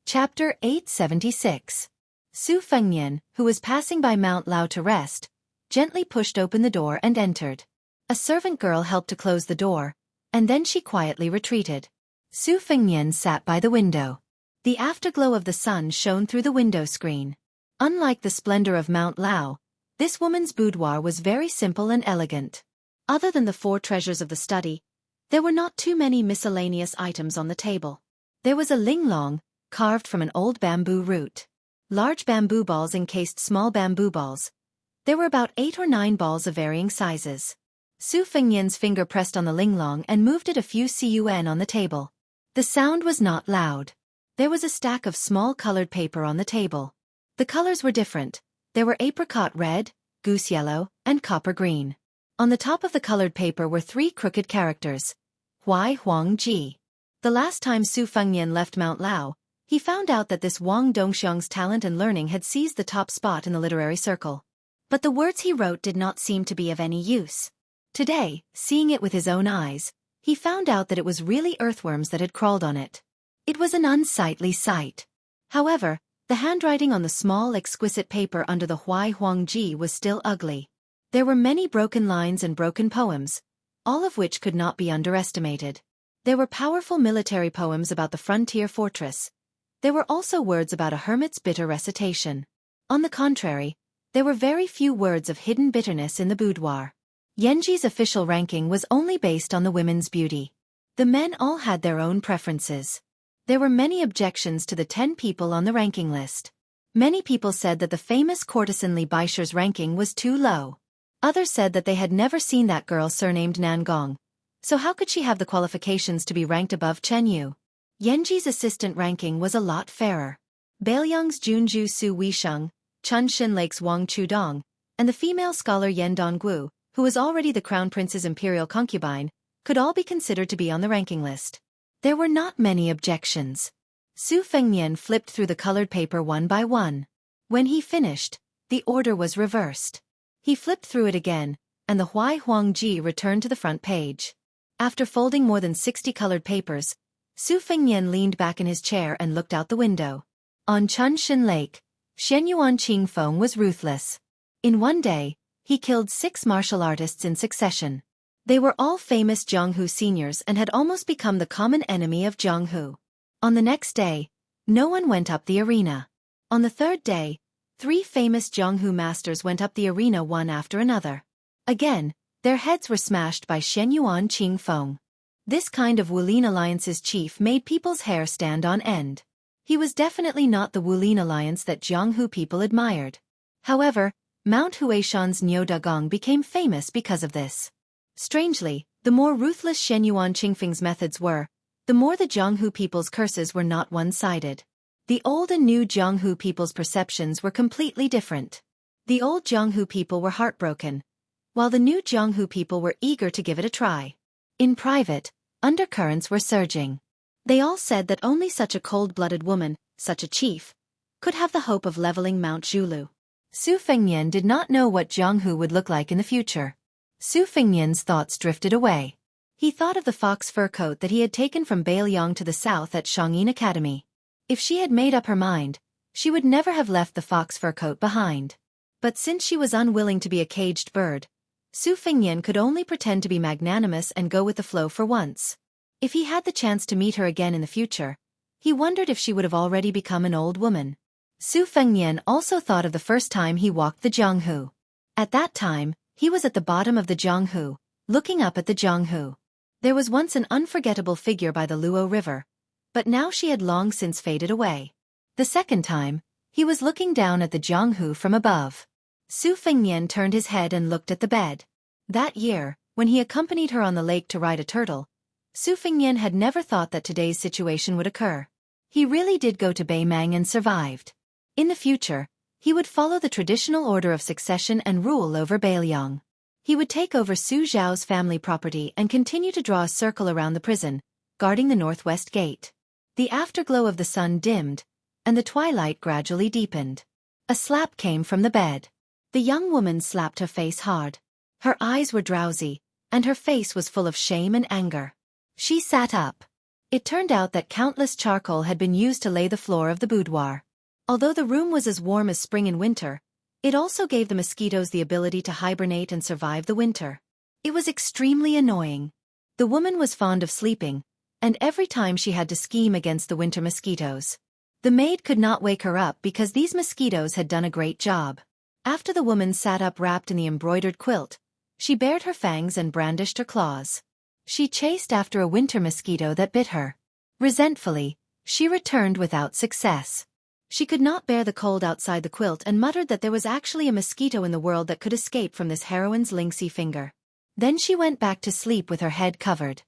Chapter 876. Su Fengnian, who was passing by Mount Lao to rest, gently pushed open the door and entered. A servant girl helped to close the door, and then she quietly retreated. Su Fengnian sat by the window. The afterglow of the sun shone through the window screen. Unlike the splendor of Mount Lao, this woman's boudoir was very simple and elegant. Other than the 4 treasures of the study, there were not too many miscellaneous items on the table. There was a linglong, carved from an old bamboo root. Large bamboo balls encased small bamboo balls. There were about 8 or 9 balls of varying sizes. Su Fengnian's finger pressed on the linglong and moved it a few cun on the table. The sound was not loud. There was a stack of small colored paper on the table. The colors were different. There were apricot red, goose yellow, and copper green. On the top of the colored paper were 3 crooked characters. Hui Huang Ji. The last time Su Fengnian left Mount Lao, he found out that this Wang Dongxiang's talent and learning had seized the top spot in the literary circle. But the words he wrote did not seem to be of any use. Today, seeing it with his own eyes, he found out that it was really earthworms that had crawled on it. It was an unsightly sight. However, the handwriting on the small exquisite paper under the Hui Huangji was still ugly. There were many broken lines and broken poems, all of which could not be underestimated. There were powerful military poems about the frontier fortress. There were also words about a hermit's bitter recitation. On the contrary, there were very few words of hidden bitterness in the boudoir. Yanji's official ranking was only based on the women's beauty. The men all had their own preferences. There were many objections to the 10 people on the ranking list. Many people said that the famous courtesan Li Baisher's ranking was too low. Others said that they had never seen that girl surnamed Nangong, so how could she have the qualifications to be ranked above Chen Yu? Yanji's assistant ranking was a lot fairer. Bailiang's Junju Su Weisheng, Chun Shin Lake's Wang Chudong, and the female scholar Yen Donggu, who was already the crown prince's imperial concubine, could all be considered to be on the ranking list. There were not many objections. Su Fengnian flipped through the colored paper one by one. When he finished, the order was reversed. He flipped through it again, and the Hui Huangji returned to the front page. After folding more than 60 colored papers, Su Fengnian leaned back in his chair and looked out the window. On Chun Shin Lake, Shenyuan Qingfeng was ruthless. In one day, he killed 6 martial artists in succession. They were all famous Jianghu seniors and had almost become the common enemy of Jianghu. On the next day, no one went up the arena. On the 3rd day, 3 famous Jianghu masters went up the arena one after another. Again, their heads were smashed by Shenyuan Qingfeng. This kind of Wulin Alliance's chief made people's hair stand on end. He was definitely not the Wulin Alliance that Jianghu people admired. However, Mount Huishan's Niu Dagong became famous because of this. Strangely, the more ruthless Shenyuan Qingfeng's methods were, the more the Jianghu people's curses were not one-sided. The old and new Jianghu people's perceptions were completely different. The old Jianghu people were heartbroken, while the new Jianghu people were eager to give it a try. In private, undercurrents were surging. They all said that only such a cold-blooded woman, such a chief, could have the hope of leveling Mount Zhulu. Su Fengnian did not know what Jianghu would look like in the future. Su Fengnian's thoughts drifted away. He thought of the fox fur coat that he had taken from Bailiang to the south at Shangyin Academy. If she had made up her mind, she would never have left the fox fur coat behind. But since she was unwilling to be a caged bird, Su Fengnian could only pretend to be magnanimous and go with the flow for once. If he had the chance to meet her again in the future, he wondered if she would have already become an old woman. Su Fengnian also thought of the first time he walked the Jianghu. At that time, he was at the bottom of the Jianghu, looking up at the Jianghu. There was once an unforgettable figure by the Luo River, but now she had long since faded away. The second time, he was looking down at the Jianghu from above. Su Fengnian turned his head and looked at the bed. That year, when he accompanied her on the lake to ride a turtle, Su Fengnian had never thought that today's situation would occur. He really did go to Beimang and survived. In the future, he would follow the traditional order of succession and rule over Bailiang. He would take over Su Zhao's family property and continue to draw a circle around the prison, guarding the northwest gate. The afterglow of the sun dimmed, and the twilight gradually deepened. A slap came from the bed. The young woman slapped her face hard. Her eyes were drowsy, and her face was full of shame and anger. She sat up. It turned out that countless charcoal had been used to lay the floor of the boudoir. Although the room was as warm as spring in winter, it also gave the mosquitoes the ability to hibernate and survive the winter. It was extremely annoying. The woman was fond of sleeping, and every time she had to scheme against the winter mosquitoes. The maid could not wake her up because these mosquitoes had done a great job. After the woman sat up wrapped in the embroidered quilt, she bared her fangs and brandished her claws. She chased after a winter mosquito that bit her. Resentfully, she returned without success. She could not bear the cold outside the quilt and muttered that there was actually a mosquito in the world that could escape from this heroine's lynxy finger. Then she went back to sleep with her head covered.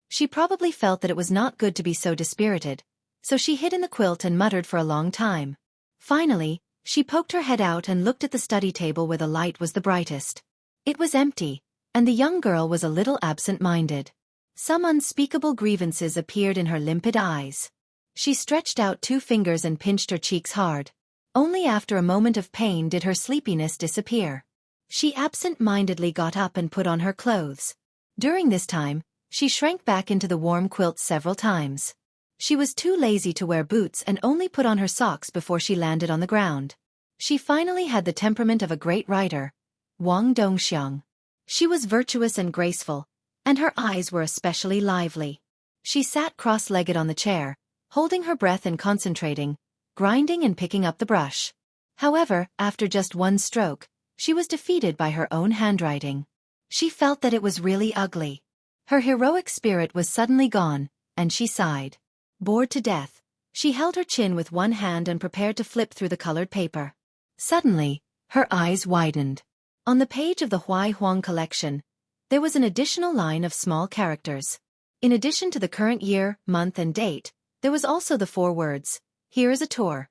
She probably felt that it was not good to be so dispirited, so she hid in the quilt and muttered for a long time. Finally, she poked her head out and looked at the study table where the light was the brightest. It was empty, and the young girl was a little absent-minded. Some unspeakable grievances appeared in her limpid eyes. She stretched out 2 fingers and pinched her cheeks hard. Only after a moment of pain did her sleepiness disappear. She absent-mindedly got up and put on her clothes. During this time, she shrank back into the warm quilt several times. She was too lazy to wear boots and only put on her socks before she landed on the ground. She finally had the temperament of a great rider, Wang Dongxiang. She was virtuous and graceful, and her eyes were especially lively. She sat cross-legged on the chair, holding her breath and concentrating, grinding and picking up the brush. However, after just one stroke, she was defeated by her own handwriting. She felt that it was really ugly. Her heroic spirit was suddenly gone, and she sighed. Bored to death, she held her chin with one hand and prepared to flip through the colored paper. Suddenly, her eyes widened. On the page of the Huai Huang collection, there was an additional line of small characters. In addition to the current year, month and date, there was also the 4 words, "Here is a tour."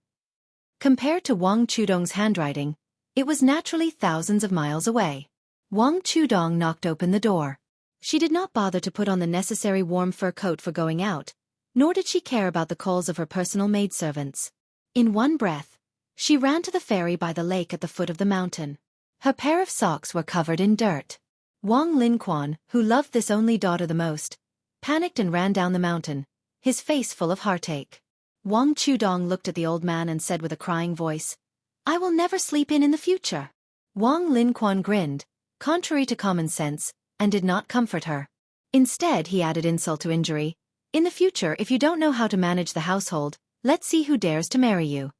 Compared to Wang Chudong's handwriting, it was naturally thousands of miles away. Wang Chudong knocked open the door. She did not bother to put on the necessary warm fur coat for going out, nor did she care about the calls of her personal maidservants. In one breath, she ran to the ferry by the lake at the foot of the mountain. Her pair of socks were covered in dirt. Wang Linquan, who loved this only daughter the most, panicked and ran down the mountain, his face full of heartache. Wang Chudong looked at the old man and said with a crying voice, "I will never sleep in the future." Wang Linquan grinned, contrary to common sense, and did not comfort her. Instead, he added insult to injury, "In the future, if you don't know how to manage the household, let's see who dares to marry you."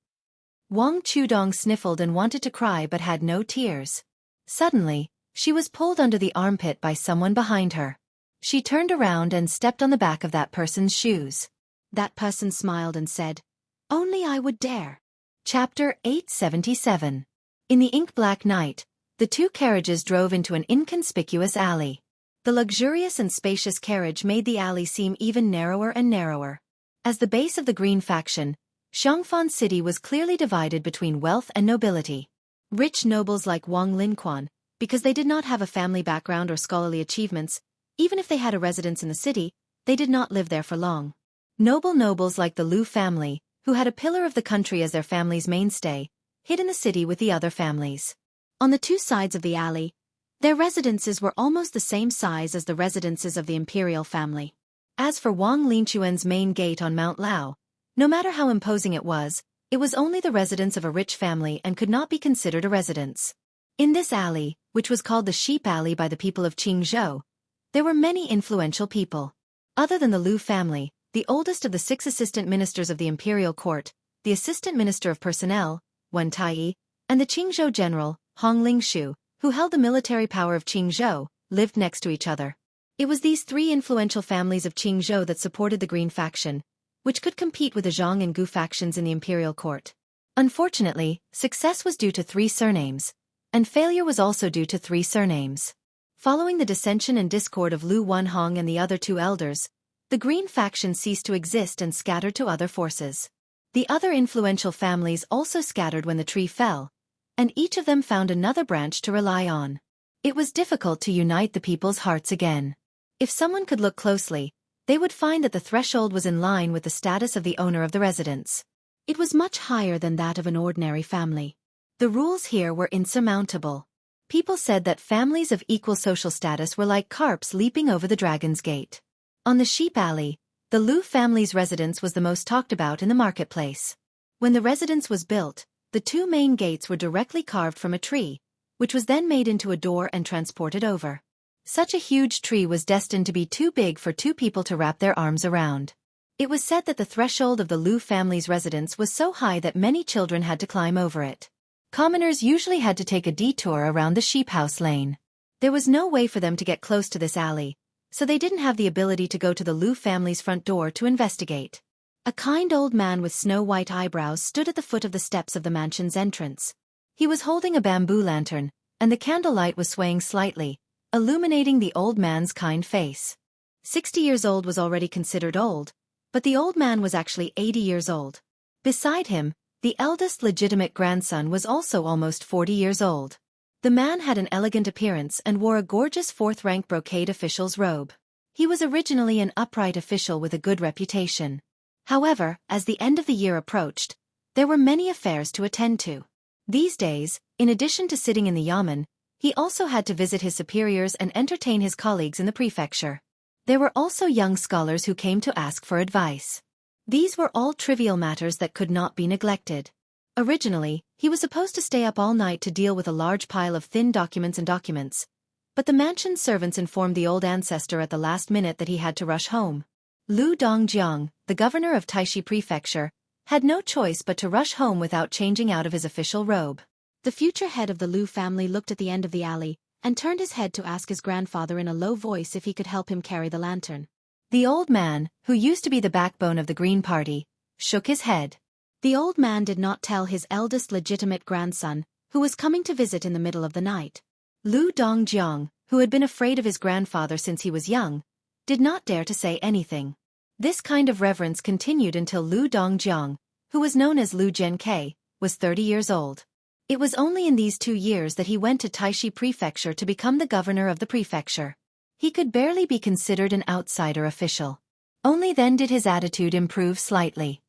Wang Chudong sniffled and wanted to cry but had no tears. Suddenly, she was pulled under the armpit by someone behind her. She turned around and stepped on the back of that person's shoes. That person smiled and said, "Only I would dare." Chapter 877. In the ink-black night, the 2 carriages drove into an inconspicuous alley. The luxurious and spacious carriage made the alley seem even narrower and narrower. As the base of the Green faction, Xianxia City was clearly divided between wealth and nobility. Rich nobles like Wang Linquan, because they did not have a family background or scholarly achievements, even if they had a residence in the city, they did not live there for long. Noble nobles like the Liu family, who had a pillar of the country as their family's mainstay, hid in the city with the other families. On the 2 sides of the alley, their residences were almost the same size as the residences of the imperial family. As for Wang Linquan's main gate on Mount Lao, no matter how imposing it was only the residence of a rich family and could not be considered a residence. In this alley, which was called the Sheep Alley by the people of Jianghu, there were many influential people. Other than the Liu family, the oldest of the 6 assistant ministers of the imperial court, the assistant minister of personnel, Wen Taiyi, and the Qingzhou general, Hong Lingshu, who held the military power of Qingzhou, lived next to each other. It was these 3 influential families of Qingzhou that supported the Green faction, which could compete with the Zhang and Gu factions in the imperial court. Unfortunately, success was due to 3 surnames, and failure was also due to 3 surnames. Following the dissension and discord of Liu Wanhong and the other 2 elders, the Green faction ceased to exist and scattered to other forces. The other influential families also scattered when the tree fell, and each of them found another branch to rely on. It was difficult to unite the people's hearts again. If someone could look closely, they would find that the threshold was in line with the status of the owner of the residence. It was much higher than that of an ordinary family. The rules here were insurmountable. People said that families of equal social status were like carps leaping over the dragon's gate. On the Sheep Alley, The Lu family's residence was the most talked about in the marketplace. When the residence was built, the two main gates were directly carved from a tree, which was then made into a door and transported over. Such a huge tree was destined to be too big for two people to wrap their arms around. It was said that the threshold of the Lu family's residence was so high that many children had to climb over it. Commoners usually had to take a detour around the sheep house lane. There was no way for them to get close to this alley, so they didn't have the ability to go to the Lu family's front door to investigate. A kind old man with snow-white eyebrows stood at the foot of the steps of the mansion's entrance. He was holding a bamboo lantern, and the candlelight was swaying slightly, illuminating the old man's kind face. 60 years old was already considered old, but the old man was actually 80 years old. Beside him, the eldest legitimate grandson was also almost 40 years old. The man had an elegant appearance and wore a gorgeous fourth-rank brocade official's robe. He was originally an upright official with a good reputation. However, as the end of the year approached, there were many affairs to attend to. These days, in addition to sitting in the yamen, he also had to visit his superiors and entertain his colleagues in the prefecture. There were also young scholars who came to ask for advice. These were all trivial matters that could not be neglected. Originally, he was supposed to stay up all night to deal with a large pile of thin documents, but the mansion servants informed the old ancestor at the last minute that he had to rush home. Lu Dongjiang, the governor of Taishi Prefecture, had no choice but to rush home without changing out of his official robe. The future head of the Lu family looked at the end of the alley and turned his head to ask his grandfather in a low voice if he could help him carry the lantern. The old man, who used to be the backbone of the Green Party, shook his head. The old man did not tell his eldest legitimate grandson, who was coming to visit in the middle of the night. Lu Dongjiang, who had been afraid of his grandfather since he was young, did not dare to say anything. This kind of reverence continued until Lu Dongjiang, who was known as Lu Zhenkei, was 30 years old. It was only in these 2 years that he went to Taishi Prefecture to become the governor of the prefecture. He could barely be considered an outsider official. Only then did his attitude improve slightly.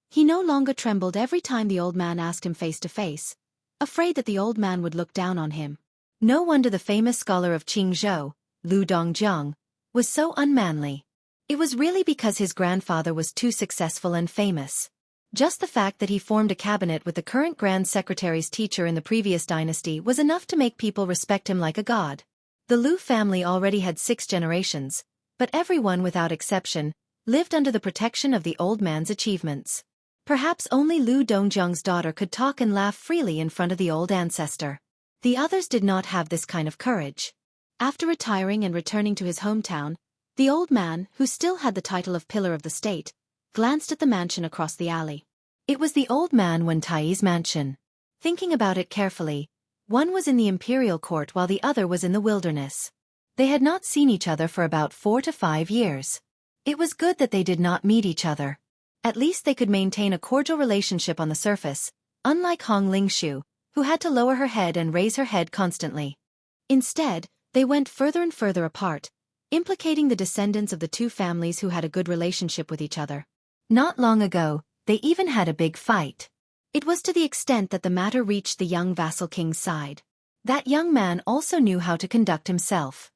He no longer trembled every time the old man asked him face to face, afraid that the old man would look down on him. No wonder the famous scholar of Jianghu, Lu Dongjiang, was so unmanly. It was really because his grandfather was too successful and famous. Just the fact that he formed a cabinet with the current Grand Secretary's teacher in the previous dynasty was enough to make people respect him like a god. The Lu family already had 6 generations, but everyone without exception lived under the protection of the old man's achievements. Perhaps only Lu Dongjiang's daughter could talk and laugh freely in front of the old ancestor. The others did not have this kind of courage. After retiring and returning to his hometown, the old man, who still had the title of Pillar of the State, glanced at the mansion across the alley. It was the old man Wen Tai's mansion. Thinking about it carefully, one was in the imperial court while the other was in the wilderness. They had not seen each other for about 4 to 5 years. It was good that they did not meet each other. At least they could maintain a cordial relationship on the surface, unlike Hong Lingshu, who had to lower her head and raise her head constantly. Instead, they went further and further apart, implicating the descendants of the two families who had a good relationship with each other. Not long ago, they even had a big fight. It was to the extent that the matter reached the young vassal king's side. That young man also knew how to conduct himself.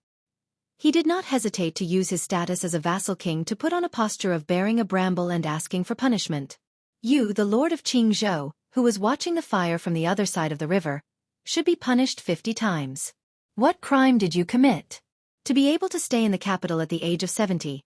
He did not hesitate to use his status as a vassal king to put on a posture of bearing a bramble and asking for punishment. You, the lord of Jianghu, who was watching the fire from the other side of the river, should be punished 50 times. What crime did you commit? To be able to stay in the capital at the age of 70,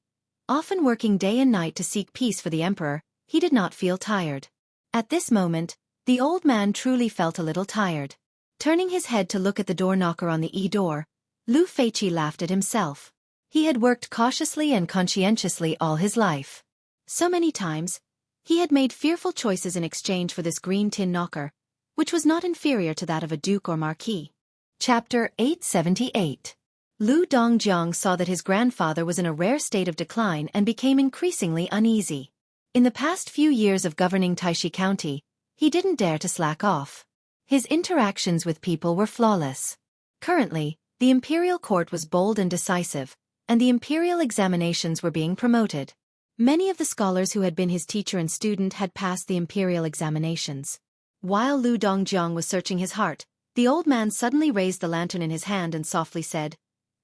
often working day and night to seek peace for the emperor, he did not feel tired. At this moment, the old man truly felt a little tired. Turning his head to look at the door knocker on the door, Lu Feiqi laughed at himself. He had worked cautiously and conscientiously all his life. So many times, he had made fearful choices in exchange for this green tin knocker, which was not inferior to that of a duke or marquis. Chapter 878. Lu Dongjiang saw that his grandfather was in a rare state of decline and became increasingly uneasy. In the past few years of governing Taishi County, he didn't dare to slack off. His interactions with people were flawless. Currently, the imperial court was bold and decisive, and the imperial examinations were being promoted. Many of the scholars who had been his teacher and student had passed the imperial examinations. While Lu Dongjiang was searching his heart, the old man suddenly raised the lantern in his hand and softly said,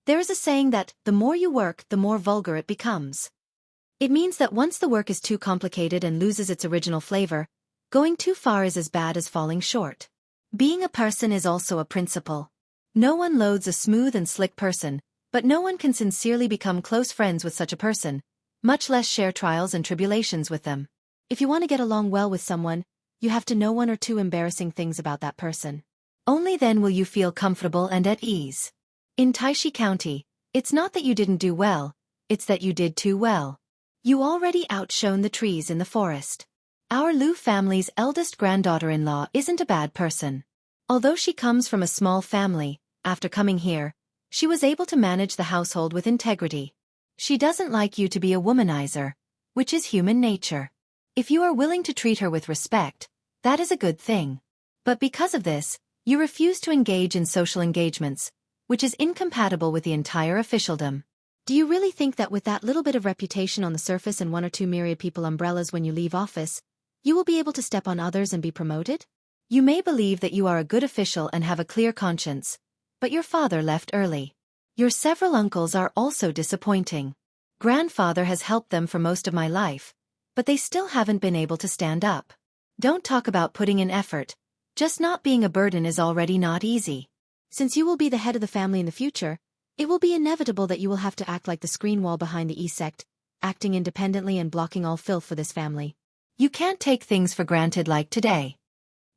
"There is a saying that, the more you work, the more vulgar it becomes." It means that once the work is too complicated and loses its original flavor, going too far is as bad as falling short. Being a person is also a principle. No one loathes a smooth and slick person, but no one can sincerely become close friends with such a person, much less share trials and tribulations with them. If you want to get along well with someone, you have to know one or two embarrassing things about that person. Only then will you feel comfortable and at ease. In Taishi County, it's not that you didn't do well, it's that you did too well. You already outshone the trees in the forest. Our Lu family's eldest granddaughter-in-law isn't a bad person. Although she comes from a small family, after coming here, she was able to manage the household with integrity. She doesn't like you to be a womanizer, which is human nature. If you are willing to treat her with respect, that is a good thing. But because of this, you refuse to engage in social engagements, which is incompatible with the entire officialdom. Do you really think that with that little bit of reputation on the surface and one or two myriad people umbrellas when you leave office, you will be able to step on others and be promoted? You may believe that you are a good official and have a clear conscience, but your father left early. Your several uncles are also disappointing. Grandfather has helped them for most of my life, but they still haven't been able to stand up. Don't talk about putting in effort. Just not being a burden is already not easy. Since you will be the head of the family in the future, it will be inevitable that you will have to act like the screen wall behind the E-sect, acting independently and blocking all filth for this family. You can't take things for granted like today.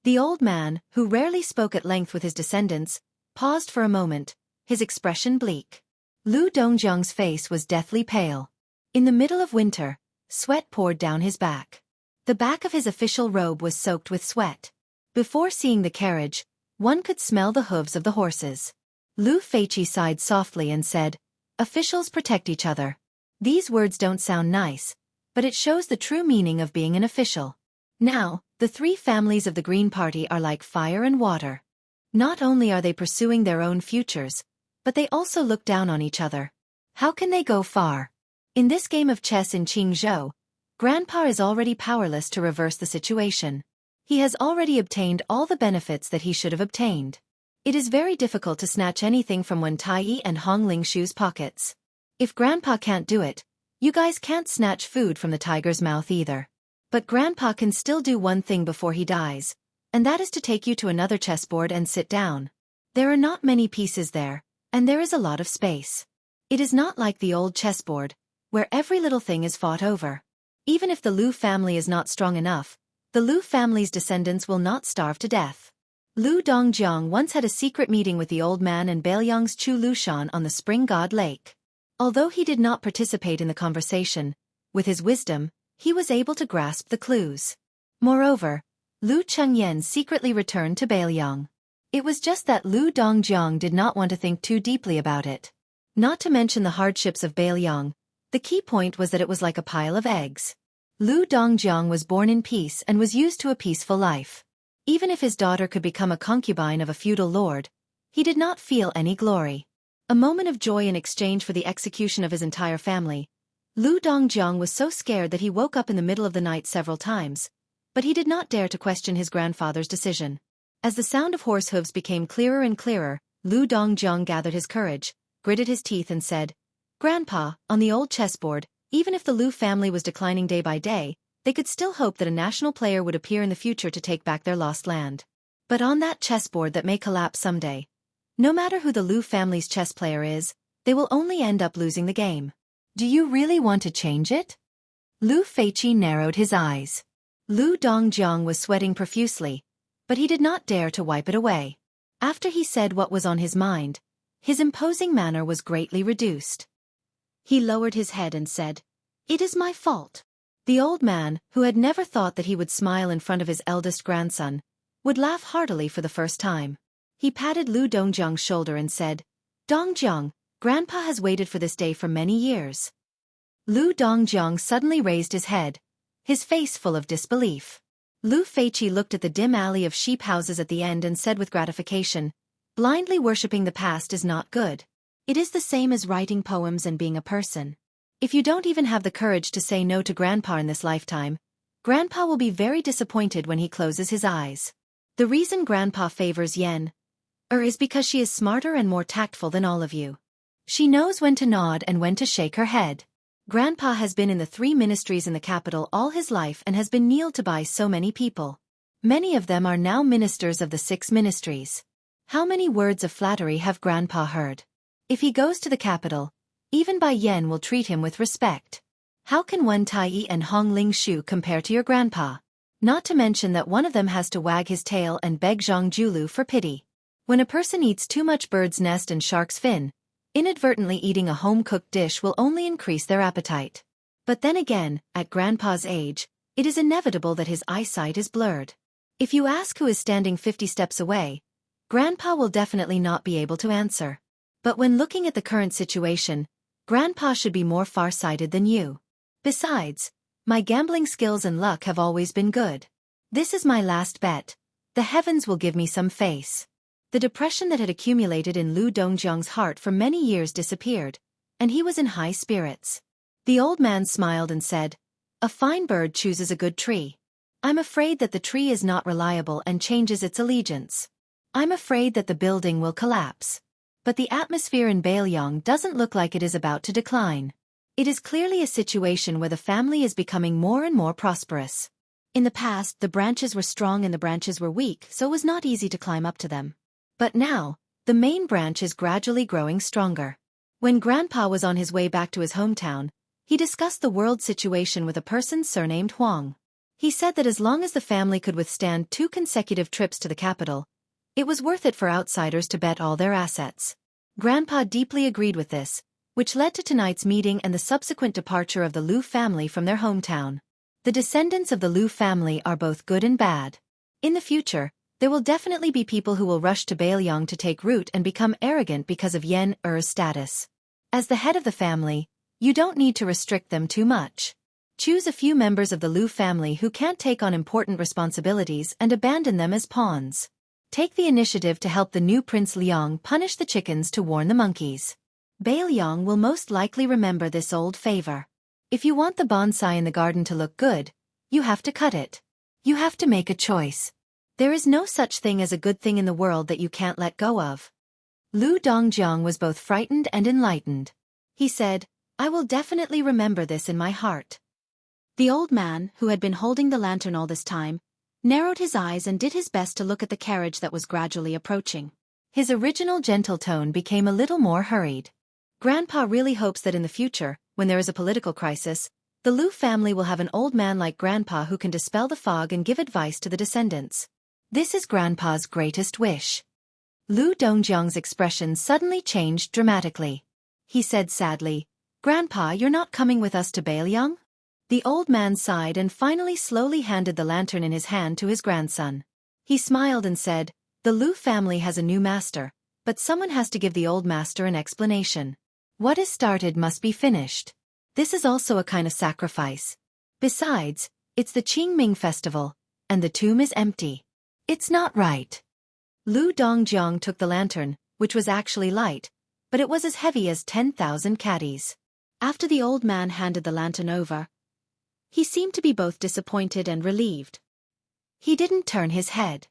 The old man, who rarely spoke at length with his descendants, paused for a moment, his expression bleak. Lu Dongjiang's face was deathly pale. In the middle of winter, sweat poured down his back. The back of his official robe was soaked with sweat. Before seeing the carriage, one could smell the hooves of the horses. Lu Feiqi sighed softly and said, "Officials protect each other." These words don't sound nice, but it shows the true meaning of being an official. Now, the three families of the Green Party are like fire and water. Not only are they pursuing their own futures, but they also look down on each other. How can they go far? In this game of chess in Qingzhou, Grandpa is already powerless to reverse the situation. He has already obtained all the benefits that he should have obtained. It is very difficult to snatch anything from Wen Taiyi and Hong Lingshu's pockets. If Grandpa can't do it, you guys can't snatch food from the tiger's mouth either. But Grandpa can still do one thing before he dies, and that is to take you to another chessboard and sit down. There are not many pieces there, and there is a lot of space. It is not like the old chessboard, where every little thing is fought over. Even if the Lu family is not strong enough, the Lu family's descendants will not starve to death. Lu Dongjiang once had a secret meeting with the old man and Beiliang's Chu Lushan on the Spring God Lake. Although he did not participate in the conversation, with his wisdom, he was able to grasp the clues. Moreover, Lu Chengyan secretly returned to Beiliang. It was just that Lu Dongjiang did not want to think too deeply about it. Not to mention the hardships of Beiliang, the key point was that it was like a pile of eggs. Lu Dongjiang was born in peace and was used to a peaceful life. Even if his daughter could become a concubine of a feudal lord, he did not feel any glory. A moment of joy in exchange for the execution of his entire family. Lu Dongjiang was so scared that he woke up in the middle of the night several times, but he did not dare to question his grandfather's decision. As the sound of horse hooves became clearer and clearer, Lu Dongjiang gathered his courage, gritted his teeth and said, "Grandpa, on the old chessboard, even if the Lu family was declining day by day, they could still hope that a national player would appear in the future to take back their lost land. But on that chessboard that may collapse someday, no matter who the Lu family's chess player is, they will only end up losing the game. Do you really want to change it?" Lu Feiqi narrowed his eyes. Lu Dongjiang was sweating profusely, but he did not dare to wipe it away. After he said what was on his mind, his imposing manner was greatly reduced. He lowered his head and said, "It is my fault." The old man, who had never thought that he would smile in front of his eldest grandson, would laugh heartily for the first time. He patted Lu Dongjiang's shoulder and said, "Dongjiang, Grandpa has waited for this day for many years." Lu Dongjiang suddenly raised his head, his face full of disbelief. Lu Feiqi looked at the dim alley of sheep houses at the end and said with gratification, "Blindly worshipping the past is not good. It is the same as writing poems and being a person. If you don't even have the courage to say no to Grandpa in this lifetime, Grandpa will be very disappointed when he closes his eyes. The reason Grandpa favors Yen is because she is smarter and more tactful than all of you. She knows when to nod and when to shake her head. Grandpa has been in the 3 ministries in the capital all his life and has been kneeled to by so many people. Many of them are now ministers of the 6 ministries. How many words of flattery have Grandpa heard? If he goes to the capital, even Bai Yan will treat him with respect. How can one Tai Yi and Hong Ling Shu compare to your grandpa? Not to mention that one of them has to wag his tail and beg Zhang Julu for pity. When a person eats too much bird's nest and shark's fin, inadvertently eating a home-cooked dish will only increase their appetite. But then again, at Grandpa's age, it is inevitable that his eyesight is blurred. If you ask who is standing 50 steps away, Grandpa will definitely not be able to answer. But when looking at the current situation, Grandpa should be more far-sighted than you. Besides, my gambling skills and luck have always been good. This is my last bet. The heavens will give me some face. The depression that had accumulated in Lu Dongjiang's heart for many years disappeared, and he was in high spirits. The old man smiled and said, "A fine bird chooses a good tree. I'm afraid that the tree is not reliable and changes its allegiance. I'm afraid that the building will collapse. But the atmosphere in Bailiang doesn't look like it is about to decline. It is clearly a situation where the family is becoming more and more prosperous. In the past, the branches were strong and the branches were weak, so it was not easy to climb up to them. But now, the main branch is gradually growing stronger." When Grandpa was on his way back to his hometown, he discussed the world situation with a person surnamed Huang. He said that as long as the family could withstand 2 consecutive trips to the capital, it was worth it for outsiders to bet all their assets. Grandpa deeply agreed with this, which led to tonight's meeting and the subsequent departure of the Lu family from their hometown. The descendants of the Lu family are both good and bad. In the future, there will definitely be people who will rush to Bailiang to take root and become arrogant because of Yan Er's status. As the head of the family, you don't need to restrict them too much. Choose a few members of the Lu family who can't take on important responsibilities and abandon them as pawns. Take the initiative to help the new Prince Liang punish the chickens to warn the monkeys. Bailiang will most likely remember this old favor. If you want the bonsai in the garden to look good, you have to cut it. You have to make a choice. There is no such thing as a good thing in the world that you can't let go of. Lu Dongjiang was both frightened and enlightened. He said, "I will definitely remember this in my heart." The old man, who had been holding the lantern all this time, narrowed his eyes and did his best to look at the carriage that was gradually approaching. His original gentle tone became a little more hurried. Grandpa really hopes that in the future, when there is a political crisis, the Lu family will have an old man like Grandpa who can dispel the fog and give advice to the descendants. This is Grandpa's greatest wish. Lu Dongjiang's expression suddenly changed dramatically. He said sadly, "Grandpa, you're not coming with us to Bailiang?" The old man sighed and finally slowly handed the lantern in his hand to his grandson. He smiled and said, "The Lu family has a new master, but someone has to give the old master an explanation. What is started must be finished. This is also a kind of sacrifice. Besides, it's the Qingming festival, and the tomb is empty. It's not right." Lu Dongjiang took the lantern, which was actually light, but it was as heavy as 10,000 caddies. After the old man handed the lantern over, he seemed to be both disappointed and relieved. He didn't turn his head.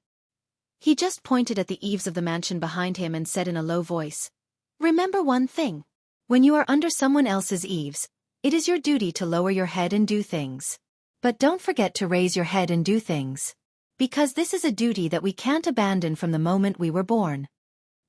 He just pointed at the eaves of the mansion behind him and said in a low voice, "Remember one thing. When you are under someone else's eaves, it is your duty to lower your head and do things. But don't forget to raise your head and do things. Because this is a duty that we can't abandon from the moment we were born."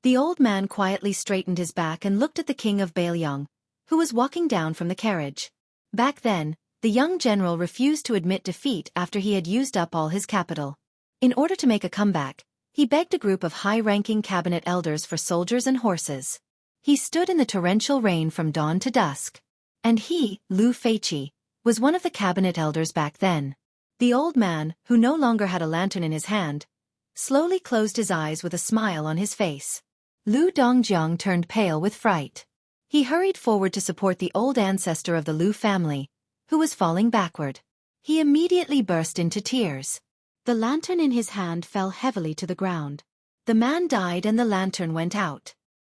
The old man quietly straightened his back and looked at the king of Bailiang, who was walking down from the carriage. Back then, the young general refused to admit defeat after he had used up all his capital. In order to make a comeback, he begged a group of high-ranking cabinet elders for soldiers and horses. He stood in the torrential rain from dawn to dusk. And he, Lu Feiqi, was one of the cabinet elders back then. The old man, who no longer had a lantern in his hand, slowly closed his eyes with a smile on his face. Lu Dongjiang turned pale with fright. He hurried forward to support the old ancestor of the Lu family, who was falling backward. He immediately burst into tears. The lantern in his hand fell heavily to the ground. The man died and the lantern went out.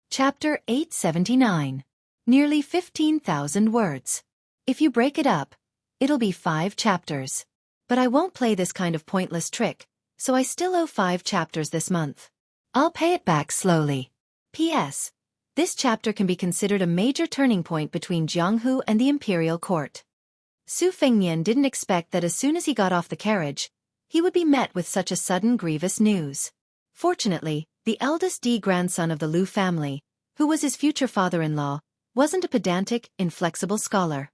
Chapter 879. Nearly 15,000 words. If you break it up, it'll be 5 chapters. But I won't play this kind of pointless trick, so I still owe 5 chapters this month. I'll pay it back slowly. P.S. This chapter can be considered a major turning point between Jianghu and the imperial court. Su Fengnian didn't expect that as soon as he got off the carriage, he would be met with such a sudden grievous news. Fortunately, the eldest grandson of the Lu family, who was his future father-in-law, wasn't a pedantic, inflexible scholar.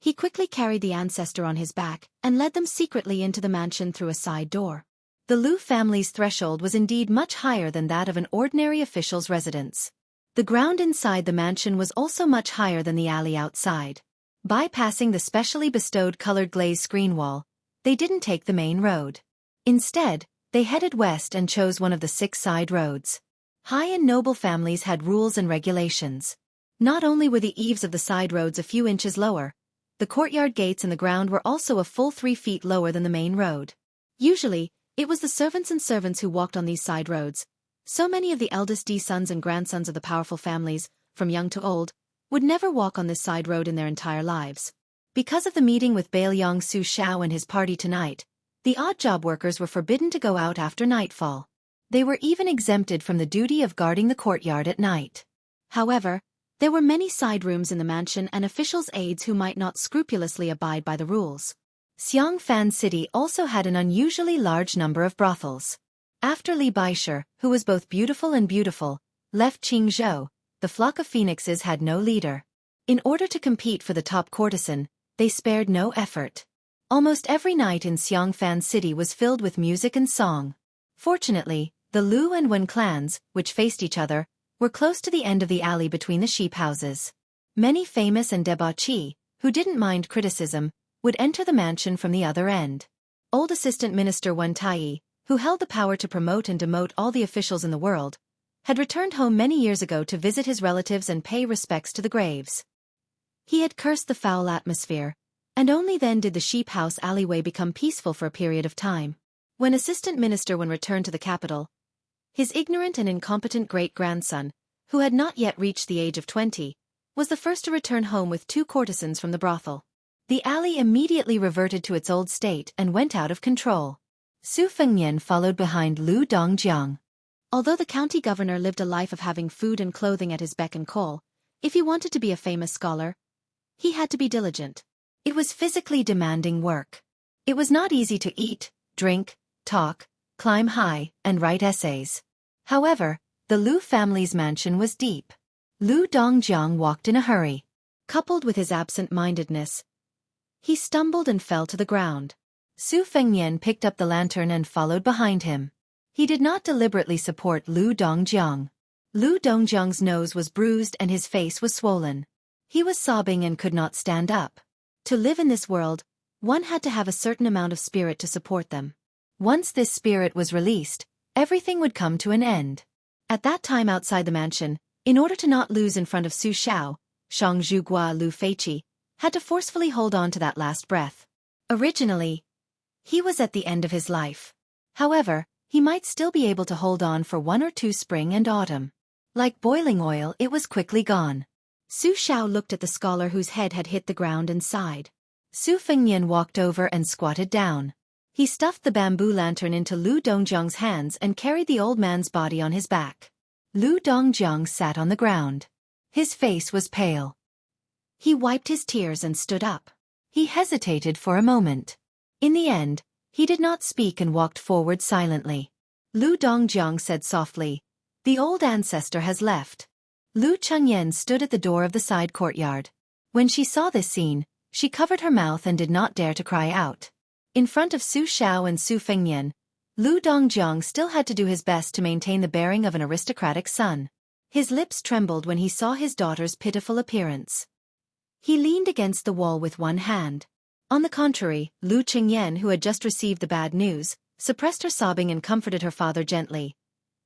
He quickly carried the ancestor on his back and led them secretly into the mansion through a side door. The Lu family's threshold was indeed much higher than that of an ordinary official's residence. The ground inside the mansion was also much higher than the alley outside. Bypassing the specially bestowed colored glazed screen wall, they didn't take the main road. Instead, they headed west and chose one of the 6 side roads. High and noble families had rules and regulations. Not only were the eaves of the side roads a few inches lower, the courtyard gates and the ground were also a full 3 feet lower than the main road. Usually, it was the servants who walked on these side roads. So many of the eldest sons and grandsons of the powerful families, from young to old, would never walk on this side road in their entire lives. Because of the meeting with Bailiang Su Xiao and his party tonight, the odd job workers were forbidden to go out after nightfall. They were even exempted from the duty of guarding the courtyard at night. However, there were many side rooms in the mansion and officials' aides who might not scrupulously abide by the rules. Xianxia City also had an unusually large number of brothels. After Li Baisher, who was both beautiful and beautiful, left Qingzhou, the flock of phoenixes had no leader. In order to compete for the top courtesan, they spared no effort. Almost every night in Xianxia City was filled with music and song. Fortunately, the Lu and Wen clans, which faced each other, were close to the end of the alley between the sheep houses. Many famous and debauchee, who didn't mind criticism, would enter the mansion from the other end. Old Assistant Minister Wen Tai, who held the power to promote and demote all the officials in the world, had returned home many years ago to visit his relatives and pay respects to the graves. He had cursed the foul atmosphere, and only then did the sheep house alleyway become peaceful for a period of time. When Assistant Minister Wen returned to the capital, his ignorant and incompetent great-grandson, who had not yet reached the age of 20, was the first to return home with 2 courtesans from the brothel. The alley immediately reverted to its old state and went out of control. Su Fengnian followed behind Lu Dongjiang. Although the county governor lived a life of having food and clothing at his beck and call, if he wanted to be a famous scholar, he had to be diligent. It was physically demanding work. It was not easy to eat, drink, talk, climb high, and write essays. However, the Lu family's mansion was deep. Lu Dongjiang walked in a hurry. Coupled with his absent-mindedness, he stumbled and fell to the ground. Su Fengnian picked up the lantern and followed behind him. He did not deliberately support Lu Dongjiang. Lu Dongjiang's nose was bruised and his face was swollen. He was sobbing and could not stand up. To live in this world, one had to have a certain amount of spirit to support them. Once this spirit was released, everything would come to an end. At that time outside the mansion, in order to not lose in front of Su Xiao, Shangzhu Gua Lu Feiqi had to forcefully hold on to that last breath. Originally, he was at the end of his life. However, he might still be able to hold on for 1 or 2 spring and autumn. Like boiling oil, it was quickly gone. Su Xiao looked at the scholar whose head had hit the ground and sighed. Su Fengnian walked over and squatted down. He stuffed the bamboo lantern into Lu Dongjiang's hands and carried the old man's body on his back. Lu Dongjiang sat on the ground. His face was pale. He wiped his tears and stood up. He hesitated for a moment. In the end, he did not speak and walked forward silently. Lu Dongjiang said softly, "The old ancestor has left." Lu Chengyan stood at the door of the side courtyard. When she saw this scene, she covered her mouth and did not dare to cry out. In front of Su Xiao and Su Fengnian, Lu Dongjiang still had to do his best to maintain the bearing of an aristocratic son. His lips trembled when he saw his daughter's pitiful appearance. He leaned against the wall with one hand. On the contrary, Lu Chengyan, who had just received the bad news, suppressed her sobbing and comforted her father gently.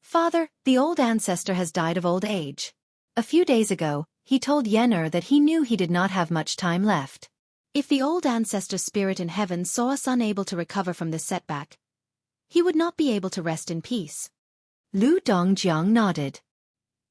"Father, the old ancestor has died of old age. A few days ago, he told Yen that he knew he did not have much time left. If the old ancestor spirit in heaven saw us unable to recover from this setback, he would not be able to rest in peace." Lu Dongjiang nodded.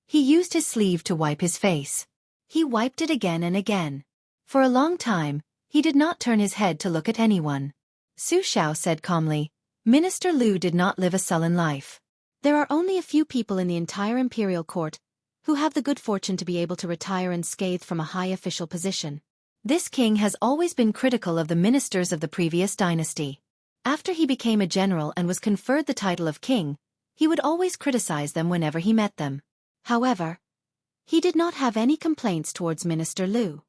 He used his sleeve to wipe his face. He wiped it again and again. For a long time, he did not turn his head to look at anyone. Su Xiao said calmly, "Minister Lu did not live a sullen life. There are only a few people in the entire imperial court who have the good fortune to be able to retire unscathed from a high official position. This king has always been critical of the ministers of the previous dynasty. After he became a general and was conferred the title of king, he would always criticize them whenever he met them. However, he did not have any complaints towards Minister Lu.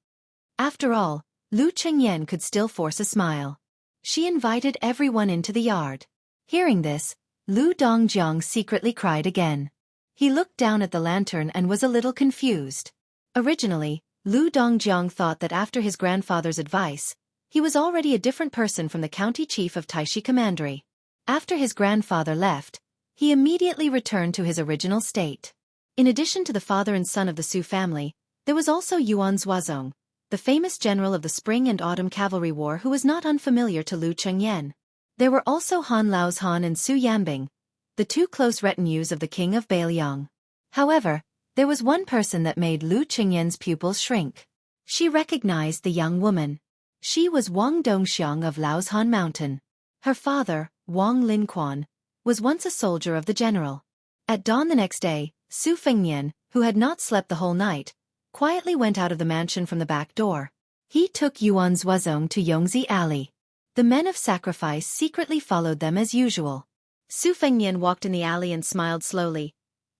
After all, Lu Chengyan could still force a smile. She invited everyone into the yard. Hearing this, Lu Dongjiang secretly cried again. He looked down at the lantern and was a little confused. Originally, Lu Dongjiang thought that after his grandfather's advice, he was already a different person from the county chief of Taishi Commandery. After his grandfather left, he immediately returned to his original state. In addition to the father and son of the Su family, there was also Yuan Zuozong, the famous general of the Spring and Autumn Cavalry War who was not unfamiliar to Lu Chengyan. There were also Han Laozhan and Su Yanbing, the two close retinues of the king of Bailiang. However, there was one person that made Lu Chengyan's pupils shrink. She recognized the young woman. She was Wang Dongxiang of Laozhan Mountain. Her father, Wang Linquan, was once a soldier of the general. At dawn the next day, Su Fengnian, who had not slept the whole night, quietly went out of the mansion from the back door. He took Yuan Zuozong to Yongzi Alley. The men of sacrifice secretly followed them as usual. Su Fengnian walked in the alley and smiled slowly.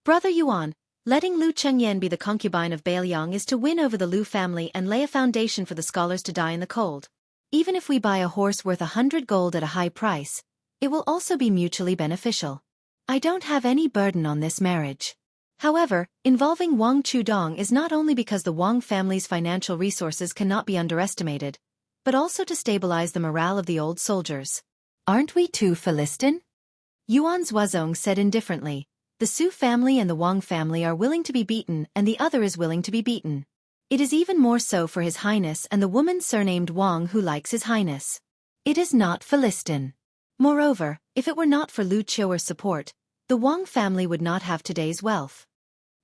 Brother Yuan, letting Lu Chengyan be the concubine of Bailiang is to win over the Lu family and lay a foundation for the scholars to die in the cold. Even if we buy a horse worth 100 gold at a high price, it will also be mutually beneficial. I don't have any burden on this marriage. However, involving Wang Chudong is not only because the Wang family's financial resources cannot be underestimated, but also to stabilize the morale of the old soldiers. Aren't we too Philistine? Yuan Zuozong said indifferently. The Su family and the Wang family are willing to be beaten and the other is willing to be beaten. It is even more so for His Highness and the woman surnamed Wang who likes His Highness. It is not Philistine. Moreover, if it were not for Lu Qiuer's support, the Wang family would not have today's wealth.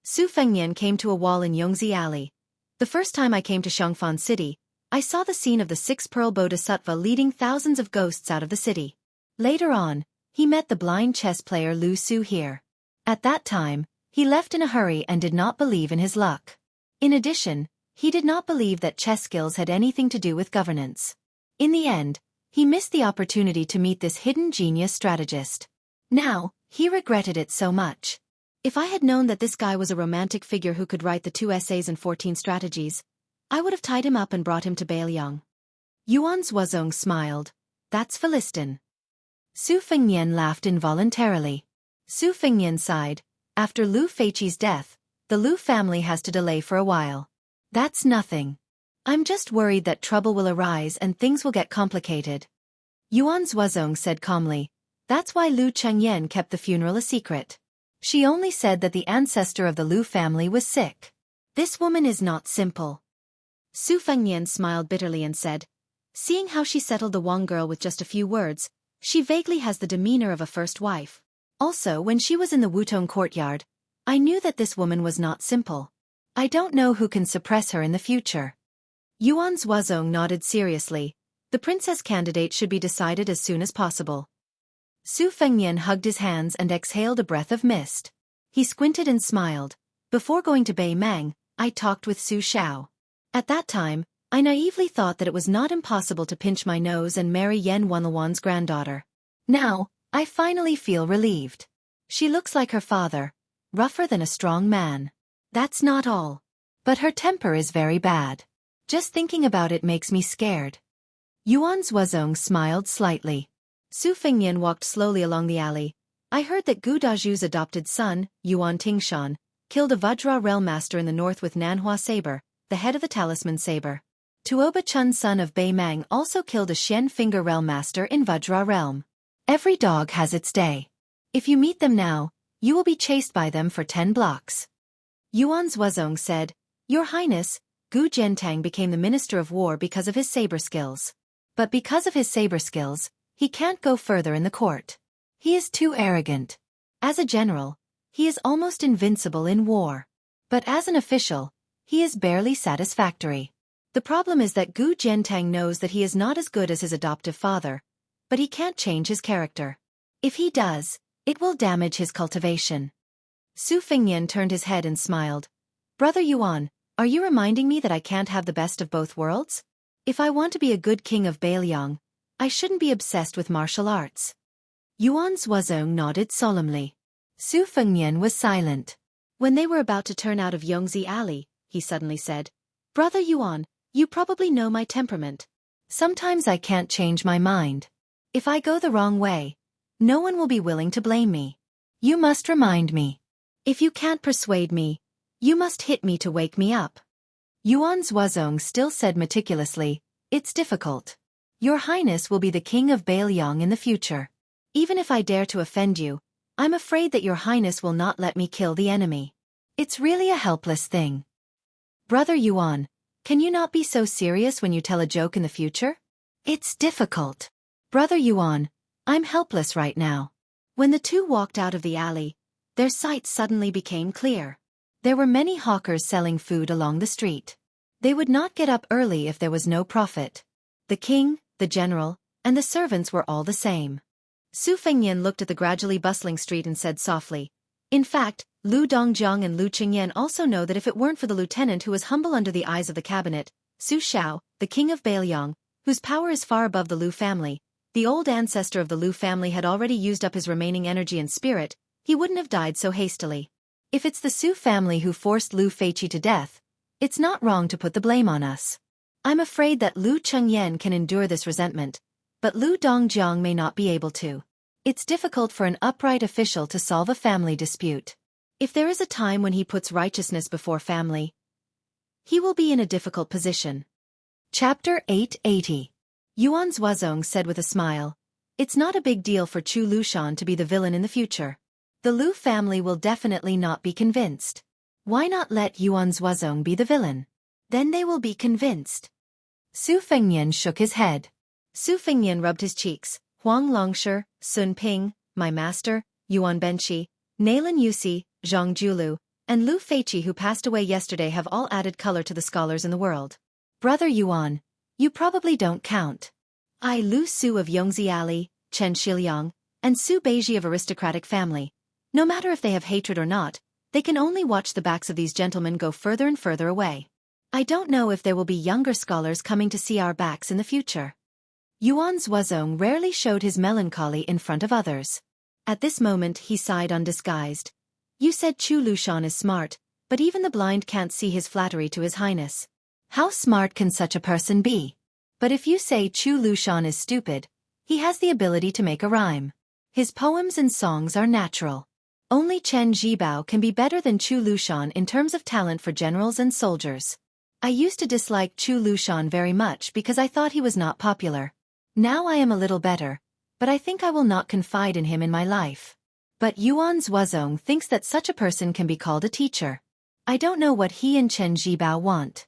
Su Fengnian came to a wall in Yongzi Alley. The first time I came to Xiangfan City, I saw the scene of the six-pearl Bodhisattva leading thousands of ghosts out of the city. Later on, he met the blind chess player Lu Su here. At that time, he left in a hurry and did not believe in his luck. In addition, he did not believe that chess skills had anything to do with governance. In the end, he missed the opportunity to meet this hidden genius strategist. Now, he regretted it so much. If I had known that this guy was a romantic figure who could write the 2 essays and 14 strategies, I would have tied him up and brought him to Bailiang. Yuan Zuozong smiled. That's Philistine. Su Fengnian laughed involuntarily. Su Fengnian sighed. After Lu Feiqi's death, the Lu family has to delay for a while. That's nothing. I'm just worried that trouble will arise and things will get complicated. Yuan Zuozong said calmly. That's why Lu Chengyan kept the funeral a secret. She only said that the ancestor of the Lu family was sick. This woman is not simple. Su Fengnian smiled bitterly and said, seeing how she settled the Wang girl with just a few words, she vaguely has the demeanor of a first wife. Also, when she was in the Wutong courtyard, I knew that this woman was not simple. I don't know who can suppress her in the future. Yuan Zuozong nodded seriously. The princess candidate should be decided as soon as possible. Su Fengnian hugged his hands and exhaled a breath of mist. He squinted and smiled. Before going to Bei Mang, I talked with Su Shao. At that time, I naively thought that it was not impossible to pinch my nose and marry Yan Wanluan's granddaughter. Now, I finally feel relieved. She looks like her father, rougher than a strong man. That's not all. But her temper is very bad. Just thinking about it makes me scared. Yuan Zuozong smiled slightly. Su Fengnian walked slowly along the alley. I heard that Gu Daju's adopted son, Yuan Tingshan, killed a Vajra realm master in the north with Nanhua saber, the head of the talisman saber. Tuoba Chun, son of Bei Mang, also killed a Xian finger realm master in Vajra realm. Every dog has its day. If you meet them now, you will be chased by them for 10 blocks. Yuan Zuozong said, Your Highness, Gu Zhentang became the Minister of War because of his saber skills. But because of his saber skills, he can't go further in the court. He is too arrogant. As a general, he is almost invincible in war. But as an official, he is barely satisfactory. The problem is that Gu Zhentang knows that he is not as good as his adoptive father, but he can't change his character. If he does, it will damage his cultivation. Su Fengnian turned his head and smiled. Brother Yuan, are you reminding me that I can't have the best of both worlds? If I want to be a good king of Bailiang, I shouldn't be obsessed with martial arts. Yuan Zhuozong nodded solemnly. Su Fengnian was silent. When they were about to turn out of Yongzi Alley, he suddenly said, Brother Yuan, you probably know my temperament. Sometimes I can't change my mind. If I go the wrong way, no one will be willing to blame me. You must remind me. If you can't persuade me, you must hit me to wake me up. Yuan Zhuozong still said meticulously, It's difficult. Your Highness will be the king of Bailiang in the future. Even if I dare to offend you, I'm afraid that your Highness will not let me kill the enemy. It's really a helpless thing. Brother Yuan, can you not be so serious when you tell a joke in the future? It's difficult. Brother Yuan, I'm helpless right now. When the two walked out of the alley, their sight suddenly became clear. There were many hawkers selling food along the street. They would not get up early if there was no profit. The king, the general, and the servants were all the same. Su Fengnian looked at the gradually bustling street and said softly, In fact, Lu Dongjiang and Lu Qingyan also know that if it weren't for the lieutenant who was humble under the eyes of the cabinet, Su Xiao, the king of Bailiang, whose power is far above the Lu family, the old ancestor of the Lu family had already used up his remaining energy and spirit, he wouldn't have died so hastily. If it's the Su family who forced Lu Feiqi to death, it's not wrong to put the blame on us. I'm afraid that Lu Chengyan can endure this resentment, but Lu Dongjiang may not be able to. It's difficult for an upright official to solve a family dispute. If there is a time when he puts righteousness before family, he will be in a difficult position. Chapter 880. Yuan Zhuozong said with a smile, It's not a big deal for Chu Lushan to be the villain in the future. The Lu family will definitely not be convinced. Why not let Yuan Zhuozong be the villain? Then they will be convinced. Su Fengnian shook his head. Su Fengnian rubbed his cheeks. Huang Longshi, Sun Ping, my master, Yuan Benqi, Nailan Yusi, Zhang Julu, and Lu Feiqi who passed away yesterday have all added color to the scholars in the world. Brother Yuan, you probably don't count. I Lu Su of Yongzi Alley, Chen Shiliang, and Su Beiji of aristocratic family. No matter if they have hatred or not, they can only watch the backs of these gentlemen go further and further away. I don't know if there will be younger scholars coming to see our backs in the future. Yuan Zhuozong rarely showed his melancholy in front of others. At this moment he sighed undisguised. You said Chu Lushan is smart, but even the blind can't see his flattery to his highness. How smart can such a person be? But if you say Chu Lushan is stupid, he has the ability to make a rhyme. His poems and songs are natural. Only Chen Zhibao can be better than Chu Lushan in terms of talent for generals and soldiers. I used to dislike Chu Lushan very much because I thought he was not popular. Now I am a little better, but I think I will not confide in him in my life. But Yuan Zhuozong thinks that such a person can be called a teacher. I don't know what he and Chen Zhibao want.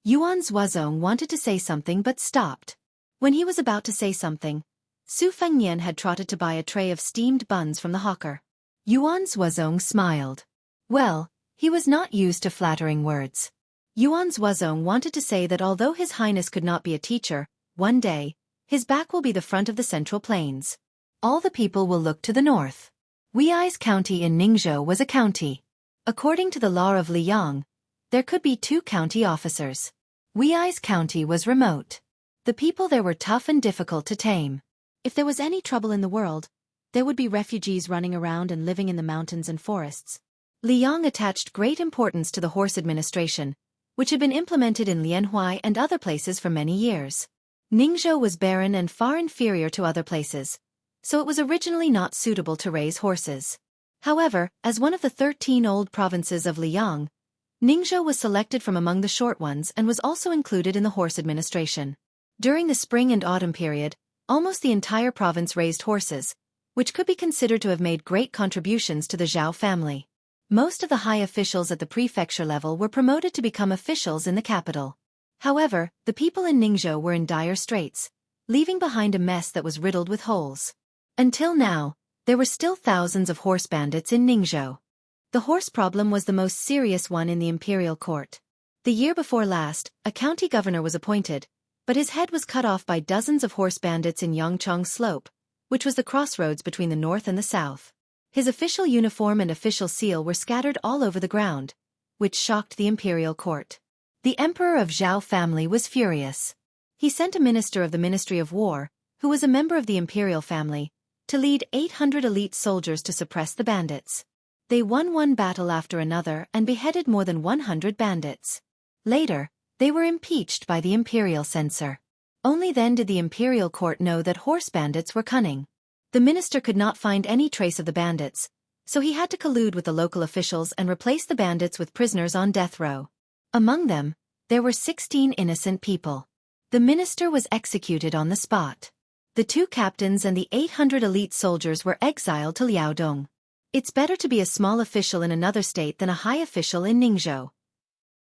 Yuan Zhuozong wanted to say something but stopped. When he was about to say something, Su Fengnian had trotted to buy a tray of steamed buns from the hawker. Yuan Zhuozong smiled. Well, he was not used to flattering words. Yuan Zhuozong wanted to say that although His Highness could not be a teacher, one day, his back will be the front of the Central Plains. All the people will look to the north. Wuxia's county in Ningzhou was a county. According to the law of Liang, there could be 2 county officers. Wuxia's county was remote. The people there were tough and difficult to tame. If there was any trouble in the world, there would be refugees running around and living in the mountains and forests. Liang attached great importance to the horse administration, which had been implemented in Lianhui and other places for many years. Ningzhou was barren and far inferior to other places, so it was originally not suitable to raise horses. However, as one of the 13 old provinces of Liang, Ningzhou was selected from among the short ones and was also included in the horse administration. During the spring and autumn period, almost the entire province raised horses, which could be considered to have made great contributions to the Zhao family. Most of the high officials at the prefecture level were promoted to become officials in the capital. However, the people in Ningzhou were in dire straits, leaving behind a mess that was riddled with holes. Until now, there were still thousands of horse bandits in Ningzhou. The horse problem was the most serious one in the imperial court. The year before last, a county governor was appointed, but his head was cut off by dozens of horse bandits in Yangchang Slope, which was the crossroads between the north and the south. His official uniform and official seal were scattered all over the ground, which shocked the imperial court. The emperor of Zhao family was furious. He sent a minister of the Ministry of War, who was a member of the imperial family, to lead 800 elite soldiers to suppress the bandits. They won one battle after another and beheaded more than 100 bandits. Later, they were impeached by the imperial censor. Only then did the imperial court know that horse bandits were cunning. The minister could not find any trace of the bandits, so he had to collude with the local officials and replace the bandits with prisoners on death row. Among them, there were 16 innocent people. The minister was executed on the spot. The 2 captains and the 800 elite soldiers were exiled to Liaodong. It's better to be a small official in another state than a high official in Ningzhou.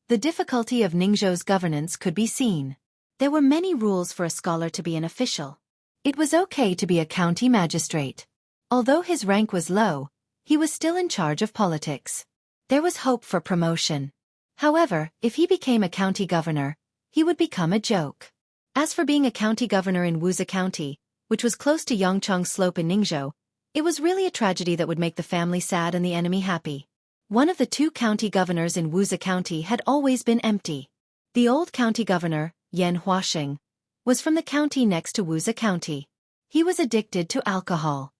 The difficulty of Ningzhou's governance could be seen. There were many rules for a scholar to be an official. It was okay to be a county magistrate. Although his rank was low, he was still in charge of politics. There was hope for promotion. However, if he became a county governor, he would become a joke. As for being a county governor in Wuxia County, which was close to Yangcheng Slope in Ningzhou, it was really a tragedy that would make the family sad and the enemy happy. One of the 2 county governors in Wuxia County had always been empty. The old county governor, Yan Huaxing, was from the county next to Wuxia County. He was addicted to alcohol.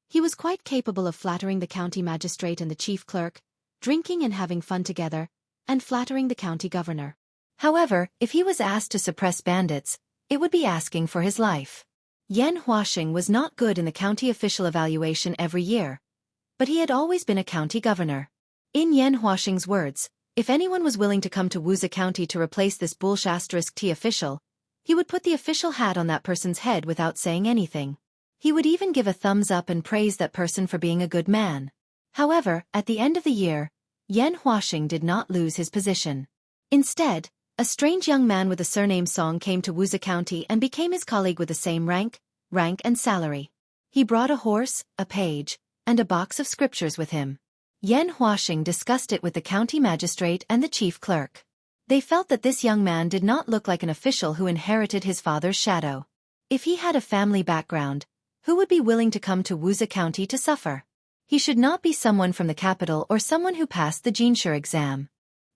He was quite capable of flattering the county magistrate and the chief clerk, drinking and having fun together, and flattering the county governor. However, if he was asked to suppress bandits, it would be asking for his life. Yan Huaxing was not good in the county official evaluation every year, but he had always been a county governor. In Yan Huaxing's words, if anyone was willing to come to Wuxia County to replace this *T official, he would put the official hat on that person's head without saying anything. He would even give a thumbs up and praise that person for being a good man. However, at the end of the year, Yan Huaxing did not lose his position. Instead, a strange young man with the surname Song came to Wuxia County and became his colleague with the same rank and salary. He brought a horse, a page, and a box of scriptures with him. Yan Huaxing discussed it with the county magistrate and the chief clerk. They felt that this young man did not look like an official who inherited his father's shadow. If he had a family background, who would be willing to come to Wuxia County to suffer? He should not be someone from the capital or someone who passed the Jianghu exam.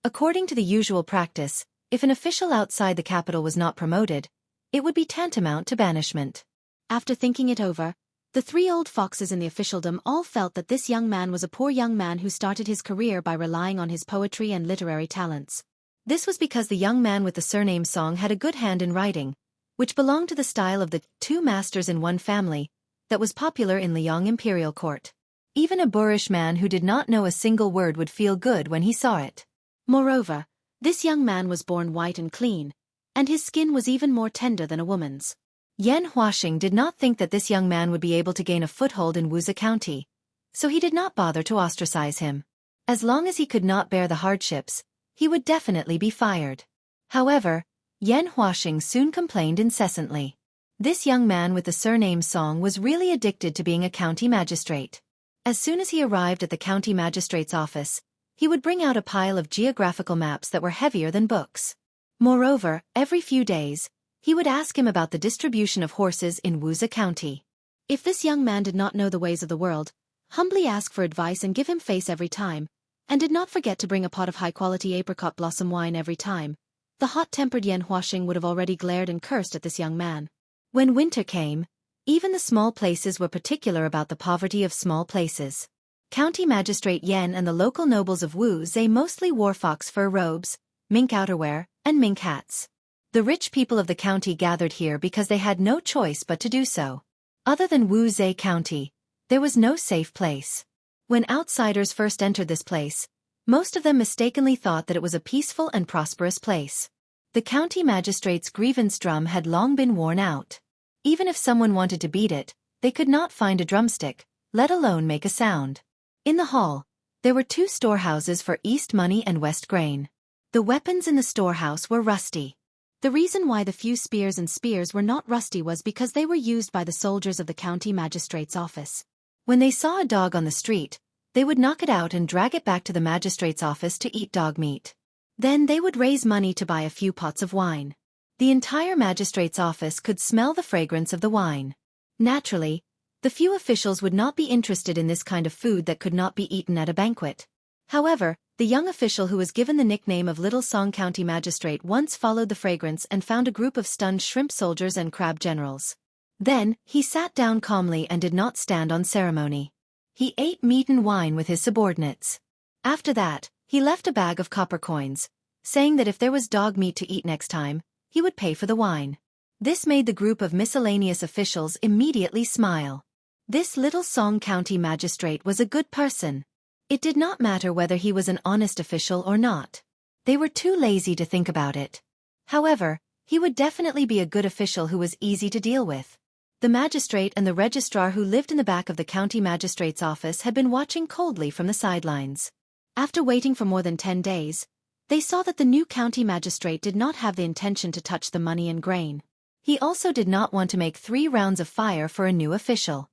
According to the usual practice, if an official outside the capital was not promoted, it would be tantamount to banishment. After thinking it over, the 3 old foxes in the officialdom all felt that this young man was a poor young man who started his career by relying on his poetry and literary talents. This was because the young man with the surname Song had a good hand in writing, which belonged to the style of the 2 masters in one family, that was popular in Liang imperial court. Even a boorish man who did not know a single word would feel good when he saw it. Moreover, this young man was born white and clean, and his skin was even more tender than a woman's. Yan Huaxing did not think that this young man would be able to gain a foothold in Wuxia County, so he did not bother to ostracize him. As long as he could not bear the hardships, he would definitely be fired. However, Yan Huaxing soon complained incessantly. This young man with the surname Song was really addicted to being a county magistrate. As soon as he arrived at the county magistrate's office, he would bring out a pile of geographical maps that were heavier than books. Moreover, every few days, he would ask him about the distribution of horses in Wuxia County. If this young man did not know the ways of the world, humbly ask for advice and give him face every time, and did not forget to bring a pot of high-quality apricot blossom wine every time, the hot-tempered Yan Huaxing would have already glared and cursed at this young man. When winter came, even the small places were particular about the poverty of small places. County Magistrate Yan and the local nobles of Wuxia mostly wore fox fur robes, mink outerwear, and mink hats. The rich people of the county gathered here because they had no choice but to do so. Other than Wuxia County, there was no safe place. When outsiders first entered this place, most of them mistakenly thought that it was a peaceful and prosperous place. The county magistrate's grievance drum had long been worn out. Even if someone wanted to beat it, they could not find a drumstick, let alone make a sound. In the hall, there were 2 storehouses for East money and West grain. The weapons in the storehouse were rusty. The reason why the few spears were not rusty was because they were used by the soldiers of the county magistrate's office. When they saw a dog on the street, they would knock it out and drag it back to the magistrate's office to eat dog meat. Then they would raise money to buy a few pots of wine. The entire magistrate's office could smell the fragrance of the wine. Naturally, the few officials would not be interested in this kind of food that could not be eaten at a banquet. However, the young official who was given the nickname of Little Song County Magistrate once followed the fragrance and found a group of stunned shrimp soldiers and crab generals. Then, he sat down calmly and did not stand on ceremony. He ate meat and wine with his subordinates. After that, he left a bag of copper coins, saying that if there was dog meat to eat next time, he would pay for the wine. This made the group of miscellaneous officials immediately smile. This Little Song County Magistrate was a good person. It did not matter whether he was an honest official or not. They were too lazy to think about it. However, he would definitely be a good official who was easy to deal with. The magistrate and the registrar who lived in the back of the county magistrate's office had been watching coldly from the sidelines. After waiting for more than 10 days, they saw that the new county magistrate did not have the intention to touch the money and grain. He also did not want to make 3 rounds of fire for a new official.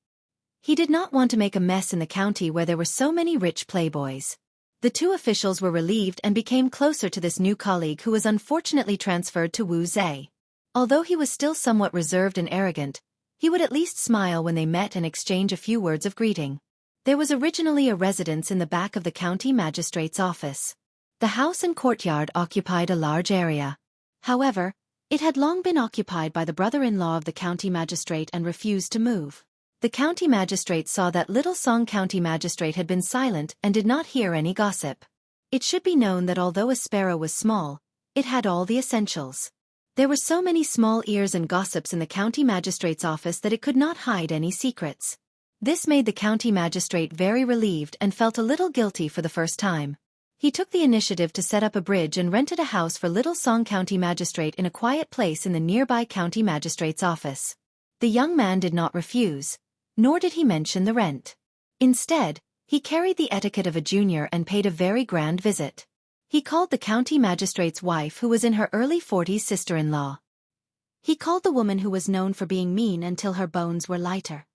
He did not want to make a mess in the county where there were so many rich playboys. The 2 officials were relieved and became closer to this new colleague who was unfortunately transferred to Wuxia. Although he was still somewhat reserved and arrogant, he would at least smile when they met and exchange a few words of greeting. There was originally a residence in the back of the county magistrate's office. The house and courtyard occupied a large area. However, it had long been occupied by the brother-in-law of the county magistrate and refused to move. The county magistrate saw that Little Song County Magistrate had been silent and did not hear any gossip. It should be known that although a sparrow was small, it had all the essentials. There were so many small ears and gossips in the county magistrate's office that it could not hide any secrets. This made the county magistrate very relieved and felt a little guilty for the first time. He took the initiative to set up a bridge and rented a house for Little Song County Magistrate in a quiet place in the nearby county magistrate's office. The young man did not refuse, nor did he mention the rent. Instead, he carried the etiquette of a junior and paid a very grand visit. He called the county magistrate's wife who was in her early 40s sister-in-law. He called the woman who was known for being mean until her bones were lighter.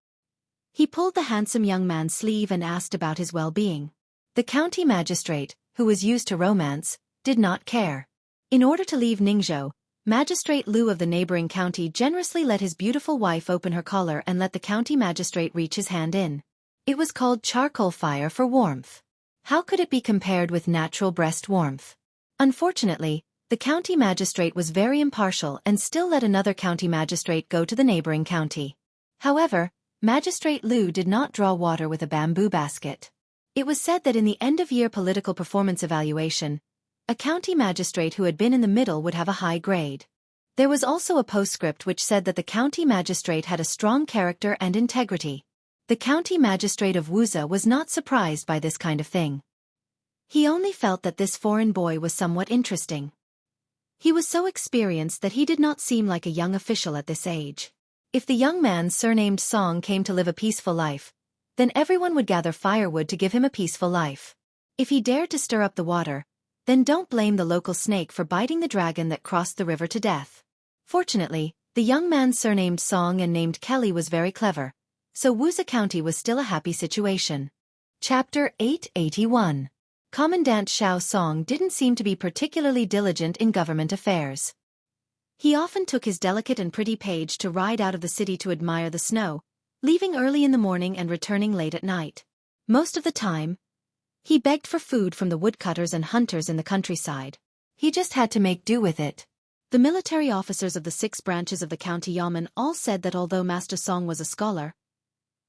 He pulled the handsome young man's sleeve and asked about his well-being. The county magistrate, who was used to romance, did not care. In order to leave Ningzhou, Magistrate Liu of the neighboring county generously let his beautiful wife open her collar and let the county magistrate reach his hand in. It was called charcoal fire for warmth. How could it be compared with natural breast warmth? Unfortunately, the county magistrate was very impartial and still let another county magistrate go to the neighboring county. However, Magistrate Liu did not draw water with a bamboo basket. It was said that in the end-of-year political performance evaluation, a county magistrate who had been in the middle would have a high grade. There was also a postscript which said that the county magistrate had a strong character and integrity. The county magistrate of Wuxia was not surprised by this kind of thing. He only felt that this foreign boy was somewhat interesting. He was so experienced that he did not seem like a young official at this age. If the young man surnamed Song came to live a peaceful life, then everyone would gather firewood to give him a peaceful life. If he dared to stir up the water, then don't blame the local snake for biting the dragon that crossed the river to death. Fortunately, the young man surnamed Song and named Kelly was very clever, so Wuxia County was still a happy situation. Chapter 881. Commandant Xiao Song didn't seem to be particularly diligent in government affairs. He often took his delicate and pretty page to ride out of the city to admire the snow, leaving early in the morning and returning late at night. Most of the time, he begged for food from the woodcutters and hunters in the countryside. He just had to make do with it. The military officers of the 6 branches of the county yamen all said that although Master Song was a scholar,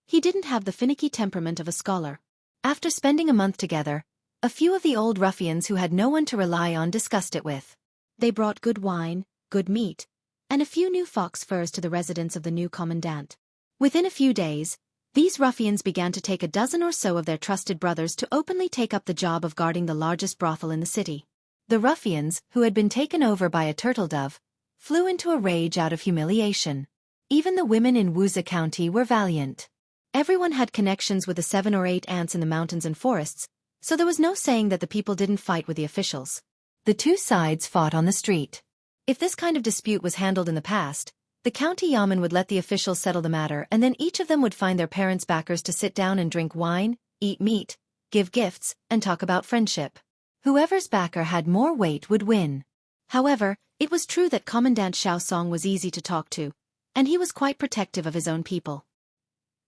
he didn't have the finicky temperament of a scholar. After spending a month together, a few of the old ruffians who had no one to rely on discussed it with. They brought good wine, good meat, and a few new fox furs to the residence of the new commandant. Within a few days, these ruffians began to take a dozen or so of their trusted brothers to openly take up the job of guarding the largest brothel in the city. The ruffians, who had been taken over by a turtle dove, flew into a rage out of humiliation. Even the women in Wuxia County were valiant. Everyone had connections with the 7 or 8 ants in the mountains and forests, so there was no saying that the people didn't fight with the officials. The 2 sides fought on the street. If this kind of dispute was handled in the past, the county yamen would let the officials settle the matter and then each of them would find their parents' backers to sit down and drink wine, eat meat, give gifts, and talk about friendship. Whoever's backer had more weight would win. However, it was true that Commandant Xiao Song was easy to talk to, and he was quite protective of his own people.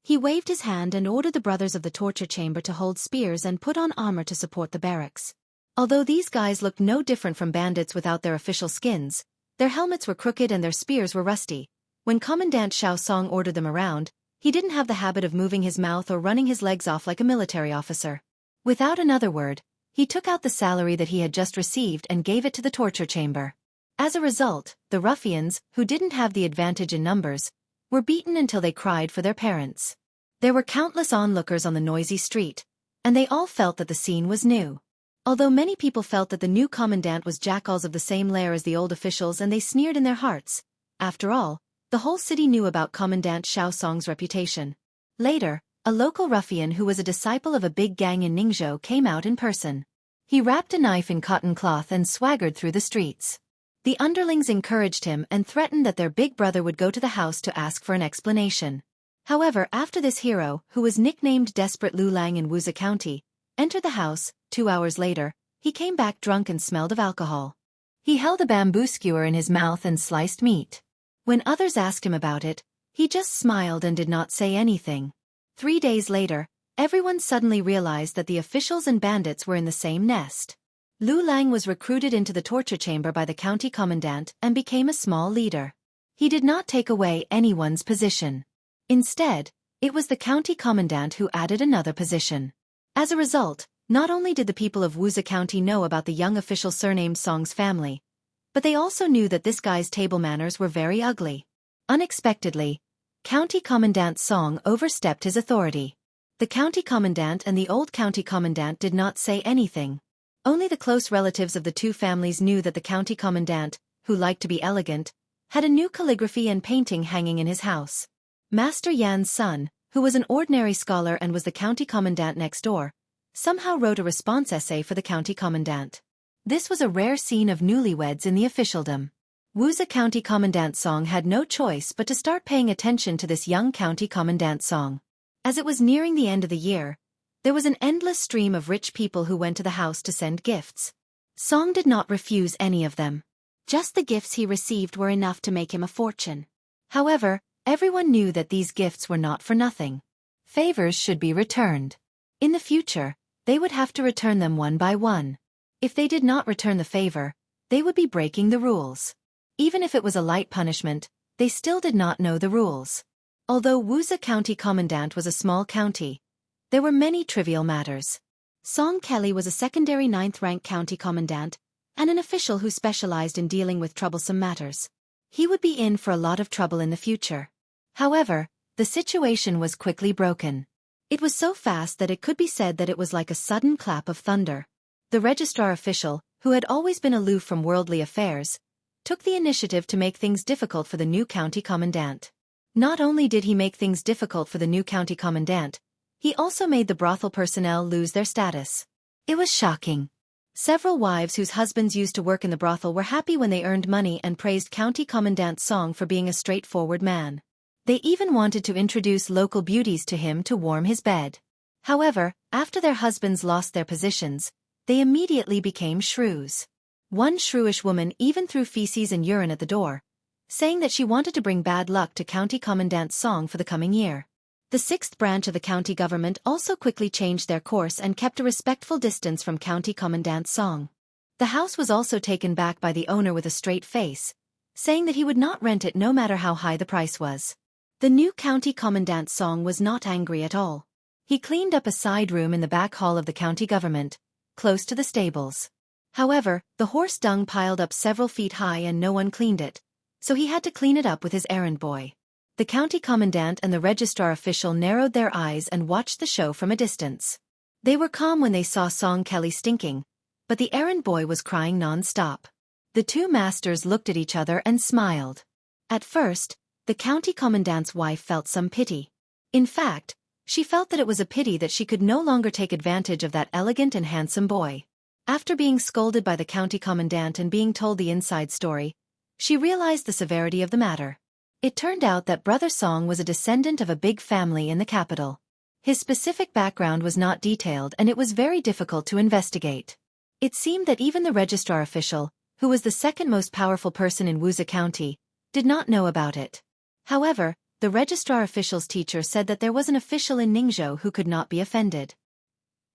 He waved his hand and ordered the brothers of the torture chamber to hold spears and put on armor to support the barracks. Although these guys looked no different from bandits without their official skins, their helmets were crooked and their spears were rusty. When Commandant Xiao Song ordered them around, he didn't have the habit of moving his mouth or running his legs off like a military officer. Without another word, he took out the salary that he had just received and gave it to the torture chamber. As a result, the ruffians, who didn't have the advantage in numbers, were beaten until they cried for their parents. There were countless onlookers on the noisy street, and they all felt that the scene was new. Although many people felt that the new commandant was jackals of the same lair as the old officials and they sneered in their hearts. After all, the whole city knew about Commandant Xiao Song's reputation. Later, a local ruffian who was a disciple of a big gang in Ningzhou came out in person. He wrapped a knife in cotton cloth and swaggered through the streets. The underlings encouraged him and threatened that their big brother would go to the house to ask for an explanation. However, after this hero, who was nicknamed Desperate Lu Lang in Wuxia County, entered the house, 2 hours later, he came back drunk and smelled of alcohol. He held a bamboo skewer in his mouth and sliced meat. When others asked him about it, he just smiled and did not say anything. 3 days later, everyone suddenly realized that the officials and bandits were in the same nest. Lu Lang was recruited into the torture chamber by the county commandant and became a small leader. He did not take away anyone's position. Instead, it was the county commandant who added another position. As a result, not only did the people of Wuxia County know about the young official surnamed Song's family, but they also knew that this guy's table manners were very ugly. Unexpectedly, County Commandant Song overstepped his authority. The county commandant and the old county commandant did not say anything. Only the close relatives of the two families knew that the county commandant, who liked to be elegant, had a new calligraphy and painting hanging in his house. Master Yan's son, who was an ordinary scholar and was the county commandant next door, somehow wrote a response essay for the county commandant. This was a rare scene of newlyweds in the officialdom. Wuxia County Commandant Song had no choice but to start paying attention to this young county commandant Song. As it was nearing the end of the year, there was an endless stream of rich people who went to the house to send gifts. Song did not refuse any of them. Just the gifts he received were enough to make him a fortune. However, everyone knew that these gifts were not for nothing. Favors should be returned. In the future, they would have to return them one by one. If they did not return the favor, they would be breaking the rules. Even if it was a light punishment, they still did not know the rules. Although Wuxia County Commandant was a small county, there were many trivial matters. Song Kelly was a secondary 9th-rank county commandant and an official who specialized in dealing with troublesome matters. He would be in for a lot of trouble in the future. However, the situation was quickly broken. It was so fast that it could be said that it was like a sudden clap of thunder. The registrar official, who had always been aloof from worldly affairs, took the initiative to make things difficult for the new county commandant. Not only did he make things difficult for the new county commandant, he also made the brothel personnel lose their status. It was shocking. Several wives whose husbands used to work in the brothel were happy when they earned money and praised County Commandant Song for being a straightforward man. They even wanted to introduce local beauties to him to warm his bed. However, after their husbands lost their positions, they immediately became shrews. One shrewish woman even threw feces and urine at the door, saying that she wanted to bring bad luck to County Commandant Song for the coming year. The 6th branch of the county government also quickly changed their course and kept a respectful distance from County Commandant Song. The house was also taken back by the owner with a straight face, saying that he would not rent it no matter how high the price was. The new County Commandant Song was not angry at all. He cleaned up a side room in the back hall of the county government, close to the stables. However, the horse dung piled up several feet high and no one cleaned it, so he had to clean it up with his errand boy. The county commandant and the registrar official narrowed their eyes and watched the show from a distance. They were calm when they saw Song Kelly stinking, but the errand boy was crying non-stop. The two masters looked at each other and smiled. At first, the county commandant's wife felt some pity. In fact, she felt that it was a pity that she could no longer take advantage of that elegant and handsome boy. After being scolded by the county commandant and being told the inside story, she realized the severity of the matter. It turned out that Brother Song was a descendant of a big family in the capital. His specific background was not detailed and it was very difficult to investigate. It seemed that even the registrar official, who was the second most powerful person in Wuxia County, did not know about it. However, the registrar official's teacher said that there was an official in Ningzhou who could not be offended.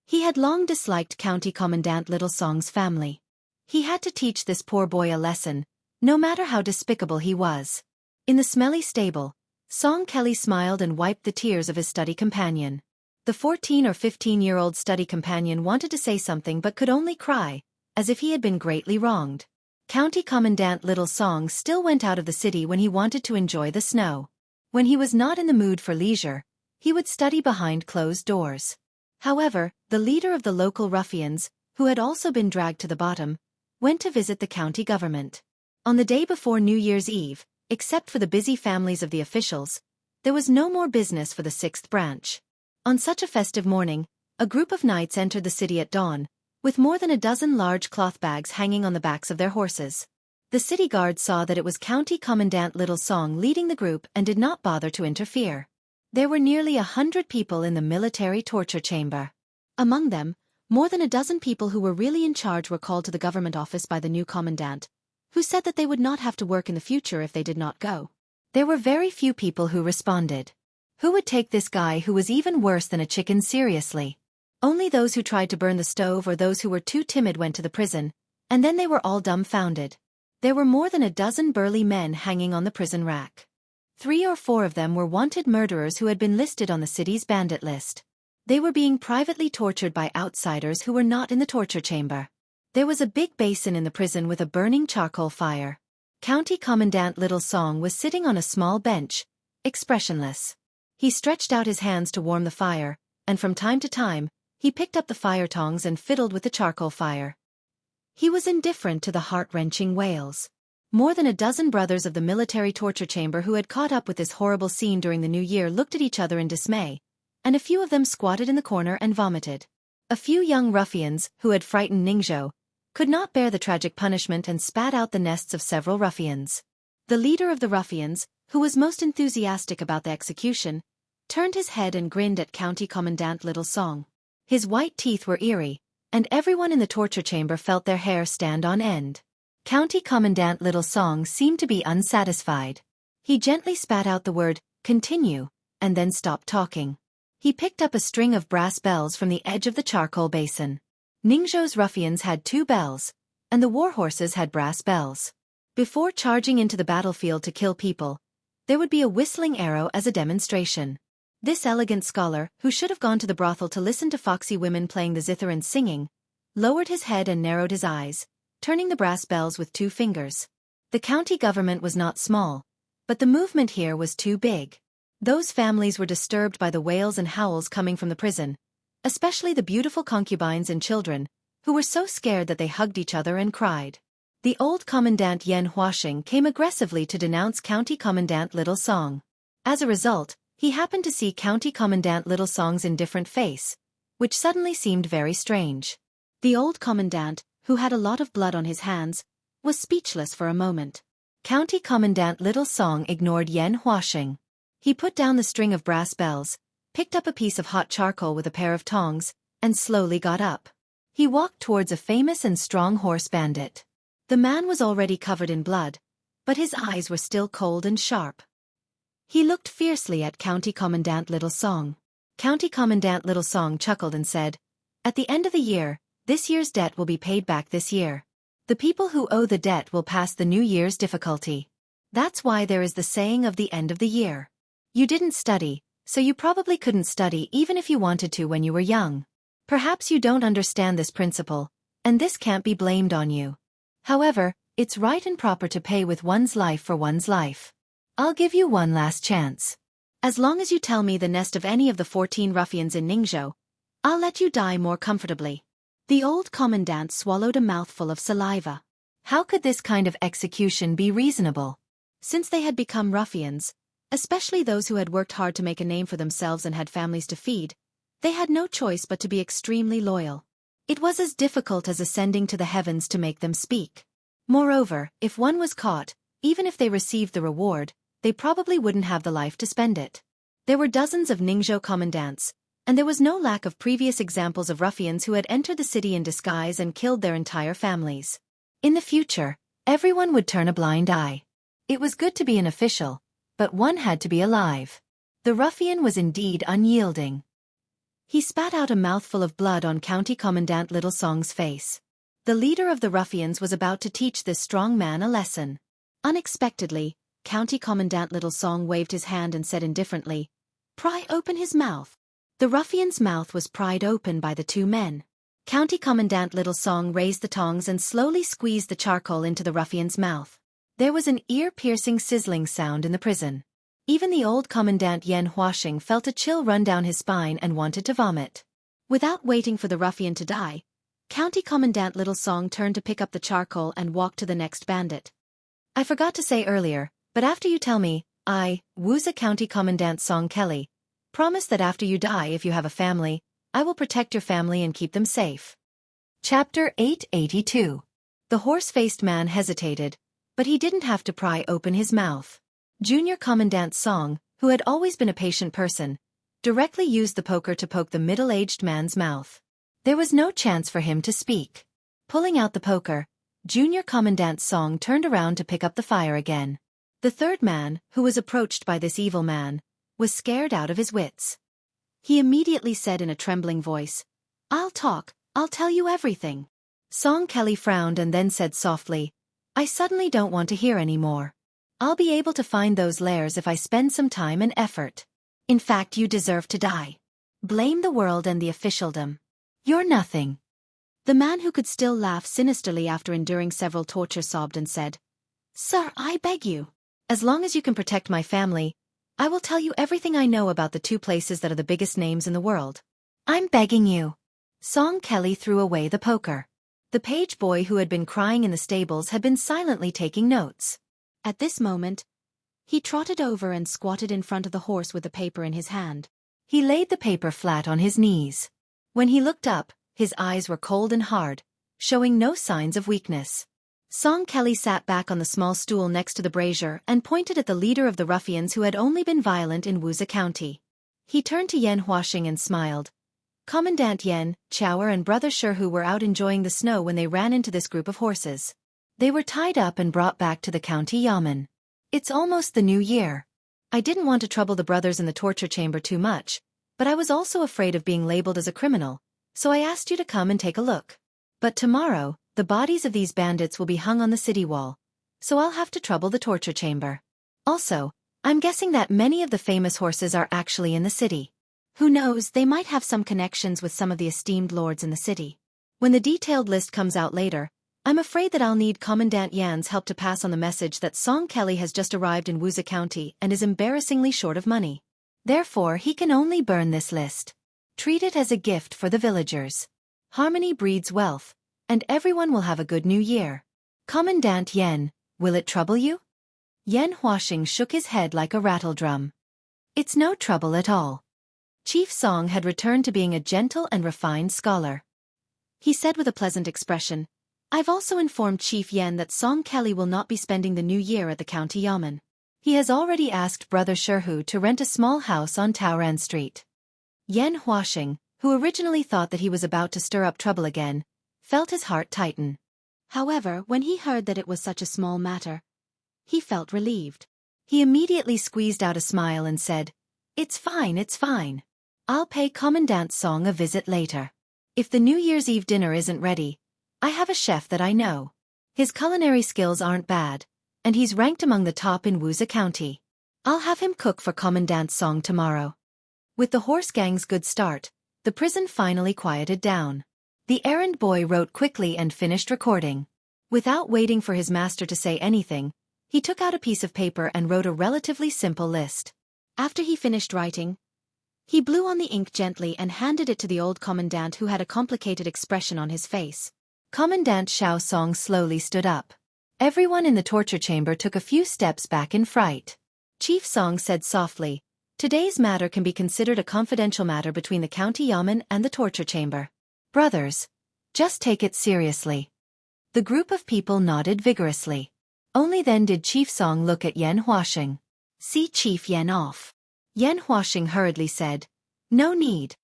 He had long disliked County Commandant Little Song's family. He had to teach this poor boy a lesson, no matter how despicable he was. In the smelly stable, Song Kelly smiled and wiped the tears of his study companion. The 14 or 15-year-old study companion wanted to say something but could only cry, as if he had been greatly wronged. County Commandant Little Song still went out of the city when he wanted to enjoy the snow. When he was not in the mood for leisure, he would study behind closed doors. However, the leader of the local ruffians, who had also been dragged to the bottom, went to visit the county government. On the day before New Year's Eve, except for the busy families of the officials, there was no more business for the 6th branch. On such a festive morning, a group of knights entered the city at dawn, with more than a dozen large cloth bags hanging on the backs of their horses. The city guard saw that it was County Commandant Little Song leading the group and did not bother to interfere. There were nearly 100 people in the military torture chamber. Among them, more than a dozen people who were really in charge were called to the government office by the new commandant, who said that they would not have to work in the future if they did not go. There were very few people who responded. Who would take this guy who was even worse than a chicken seriously? Only those who tried to burn the stove or those who were too timid went to the prison, and then they were all dumbfounded. There were more than a dozen burly men hanging on the prison rack. 3 or 4 of them were wanted murderers who had been listed on the city's bandit list. They were being privately tortured by outsiders who were not in the torture chamber. There was a big basin in the prison with a burning charcoal fire. County Commandant Little Song was sitting on a small bench, expressionless. He stretched out his hands to warm the fire, and from time to time, he picked up the fire tongs and fiddled with the charcoal fire. He was indifferent to the heart-wrenching wails. More than a dozen brothers of the military torture chamber who had caught up with this horrible scene during the new year looked at each other in dismay, and a few of them squatted in the corner and vomited. A few young ruffians, who had frightened Ningzhou, could not bear the tragic punishment and spat out the nests of several ruffians. The leader of the ruffians, who was most enthusiastic about the execution, turned his head and grinned at County Commandant Little Song. His white teeth were eerie, and everyone in the torture chamber felt their hair stand on end. County Commandant Little Song seemed to be unsatisfied. He gently spat out the word, "continue," and then stopped talking. He picked up a string of brass bells from the edge of the charcoal basin. Ningzhou's ruffians had 2 bells, and the war horses had brass bells. Before charging into the battlefield to kill people, there would be a whistling arrow as a demonstration. This elegant scholar, who should have gone to the brothel to listen to foxy women playing the zither and singing, lowered his head and narrowed his eyes, turning the brass bells with 2 fingers. The county government was not small, but the movement here was too big. Those families were disturbed by the wails and howls coming from the prison, especially the beautiful concubines and children, who were so scared that they hugged each other and cried. The old commandant Yan Huaxing came aggressively to denounce County Commandant Little Song. As a result, he happened to see County Commandant Little Song's indifferent face, which suddenly seemed very strange. The old commandant, who had a lot of blood on his hands, was speechless for a moment. County Commandant Little Song ignored Yan Huaxing. He put down the string of brass bells, picked up a piece of hot charcoal with a pair of tongs, and slowly got up. He walked towards a famous and strong horse bandit. The man was already covered in blood, but his eyes were still cold and sharp. He looked fiercely at County Commandant Little Song. County Commandant Little Song chuckled and said, "At the end of the year, this year's debt will be paid back this year. The people who owe the debt will pass the new year's difficulty. That's why there is the saying of the end of the year. You didn't study, so you probably couldn't study even if you wanted to when you were young. Perhaps you don't understand this principle, and this can't be blamed on you. However, it's right and proper to pay with one's life for one's life. I'll give you one last chance. As long as you tell me the nest of any of the 14 ruffians in Ningzhou, I'll let you die more comfortably." The old commandant swallowed a mouthful of saliva. How could this kind of execution be reasonable? Since they had become ruffians, especially those who had worked hard to make a name for themselves and had families to feed, they had no choice but to be extremely loyal. It was as difficult as ascending to the heavens to make them speak. Moreover, if one was caught, even if they received the reward, they probably wouldn't have the life to spend it. There were dozens of Ningzhou commandants, and there was no lack of previous examples of ruffians who had entered the city in disguise and killed their entire families. In the future, everyone would turn a blind eye. It was good to be an official, but one had to be alive. The ruffian was indeed unyielding. He spat out a mouthful of blood on County Commandant Little Song's face. The leader of the ruffians was about to teach this strong man a lesson. Unexpectedly, County Commandant Little Song waved his hand and said indifferently, "Pry open his mouth." The ruffian's mouth was pried open by the two men. County Commandant Little Song raised the tongs and slowly squeezed the charcoal into the ruffian's mouth. There was an ear-piercing sizzling sound in the prison. Even the old Commandant Xianxia felt a chill run down his spine and wanted to vomit. Without waiting for the ruffian to die, County Commandant Little Song turned to pick up the charcoal and walked to the next bandit. "I forgot to say earlier, but after you tell me, Wuxia County Commandant Song Kelly, promise that after you die, if you have a family, I will protect your family and keep them safe." Chapter 882. The horse-faced man hesitated, but he didn't have to pry open his mouth. Junior Commandant Song, who had always been a patient person, directly used the poker to poke the middle-aged man's mouth. There was no chance for him to speak. Pulling out the poker, Junior Commandant Song turned around to pick up the fire again. The third man, who was approached by this evil man, was scared out of his wits. He immediately said in a trembling voice, "I'll talk, I'll tell you everything." Song Kelly frowned and then said softly, "I suddenly don't want to hear any more. I'll be able to find those lairs if I spend some time and effort. In fact, you deserve to die. Blame the world and the officialdom. You're nothing." The man, who could still laugh sinisterly after enduring several tortures, sobbed and said, "Sir, I beg you. As long as you can protect my family, I will tell you everything I know about the two places that are the biggest names in the world. I'm begging you." Song Kelly threw away the poker. The page boy who had been crying in the stables had been silently taking notes. At this moment, he trotted over and squatted in front of the horse with the paper in his hand. He laid the paper flat on his knees. When he looked up, his eyes were cold and hard, showing no signs of weakness. Song Kelly sat back on the small stool next to the brazier and pointed at the leader of the ruffians who had only been violent in Wuxia County. He turned to Xianxia and smiled. Commandant Yan, Chower and Brother Sherhu were out enjoying the snow when they ran into this group of horses. They were tied up and brought back to the county yamen. "It's almost the new year. I didn't want to trouble the brothers in the torture chamber too much, but I was also afraid of being labeled as a criminal, so I asked you to come and take a look. But tomorrow, the bodies of these bandits will be hung on the city wall, so I'll have to trouble the torture chamber. Also, I'm guessing that many of the famous horses are actually in the city. Who knows, they might have some connections with some of the esteemed lords in the city. When the detailed list comes out later, I'm afraid that I'll need Commandant Yan's help to pass on the message that Song Kelly has just arrived in Wuxia County and is embarrassingly short of money. Therefore, he can only burn this list. Treat it as a gift for the villagers. Harmony breeds wealth, and everyone will have a good new year. Commandant Yan, will it trouble you?" Xianxia shook his head like a rattledrum. "It's no trouble at all." Chief Song had returned to being a gentle and refined scholar. He said with a pleasant expression, "I've also informed Chief Yan that Song Kelly will not be spending the new year at the county yamen. He has already asked Brother Sherhu to rent a small house on Taoran Street." Xianxia, who originally thought that he was about to stir up trouble again, felt his heart tighten. However, when he heard that it was such a small matter, he felt relieved. He immediately squeezed out a smile and said, "It's fine, it's fine. I'll pay Commandant Song a visit later. If the New Year's Eve dinner isn't ready, I have a chef that I know. His culinary skills aren't bad, and he's ranked among the top in Wuxia County. I'll have him cook for Commandant Song tomorrow." With the horse gang's good start, the prison finally quieted down. The errand boy wrote quickly and finished recording. Without waiting for his master to say anything, he took out a piece of paper and wrote a relatively simple list. After he finished writing, he blew on the ink gently and handed it to the old commandant, who had a complicated expression on his face. Commandant Xiao Song slowly stood up. Everyone in the torture chamber took a few steps back in fright. Chief Song said softly, "Today's matter can be considered a confidential matter between the county yamen and the torture chamber. Brothers, just take it seriously." The group of people nodded vigorously. Only then did Chief Song look at Xianxia. "See Chief Yan off." Xianxia hurriedly said, "No need."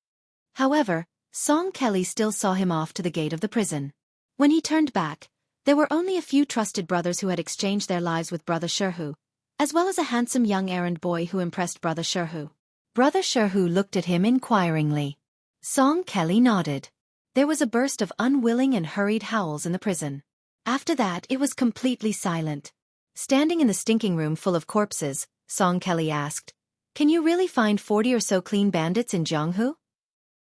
However, Song Kelly still saw him off to the gate of the prison. When he turned back, there were only a few trusted brothers who had exchanged their lives with Brother Sherhu, as well as a handsome young errand boy who impressed Brother Sherhu. Brother Sherhu looked at him inquiringly. Song Kelly nodded. There was a burst of unwilling and hurried howls in the prison. After that it was completely silent. Standing in the stinking room full of corpses, Song Kelly asked, "Can you really find 40 or so clean bandits in Jianghu?"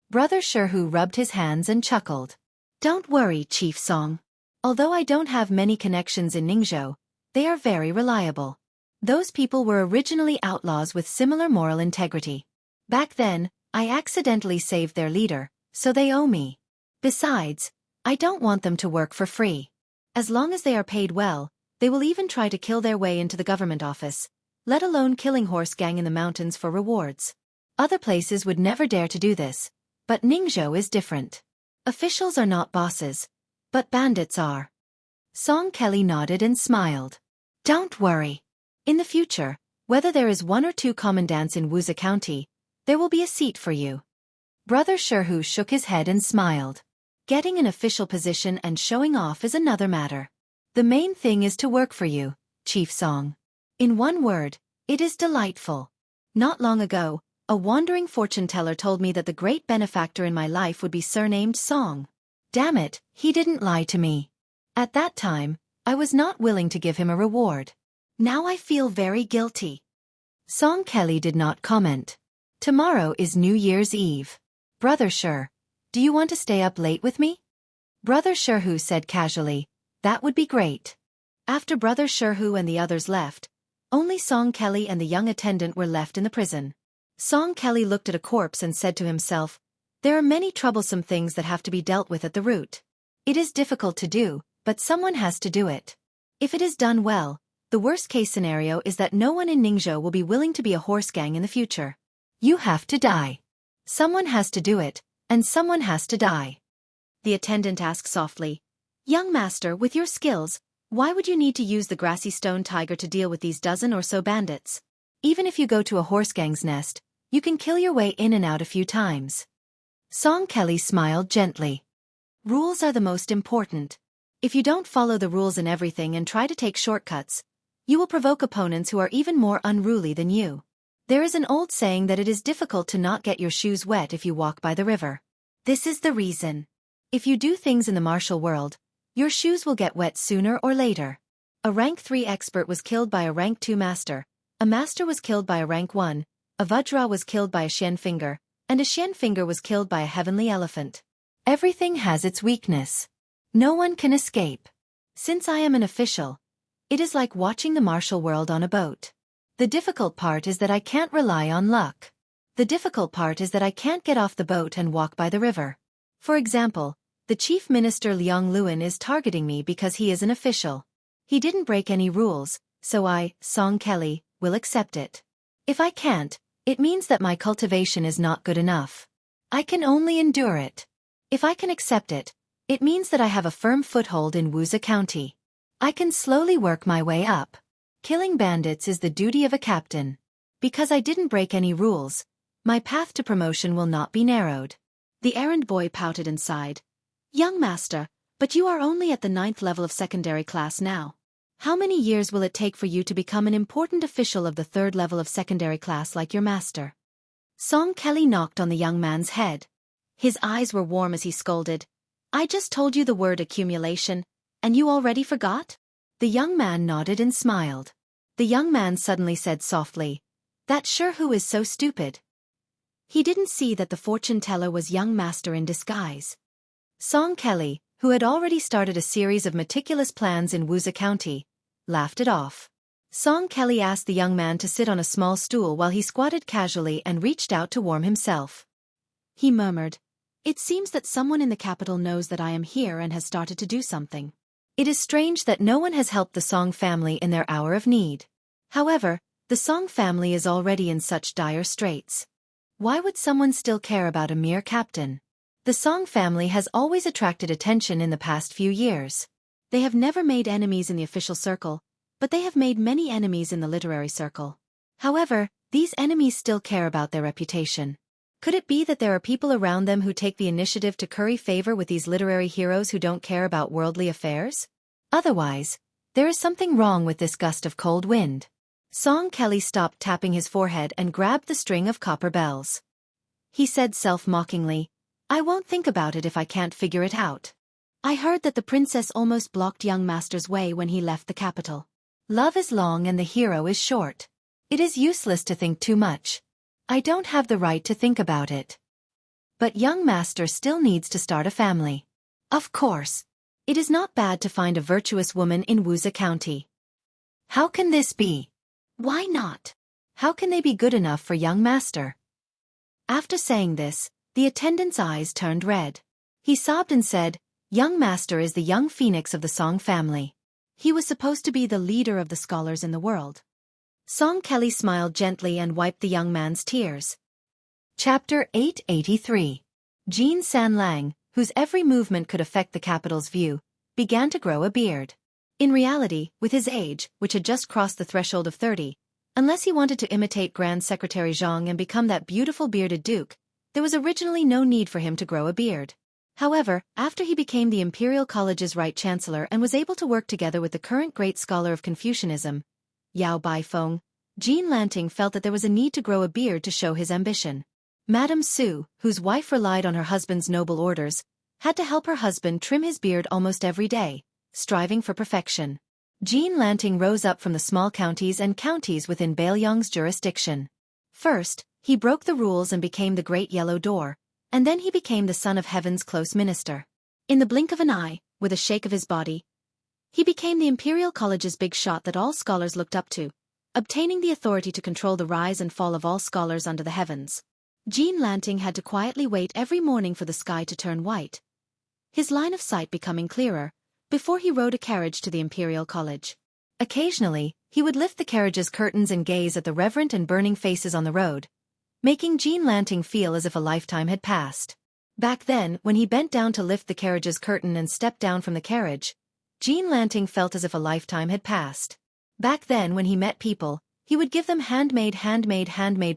Brother Sherhu rubbed his hands and chuckled. "Don't worry, Chief Song. Although I don't have many connections in Ningzhou, they are very reliable. Those people were originally outlaws with similar moral integrity. Back then, I accidentally saved their leader, so they owe me. Besides, I don't want them to work for free. As long as they are paid well, they will even try to kill their way into the government office, let alone killing horse gang in the mountains for rewards. Other places would never dare to do this, but Ningzhou is different. Officials are not bosses, but bandits are." Song Kelly nodded and smiled. "Don't worry. In the future, whether there is 1 or 2 commandants in Wuxia County, there will be a seat for you." Brother Sherhu shook his head and smiled. "Getting an official position and showing off is another matter. The main thing is to work for you, Chief Song. In one word, it is delightful. Not long ago, a wandering fortune-teller told me that the great benefactor in my life would be surnamed Song. Damn it, he didn't lie to me. At that time, I was not willing to give him a reward. Now I feel very guilty." Song Kelly did not comment. "Tomorrow is New Year's Eve. Brother Sher, do you want to stay up late with me?" Brother Sherhu said casually, "That would be great." After Brother Sherhu and the others left, only Song Kelly and the young attendant were left in the prison. Song Kelly looked at a corpse and said to himself, "There are many troublesome things that have to be dealt with at the root. It is difficult to do, but someone has to do it. If it is done well, the worst-case scenario is that no one in Ningzhou will be willing to be a horse gang in the future. You have to die. Someone has to do it, and someone has to die." The attendant asked softly, "Young master, with your skills, why would you need to use the grassy stone tiger to deal with these dozen or so bandits? Even if you go to a horse gang's nest, you can kill your way in and out a few times." Song Kelly smiled gently. "Rules are the most important. If you don't follow the rules in everything and try to take shortcuts, you will provoke opponents who are even more unruly than you. There is an old saying that it is difficult to not get your shoes wet if you walk by the river. This is the reason. If you do things in the martial world, your shoes will get wet sooner or later. A rank 3 expert was killed by a rank 2 master, a master was killed by a rank 1, a Vajra was killed by a Xian finger, and a Xian finger was killed by a heavenly elephant. Everything has its weakness. No one can escape. Since I am an official, it is like watching the martial world on a boat. The difficult part is that I can't rely on luck. The difficult part is that I can't get off the boat and walk by the river. For example, the Chief Minister Liang Luan is targeting me because he is an official. He didn't break any rules, so I, Song Kelly, will accept it. If I can't, it means that my cultivation is not good enough. I can only endure it. If I can accept it, it means that I have a firm foothold in Wuxia County. I can slowly work my way up. Killing bandits is the duty of a captain. Because I didn't break any rules, my path to promotion will not be narrowed." The errand boy pouted and sighed. "Young master, but you are only at the 9th level of secondary class now. How many years will it take for you to become an important official of the 3rd level of secondary class like your master?" Song Kelly knocked on the young man's head. His eyes were warm as he scolded, "I just told you the word accumulation, and you already forgot?" The young man nodded and smiled. The young man suddenly said softly, "That Sherhu is so stupid." He didn't see that the fortune-teller was young master in disguise. Song Kelly, who had already started a series of meticulous plans in Wuxia County, laughed it off. Song Kelly asked the young man to sit on a small stool while he squatted casually and reached out to warm himself. He murmured, "It seems that someone in the capital knows that I am here and has started to do something. It is strange that no one has helped the Song family in their hour of need. However, the Song family is already in such dire straits. Why would someone still care about a mere captain? The Song family has always attracted attention in the past few years. They have never made enemies in the official circle, but they have made many enemies in the literary circle. However, these enemies still care about their reputation. Could it be that there are people around them who take the initiative to curry favor with these literary heroes who don't care about worldly affairs? Otherwise, there is something wrong with this gust of cold wind." Song Kelly stopped tapping his forehead and grabbed the string of copper bells. He said self-mockingly, "I won't think about it if I can't figure it out. I heard that the princess almost blocked young master's way when he left the capital. Love is long and the hero is short. It is useless to think too much. I don't have the right to think about it. But young master still needs to start a family. Of course. It is not bad to find a virtuous woman in Wuxia County. How can this be? Why not? How can they be good enough for young master?" After saying this, the attendant's eyes turned red. He sobbed and said, "Young master is the young phoenix of the Song family. He was supposed to be the leader of the scholars in the world." Song Kelly smiled gently and wiped the young man's tears. Chapter 883. Jean Sanlang, whose every movement could affect the capital's view, began to grow a beard. In reality, with his age, which had just crossed the threshold of 30, unless he wanted to imitate Grand Secretary Zhang and become that beautiful bearded duke, there was originally no need for him to grow a beard. However, after he became the Imperial College's Right Chancellor and was able to work together with the current great scholar of Confucianism, Yao Baifeng, Jean Lanting felt that there was a need to grow a beard to show his ambition. Madame Su, whose wife relied on her husband's noble orders, had to help her husband trim his beard almost every day, striving for perfection. Jean Lanting rose up from the small counties and counties within Bailiang's jurisdiction. First, he broke the rules and became the Great Yellow Door, and then he became the Son of Heaven's close minister. In the blink of an eye, with a shake of his body, he became the Imperial College's big shot that all scholars looked up to, obtaining the authority to control the rise and fall of all scholars under the heavens. Jean Lanting had to quietly wait every morning for the sky to turn white, his line of sight becoming clearer, before he rode a carriage to the Imperial College. Occasionally, he would lift the carriage's curtains and gaze at the reverent and burning faces on the road, making Jean Lanting feel as if a lifetime had passed. Back then, when he bent down to lift the carriage's curtain and stepped down from the carriage, Jean Lanting felt as if a lifetime had passed. Back then, when he met people, he would give them handmade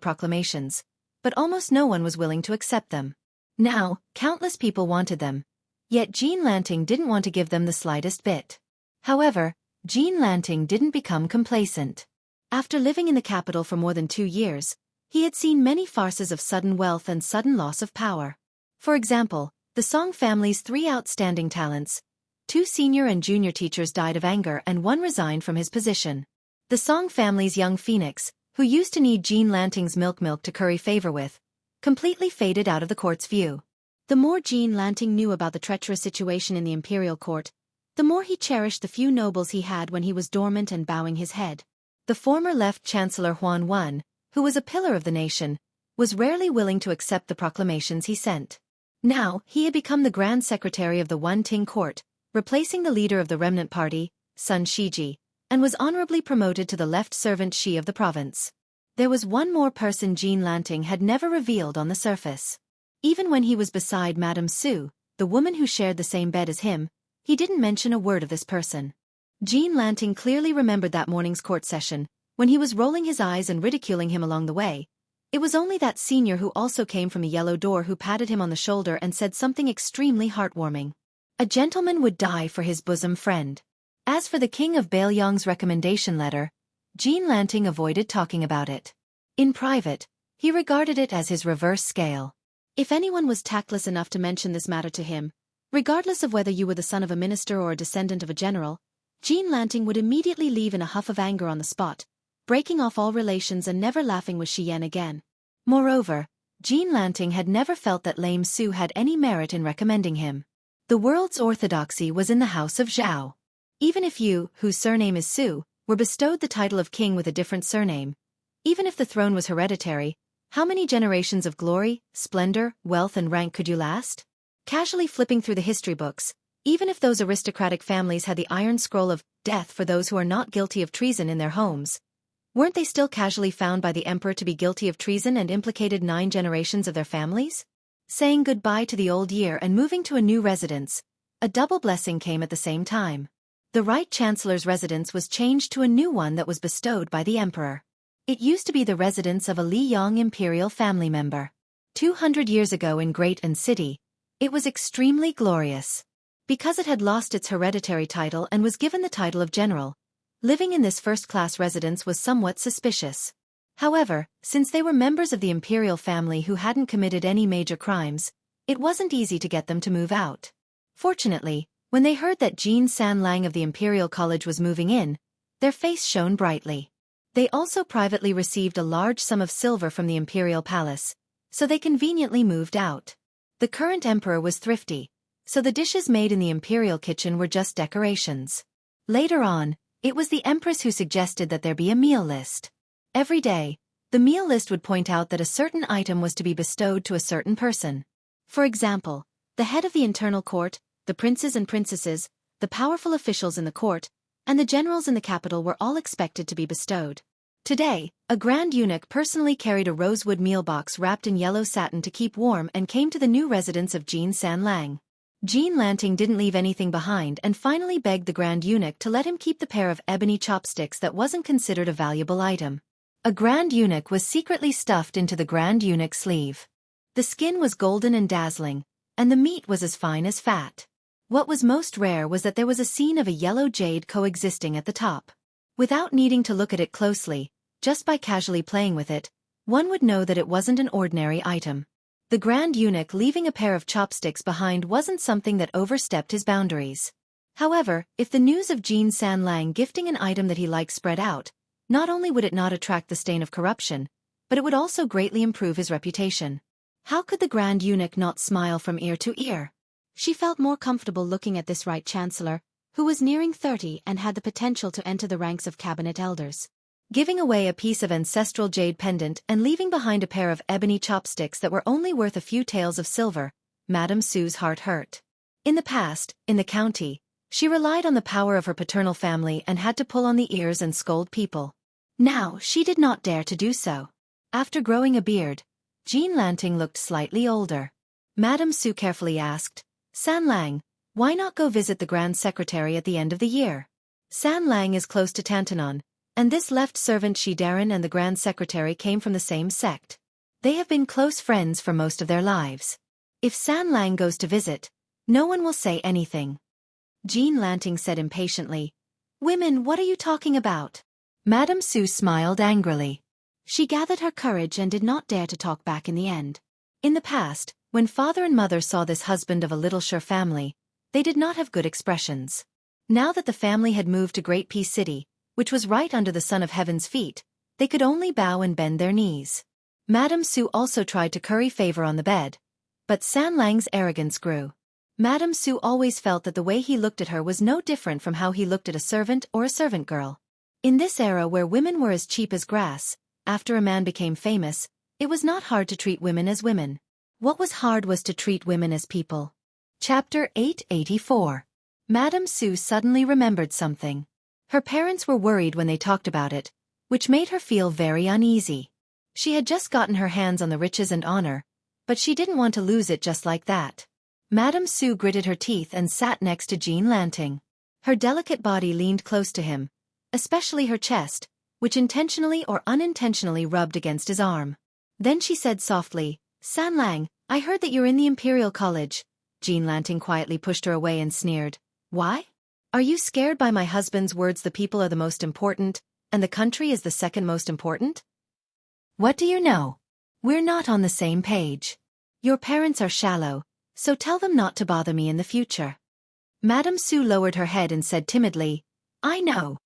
proclamations, but almost no one was willing to accept them. Now, countless people wanted them, yet Jean Lanting didn't want to give them the slightest bit. However, Jean Lanting didn't become complacent. After living in the capital for more than 2 years, he had seen many farces of sudden wealth and sudden loss of power. For example, the Song family's 3 outstanding talents, 2 senior and junior teachers died of anger and 1 resigned from his position. The Song family's young phoenix, who used to need Jean Lanting's milk to curry favor with, completely faded out of the court's view. The more Jean Lanting knew about the treacherous situation in the imperial court, the more he cherished the few nobles he had when he was dormant and bowing his head. The former left Chancellor Huan Wen, who was a pillar of the nation, was rarely willing to accept the proclamations he sent. Now, he had become the Grand Secretary of the Wan Ting Court, replacing the leader of the remnant party, Sun Shiji, and was honorably promoted to the left servant Shi of the province. There was one more person Jean Lanting had never revealed on the surface. Even when he was beside Madame Su, the woman who shared the same bed as him, he didn't mention a word of this person. Jean Lanting clearly remembered that morning's court session, when he was rolling his eyes and ridiculing him along the way. It was only that senior who also came from the Yellow Door who patted him on the shoulder and said something extremely heartwarming. A gentleman would die for his bosom friend. As for the King of Bailiang's recommendation letter, Jean Lanting avoided talking about it. In private, he regarded it as his reverse scale. If anyone was tactless enough to mention this matter to him, regardless of whether you were the son of a minister or a descendant of a general, Jean Lanting would immediately leave in a huff of anger on the spot, breaking off all relations and never laughing with Xianxia again. Moreover, Jean Lanting had never felt that lame Su had any merit in recommending him. The world's orthodoxy was in the house of Zhao. Even if you, whose surname is Su, were bestowed the title of king with a different surname, even if the throne was hereditary, how many generations of glory, splendor, wealth and rank could you last? Casually flipping through the history books, even if those aristocratic families had the iron scroll of death for those who are not guilty of treason in their homes, weren't they still casually found by the emperor to be guilty of treason and implicated 9 generations of their families? Saying goodbye to the old year and moving to a new residence, a double blessing came at the same time. The Right Chancellor's residence was changed to a new one that was bestowed by the emperor. It used to be the residence of a Li Yang imperial family member. 200 years ago in Great An City, it was extremely glorious. Because it had lost its hereditary title and was given the title of general, Living in this first-class residence was somewhat suspicious. However, since they were members of the imperial family who hadn't committed any major crimes, it wasn't easy to get them to move out. Fortunately, when they heard that Jean San Lang of the Imperial College was moving in, their face shone brightly. They also privately received a large sum of silver from the Imperial Palace, so they conveniently moved out. The current emperor was thrifty, so the dishes made in the imperial kitchen were just decorations. Later on, it was the empress who suggested that there be a meal list. Every day, the meal list would point out that a certain item was to be bestowed to a certain person. For example, the head of the internal court, the princes and princesses, the powerful officials in the court, and the generals in the capital were all expected to be bestowed. Today, a grand eunuch personally carried a rosewood meal box wrapped in yellow satin to keep warm and came to the new residence of Jean San Lang. Jean Lanting didn't leave anything behind and finally begged the grand eunuch to let him keep the pair of ebony chopsticks that wasn't considered a valuable item. A grand eunuch was secretly stuffed into the grand eunuch's sleeve. The skin was golden and dazzling, and the meat was as fine as fat. What was most rare was that there was a scene of a yellow jade coexisting at the top. Without needing to look at it closely, just by casually playing with it, one would know that it wasn't an ordinary item. The grand eunuch leaving a pair of chopsticks behind wasn't something that overstepped his boundaries. However, if the news of Jean San Lang gifting an item that he liked spread out, not only would it not attract the stain of corruption, but it would also greatly improve his reputation. How could the grand eunuch not smile from ear to ear? She felt more comfortable looking at this right chancellor, who was nearing 30 and had the potential to enter the ranks of cabinet elders. Giving away a piece of ancestral jade pendant and leaving behind a pair of ebony chopsticks that were only worth a few taels of silver, Madame Sue's heart hurt. In the past, in the county, she relied on the power of her paternal family and had to pull on the ears and scold people. Now, she did not dare to do so. After growing a beard, Jean Lanting looked slightly older. Madame Sue carefully asked, "San Lang, why not go visit the Grand Secretary at the end of the year? San Lang is close to Tantanon, and this left servant Shi Daran and the Grand Secretary came from the same sect. They have been close friends for most of their lives. If San Lang goes to visit, no one will say anything." Jean Lanting said impatiently, "Women, what are you talking about?" Madame Sue smiled angrily. She gathered her courage and did not dare to talk back in the end. In the past, when father and mother saw this husband of a little Sher family, they did not have good expressions. Now that the family had moved to Great Peace City, which was right under the Son of Heaven's feet, they could only bow and bend their knees. Madame Sue also tried to curry favor on the bed, but San Lang's arrogance grew. Madame Sue always felt that the way he looked at her was no different from how he looked at a servant or a servant girl. In this era where women were as cheap as grass, after a man became famous, it was not hard to treat women as women. What was hard was to treat women as people. Chapter 884. Madame Sue suddenly remembered something. Her parents were worried when they talked about it, which made her feel very uneasy. She had just gotten her hands on the riches and honor, but she didn't want to lose it just like that. Madame Sue gritted her teeth and sat next to Jean Lanting. Her delicate body leaned close to him, especially her chest, which intentionally or unintentionally rubbed against his arm. Then she said softly, "San Lang, I heard that you're in the Imperial College." Jean Lanting quietly pushed her away and sneered. "Why? Are you scared by my husband's words the people are the most important, and the country is the second most important? What do you know? We're not on the same page. Your parents are shallow, so tell them not to bother me in the future." Madame Sue lowered her head and said timidly, "I know."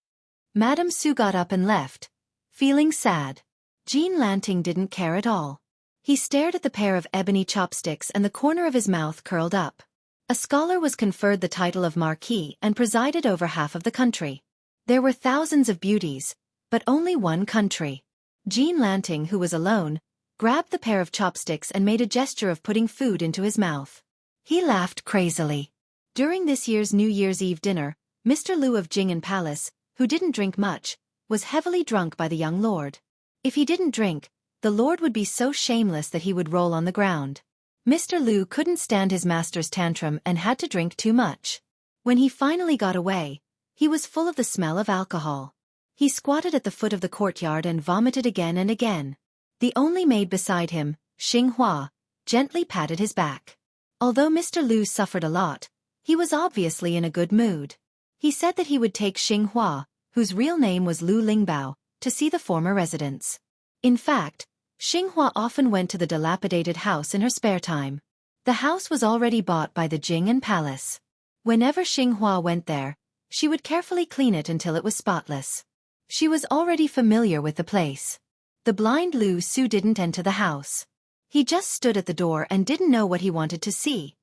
Madame Sue got up and left, feeling sad. Jean Lanting didn't care at all. He stared at the pair of ebony chopsticks and the corner of his mouth curled up. A scholar was conferred the title of Marquis and presided over half of the country. There were thousands of beauties, but only one country. Jean Lanting, who was alone, grabbed the pair of chopsticks and made a gesture of putting food into his mouth. He laughed crazily. During this year's New Year's Eve dinner, Mr. Liu of Jing'an Palace, who didn't drink much, was heavily drunk by the young lord. If he didn't drink, the lord would be so shameless that he would roll on the ground. Mr. Liu couldn't stand his master's tantrum and had to drink too much. When he finally got away, he was full of the smell of alcohol. He squatted at the foot of the courtyard and vomited again and again. The only maid beside him, Xianxia, gently patted his back. Although Mr. Liu suffered a lot, he was obviously in a good mood. He said that he would take Xianxia, whose real name was Lu Lingbao, to see the former residence. In fact, Xinghua often went to the dilapidated house in her spare time. The house was already bought by the Jing'an Palace. Whenever Xinghua went there, she would carefully clean it until it was spotless. She was already familiar with the place. The blind Lu Su didn't enter the house. He just stood at the door and didn't know what he wanted to see.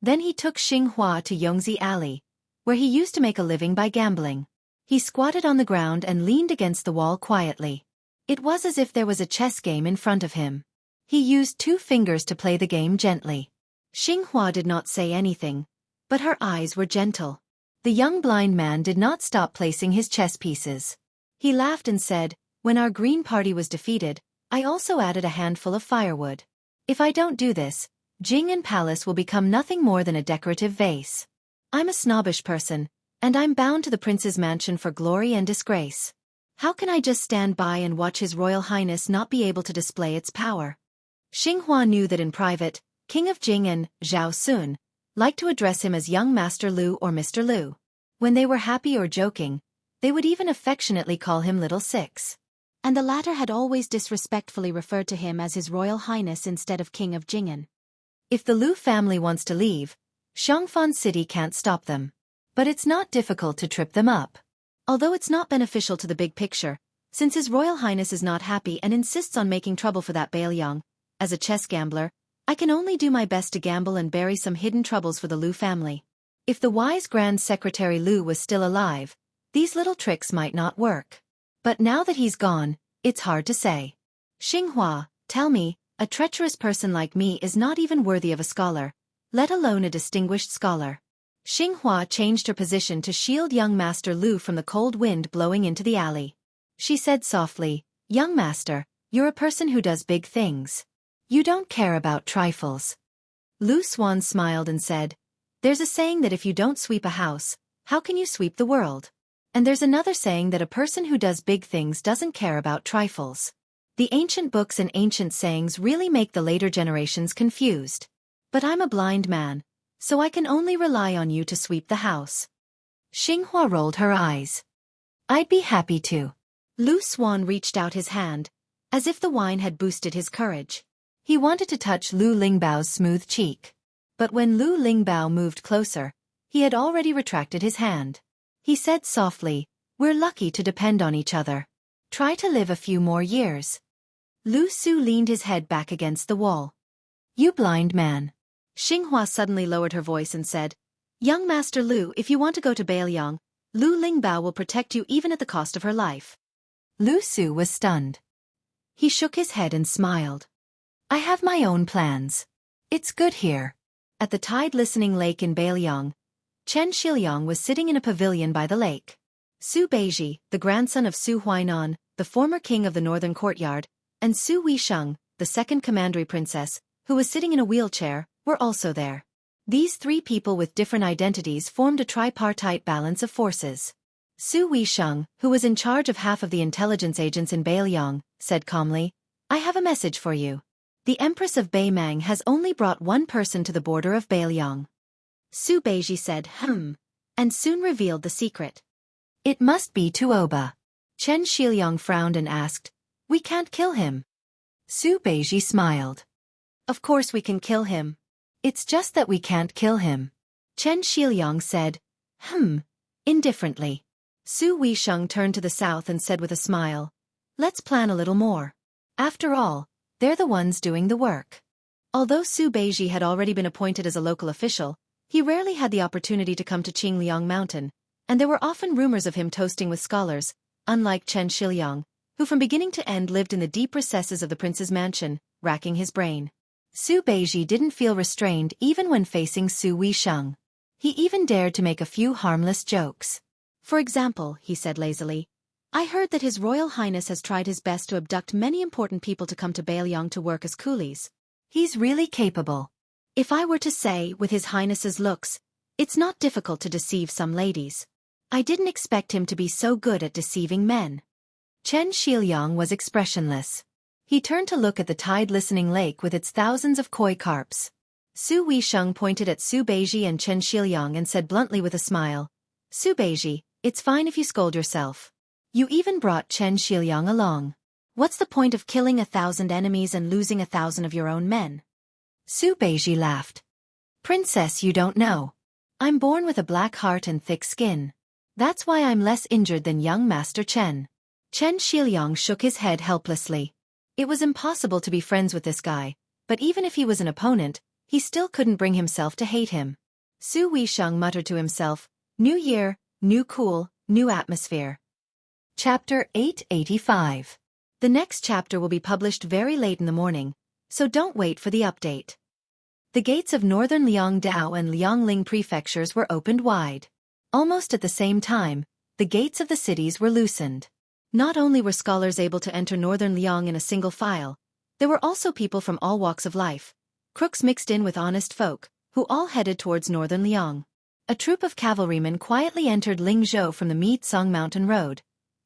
Then he took Xinghua to Yongzi Alley, where he used to make a living by gambling. He squatted on the ground and leaned against the wall quietly. It was as if there was a chess game in front of him. He used 2 fingers to play the game gently. Xinghua did not say anything, but her eyes were gentle. The young blind man did not stop placing his chess pieces. He laughed and said, "When our green party was defeated, I also added a handful of firewood. If I don't do this, Jing'an Palace will become nothing more than a decorative vase. I'm a snobbish person, and I'm bound to the prince's mansion for glory and disgrace. How can I just stand by and watch His Royal Highness not be able to display its power?" Xinghua knew that in private, King of Jing'an, Zhao Sun, liked to address him as young Master Lu or Mr. Lu. When they were happy or joking, they would even affectionately call him Little Six. And the latter had always disrespectfully referred to him as His Royal Highness instead of King of Jing'an. If the Lu family wants to leave, Xiangfan City can't stop them. But it's not difficult to trip them up. Although it's not beneficial to the big picture, since His Royal Highness is not happy and insists on making trouble for that Bailiang, as a chess gambler, I can only do my best to gamble and bury some hidden troubles for the Lu family. If the wise Grand Secretary Lu was still alive, these little tricks might not work. But now that he's gone, it's hard to say. Xinghua, tell me, a treacherous person like me is not even worthy of a scholar, let alone a distinguished scholar. Xinghua changed her position to shield young Master Lu from the cold wind blowing into the alley. She said softly, "Young Master, you're a person who does big things. You don't care about trifles." Lu Xuan smiled and said, "There's a saying that if you don't sweep a house, how can you sweep the world? And there's another saying that a person who does big things doesn't care about trifles. The ancient books and ancient sayings really make the later generations confused. But I'm a blind man, so I can only rely on you to sweep the house." Xinghua rolled her eyes. "I'd be happy to." Lu Xuan reached out his hand, as if the wine had boosted his courage. He wanted to touch Lu Lingbao's smooth cheek. But when Lu Lingbao moved closer, he had already retracted his hand. He said softly, "We're lucky to depend on each other. Try to live a few more years." Lu Su leaned his head back against the wall. "You blind man." Xinghua suddenly lowered her voice and said, "Young Master Lu, if you want to go to Bailiang, Lu Lingbao will protect you even at the cost of her life." Lu Su was stunned. He shook his head and smiled. "I have my own plans. It's good here." At the tide-listening lake in Bailiang, Chen Shiliang was sitting in a pavilion by the lake. Su Beiji, the grandson of Su Huainan, the former king of the northern courtyard, and Su Weisheng, the second commandery princess, who was sitting in a wheelchair, were also there. These 3 people with different identities formed a tripartite balance of forces. Su Weisheng, who was in charge of half of the intelligence agents in Bailiang, said calmly, "I have a message for you. The Empress of Beimang has only brought 1 person to the border of Bailiang." Su Beiji said, and soon revealed the secret. "It must be Tuoba." Chen Shiliang frowned and asked, "We can't kill him." Su Beiji smiled. "Of course we can kill him. It's just that we can't kill him." Chen Shiliang said, indifferently. Su Weisheng turned to the south and said with a smile, "Let's plan a little more. After all, they're the ones doing the work." Although Su Beiji had already been appointed as a local official, he rarely had the opportunity to come to Qingliang Mountain, and there were often rumors of him toasting with scholars, unlike Chen Shiliang, who from beginning to end lived in the deep recesses of the prince's mansion, racking his brain. Su Beiji didn't feel restrained even when facing Su Weisheng. He even dared to make a few harmless jokes. "For example," he said lazily, "I heard that His Royal Highness has tried his best to abduct many important people to come to Bailiang to work as coolies. He's really capable. If I were to say, with His Highness's looks, it's not difficult to deceive some ladies. I didn't expect him to be so good at deceiving men." Chen Shiliang was expressionless. He turned to look at the tide-listening lake with its thousands of koi carps. Su Weisheng pointed at Su Beiji and Chen Shiliang and said bluntly with a smile, "Su Beiji, It's fine if you scold yourself. You even brought Chen Shiliang along. What's the point of killing 1,000 enemies and losing 1,000 of your own men? Su Beiji laughed. Princess, you don't know. I'm born with a black heart and thick skin. That's why I'm less injured than young Master Chen. Chen Shiliang shook his head helplessly. It was impossible to be friends with this guy, but even if he was an opponent, he still couldn't bring himself to hate him. Su Weisheng muttered to himself, New year, new cool, new atmosphere. Chapter 885. The next chapter will be published very late in the morning, so don't wait for the update. The gates of northern Liangdao and Liangling prefectures were opened wide. Almost at the same time, the gates of the cities were loosened. Not only were scholars able to enter northern Liang in a single file, there were also people from all walks of life, crooks mixed in with honest folk, who all headed towards northern Liang. A troop of cavalrymen quietly entered Lingzhou from the Midsong Mountain Road,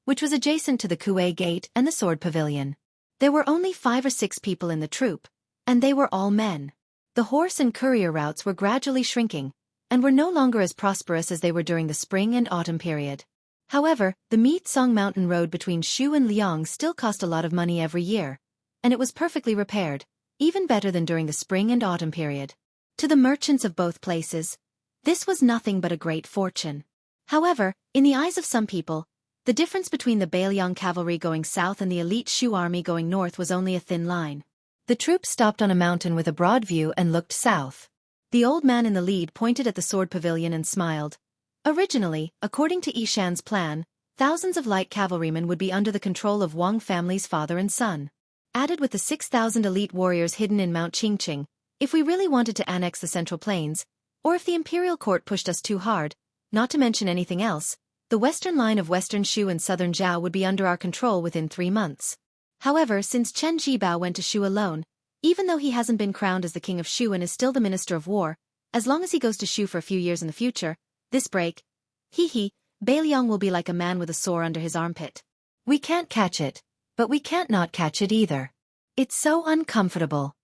which was adjacent to the Kuei Gate and the Sword Pavilion. There were only 5 or 6 people in the troop, and they were all men. The horse and courier routes were gradually shrinking, and were no longer as prosperous as they were during the spring and autumn period. However, the Midsong Mountain Road between Shu and Liang still cost a lot of money every year, and it was perfectly repaired, even better than during the spring and autumn period. To the merchants of both places, this was nothing but a great fortune. However, in the eyes of some people, the difference between the Beiliang cavalry going south and the elite Shu army going north was only a thin line. The troops stopped on a mountain with a broad view and looked south. The old man in the lead pointed at the sword pavilion and smiled. Originally, according to Yishan's plan, thousands of light cavalrymen would be under the control of Wang family's father and son. Added with the 6,000 elite warriors hidden in Mount Qingqing, if we really wanted to annex the Central Plains, or if the imperial court pushed us too hard, not to mention anything else, the western line of western Shu and southern Zhao would be under our control within 3 months. However, since Chen Jibao went to Shu alone, even though he hasn't been crowned as the king of Shu and is still the minister of war, as long as he goes to Shu for a few years in the future, this break, Beiliang will be like a man with a sore under his armpit. We can't catch it, but we can't not catch it either. It's so uncomfortable.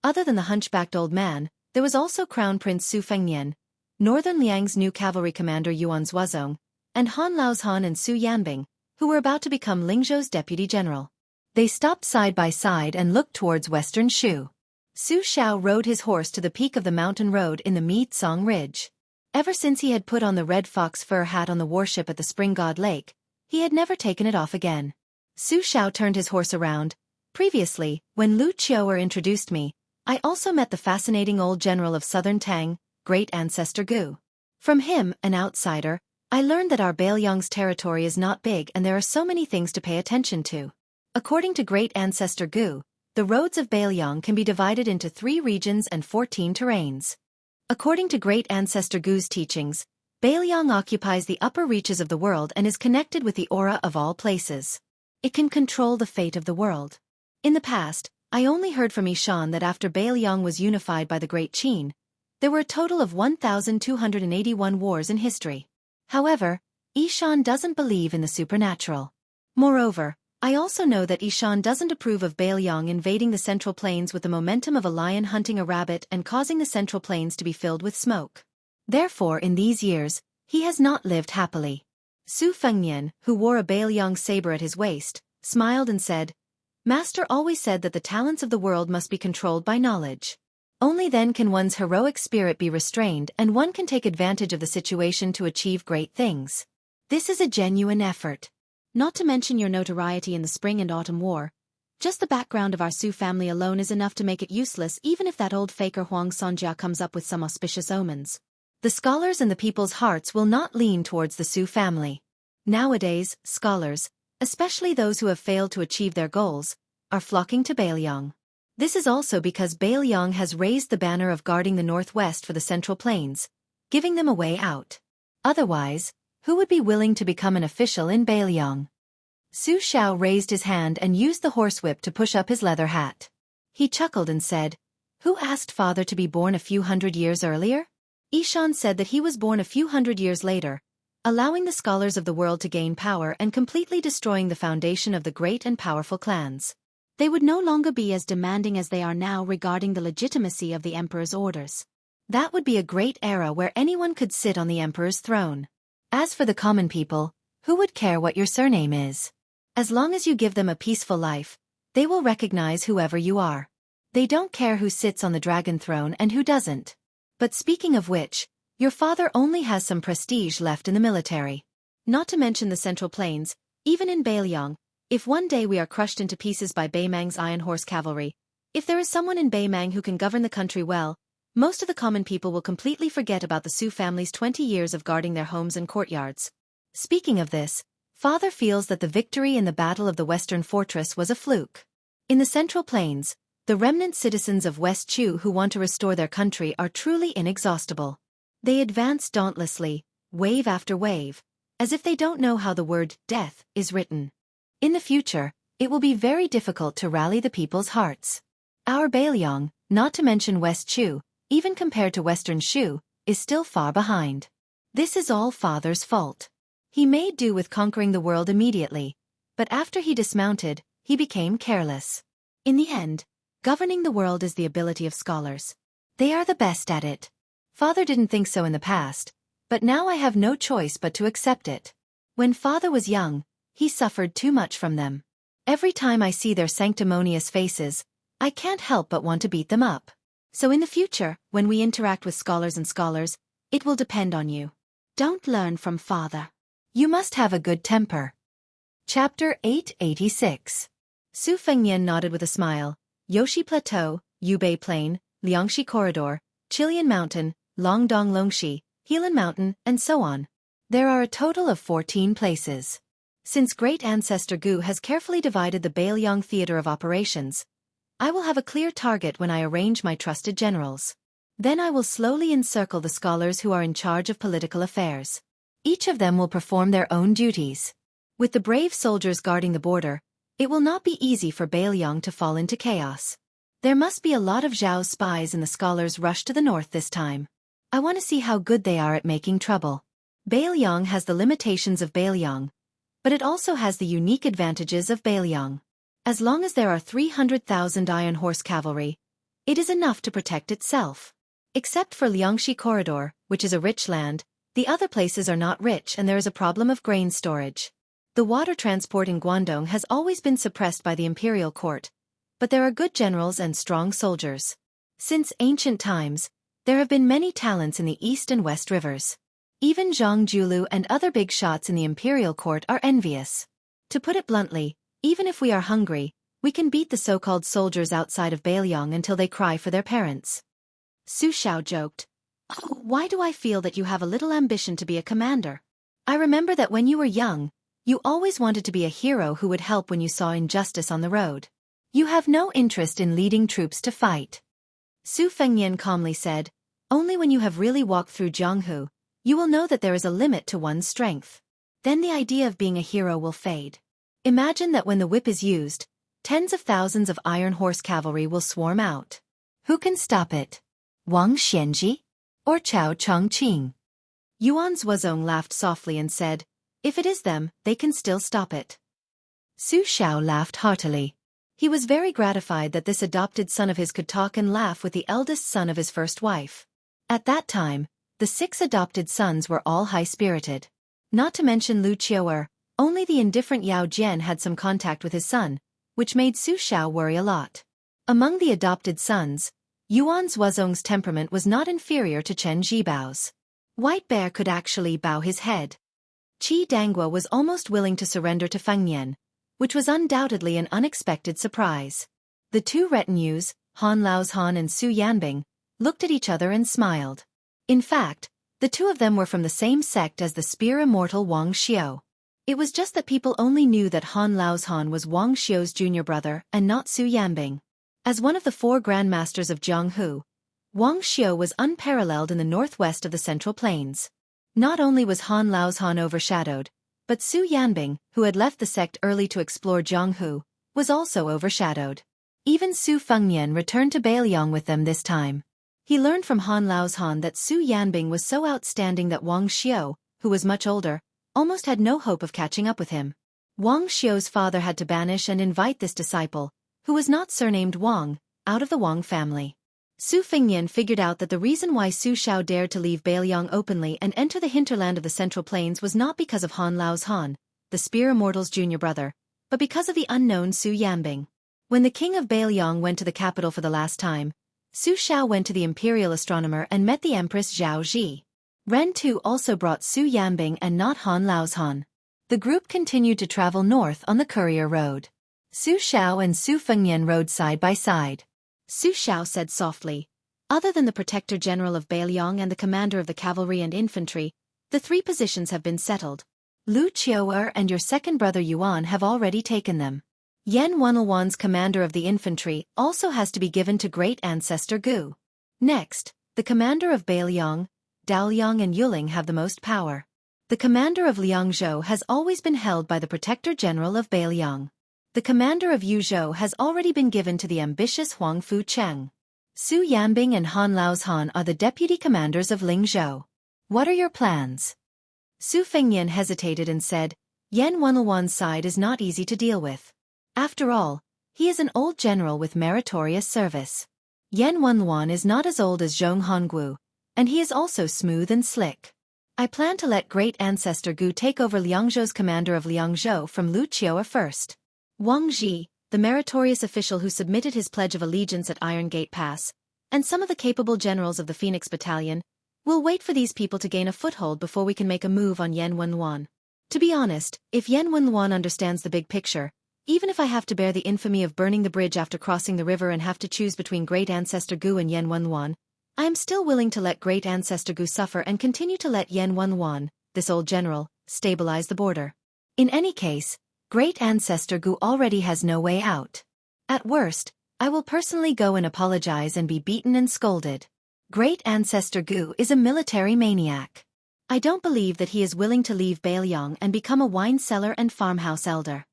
Other than the hunchbacked old man, there was also Crown Prince Su Fengnian, Northern Liang's new cavalry commander Yuan Zuozong, and Han Laozhan and Su Yanbing, who were about to become Lingzhou's deputy general. They stopped side by side and looked towards western Shu. Su Xiao rode his horse to the peak of the mountain road in the Midsong Ridge. Ever since he had put on the red fox fur hat on the warship at the Spring God Lake, he had never taken it off again. Su Xiao turned his horse around. Previously, when Lu Qiuer introduced me, I also met the fascinating old general of southern Tang, great ancestor Gu. From him, an outsider, I learned that our Beiliang's territory is not big and there are so many things to pay attention to. According to great ancestor Gu, the roads of Beiliang can be divided into 3 regions and 14 terrains. According to great ancestor Gu's teachings, Beiliang occupies the upper reaches of the world and is connected with the aura of all places. It can control the fate of the world. In the past, I only heard from Yishan that after Beiliang was unified by the Great Qin, there were a total of 1,281 wars in history. However, Yishan doesn't believe in the supernatural. Moreover, I also know that Yishan doesn't approve of Beiliang invading the Central Plains with the momentum of a lion hunting a rabbit and causing the Central Plains to be filled with smoke. Therefore, in these years, he has not lived happily. Su Fengnian, who wore a Beiliang saber at his waist, smiled and said, Master always said that the talents of the world must be controlled by knowledge. Only then can one's heroic spirit be restrained and one can take advantage of the situation to achieve great things. This is a genuine effort. Not to mention your notoriety in the Spring and Autumn War. Just the background of our Su family alone is enough to make it useless even if that old faker Huang Sonjia comes up with some auspicious omens. The scholars and the people's hearts will not lean towards the Su family. Nowadays, scholars, especially those who have failed to achieve their goals, are flocking to Beiliang. This is also because Beiliang has raised the banner of guarding the northwest for the Central Plains, giving them a way out. Otherwise, who would be willing to become an official in Beiliang? Su Xiao raised his hand and used the horsewhip to push up his leather hat. He chuckled and said, Who asked father to be born a few hundred years earlier? Yishan said that he was born a few hundred years later, allowing the scholars of the world to gain power and completely destroying the foundation of the great and powerful clans. They would no longer be as demanding as they are now regarding the legitimacy of the emperor's orders. That would be a great era where anyone could sit on the emperor's throne. As for the common people, who would care what your surname is? As long as you give them a peaceful life, they will recognize whoever you are. They don't care who sits on the dragon throne and who doesn't. But speaking of which, your father only has some prestige left in the military. Not to mention the Central Plains, even in Beiliang, if one day we are crushed into pieces by Beimang's Iron Horse cavalry, if there is someone in Beimang who can govern the country well, most of the common people will completely forget about the Su family's 20 years of guarding their homes and courtyards. Speaking of this, father feels that the victory in the Battle of the Western Fortress was a fluke. In the Central Plains, the remnant citizens of West Chu who want to restore their country are truly inexhaustible. They advance dauntlessly, wave after wave, as if they don't know how the word death is written. In the future, it will be very difficult to rally the people's hearts. Our Beiliang, not to mention West Chu, even compared to Western Shu, is still far behind. This is all father's fault. He made do with conquering the world immediately, but after he dismounted, he became careless. In the end, governing the world is the ability of scholars. They are the best at it. Father didn't think so in the past, but now I have no choice but to accept it. When father was young, he suffered too much from them. Every time I see their sanctimonious faces, I can't help but want to beat them up. So in the future, when we interact with scholars, it will depend on you. Don't learn from father. You must have a good temper. Chapter 886. Su Fengnian nodded with a smile. Yoshi Plateau, Yubei Plain, Liangxi Corridor, Chilian Mountain, Longdong Longxi, Helan Mountain, and so on. There are a total of 14 places. Since great ancestor Gu has carefully divided the Beiliang theater of operations, I will have a clear target when I arrange my trusted generals. Then I will slowly encircle the scholars who are in charge of political affairs. Each of them will perform their own duties. With the brave soldiers guarding the border, it will not be easy for Beiliang to fall into chaos. There must be a lot of Zhao's spies in the scholars' rush to the north this time. I want to see how good they are at making trouble. Beiliang has the limitations of Beiliang, but it also has the unique advantages of Beiliang. As long as there are 300,000 Iron Horse cavalry, it is enough to protect itself. Except for Liangxi Corridor, which is a rich land, the other places are not rich and there is a problem of grain storage. The water transport in Guangdong has always been suppressed by the imperial court, but there are good generals and strong soldiers. Since ancient times, there have been many talents in the east and west rivers. Even Zhang Julu and other big shots in the imperial court are envious. To put it bluntly, even if we are hungry, we can beat the so-called soldiers outside of Beiliang until they cry for their parents. Su Xiao joked, "Oh, why do I feel that you have a little ambition to be a commander? I remember that when you were young, you always wanted to be a hero who would help when you saw injustice on the road. You have no interest in leading troops to fight." Su Fengnian calmly said, "Only when you have really walked through Jianghu, you will know that there is a limit to one's strength. Then the idea of being a hero will fade. Imagine that when the whip is used, tens of thousands of Iron Horse cavalry will swarm out. Who can stop it? Wang Xianji? Or Chao Chongqing?" Yuan Zuozong laughed softly and said, "If it is them, they can still stop it." Su Xiao laughed heartily. He was very gratified that this adopted son of his could talk and laugh with the eldest son of his first wife. At that time, the 6 adopted sons were all high-spirited. Not to mention Lu Qiuer, only the indifferent Yao Jian had some contact with his son, which made Su Xiao worry a lot. Among the adopted sons, Yuan Zuozong's temperament was not inferior to Chen Jibao's. White Bear could actually bow his head. Qi Dangua was almost willing to surrender to Fengnian, which was undoubtedly an unexpected surprise. The 2 retinues, Han Lao's Han and Su Yanbing, looked at each other and smiled. In fact, the 2 of them were from the same sect as the spear immortal Wang Xiu. It was just that people only knew that Han Lao's Han was Wang Xiu's junior brother and not Su Yanbing. As one of the 4 grandmasters of Jianghu, Wang Xiu was unparalleled in the northwest of the Central Plains. Not only was Han Lao's Han overshadowed, but Su Yanbing, who had left the sect early to explore Jianghu, was also overshadowed. Even Su Fengnian returned to Beiliang with them this time. He learned from Han Lao's Han that Su Yanbing was so outstanding that Wang Xiu, who was much older, almost had no hope of catching up with him. Wang Xiu's father had to banish and invite this disciple, who was not surnamed Wang, out of the Wang family. Su Fengnian figured out that the reason why Su Xiao dared to leave Beiliang openly and enter the hinterland of the Central Plains was not because of Han Lao's Han, the Spear Immortal's junior brother, but because of the unknown Su Yanbing. When the king of Beiliang went to the capital for the last time, Su Xiao went to the imperial astronomer and met the Empress Zhao Ji. Ren Tu also brought Su Yanbing and not Han Lao's Han. The group continued to travel north on the courier road. Su Xiao and Su Fengnian rode side by side. Su Xiao said softly, "Other than the Protector General of Beiliang and the commander of the cavalry and infantry, the 3 positions have been settled. Lu Qiu'er and your second brother Yuan have already taken them. Yan Wenlwan's commander of the infantry also has to be given to great ancestor Gu. Next, the commander of Beiliang, Daoliang and Yuling have the most power. The commander of Liangzhou has always been held by the Protector General of Beiliang. The commander of Yuzhou has already been given to the ambitious Huang Fu Cheng. Su Yanbing and Han Lao's Han are the deputy commanders of Lingzhou. What are your plans?" Su Fengnian hesitated and said, "Yan Wenlwan's side is not easy to deal with. After all, he is an old general with meritorious service. Yan Wenlwan is not as old as Zhong Honggu, and he is also smooth and slick. I plan to let great ancestor Gu take over Liangzhou's commander of Liangzhou from Lu Qiu'er first. Wang Ji, the meritorious official who submitted his pledge of allegiance at Iron Gate Pass, and some of the capable generals of the Phoenix Battalion, will wait for these people to gain a foothold before we can make a move on Yan Wenlwan. To be honest, if Yan Wenlwan understands the big picture, even if I have to bear the infamy of burning the bridge after crossing the river and have to choose between great ancestor Gu and Yan Wenlwan, I am still willing to let great ancestor Gu suffer and continue to let Yan Wenlwan, this old general, stabilize the border. In any case, great ancestor Gu already has no way out. At worst, I will personally go and apologize and be beaten and scolded. Great ancestor Gu is a military maniac. I don't believe that he is willing to leave Beiliang and become a wine cellar and farmhouse elder."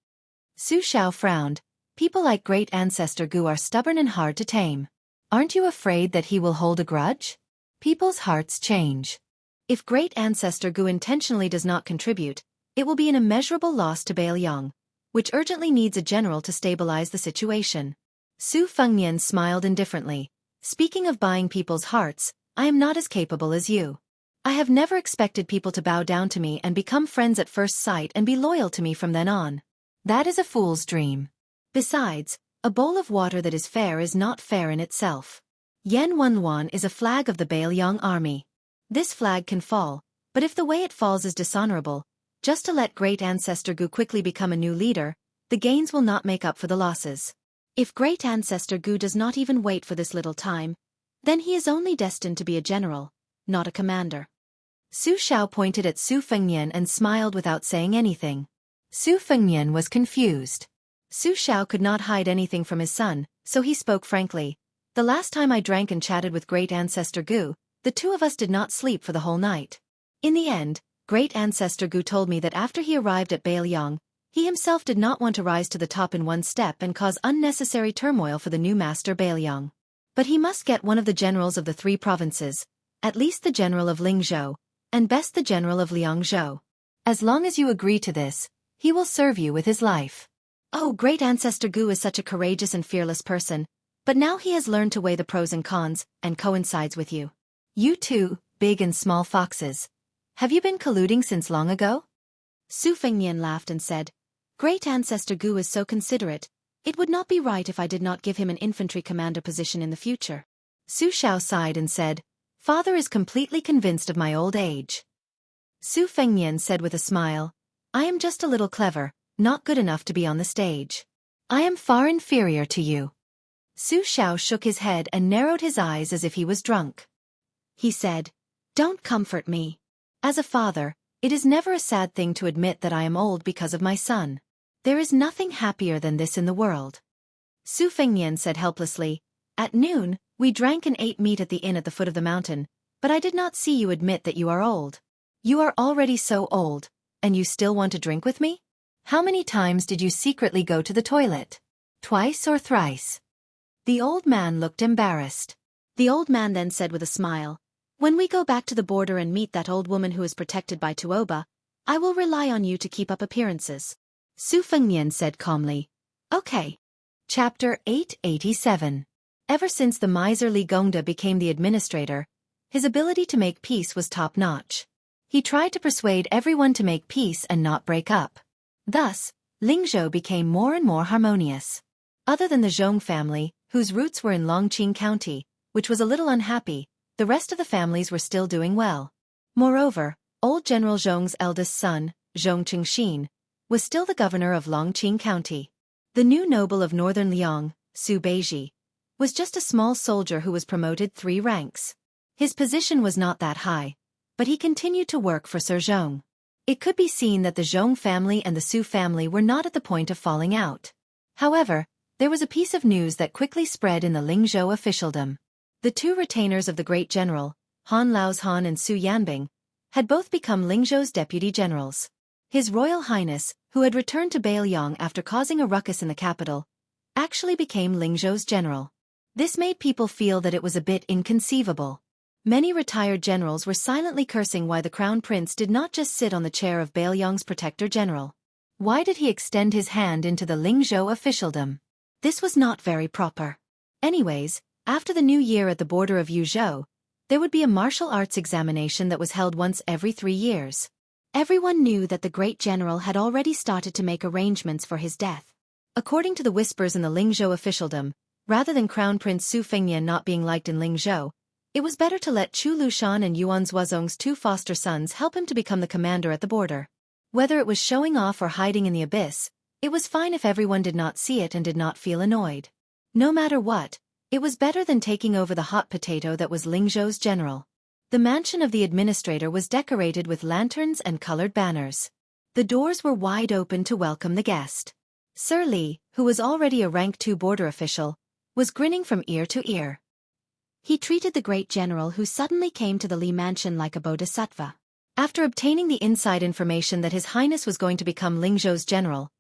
Su Xiao frowned. "People like great ancestor Gu are stubborn and hard to tame. Aren't you afraid that he will hold a grudge? People's hearts change. If great ancestor Gu intentionally does not contribute, it will be an immeasurable loss to Beiliang, which urgently needs a general to stabilize the situation." Su Fengnian smiled indifferently. "Speaking of buying people's hearts, I am not as capable as you. I have never expected people to bow down to me and become friends at first sight and be loyal to me from then on. That is a fool's dream. Besides, a bowl of water that is fair is not fair in itself. Yan Wenlwan is a flag of the Beiliang army. This flag can fall, but if the way it falls is dishonorable, just to let great ancestor Gu quickly become a new leader, the gains will not make up for the losses. If great ancestor Gu does not even wait for this little time, then he is only destined to be a general, not a commander." Su Xiao pointed at Su Fengnian and smiled without saying anything. Su Fengnian was confused. Su Xiao could not hide anything from his son, so he spoke frankly. "The last time I drank and chatted with great ancestor Gu, the 2 of us did not sleep for the whole night. In the end, great ancestor Gu told me that after he arrived at Beiliang, he himself did not want to rise to the top in one step and cause unnecessary turmoil for the new master Beiliang. But he must get one of the generals of the 3 provinces, at least the general of Lingzhou, and best the general of Liangzhou. As long as you agree to this, he will serve you with his life." "Oh, great ancestor Gu is such a courageous and fearless person, but now he has learned to weigh the pros and cons, and coincides with you. You 2, big and small foxes. Have you been colluding since long ago?" Su Fengnian laughed and said, "Great ancestor Gu is so considerate, it would not be right if I did not give him an infantry commander position in the future." Su Xiao sighed and said, "Father is completely convinced of my old age." Su Fengnian said with a smile, "I am just a little clever, not good enough to be on the stage. I am far inferior to you." Su Xiao shook his head and narrowed his eyes as if he was drunk. He said, "Don't comfort me. As a father, it is never a sad thing to admit that I am old because of my son. There is nothing happier than this in the world." Su Fengnian said helplessly, "At noon, we drank and ate meat at the inn at the foot of the mountain, but I did not see you admit that you are old. You are already so old, and you still want to drink with me? How many times did you secretly go to the toilet? Twice or thrice?" The old man looked embarrassed. The old man then said with a smile, "When we go back to the border and meet that old woman who is protected by Tuoba, I will rely on you to keep up appearances." Su Fengnian said calmly, "Okay." Chapter 887. Ever since the miser Li Gongda became the administrator, his ability to make peace was top-notch. He tried to persuade everyone to make peace and not break up. Thus, Lingzhou became more and more harmonious. Other than the Zhong family, whose roots were in Longqing County, which was a little unhappy, the rest of the families were still doing well. Moreover, old General Zhong's eldest son, Zhong Qingxin, was still the governor of Longqing County. The new noble of northern Liang, Su Beiji, was just a small soldier who was promoted 3 ranks. His position was not that high, but he continued to work for Sir Zhong. It could be seen that the Zhong family and the Su family were not at the point of falling out. However, there was a piece of news that quickly spread in the Lingzhou officialdom. The 2 retainers of the great general, Han Laozhan and Su Yanbing, had both become Lingzhou's deputy generals. His Royal Highness, who had returned to Beiliang after causing a ruckus in the capital, actually became Lingzhou's general. This made people feel that it was a bit inconceivable. Many retired generals were silently cursing why the crown prince did not just sit on the chair of Beiliang's protector general. Why did he extend his hand into the Lingzhou officialdom? This was not very proper. Anyways, after the new year at the border of Yuzhou, there would be a martial arts examination that was held once every 3 years. Everyone knew that the great general had already started to make arrangements for his death. According to the whispers in the Lingzhou officialdom, rather than Crown Prince Su Fengnian not being liked in Lingzhou, it was better to let Chu Lushan and Yuan Zuozong's 2 foster sons help him to become the commander at the border. Whether it was showing off or hiding in the abyss, it was fine if everyone did not see it and did not feel annoyed. No matter what, it was better than taking over the hot potato that was Lingzhou's general. The mansion of the administrator was decorated with lanterns and colored banners. The doors were wide open to welcome the guest. Sir Li, who was already a rank 2 border official, was grinning from ear to ear. He treated the great general who suddenly came to the Li mansion like a bodhisattva. After obtaining the inside information that His Highness was going to become Lingzhou's general,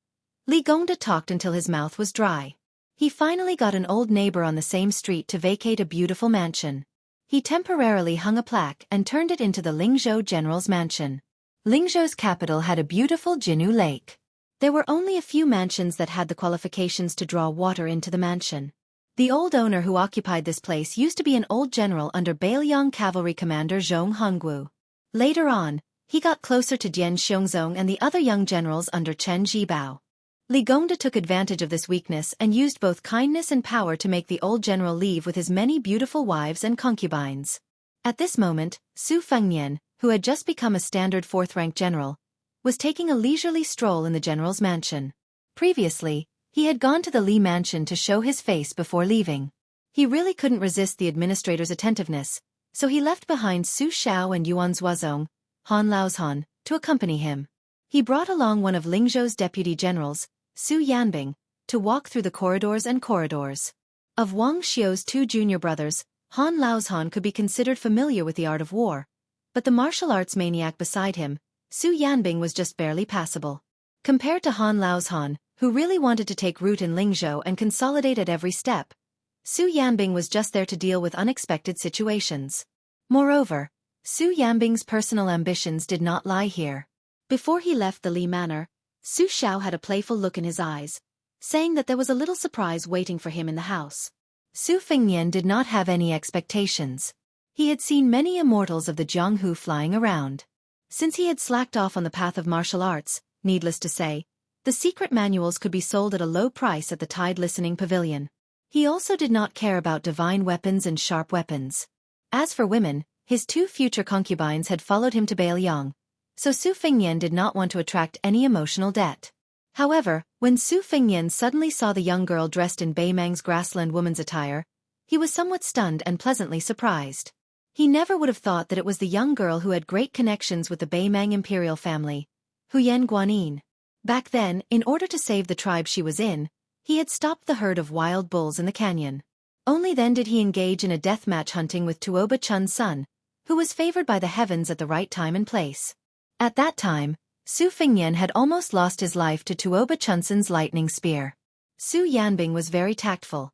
Li Gongda talked until his mouth was dry. He finally got an old neighbor on the same street to vacate a beautiful mansion. He temporarily hung a plaque and turned it into the Lingzhou general's mansion. Lingzhou's capital had a beautiful Jinnu lake. There were only a few mansions that had the qualifications to draw water into the mansion. The old owner who occupied this place used to be an old general under Beiliang cavalry commander Zhong Hongwu. Later on, he got closer to Dian Xiongzong and the other young generals under Chen Jibao. Li Gongda took advantage of this weakness and used both kindness and power to make the old general leave with his many beautiful wives and concubines. At this moment, Su Fengnian, who had just become a standard 4th-rank general, was taking a leisurely stroll in the general's mansion. Previously, he had gone to the Li mansion to show his face before leaving. He really couldn't resist the administrator's attentiveness, so he left behind Su Xiao and Yuan Zuozong, Han Laozhan, to accompany him. He brought along one of Lingzhou's deputy generals, Su Yanbing, to walk through the corridors and corridors. Of Wang Xiu's 2 junior brothers, Han Laozhan could be considered familiar with the art of war, but the martial arts maniac beside him, Su Yanbing, was just barely passable. Compared to Han Laozhan, who really wanted to take root in Lingzhou and consolidate at every step, Su Yanbing was just there to deal with unexpected situations. Moreover, Su Yanbing's personal ambitions did not lie here. Before he left the Li manor, Su Xiao had a playful look in his eyes, saying that there was a little surprise waiting for him in the house. Su Fengnian did not have any expectations. He had seen many immortals of the Jianghu flying around. Since he had slacked off on the path of martial arts, needless to say, the secret manuals could be sold at a low price at the Tide Listening Pavilion. He also did not care about divine weapons and sharp weapons. As for women, his 2 future concubines had followed him to Beiliang, so Su Fengnian did not want to attract any emotional debt. However, when Su Fengnian suddenly saw the young girl dressed in Beimang's grassland woman's attire, he was somewhat stunned and pleasantly surprised. He never would have thought that it was the young girl who had great connections with the Beimang imperial family, Huyen Guanyin. Back then, in order to save the tribe she was in, he had stopped the herd of wild bulls in the canyon. Only then did he engage in a deathmatch hunting with Tuoba Chun's son, who was favored by the heavens at the right time and place. At that time, Su Fengnian had almost lost his life to Tuoba Chun's lightning spear. Su Yanbing was very tactful.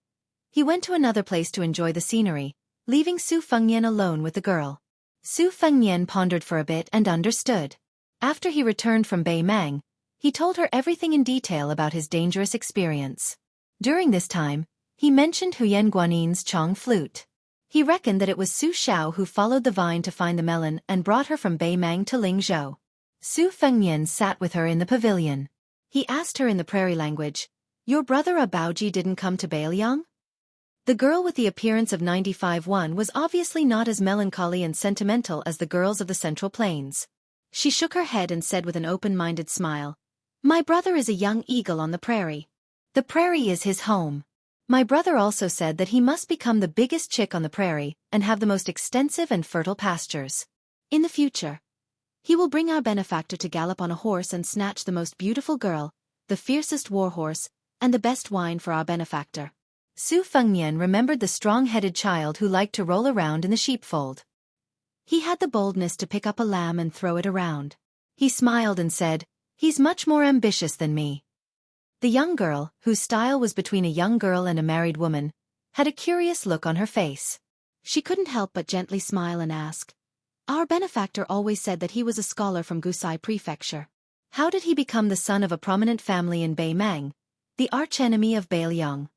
He went to another place to enjoy the scenery, leaving Su Fengnian alone with the girl. Su Fengnian pondered for a bit and understood. After he returned from Beimang, he told her everything in detail about his dangerous experience. During this time, He mentioned Huyen Guanin's Chong flute. He reckoned that it was Su Xiao who followed the vine to find the melon and brought her from Beimang to Lingzhou. Su Fengnian sat with her in the pavilion. He asked her in the prairie language, "Your brother Abaoji didn't come to Beiliang?" The girl with the appearance of 95-1 was obviously not as melancholy and sentimental as the girls of the Central Plains. She shook her head and said with an open-minded smile, "My brother is a young eagle on the prairie. The prairie is his home. My brother also said that he must become the biggest chick on the prairie and have the most extensive and fertile pastures. In the future, he will bring our benefactor to gallop on a horse and snatch the most beautiful girl, the fiercest war horse, and the best wine for our benefactor." Su Fengnian remembered the strong-headed child who liked to roll around in the sheepfold. He had the boldness to pick up a lamb and throw it around. He smiled and said, "He's much more ambitious than me." The young girl, whose style was between a young girl and a married woman, had a curious look on her face. She couldn't help but gently smile and ask, "Our benefactor always said that he was a scholar from Gusai Prefecture. How did he become the son of a prominent family in Beimang, the archenemy of Beiliang?"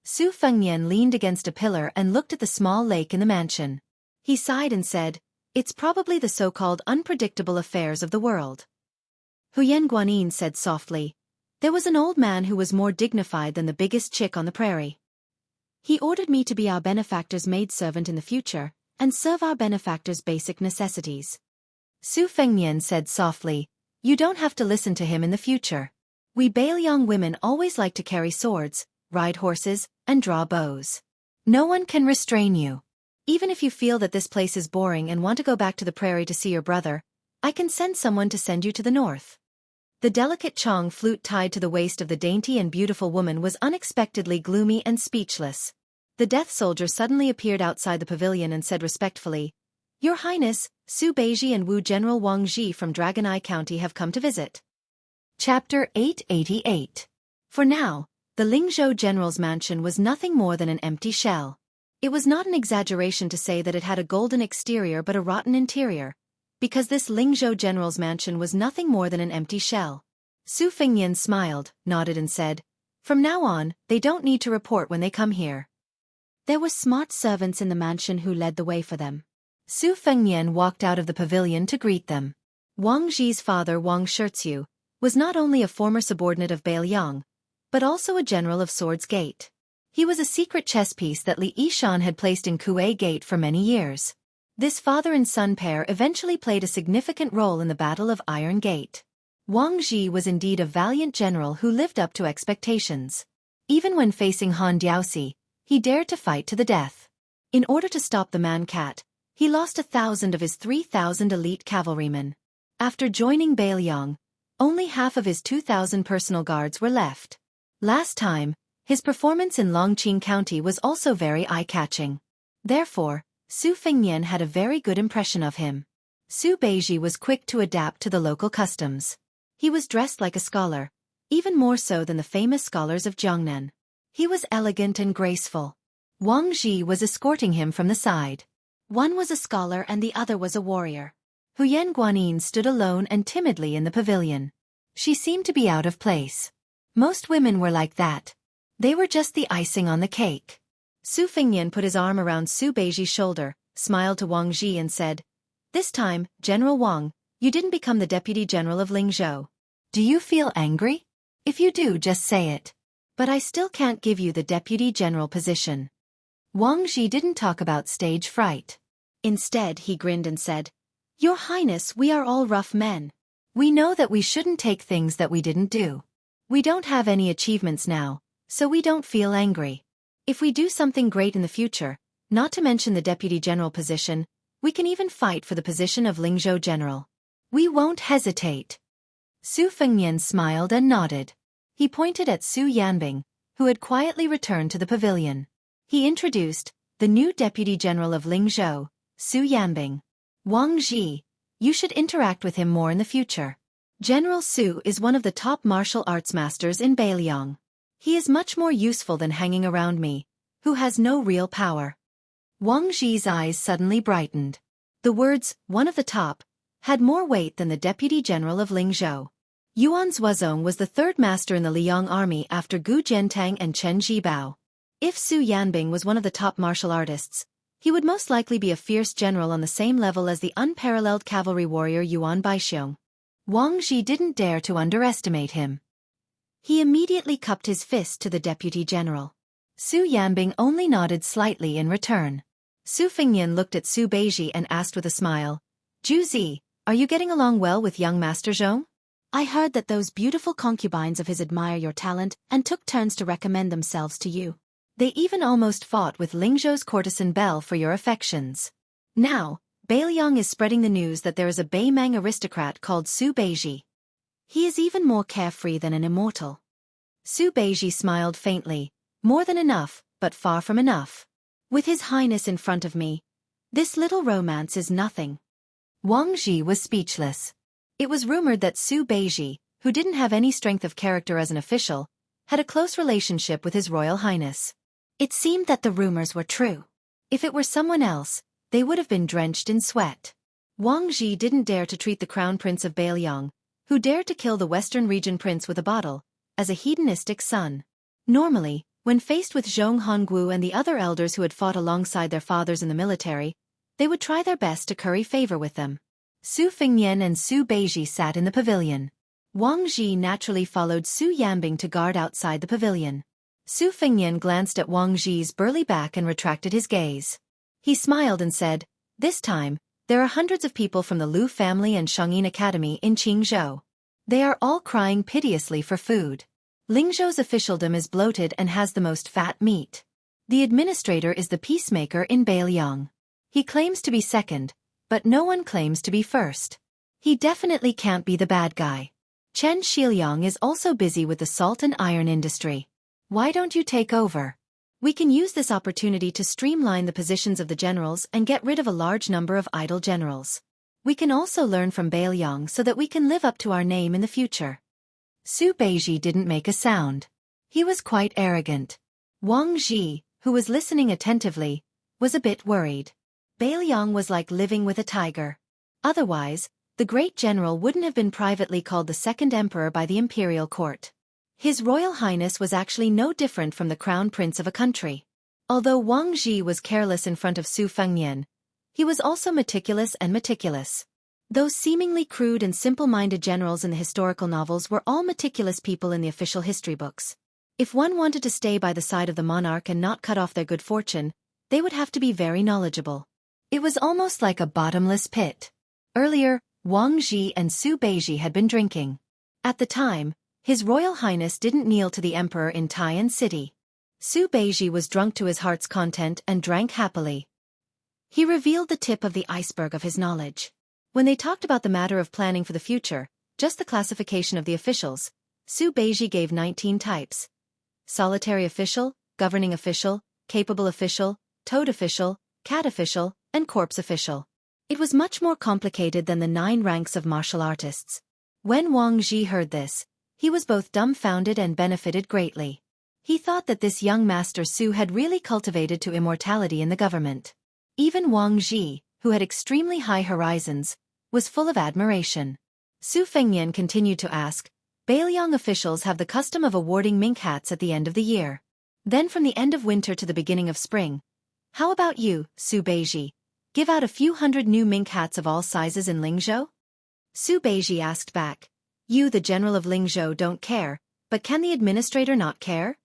Su Fengnian leaned against a pillar and looked at the small lake in the mansion. He sighed and said, "It's probably the so-called unpredictable affairs of the world." Huyen Guanin said softly, "There was an old man who was more dignified than the biggest chick on the prairie. He ordered me to be our benefactor's maidservant in the future, and serve our benefactor's basic necessities." Su Fengnian said softly, "You don't have to listen to him in the future. We Beiliang women always like to carry swords, ride horses, and draw bows. No one can restrain you. Even if you feel that this place is boring and want to go back to the prairie to see your brother, I can send someone to send you to the north." The delicate Chong flute tied to the waist of the dainty and beautiful woman was unexpectedly gloomy and speechless. The death soldier suddenly appeared outside the pavilion and said respectfully, "Your Highness, Su Beiji and Wu General Wang Ji from Dragon Eye County have come to visit." Chapter 888. For now, the Lingzhou general's mansion was nothing more than an empty shell. It was not an exaggeration to say that it had a golden exterior but a rotten interior, because this Lingzhou general's mansion was nothing more than an empty shell. Su Fengnian smiled, nodded and said, "From now on, they don't need to report when they come here." There were smart servants in the mansion who led the way for them. Su Fengnian walked out of the pavilion to greet them. Wang Ji's father Wang Shirzhu was not only a former subordinate of Beiliang, but also a general of Swords Gate. He was a secret chess piece that Li Yishan had placed in Kuei Gate for many years. This father and son pair eventually played a significant role in the Battle of Iron Gate. Wang Ji was indeed a valiant general who lived up to expectations. Even when facing Han Diaoxi, he dared to fight to the death. In order to stop the man-cat, he lost 1,000 of his 3,000 elite cavalrymen. After joining Beiliang, only half of his 2,000 personal guards were left. Last time, his performance in Longqing County was also very eye-catching. Therefore, Su Fengnian had a very good impression of him. Su Beiji was quick to adapt to the local customs. He was dressed like a scholar, even more so than the famous scholars of Jiangnan. He was elegant and graceful. Wang Ji was escorting him from the side. One was a scholar and the other was a warrior. Huyen Guanin stood alone and timidly in the pavilion. She seemed to be out of place. Most women were like that. They were just the icing on the cake. Su Fengnian put his arm around Su Beiji's shoulder, smiled to Wang Ji and said, "This time, General Wang, you didn't become the deputy general of Lingzhou. Do you feel angry? If you do, just say it. But I still can't give you the deputy general position." Wang Ji didn't talk about stage fright. Instead, he grinned and said, "Your Highness, we are all rough men. We know that we shouldn't take things that we didn't do. We don't have any achievements now, so we don't feel angry. If we do something great in the future, not to mention the deputy general position, we can even fight for the position of Lingzhou general. We won't hesitate." Su Fengnian smiled and nodded. He pointed at Su Yanbing, who had quietly returned to the pavilion. He introduced the new deputy general of Lingzhou, Su Yanbing. "Wang Ji, you should interact with him more in the future. General Su is one of the top martial arts masters in Beiliang. He is much more useful than hanging around me, who has no real power." Wang Ji's eyes suddenly brightened. The words, "one of the top," had more weight than the deputy general of Lingzhou. Yuan Zuozong was the third master in the Liang army after Gu Jiantang and Chen Jibao. If Su Yanbing was one of the top martial artists, he would most likely be a fierce general on the same level as the unparalleled cavalry warrior Yuan Baixiong. Wang Ji didn't dare to underestimate him. He immediately cupped his fist to the deputy general. Su Yanbing only nodded slightly in return. Su Fengnian looked at Su Beiji and asked with a smile, "Zhu Zi, are you getting along well with young Master Zhong? I heard that those beautiful concubines of his admire your talent and took turns to recommend themselves to you. They even almost fought with Lingzhou's courtesan Belle for your affections. Now, Beiliang is spreading the news that there is a Beimang aristocrat called Su Beiji. He is even more carefree than an immortal." Su Beiji smiled faintly. "More than enough, but far from enough. With His Highness in front of me, this little romance is nothing." Wang Ji was speechless. It was rumored that Su Beiji, who didn't have any strength of character as an official, had a close relationship with His Royal Highness. It seemed that the rumors were true. If it were someone else, they would have been drenched in sweat. Wang Ji didn't dare to treat the Crown Prince of Beiliang, who dared to kill the Western Region Prince with a bottle, as a hedonistic son. Normally, when faced with Zhong Hongwu and the other elders who had fought alongside their fathers in the military, they would try their best to curry favor with them. Su Fengnian and Su Beiji sat in the pavilion. Wang Ji naturally followed Su Yanbing to guard outside the pavilion. Su Fengnian glanced at Wang Ji's burly back and retracted his gaze. He smiled and said, "This time, there are hundreds of people from the Lu family and Shangyin Academy in Qingzhou. They are all crying piteously for food. Lingzhou's officialdom is bloated and has the most fat meat. The administrator is the peacemaker in Beiliang. He claims to be second, but no one claims to be first. He definitely can't be the bad guy. Chen Shiliang is also busy with the salt and iron industry. Why don't you take over? We can use this opportunity to streamline the positions of the generals and get rid of a large number of idle generals. We can also learn from Beiliang so that we can live up to our name in the future." Su Beiji didn't make a sound. He was quite arrogant. Wang Ji, who was listening attentively, was a bit worried. Beiliang was like living with a tiger. Otherwise, the great general wouldn't have been privately called the second emperor by the imperial court. His Royal Highness was actually no different from the crown prince of a country. Although Wang Ji was careless in front of Su Fengnian, he was also meticulous and meticulous. Those seemingly crude and simple-minded generals in the historical novels were all meticulous people in the official history books. If one wanted to stay by the side of the monarch and not cut off their good fortune, they would have to be very knowledgeable. It was almost like a bottomless pit. Earlier, Wang Ji and Su Beiji had been drinking. At the time, His Royal Highness didn't kneel to the emperor in Taiyan City. Su Beiji was drunk to his heart's content and drank happily. He revealed the tip of the iceberg of his knowledge. When they talked about the matter of planning for the future, just the classification of the officials, Su Beiji gave 19 types: solitary official, governing official, capable official, toad official, cat official, and corpse official. It was much more complicated than the 9 ranks of martial artists. When Wang Ji heard this, he was both dumbfounded and benefited greatly. He thought that this young Master Su had really cultivated to immortality in the government. Even Wang Ji, who had extremely high horizons, was full of admiration. Su Fengnian continued to ask, "Beiliang officials have the custom of awarding mink hats at the end of the year. Then from the end of winter to the beginning of spring. How about you, Su Beiji? Give out a few hundred new mink hats of all sizes in Lingzhou?" Su Beiji asked back, "You, the general of Lingzhou, don't care, but can the administrator not care?"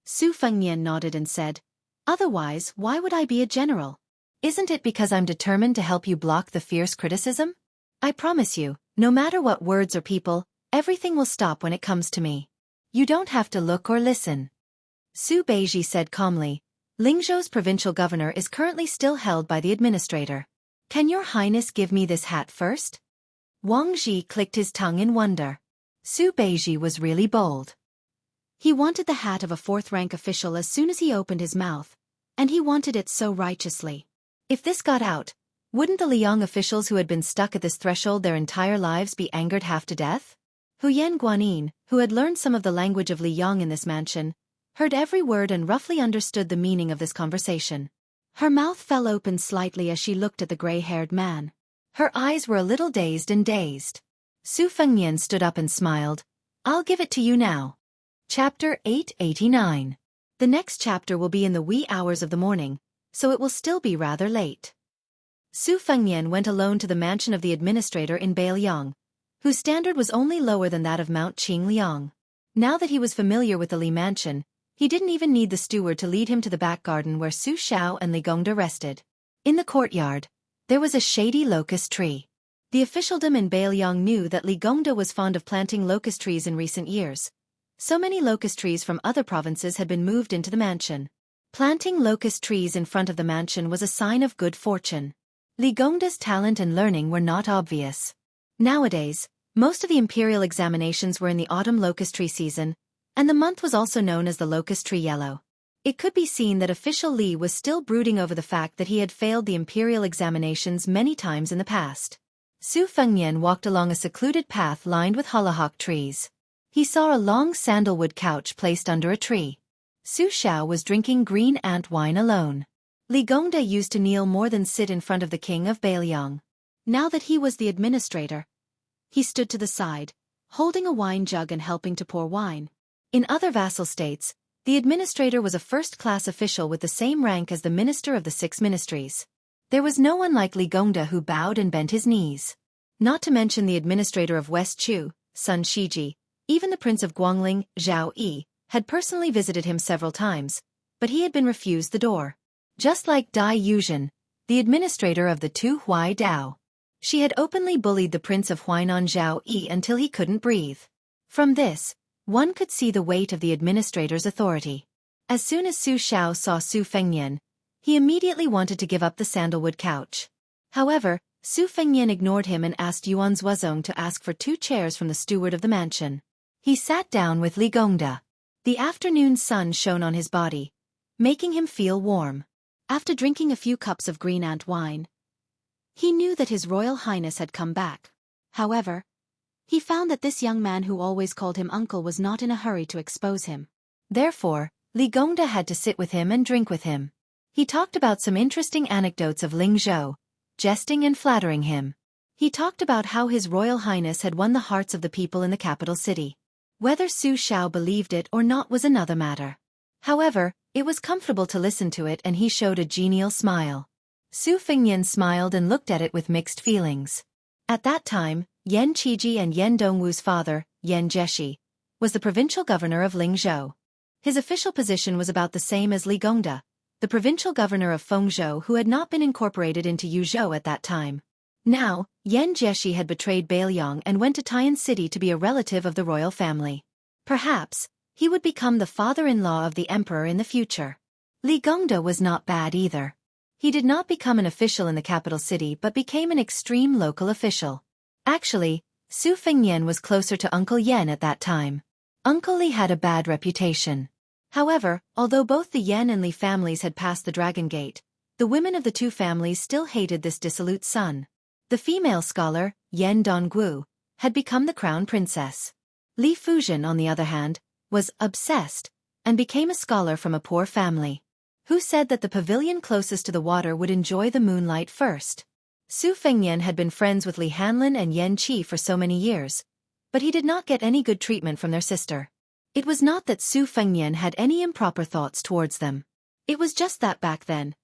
Su Fengnian nodded and said, "Otherwise, why would I be a general? Isn't it because I'm determined to help you block the fierce criticism? I promise you, no matter what words or people, everything will stop when it comes to me. You don't have to look or listen." Su Beiji said calmly, "Lingzhou's provincial governor is currently still held by the administrator. Can your highness give me this hat first?" Wang Ji clicked his tongue in wonder. Su Beiji was really bold. He wanted the hat of a 4th-rank official as soon as he opened his mouth, and he wanted it so righteously. If this got out, wouldn't the Liang officials who had been stuck at this threshold their entire lives be angered half to death? Huyen Guanyin, who had learned some of the language of Liang in this mansion, heard every word and roughly understood the meaning of this conversation. Her mouth fell open slightly as she looked at the gray-haired man. Her eyes were a little dazed and dazed. Su Fengnian stood up and smiled. "I'll give it to you now." Chapter 889. The next chapter will be in the wee hours of the morning, so it will still be rather late. Su Fengnian went alone to the mansion of the administrator in Beiliang, whose standard was only lower than that of Mount Qingliang. Now that he was familiar with the Li mansion, he didn't even need the steward to lead him to the back garden where Su Xiao and Li Gongda rested. In the courtyard, there was a shady locust tree. The officialdom in Beiliang knew that Li Gongda was fond of planting locust trees in recent years. So many locust trees from other provinces had been moved into the mansion. Planting locust trees in front of the mansion was a sign of good fortune. Li Gongda's talent and learning were not obvious. Nowadays, most of the imperial examinations were in the autumn locust tree season, and the month was also known as the locust tree yellow. It could be seen that official Li was still brooding over the fact that he had failed the imperial examinations many times in the past. Su Fengnian walked along a secluded path lined with hollyhock trees. He saw a long sandalwood couch placed under a tree. Su Xiao was drinking green ant wine alone. Li Gongda used to kneel more than sit in front of the king of Beiliang. Now that he was the administrator, he stood to the side, holding a wine jug and helping to pour wine. In other vassal states, the administrator was a first-class official with the same rank as the minister of the 6 ministries. There was no one like Li Gongda who bowed and bent his knees. Not to mention the administrator of West Chu, Sun Shiji, even the prince of Guangling, Zhao Yi, had personally visited him several times, but he had been refused the door. Just like Dai Yuzhen, the administrator of the 2 Huai Dao. She had openly bullied the prince of Huainan Zhao Yi until he couldn't breathe. From this, one could see the weight of the administrator's authority. As soon as Su Xiao saw Su Fengnian, he immediately wanted to give up the sandalwood couch. However, Su Fengnian ignored him and asked Yuan Zuozong to ask for 2 chairs from the steward of the mansion. He sat down with Li Gongda. The afternoon sun shone on his body, making him feel warm. After drinking a few cups of green ant wine, he knew that His Royal Highness had come back. However, he found that this young man who always called him uncle was not in a hurry to expose him. Therefore, Li Gongda had to sit with him and drink with him. He talked about some interesting anecdotes of Ling Zhou, jesting and flattering him. He talked about how His Royal Highness had won the hearts of the people in the capital city. Whether Su Xiao believed it or not was another matter. However, it was comfortable to listen to it and he showed a genial smile. Su Fengnian smiled and looked at it with mixed feelings. At that time, Yan Qiji and Yan Dongwu's father, Yan Jeshi, was the provincial governor of Lingzhou. His official position was about the same as Li Gongda, the provincial governor of Fengzhou who had not been incorporated into Yuzhou at that time. Now, Yan Jeshi had betrayed Beiliang and went to Tian City to be a relative of the royal family. Perhaps, he would become the father-in-law of the emperor in the future. Li Gongda was not bad either. He did not become an official in the capital city but became an extreme local official. Actually, Su Fengnian was closer to Uncle Yan at that time. Uncle Li had a bad reputation. However, although both the Yan and Li families had passed the Dragon Gate, the women of the 2 families still hated this dissolute son. The female scholar, Yan Dongwu, had become the crown princess. Li Fuzhen, on the other hand, was obsessed and became a scholar from a poor family. Who said that the pavilion closest to the water would enjoy the moonlight first? Su Fengnian had been friends with Li Hanlin and Yan Qi for so many years, but he did not get any good treatment from their sister. It was not that Su Fengnian had any improper thoughts towards them. It was just that back then,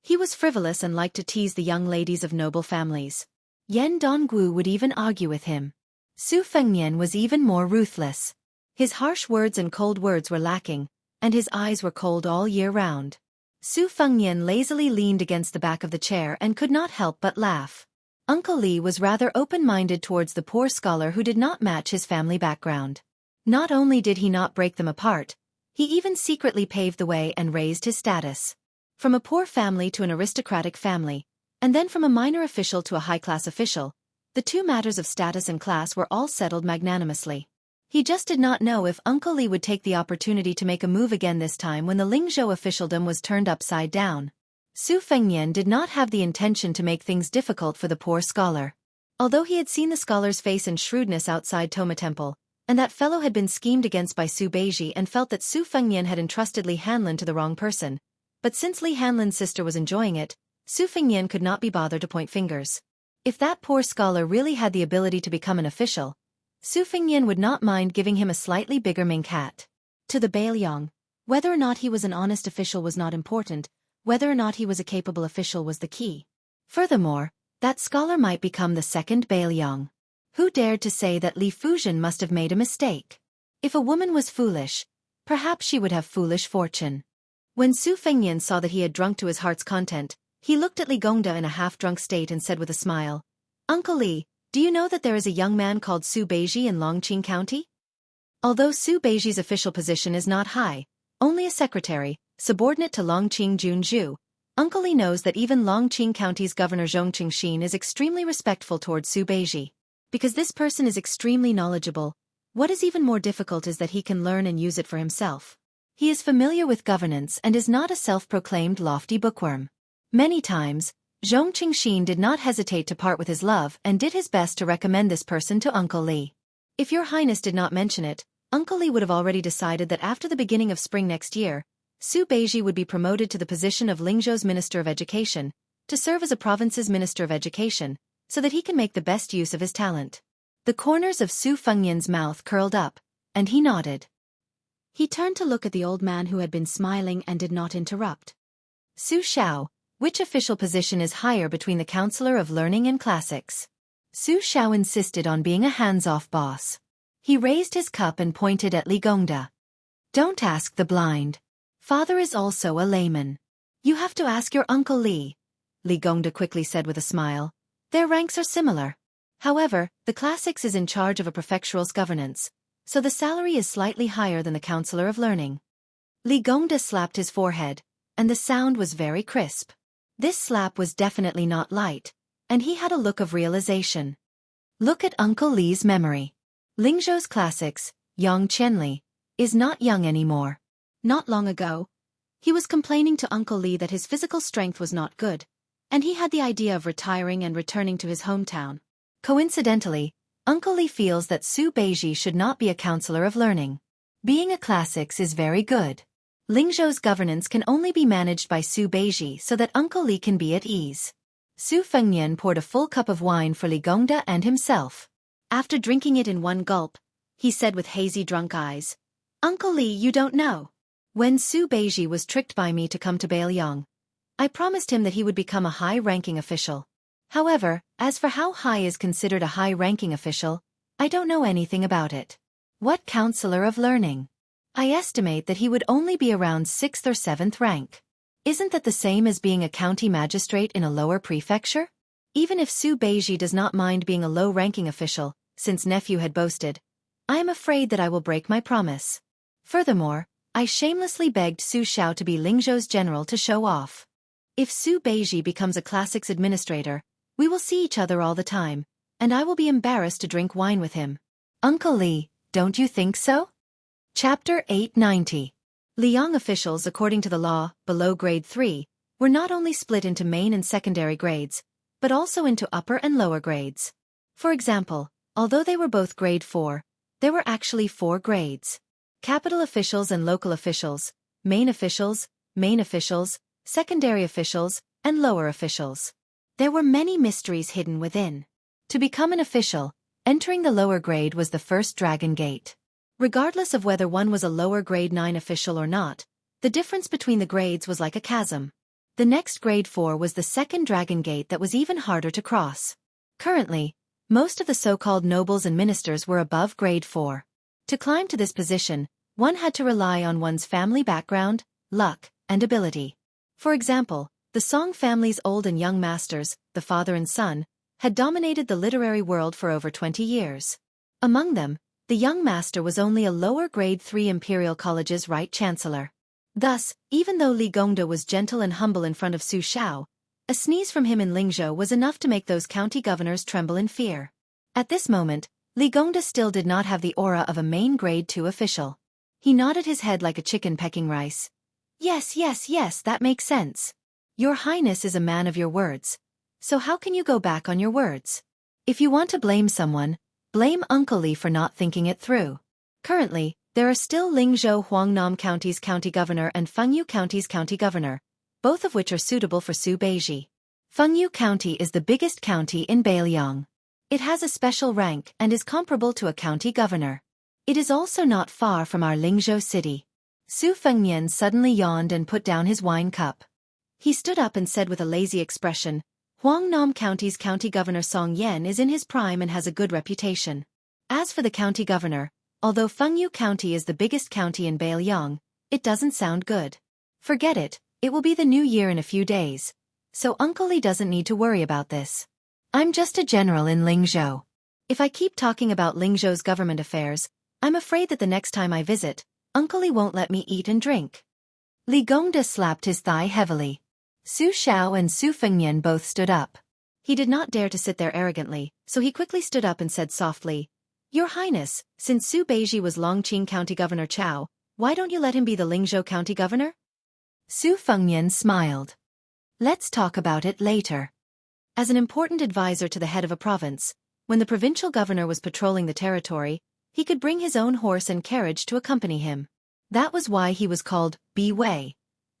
he was frivolous and liked to tease the young ladies of noble families. Yan Dongwu would even argue with him. Su Fengnian was even more ruthless. His harsh words and cold words were lacking, and his eyes were cold all year round. Su Fengnian lazily leaned against the back of the chair and could not help but laugh. Uncle Li was rather open-minded towards the poor scholar who did not match his family background. Not only did he not break them apart, he even secretly paved the way and raised his status. From a poor family to an aristocratic family, and then from a minor official to a high-class official, the 2 matters of status and class were all settled magnanimously. He just did not know if Uncle Li would take the opportunity to make a move again this time when the Lingzhou officialdom was turned upside down. Su Fengnian did not have the intention to make things difficult for the poor scholar. Although he had seen the scholar's face and shrewdness outside Toma Temple, and that fellow had been schemed against by Su Beiji and felt that Su Fengnian had entrusted Li Hanlin to the wrong person, but since Li Hanlin's sister was enjoying it, Su Fengnian could not be bothered to point fingers. If that poor scholar really had the ability to become an official, Su Fengnian would not mind giving him a slightly bigger mink hat. To the Beiliang, Whether or not he was an honest official was not important, whether or not he was a capable official was the key. Furthermore, that scholar might become the second Bailiang. Who dared to say that Li Fuzhen must have made a mistake? If a woman was foolish, perhaps she would have foolish fortune. When Su Fengnian saw that he had drunk to his heart's content, he looked at Li Gongda in a half-drunk state and said with a smile, "Uncle Li, do you know that there is a young man called Su Beiji in Longqing County?" Although Su Beiji's official position is not high, only a secretary, subordinate to Longqing Junzhu, Uncle Li knows that even Longqing County's Governor Zhong Qingxin is extremely respectful towards Su Beiji. Because this person is extremely knowledgeable, what is even more difficult is that he can learn and use it for himself. He is familiar with governance and is not a self-proclaimed lofty bookworm. Many times, Zhong Qingxin did not hesitate to part with his love and did his best to recommend this person to Uncle Li. If your highness did not mention it, Uncle Li would have already decided that after the beginning of spring next year, Su Beiji would be promoted to the position of Lingzhou's Minister of Education, to serve as a province's Minister of Education, so that he can make the best use of his talent. The corners of Su Fengnian's mouth curled up, and he nodded. He turned to look at the old man who had been smiling and did not interrupt. "Su Xiao, which official position is higher between the Counselor of Learning and Classics?" Su Xiao insisted on being a hands-off boss. He raised his cup and pointed at Li Gongda. "Don't ask the blind. Father is also a layman. You have to ask your Uncle Li," Li Gongda quickly said with a smile. "Their ranks are similar. However, the Classics is in charge of a prefectural's governance, so the salary is slightly higher than the Counselor of Learning." Li Gongda slapped his forehead, and the sound was very crisp. This slap was definitely not light, and he had a look of realization. Look at Uncle Li's memory. Lingzhou's Classics, Yang Qianli, is not young anymore. Not long ago, he was complaining to Uncle Li that his physical strength was not good, and he had the idea of retiring and returning to his hometown. Coincidentally, Uncle Li feels that Su Beiji should not be a Counselor of Learning. Being a Classics is very good. Lingzhou's governance can only be managed by Su Beiji so that Uncle Li can be at ease. Su Fengnian poured a full cup of wine for Li Gongda and himself. After drinking it in one gulp, he said with hazy drunk eyes, "Uncle Li, you don't know. When Su Beiji was tricked by me to come to Bailiang, I promised him that he would become a high-ranking official. However, as for how high is considered a high-ranking official, I don't know anything about it. What Counselor of Learning? I estimate that he would only be around 6th or 7th rank. Isn't that the same as being a county magistrate in a lower prefecture? Even if Su Beiji does not mind being a low-ranking official, since nephew had boasted, I am afraid that I will break my promise. Furthermore, I shamelessly begged Su Xiao to be Lingzhou's general to show off. If Su Beiji becomes a Classics administrator, we will see each other all the time, and I will be embarrassed to drink wine with him. Uncle Li, don't you think so?" Chapter 890. Liang officials, according to the law, below grade 3, were not only split into main and secondary grades, but also into upper and lower grades. For example, although they were both grade 4, there were actually 4 grades. Capital officials and local officials, main officials, secondary officials, and lower officials. There were many mysteries hidden within. To become an official, entering the lower grade was the first Dragon Gate. Regardless of whether one was a lower grade 9 official or not, the difference between the grades was like a chasm. The next grade 4 was the second Dragon Gate that was even harder to cross. Currently, most of the so-called nobles and ministers were above grade 4. To climb to this position, one had to rely on one's family background, luck, and ability. For example, the Song family's old and young masters, the father and son, had dominated the literary world for over 20 years. Among them, the young master was only a lower grade 3 Imperial College's right chancellor. Thus, even though Li Gongda was gentle and humble in front of Su Xiao, a sneeze from him in Lingzhou was enough to make those county governors tremble in fear. At this moment, Li Gongda still did not have the aura of a main grade 2 official. He nodded his head like a chicken pecking rice. Yes, that makes sense. Your Highness is a man of your words. So how can you go back on your words? If you want to blame someone, blame Uncle Li for not thinking it through. Currently, there are still Lingzhou Huangnam County's county governor and Fengyu County's county governor, both of which are suitable for Su Beiji. Fengyu County is the biggest county in Bailiang. It has a special rank and is comparable to a county governor. It is also not far from our Lingzhou city. Su Fengnian suddenly yawned and put down his wine cup. He stood up and said with a lazy expression, Huangnam County's county governor Song Yan is in his prime and has a good reputation. As for the county governor, although Fengyu County is the biggest county in Beiliang, it doesn't sound good. Forget it, it will be the new year in a few days. So Uncle Li doesn't need to worry about this. I'm just a general in Lingzhou. If I keep talking about Lingzhou's government affairs, I'm afraid that the next time I visit, Uncle Li won't let me eat and drink. Li Gongda slapped his thigh heavily. Su Xiao and Su Fengnian both stood up. He did not dare to sit there arrogantly, so he quickly stood up and said softly, Your Highness, since Su Beiji was Longqing County Governor Chao, why don't you let him be the Lingzhou County Governor? Su Fengnian smiled. Let's talk about it later. As an important advisor to the head of a province, when the provincial governor was patrolling the territory, he could bring his own horse and carriage to accompany him. That was why he was called Bi Wei.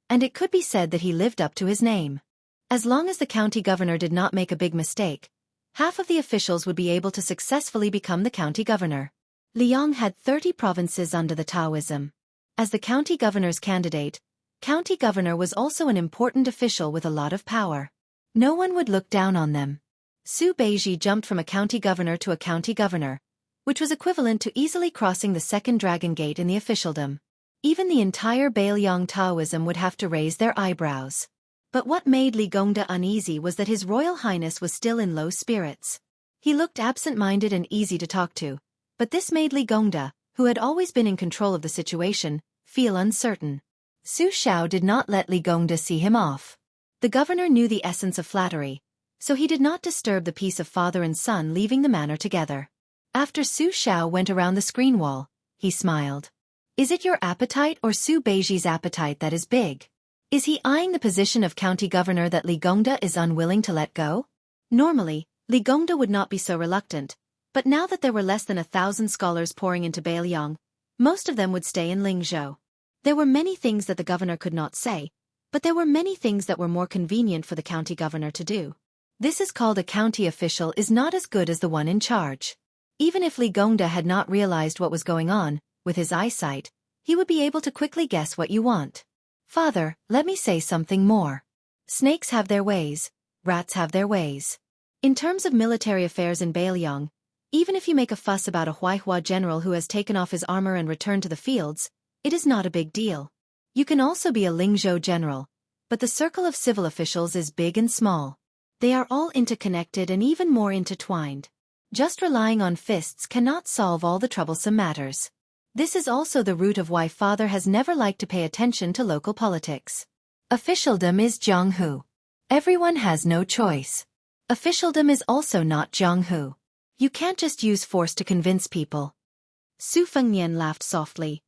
And it could be said that he lived up to his name. As long as the county governor did not make a big mistake, half of the officials would be able to successfully become the county governor. Liang had 30 provinces under the Taoism. As the county governor's candidate, county governor was also an important official with a lot of power. No one would look down on them. Su Beiji jumped from a county governor to a county governor, which was equivalent to easily crossing the second dragon gate in the officialdom. Even the entire Beiliang Taoism would have to raise their eyebrows. But what made Li Gongda uneasy was that His Royal Highness was still in low spirits. He looked absent-minded and easy to talk to, but this made Li Gongda, who had always been in control of the situation, feel uncertain. Su Xiao did not let Li Gongda see him off. The governor knew the essence of flattery, so he did not disturb the peace of father and son leaving the manor together. After Su Xiao went around the screen wall, he smiled. Is it your appetite or Su Beiji's appetite that is big? Is he eyeing the position of county governor that Li Gongda is unwilling to let go? Normally, Li Gongda would not be so reluctant, but now that there were less than 1,000 scholars pouring into Beiliang, most of them would stay in Lingzhou. There were many things that the governor could not say, but there were many things that were more convenient for the county governor to do. This is called a county official is not as good as the one in charge. Even if Li Gongda had not realized what was going on, with his eyesight, he would be able to quickly guess what you want. Father, let me say something more. Snakes have their ways, rats have their ways. In terms of military affairs in Beiliang, even if you make a fuss about a Huaihua general who has taken off his armor and returned to the fields, it is not a big deal. You can also be a Lingzhou general, but the circle of civil officials is big and small. They are all interconnected and even more intertwined. Just relying on fists cannot solve all the troublesome matters. This is also the root of why father has never liked to pay attention to local politics. Officialdom is Jianghu. Everyone has no choice. Officialdom is also not Jianghu. You can't just use force to convince people. Su Fengnian laughed softly.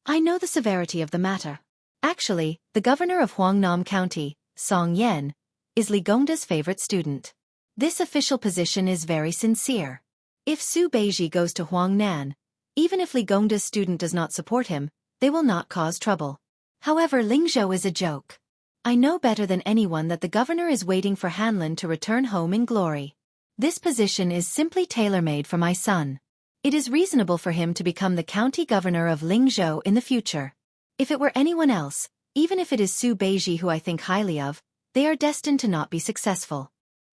I know the severity of the matter. Actually, the governor of Huangnam County, Song Yan, is Li Gongda's favorite student. This official position is very sincere. If Su Beiji goes to Huangnan, even if Li Gongda's student does not support him, they will not cause trouble. However, Lingzhou is a joke. I know better than anyone that the governor is waiting for Hanlin to return home in glory. This position is simply tailor-made for my son. It is reasonable for him to become the county governor of Lingzhou in the future. If it were anyone else, even if it is Su Beiji who I think highly of, they are destined to not be successful.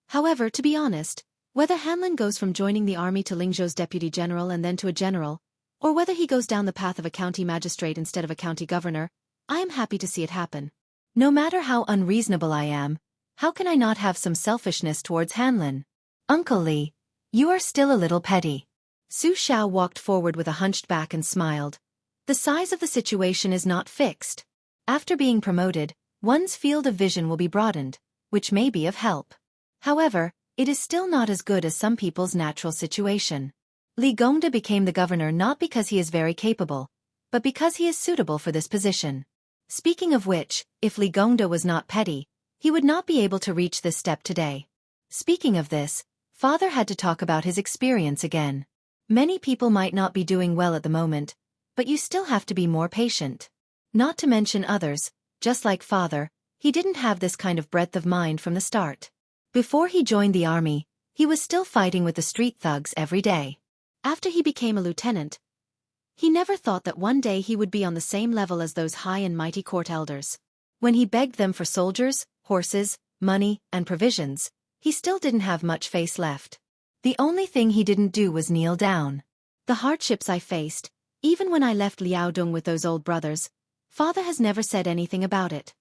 However, to be honest, whether Hanlin goes from joining the army to Lingzhou's deputy general and then to a general, or whether he goes down the path of a county magistrate instead of a county governor, I am happy to see it happen. No matter how unreasonable I am, how can I not have some selfishness towards Hanlin? Uncle Li, you are still a little petty. Su Xiao walked forward with a hunched back and smiled. The size of the situation is not fixed. After being promoted, one's field of vision will be broadened, which may be of help. However, it is still not as good as some people's natural situation. Li Gongda became the governor not because he is very capable, but because he is suitable for this position. Speaking of which, if Li Gongda was not petty, he would not be able to reach this step today. Speaking of this, father had to talk about his experience again. Many people might not be doing well at the moment, but you still have to be more patient. Not to mention others, just like father, he didn't have this kind of breadth of mind from the start. Before he joined the army, he was still fighting with the street thugs every day. After he became a lieutenant, He never thought that one day he would be on the same level as those high and mighty court elders. When he begged them for soldiers, horses, money, and provisions, he still didn't have much face left. The only thing he didn't do was kneel down. The hardships I faced, even when I left Liaodong with those old brothers, father has never said anything about it.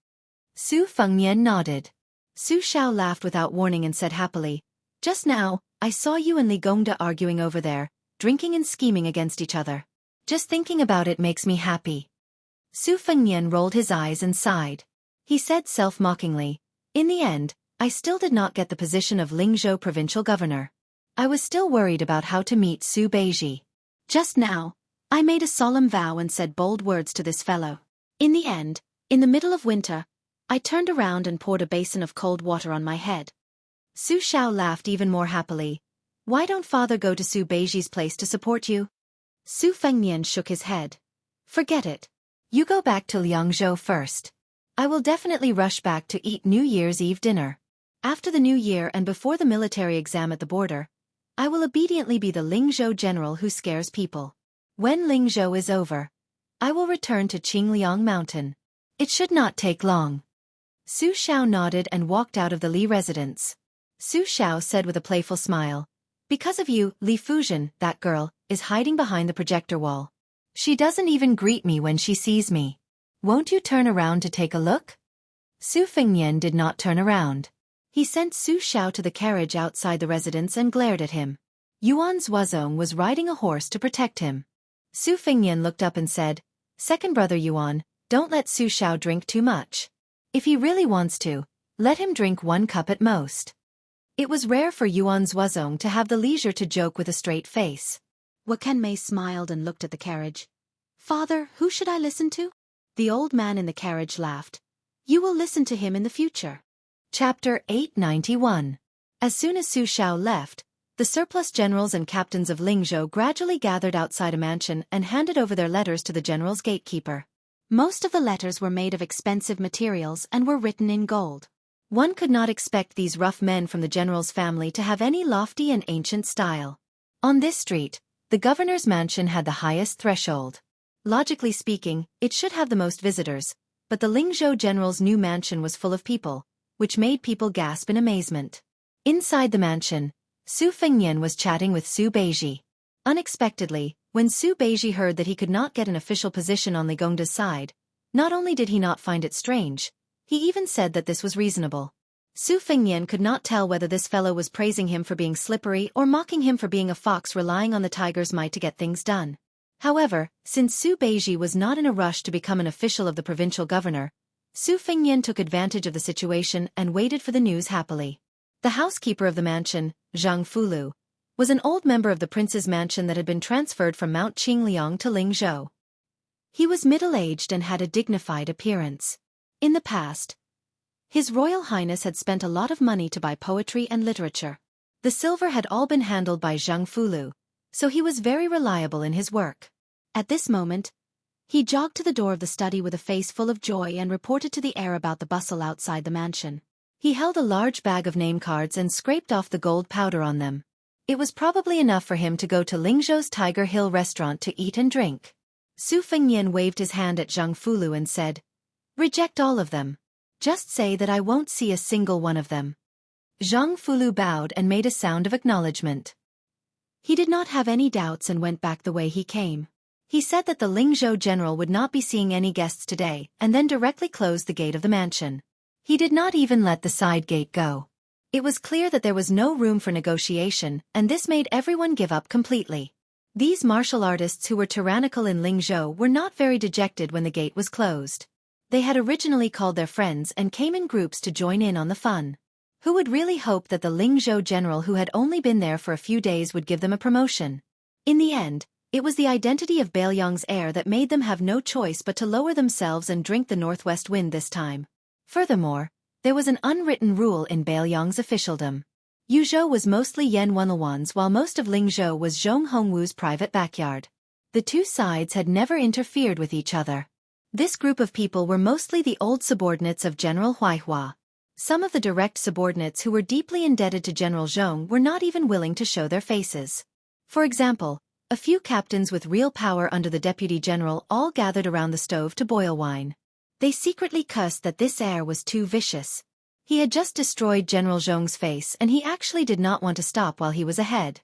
Su Fengnian nodded. Su Xiao laughed without warning and said happily, "Just now, I saw you and Li Gongda arguing over there, drinking and scheming against each other. Just thinking about it makes me happy." Su Fengnian rolled his eyes and sighed. He said self-mockingly, "In the end, I still did not get the position of Lingzhou provincial governor. I was still worried about how to meet Su Beiji. Just now, I made a solemn vow and said bold words to this fellow. In the end, in the middle of winter, I turned around and poured a basin of cold water on my head." Su Xiao laughed even more happily. "Why don't father go to Su Beiji's place to support you?" Su Fengnian shook his head. "Forget it. You go back to Liangzhou first. I will definitely rush back to eat New Year's Eve dinner. After the New Year and before the military exam at the border, I will obediently be the Lingzhou general who scares people. When Lingzhou is over, I will return to Qingliang Mountain. It should not take long." Su Xiao nodded and walked out of the Li residence. Su Xiao said with a playful smile, "Because of you, Li Fuzhen, that girl, is hiding behind the projector wall. She doesn't even greet me when she sees me. Won't you turn around to take a look?" Su Fengnian did not turn around. He sent Su Xiao to the carriage outside the residence and glared at him. Yuan Zuozong was riding a horse to protect him. Su Fengnian looked up and said, "Second brother Yuan, don't let Su Xiao drink too much. If he really wants to, let him drink 1 cup at most." It was rare for Yuan Zuozong to have the leisure to joke with a straight face. Wakenmei smiled and looked at the carriage. "Father, who should I listen to?" The old man in the carriage laughed. "You will listen to him in the future." Chapter 891. As soon as Su Xiao left, the surplus generals and captains of Lingzhou gradually gathered outside a mansion and handed over their letters to the general's gatekeeper. Most of the letters were made of expensive materials and were written in gold. One could not expect these rough men from the general's family to have any lofty and ancient style. On this street, the governor's mansion had the highest threshold. Logically speaking, it should have the most visitors, but the Lingzhou general's new mansion was full of people, which made people gasp in amazement. Inside the mansion, Su Fengnian was chatting with Su Beiji. Unexpectedly, when Su Beiji heard that he could not get an official position on Li Gongda's side, not only did he not find it strange, he even said that this was reasonable. Su Fengnian could not tell whether this fellow was praising him for being slippery or mocking him for being a fox relying on the tiger's might to get things done. However, since Su Beiji was not in a rush to become an official of the provincial governor, Su Fengnian took advantage of the situation and waited for the news happily. The housekeeper of the mansion, Jianghu, was an old member of the prince's mansion that had been transferred from Mount Qingliang to Lingzhou. He was middle-aged and had a dignified appearance. In the past, His Royal Highness had spent a lot of money to buy poetry and literature. The silver had all been handled by Jianghu, so he was very reliable in his work. At this moment, he jogged to the door of the study with a face full of joy and reported to the heir about the bustle outside the mansion. He held a large bag of name cards and scraped off the gold powder on them. It was probably enough for him to go to Lingzhou's Tiger Hill restaurant to eat and drink. Su Fengnian waved his hand at Jianghu and said, "Reject all of them. Just say that I won't see a single one of them." Jianghu bowed and made a sound of acknowledgement. He did not have any doubts and went back the way he came. He said that the Lingzhou general would not be seeing any guests today and then directly closed the gate of the mansion. He did not even let the side gate go. It was clear that there was no room for negotiation, and this made everyone give up completely. These martial artists who were tyrannical in Lingzhou were not very dejected when the gate was closed. They had originally called their friends and came in groups to join in on the fun. Who would really hope that the Lingzhou general who had only been there for a few days would give them a promotion? In the end, it was the identity of Beiliang's heir that made them have no choice but to lower themselves and drink the northwest wind this time. Furthermore, there was an unwritten rule in Beiliang's officialdom. Yuzhou was mostly Yan Wenluan's while most of Lingzhou was Zhong Hongwu's private backyard. The two sides had never interfered with each other. This group of people were mostly the old subordinates of General Huaihua. Some of the direct subordinates who were deeply indebted to General Zhong were not even willing to show their faces. For example, A few captains with real power under the deputy general all gathered around the stove to boil wine. They secretly cussed that this heir was too vicious. He had just destroyed General Zhong's face and he actually did not want to stop while he was ahead.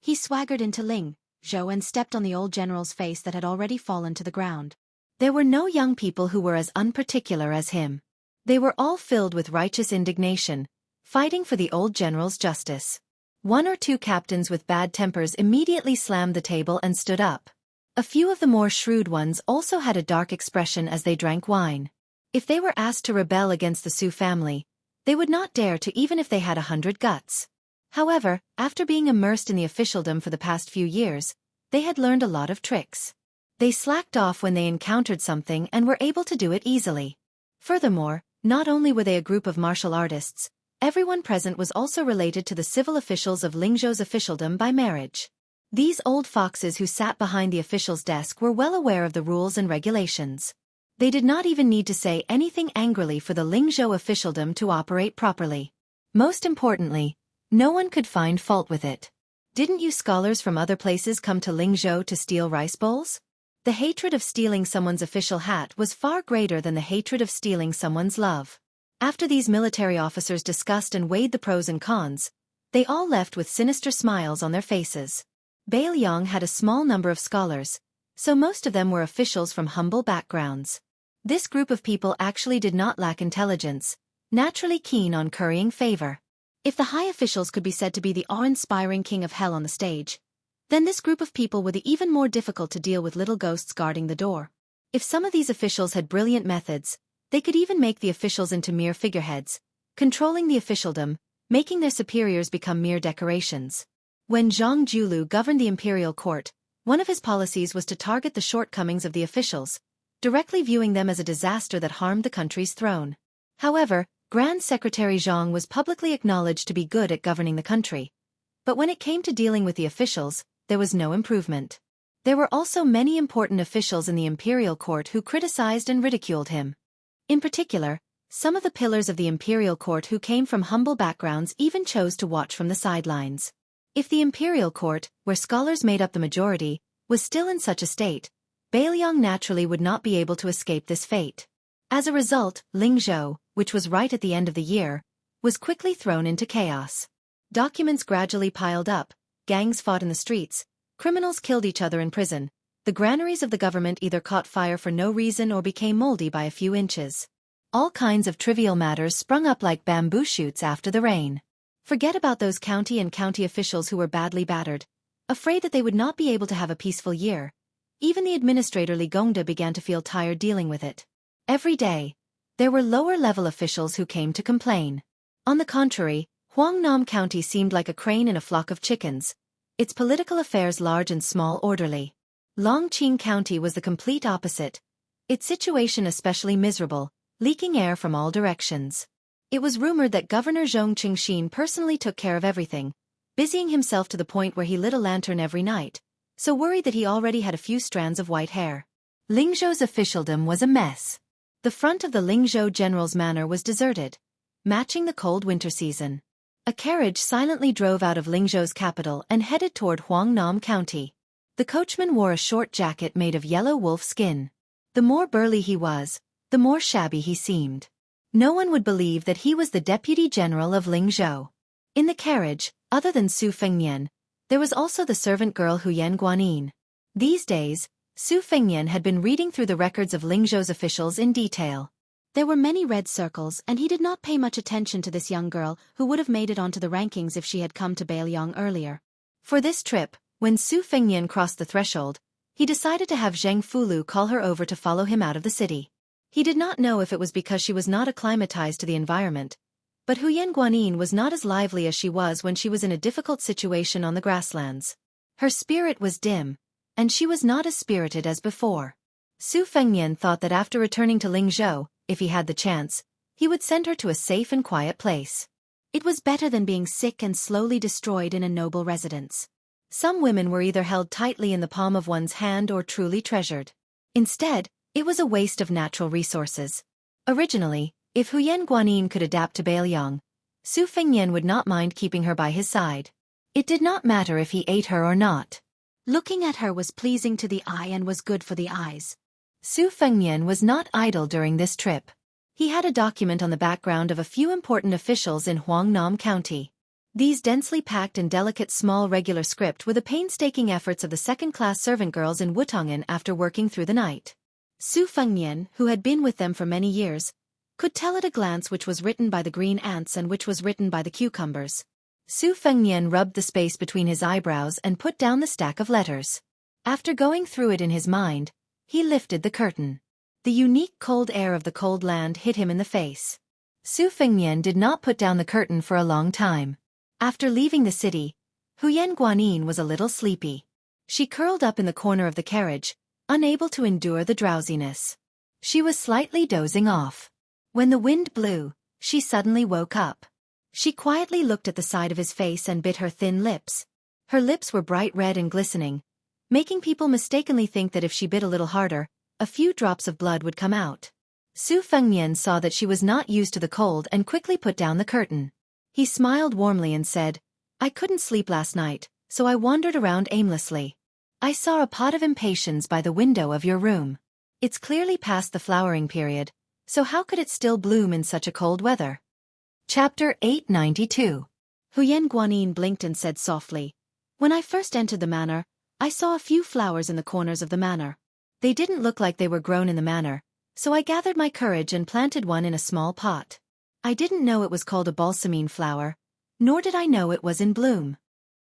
He swaggered into Ling Zhou and stepped on the old general's face that had already fallen to the ground. There were no young people who were as unparticular as him. They were all filled with righteous indignation, fighting for the old general's justice. One or two captains with bad tempers immediately slammed the table and stood up. A few of the more shrewd ones also had a dark expression as they drank wine. If they were asked to rebel against the Su family, they would not dare to even if they had 100 guts. However, after being immersed in the officialdom for the past few years, they had learned a lot of tricks. They slacked off when they encountered something and were able to do it easily. Furthermore, not only were they a group of martial artists, everyone present was also related to the civil officials of Lingzhou's officialdom by marriage. These old foxes who sat behind the official's desk were well aware of the rules and regulations. They did not even need to say anything angrily for the Lingzhou officialdom to operate properly. Most importantly, no one could find fault with it. Didn't you scholars from other places come to Lingzhou to steal rice bowls? The hatred of stealing someone's official hat was far greater than the hatred of stealing someone's love. After these military officers discussed and weighed the pros and cons, they all left with sinister smiles on their faces. Bailiang had a small number of scholars, so most of them were officials from humble backgrounds. This group of people actually did not lack intelligence, naturally keen on currying favor. If the high officials could be said to be the awe-inspiring king of hell on the stage, then this group of people were the even more difficult to deal with little ghosts guarding the door. If some of these officials had brilliant methods, they could even make the officials into mere figureheads, controlling the officialdom, making their superiors become mere decorations. When Zhang Julu governed the imperial court, one of his policies was to target the shortcomings of the officials, directly viewing them as a disaster that harmed the country's throne. However, Grand Secretary Zhang was publicly acknowledged to be good at governing the country. But when it came to dealing with the officials, there was no improvement. There were also many important officials in the imperial court who criticized and ridiculed him. In particular, some of the pillars of the imperial court who came from humble backgrounds even chose to watch from the sidelines. If the imperial court, where scholars made up the majority, was still in such a state, Bailiang naturally would not be able to escape this fate. As a result, Lingzhou, which was right at the end of the year, was quickly thrown into chaos. Documents gradually piled up, gangs fought in the streets, criminals killed each other in prison. The granaries of the government either caught fire for no reason or became moldy by a few inches. All kinds of trivial matters sprung up like bamboo shoots after the rain. Forget about those county officials who were badly battered, afraid that they would not be able to have a peaceful year. Even the administrator Li Gongda began to feel tired dealing with it. Every day, there were lower-level officials who came to complain. On the contrary, Huangnam County seemed like a crane in a flock of chickens, its political affairs large and small orderly. Longqing County was the complete opposite, its situation especially miserable, leaking air from all directions. It was rumored that Governor Zhong Qingxin personally took care of everything, busying himself to the point where he lit a lantern every night, so worried that he already had a few strands of white hair. Lingzhou's officialdom was a mess. The front of the Lingzhou general's manor was deserted, matching the cold winter season. A carriage silently drove out of Lingzhou's capital and headed toward Huangnam County. The coachman wore a short jacket made of yellow wolf skin. The more burly he was, the more shabby he seemed. No one would believe that he was the deputy general of Lingzhou. In the carriage, other than Su Fengnian, there was also the servant girl Huyan Guanin. These days, Su Fengnian had been reading through the records of Lingzhou's officials in detail. There were many red circles and he did not pay much attention to this young girl who would have made it onto the rankings if she had come to Bailiang earlier. For this trip, when Su Fengnian crossed the threshold, he decided to have Zheng Fulu call her over to follow him out of the city. He did not know if it was because she was not acclimatized to the environment, but Huyan Guanin was not as lively as she was when she was in a difficult situation on the grasslands. Her spirit was dim, and she was not as spirited as before. Su Fengnian thought that after returning to Lingzhou, if he had the chance, he would send her to a safe and quiet place. It was better than being sick and slowly destroyed in a noble residence. Some women were either held tightly in the palm of one's hand or truly treasured. Instead, it was a waste of natural resources. Originally, if Huyan Guanin could adapt to Bailiang, Su Fengnian would not mind keeping her by his side. It did not matter if he ate her or not. Looking at her was pleasing to the eye and was good for the eyes. Su Fengnian was not idle during this trip. He had a document on the background of a few important officials in Huangnam County. These densely packed and delicate small regular script were the painstaking efforts of the second-class servant girls in Wutongan after working through the night. Su Fengnian, who had been with them for many years, could tell at a glance which was written by the green ants and which was written by the cucumbers. Su Fengnian rubbed the space between his eyebrows and put down the stack of letters. After going through it in his mind, he lifted the curtain. The unique cold air of the cold land hit him in the face. Su Fengnian did not put down the curtain for a long time. After leaving the city, Huyen Guanyin was a little sleepy. She curled up in the corner of the carriage, unable to endure the drowsiness. She was slightly dozing off. When the wind blew, she suddenly woke up. She quietly looked at the side of his face and bit her thin lips. Her lips were bright red and glistening, making people mistakenly think that if she bit a little harder, a few drops of blood would come out. Su Fengnian saw that she was not used to the cold and quickly put down the curtain. He smiled warmly and said, "I couldn't sleep last night, so I wandered around aimlessly. I saw a pot of impatiens by the window of your room. It's clearly past the flowering period, so how could it still bloom in such a cold weather?" Chapter 892. Huyen Guanyin blinked and said softly, "When I first entered the manor, I saw a few flowers in the corners of the manor. They didn't look like they were grown in the manor, so I gathered my courage and planted one in a small pot. I didn't know it was called a balsamine flower, nor did I know it was in bloom."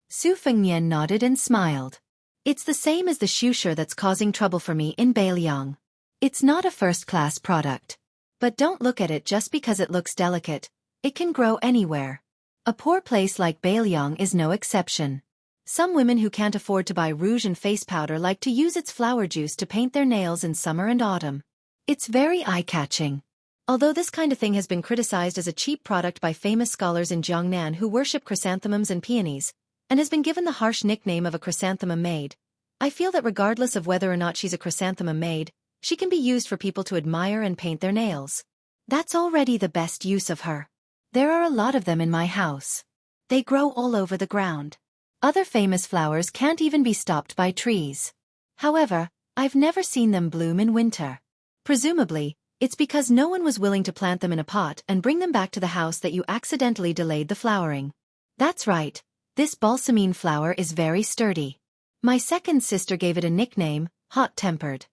Su Fengnian nodded and smiled. "It's the same as the shusher that's causing trouble for me in Beiliang. It's not a first-class product. But don't look at it just because it looks delicate. It can grow anywhere. A poor place like Beiliang is no exception. Some women who can't afford to buy rouge and face powder like to use its flower juice to paint their nails in summer and autumn. It's very eye-catching. Although this kind of thing has been criticized as a cheap product by famous scholars in Jiangnan who worship chrysanthemums and peonies, and has been given the harsh nickname of a chrysanthemum maid, I feel that regardless of whether or not she's a chrysanthemum maid, she can be used for people to admire and paint their nails. That's already the best use of her. There are a lot of them in my house. They grow all over the ground. Other famous flowers can't even be stopped by trees. However, I've never seen them bloom in winter. Presumably, it's because no one was willing to plant them in a pot and bring them back to the house that you accidentally delayed the flowering. That's right, this balsamine flower is very sturdy. My second sister gave it a nickname, hot-tempered.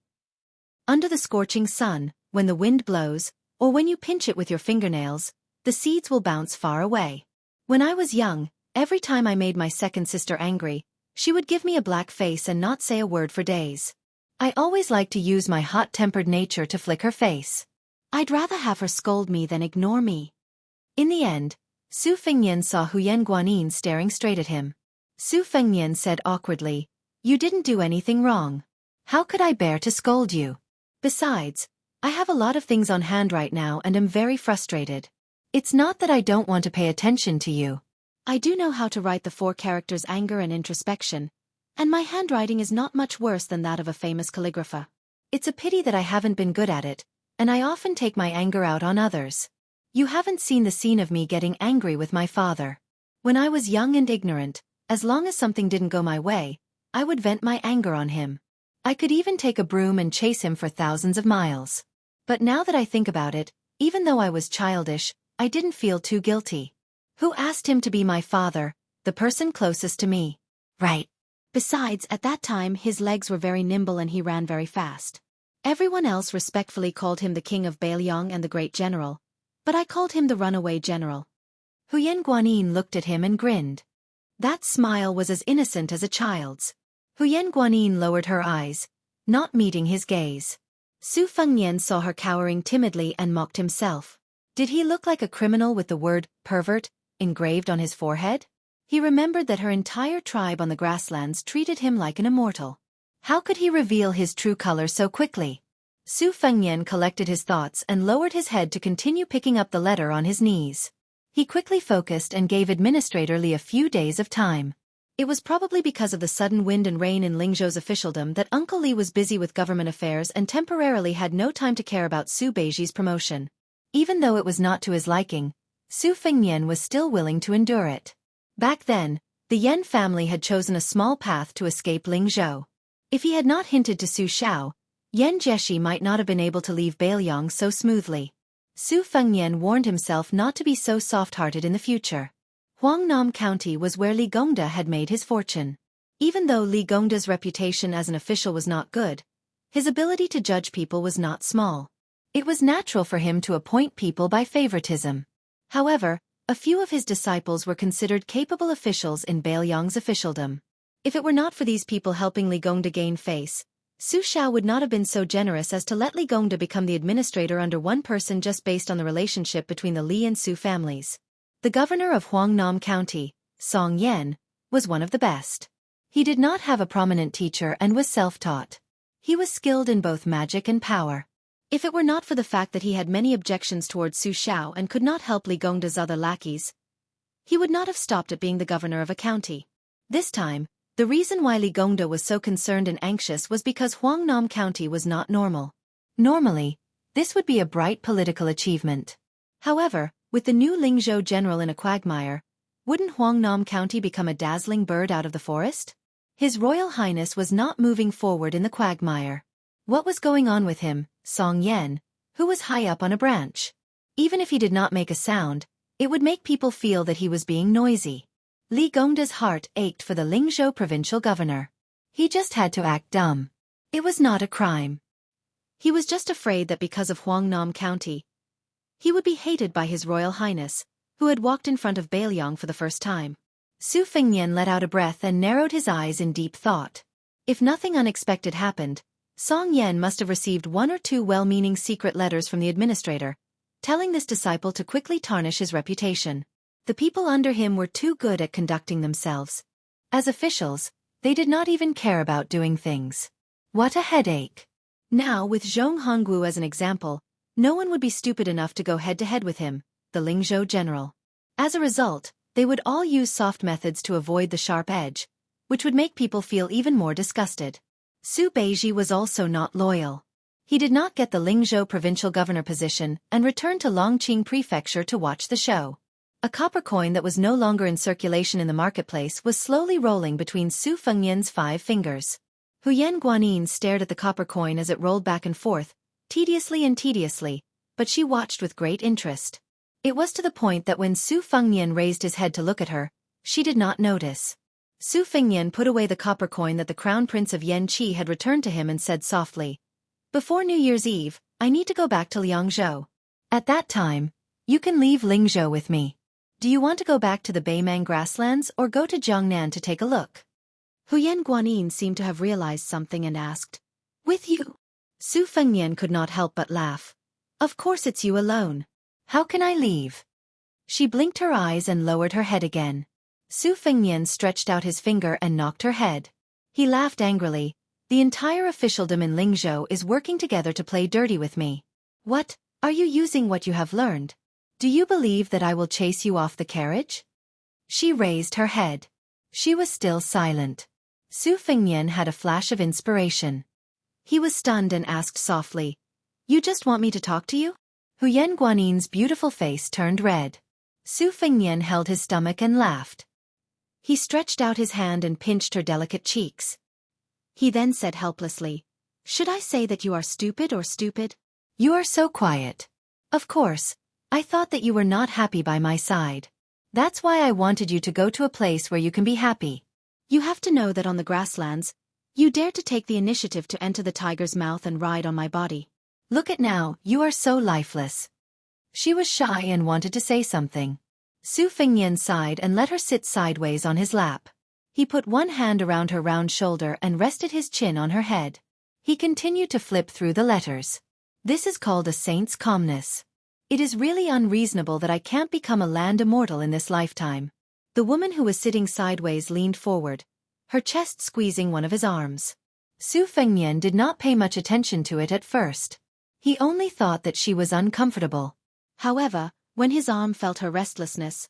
Under the scorching sun, when the wind blows, or when you pinch it with your fingernails, the seeds will bounce far away. When I was young, every time I made my second sister angry, she would give me a black face and not say a word for days. I always liked to use my hot-tempered nature to flick her face. I'd rather have her scold me than ignore me." In the end, Su Fengnian saw Huyen Guanyin staring straight at him. Su Fengnian said awkwardly, "You didn't do anything wrong. How could I bear to scold you? Besides, I have a lot of things on hand right now and am very frustrated. It's not that I don't want to pay attention to you. I do know how to write the 4 characters anger and introspection, and my handwriting is not much worse than that of a famous calligrapher. It's a pity that I haven't been good at it, and I often take my anger out on others. You haven't seen the scene of me getting angry with my father. When I was young and ignorant, as long as something didn't go my way, I would vent my anger on him. I could even take a broom and chase him for thousands of miles. But now that I think about it, even though I was childish, I didn't feel too guilty. Who asked him to be my father, the person closest to me? Right. Besides, at that time his legs were very nimble and he ran very fast. Everyone else respectfully called him the king of Beiliang and the great general, but I called him the runaway general." Huyen Guanyin looked at him and grinned. That smile was as innocent as a child's. Huyen Guanyin lowered her eyes, not meeting his gaze. Su Fengnian saw her cowering timidly and mocked himself. Did he look like a criminal with the word pervert engraved on his forehead? He remembered that her entire tribe on the grasslands treated him like an immortal. How could he reveal his true color so quickly? Su Fengnian collected his thoughts and lowered his head to continue picking up the letter on his knees. He quickly focused and gave Administrator Li a few days of time. It was probably because of the sudden wind and rain in Lingzhou's officialdom that Uncle Li was busy with government affairs and temporarily had no time to care about Su Beiji's promotion. Even though it was not to his liking, Su Fengnian was still willing to endure it. Back then, The Yan family had chosen a small path to escape Lingzhou. If he had not hinted to Su Xiao, Yan Jieshi might not have been able to leave Beiyang so smoothly. Su Fengnian warned himself not to be so soft-hearted in the future. Huangnam County was where Li Gongda had made his fortune. Even though Li Gongda's reputation as an official was not good, his ability to judge people was not small. It was natural for him to appoint people by favoritism. However, a few of his disciples were considered capable officials in Beiyang's officialdom. If it were not for these people helping Li Gongda gain face, Su Xiao would not have been so generous as to let Li Gongda become the administrator under one person just based on the relationship between the Li and Su families. The governor of Huangnam County, Song Yan, was one of the best. He did not have a prominent teacher and was self-taught. He was skilled in both magic and power. If it were not for the fact that he had many objections towards Su Xiao and could not help Li Gongda's other lackeys, he would not have stopped at being the governor of a county. This time, the reason why Li Gongda was so concerned and anxious was because Huangnam County was not normal. Normally, this would be a bright political achievement. However, with the new Lingzhou general in a quagmire, wouldn't Huangnam County become a dazzling bird out of the forest? His Royal Highness was not moving forward in the quagmire. What was going on with him, Song Yan, who was high up on a branch? Even if he did not make a sound, it would make people feel that he was being noisy. Li Gongda's heart ached for the Lingzhou provincial governor. He just had to act dumb. It was not a crime. He was just afraid that because of Huangnam County, he would be hated by his Royal Highness, who had walked in front of Beiyang for the first time. Su Fengnian let out a breath and narrowed his eyes in deep thought. If nothing unexpected happened, Song Yan must have received one or two well-meaning secret letters from the administrator, telling this disciple to quickly tarnish his reputation. The people under him were too good at conducting themselves. As officials, they did not even care about doing things. What a headache. Now, with Zhong Hongwu as an example, no one would be stupid enough to go head-to-head with him, the Lingzhou general. As a result, they would all use soft methods to avoid the sharp edge, which would make people feel even more disgusted. Su Beiji was also not loyal. He did not get the Lingzhou provincial governor position and returned to Longqing Prefecture to watch the show. A copper coin that was no longer in circulation in the marketplace was slowly rolling between Su Fengnian's 5 fingers. Huyan Guanyin stared at the copper coin as it rolled back and forth, tediously, but she watched with great interest. It was to the point that when Su Fengnian raised his head to look at her, she did not notice. Su Fengnian put away the copper coin that the Crown Prince of Yanqi had returned to him and said softly, "Before New Year's Eve, I need to go back to Liangzhou. At that time, you can leave Lingzhou with me. Do you want to go back to the Beimang grasslands or go to Jiangnan to take a look?" Huyan Guanyin seemed to have realized something and asked, "With you?" Su Fengnian could not help but laugh. "Of course it's you alone. How can I leave?" She blinked her eyes and lowered her head again. Su Fengnian stretched out his finger and knocked her head. He laughed angrily. "The entire officialdom in Lingzhou is working together to play dirty with me. What, are you using what you have learned? Do you believe that I will chase you off the carriage?" She raised her head. She was still silent. Su Fengnian had a flash of inspiration. He was stunned and asked softly, "You just want me to talk to you?" Huyan Guanyin's beautiful face turned red. Su Fengnian held his stomach and laughed. He stretched out his hand and pinched her delicate cheeks. He then said helplessly, "Should I say that you are stupid or stupid? You are so quiet. Of course, I thought that you were not happy by my side. That's why I wanted you to go to a place where you can be happy. You have to know that on the grasslands, you dared to take the initiative to enter the tiger's mouth and ride on my body. Look at now, you are so lifeless." She was shy and wanted to say something. Su Fengnian sighed and let her sit sideways on his lap. He put one hand around her round shoulder and rested his chin on her head. He continued to flip through the letters. "This is called a saint's calmness. It is really unreasonable that I can't become a land immortal in this lifetime." The woman who was sitting sideways leaned forward, her chest squeezing one of his arms. Su Fengnian did not pay much attention to it at first. He only thought that she was uncomfortable. However, when his arm felt her restlessness,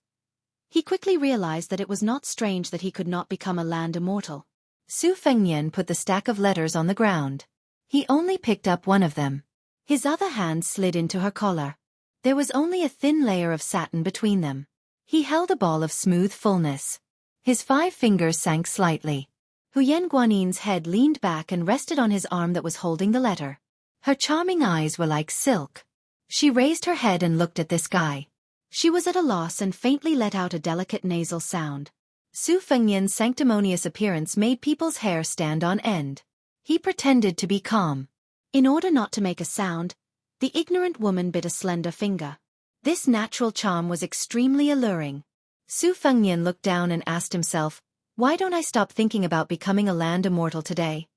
he quickly realized that it was not strange that he could not become a land immortal. Su Fengnian put the stack of letters on the ground. He only picked up one of them. His other hand slid into her collar. There was only a thin layer of satin between them. He held a ball of smooth fullness. His 5 fingers sank slightly. Huyen Guanin's head leaned back and rested on his arm that was holding the letter. Her charming eyes were like silk. She raised her head and looked at this guy. She was at a loss and faintly let out a delicate nasal sound. Su Fengnian's sanctimonious appearance made people's hair stand on end. He pretended to be calm. In order not to make a sound, the ignorant woman bit a slender finger. This natural charm was extremely alluring. Su Fengnian looked down and asked himself, why don't I stop thinking about becoming a land immortal today?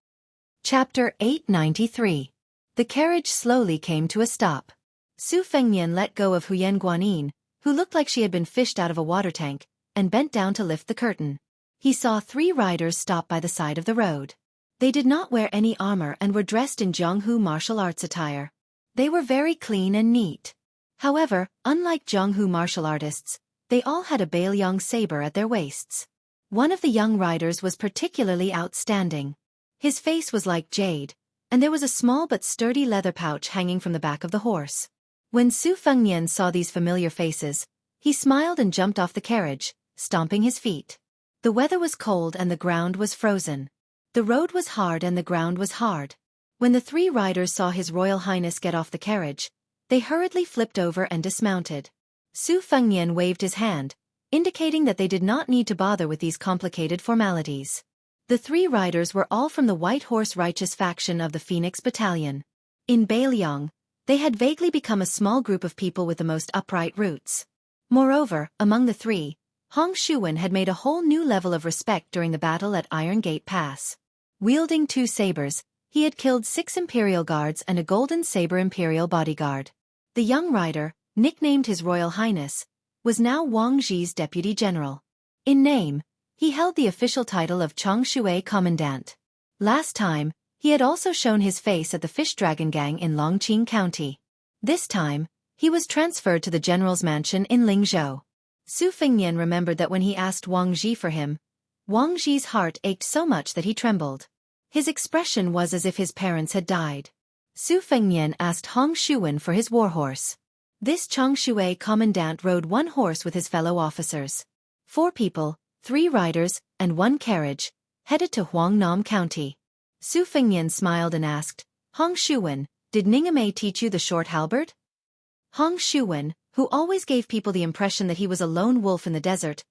Chapter 893. The carriage slowly came to a stop. Su Fengnian let go of Huyen Guanin, who looked like she had been fished out of a water tank, and bent down to lift the curtain. He saw 3 riders stop by the side of the road. They did not wear any armor and were dressed in Jianghu martial arts attire. They were very clean and neat. However, unlike Jianghu martial artists, they all had a Beiliang saber at their waists. One of the young riders was particularly outstanding. His face was like jade, and there was a small but sturdy leather pouch hanging from the back of the horse. When Su Fengnian saw these familiar faces, he smiled and jumped off the carriage, stomping his feet. The weather was cold and the ground was frozen. The road was hard and the ground was hard. When the 3 riders saw His Royal Highness get off the carriage, they hurriedly flipped over and dismounted. Su Fengnian waved his hand, indicating that they did not need to bother with these complicated formalities. The 3 riders were all from the White Horse Righteous faction of the Phoenix Battalion. In Beiliang, they had vaguely become a small group of people with the most upright roots. Moreover, among the 3, Hong Shuwen had made a whole new level of respect during the battle at Iron Gate Pass. Wielding 2 sabers, he had killed 6 Imperial Guards and a Golden Saber Imperial bodyguard. The young rider, nicknamed His Royal Highness, was now Wang Zhi's deputy general. In name, he held the official title of Changshui Commandant. Last time, he had also shown his face at the Fish Dragon Gang in Longqing County. This time, he was transferred to the general's mansion in Lingzhou. Su Fengnian remembered that when he asked Wang Zhi for him, Wang Zhi's heart ached so much that he trembled. His expression was as if his parents had died. Su Fengnian asked Hong Shuwen for his warhorse. This Changshui commandant rode 1 horse with his fellow officers. 4 people, 3 riders, and 1 carriage, headed to Huangnam County. Su Fengnian smiled and asked, Hong Shuwen, did Ningame teach you the short halberd? Hong Shuwen, who always gave people the impression that he was a lone wolf in the desert,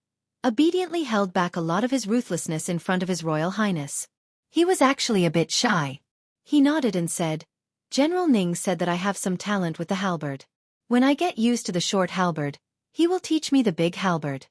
obediently held back a lot of his ruthlessness in front of His Royal Highness. He was actually a bit shy. He nodded and said, General Ning said that I have some talent with the halberd. When I get used to the short halberd, he will teach me the big halberd.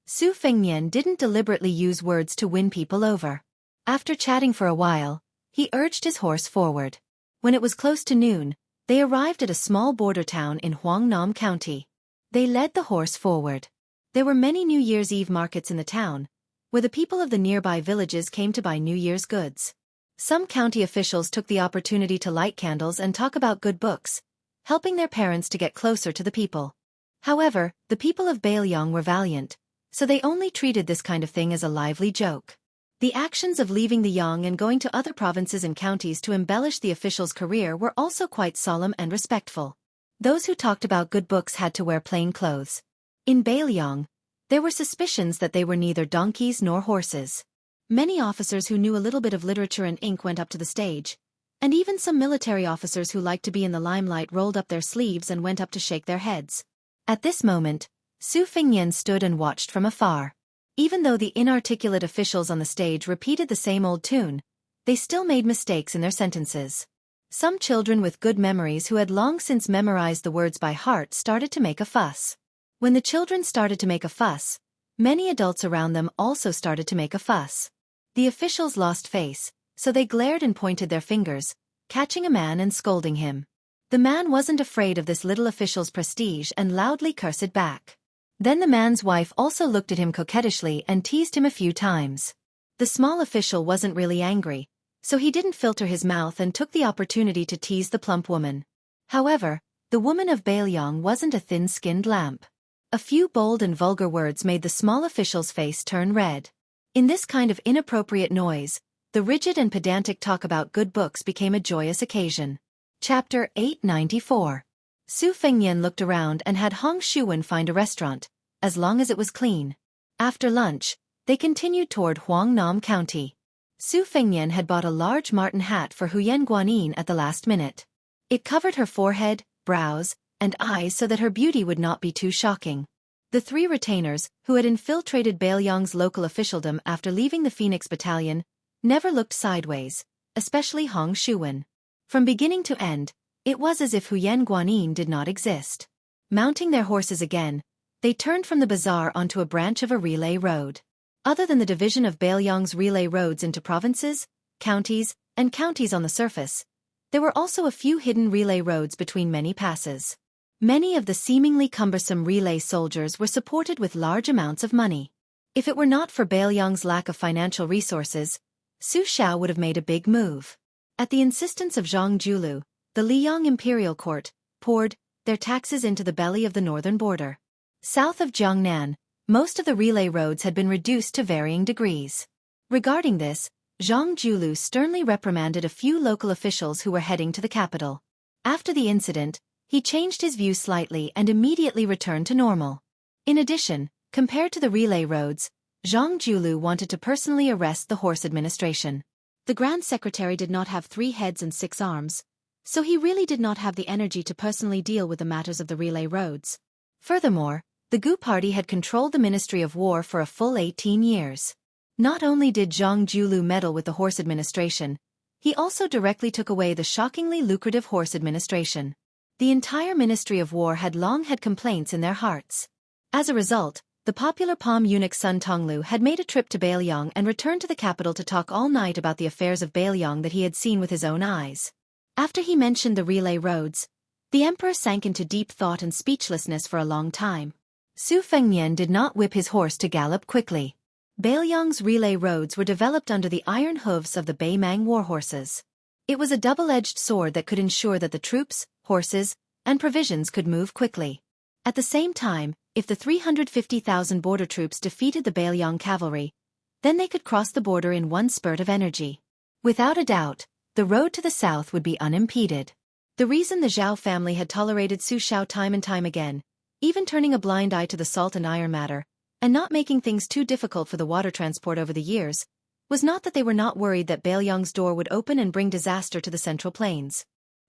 Su Fengnian didn't deliberately use words to win people over. After chatting for a while, he urged his horse forward. When it was close to noon, they arrived at a small border town in Huangnam County. They led the horse forward. There were many New Year's Eve markets in the town, where the people of the nearby villages came to buy New Year's goods. Some county officials took the opportunity to light candles and talk about good books, helping their parents to get closer to the people. However, the people of Beiliang were valiant, so they only treated this kind of thing as a lively joke. The actions of leaving the Yang and going to other provinces and counties to embellish the official's career were also quite solemn and respectful. Those who talked about good books had to wear plain clothes. In Beiliang, there were suspicions that they were neither donkeys nor horses. Many officers who knew a little bit of literature and ink went up to the stage, and even some military officers who liked to be in the limelight rolled up their sleeves and went up to shake their heads. At this moment, Su Fengnian stood and watched from afar. Even though the inarticulate officials on the stage repeated the same old tune, they still made mistakes in their sentences. Some children with good memories who had long since memorized the words by heart started to make a fuss. When the children started to make a fuss, many adults around them also started to make a fuss. The officials lost face, so they glared and pointed their fingers, catching a man and scolding him. The man wasn't afraid of this little official's prestige and loudly cursed back. Then the man's wife also looked at him coquettishly and teased him a few times. The small official wasn't really angry, so he didn't filter his mouth and took the opportunity to tease the plump woman. However, the woman of Beiliang wasn't a thin-skinned lamp. A few bold and vulgar words made the small official's face turn red. In this kind of inappropriate noise, the rigid and pedantic talk about good books became a joyous occasion. Chapter 894. Su Fengnian looked around and had Hong Shuwen find a restaurant, as long as it was clean. After lunch, They continued toward Huangnam County. Su Fengnian had bought a large marten hat for Huyen Guanyin at the last minute. It covered her forehead, brows, and eyes so that her beauty would not be too shocking. The 3 retainers, who had infiltrated Beiliang's local officialdom after leaving the Phoenix Battalion, never looked sideways, especially Hong Shuwen. From beginning to end, it was as if Huyen Guanyin did not exist. Mounting their horses again, they turned from the bazaar onto a branch of a relay road. Other than the division of Beiliang's relay roads into provinces, counties, and counties on the surface, there were also a few hidden relay roads between many passes. Many of the seemingly cumbersome relay soldiers were supported with large amounts of money. If it were not for Beiliang's lack of financial resources, Su Xiao would have made a big move. At the insistence of Zhang Julu, the Liyang Imperial Court poured their taxes into the belly of the northern border. South of Jiangnan, most of the relay roads had been reduced to varying degrees. Regarding this, Zhang Julu sternly reprimanded a few local officials who were heading to the capital. After the incident, he changed his view slightly and immediately returned to normal. In addition, compared to the relay roads, Zhang Julu wanted to personally arrest the horse administration. The Grand Secretary did not have 3 heads and 6 arms, so he really did not have the energy to personally deal with the matters of the relay roads. Furthermore, the Gu Party had controlled the Ministry of War for a full 18 years. Not only did Zhang Julu meddle with the horse administration, he also directly took away the shockingly lucrative horse administration. The entire Ministry of War had long had complaints in their hearts. As a result, the popular palm eunuch Sun Tonglu had made a trip to Beiliang and returned to the capital to talk all night about the affairs of Beiliang that he had seen with his own eyes. After he mentioned the relay roads, the emperor sank into deep thought and speechlessness for a long time. Su Fengnian did not whip his horse to gallop quickly. Beiliang's relay roads were developed under the iron hooves of the Beimang war horses. It was a double-edged sword that could ensure that the troops, horses, and provisions could move quickly. At the same time, if the 350,000 border troops defeated the Beiliang cavalry, then they could cross the border in one spurt of energy. Without a doubt, the road to the south would be unimpeded. The reason the Zhao family had tolerated Su Xiao time and time again, even turning a blind eye to the salt and iron matter, and not making things too difficult for the water transport over the years, was not that they were not worried that Beiliang's door would open and bring disaster to the Central Plains.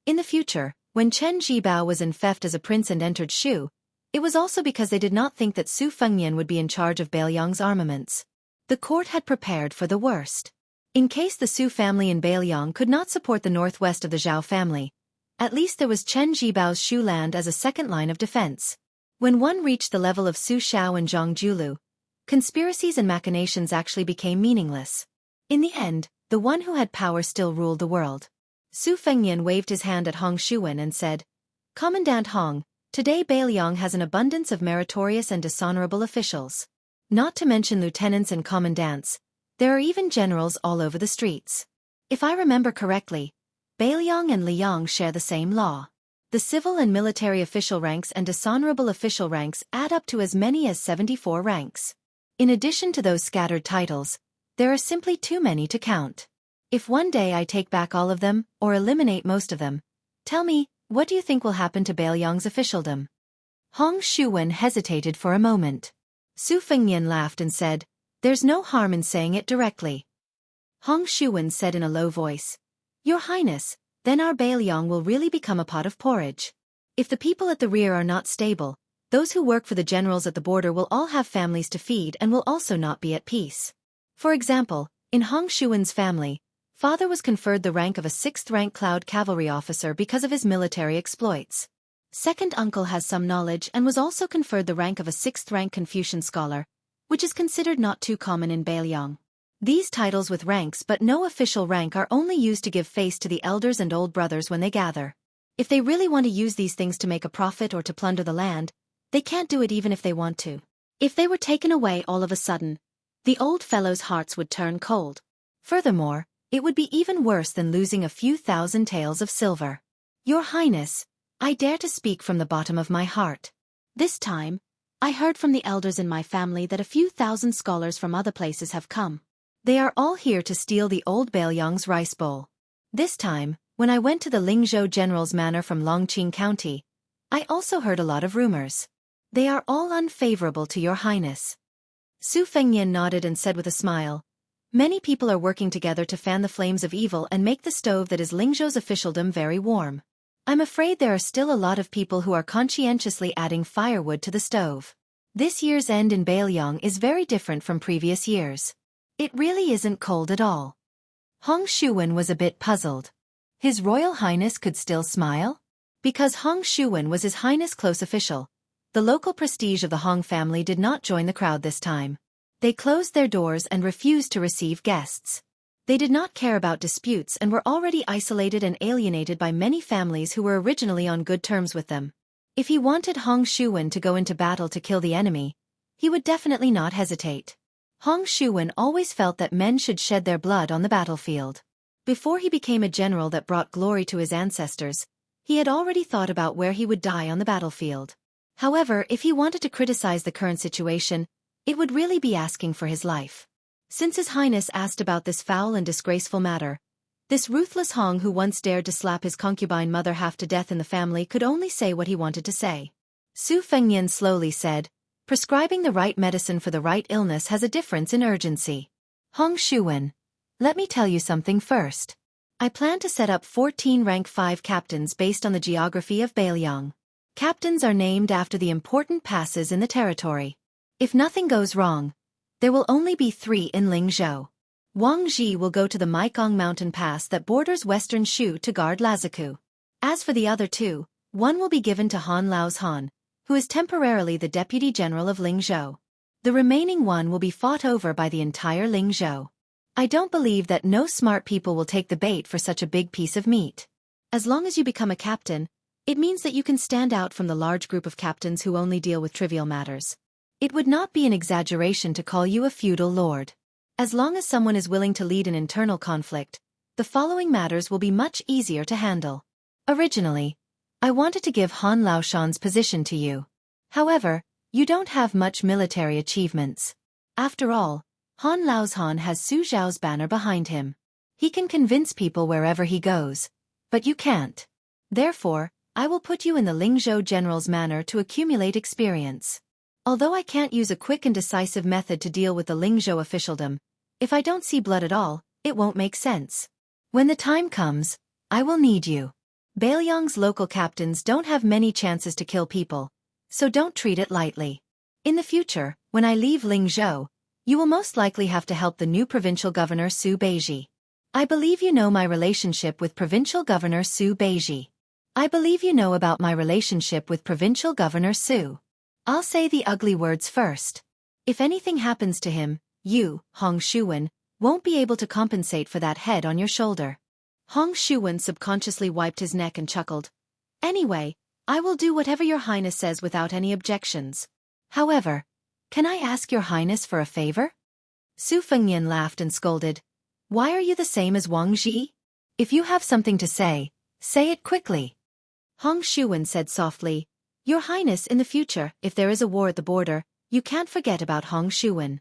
In the future, when Chen Jibao was in theft as a prince and entered Shu, it was also because they did not think that Su Fengnian would be in charge of Beiliang's armaments. The court had prepared for the worst. In case the Su family in Beiliang could not support the northwest of the Zhao family, at least there was Chen Jibao's Shu land as a second line of defense. When one reached the level of Su Xiao and Zhang Julu, conspiracies and machinations actually became meaningless. In the end, the one who had power still ruled the world. Su Fengnian waved his hand at Hong Shuwen and said, "Commandant Hong, today Beiliang has an abundance of meritorious and dishonorable officials. Not to mention lieutenants and commandants, there are even generals all over the streets. If I remember correctly, Beiliang and Liang share the same law. The civil and military official ranks and dishonorable official ranks add up to as many as 74 ranks. In addition to those scattered titles, there are simply too many to count. If one day I take back all of them, or eliminate most of them, tell me, what do you think will happen to Beiliang's officialdom?" Hong Shuwen hesitated for a moment. Su Fengnian laughed and said, "There's no harm in saying it directly." Hong Shuwen said in a low voice, "Your Highness, then our Beiliang will really become a pot of porridge. If the people at the rear are not stable, those who work for the generals at the border will all have families to feed and will also not be at peace. For example, in Hong Shuwen's family, father was conferred the rank of a 6th-rank cloud cavalry officer because of his military exploits. Second uncle has some knowledge and was also conferred the rank of a 6th-rank Confucian scholar, which is considered not too common in Beiliang. These titles with ranks but no official rank are only used to give face to the elders and old brothers when they gather. If they really want to use these things to make a profit or to plunder the land, they can't do it even if they want to. If they were taken away all of a sudden, the old fellows' hearts would turn cold. Furthermore, it would be even worse than losing a few thousand taels of silver. Your Highness, I dare to speak from the bottom of my heart. This time, I heard from the elders in my family that a few thousand scholars from other places have come. They are all here to steal the old Beiliang's rice bowl. This time, when I went to the Lingzhou General's manor from Longqing County, I also heard a lot of rumors. They are all unfavorable to your Highness." Su Fengnian nodded and said with a smile, "Many people are working together to fan the flames of evil and make the stove that is Lingzhou's officialdom very warm. I'm afraid there are still a lot of people who are conscientiously adding firewood to the stove. This year's end in Bailiang is very different from previous years. It really isn't cold at all." Hong Shuwen was a bit puzzled. His Royal Highness could still smile? Because Hong Shuwen was His Highness' close official, the local prestige of the Hong family did not join the crowd this time. They closed their doors and refused to receive guests. They did not care about disputes and were already isolated and alienated by many families who were originally on good terms with them. If he wanted Hong Shuwen to go into battle to kill the enemy, he would definitely not hesitate. Hong Shuwen always felt that men should shed their blood on the battlefield. Before he became a general that brought glory to his ancestors, he had already thought about where he would die on the battlefield. However, if he wanted to criticize the current situation, it would really be asking for his life. Since His Highness asked about this foul and disgraceful matter, this ruthless Hong who once dared to slap his concubine mother half to death in the family could only say what he wanted to say. Su Fengnian slowly said, "Prescribing the right medicine for the right illness has a difference in urgency. Hong Shuwen, let me tell you something first. I plan to set up 14 rank 5 captains based on the geography of Bailiang. Captains are named after the important passes in the territory. If nothing goes wrong, there will only be 3 in Lingzhou. Wang Ji will go to the Maikong mountain pass that borders western Shu to guard Laziku. As for the other 2, one will be given to Han Lao's Han, who is temporarily the deputy general of Lingzhou. The remaining one will be fought over by the entire Lingzhou. I don't believe that no smart people will take the bait for such a big piece of meat. As long as you become a captain, it means that you can stand out from the large group of captains who only deal with trivial matters. It would not be an exaggeration to call you a feudal lord. As long as someone is willing to lead an internal conflict, the following matters will be much easier to handle. Originally, I wanted to give Han Laoshan's position to you. However, you don't have much military achievements. After all, Han Lao's Han has Su Zhao's banner behind him. He can convince people wherever he goes, but you can't. Therefore, I will put you in the Lingzhou general's manor to accumulate experience. Although I can't use a quick and decisive method to deal with the Lingzhou officialdom, if I don't see blood at all, it won't make sense. When the time comes, I will need you. Bailiang's local captains don't have many chances to kill people, so don't treat it lightly. In the future, when I leave Lingzhou, you will most likely have to help the new provincial governor Su Beiji. I believe you know my relationship with provincial governor Su Beiji. I believe you know about my relationship with provincial governor Su. I'll say the ugly words first. If anything happens to him, you, Hong Shuwen, won't be able to compensate for that head on your shoulder." Hong Shuwen subconsciously wiped his neck and chuckled. "Anyway, I will do whatever your highness says without any objections. However, can I ask your highness for a favor?" Su Fengnian laughed and scolded. "Why are you the same as Wang Ji? If you have something to say it quickly." Hong Shuwen said softly, "Your highness, in the future, if there is a war at the border, you can't forget about Hong Shuwen."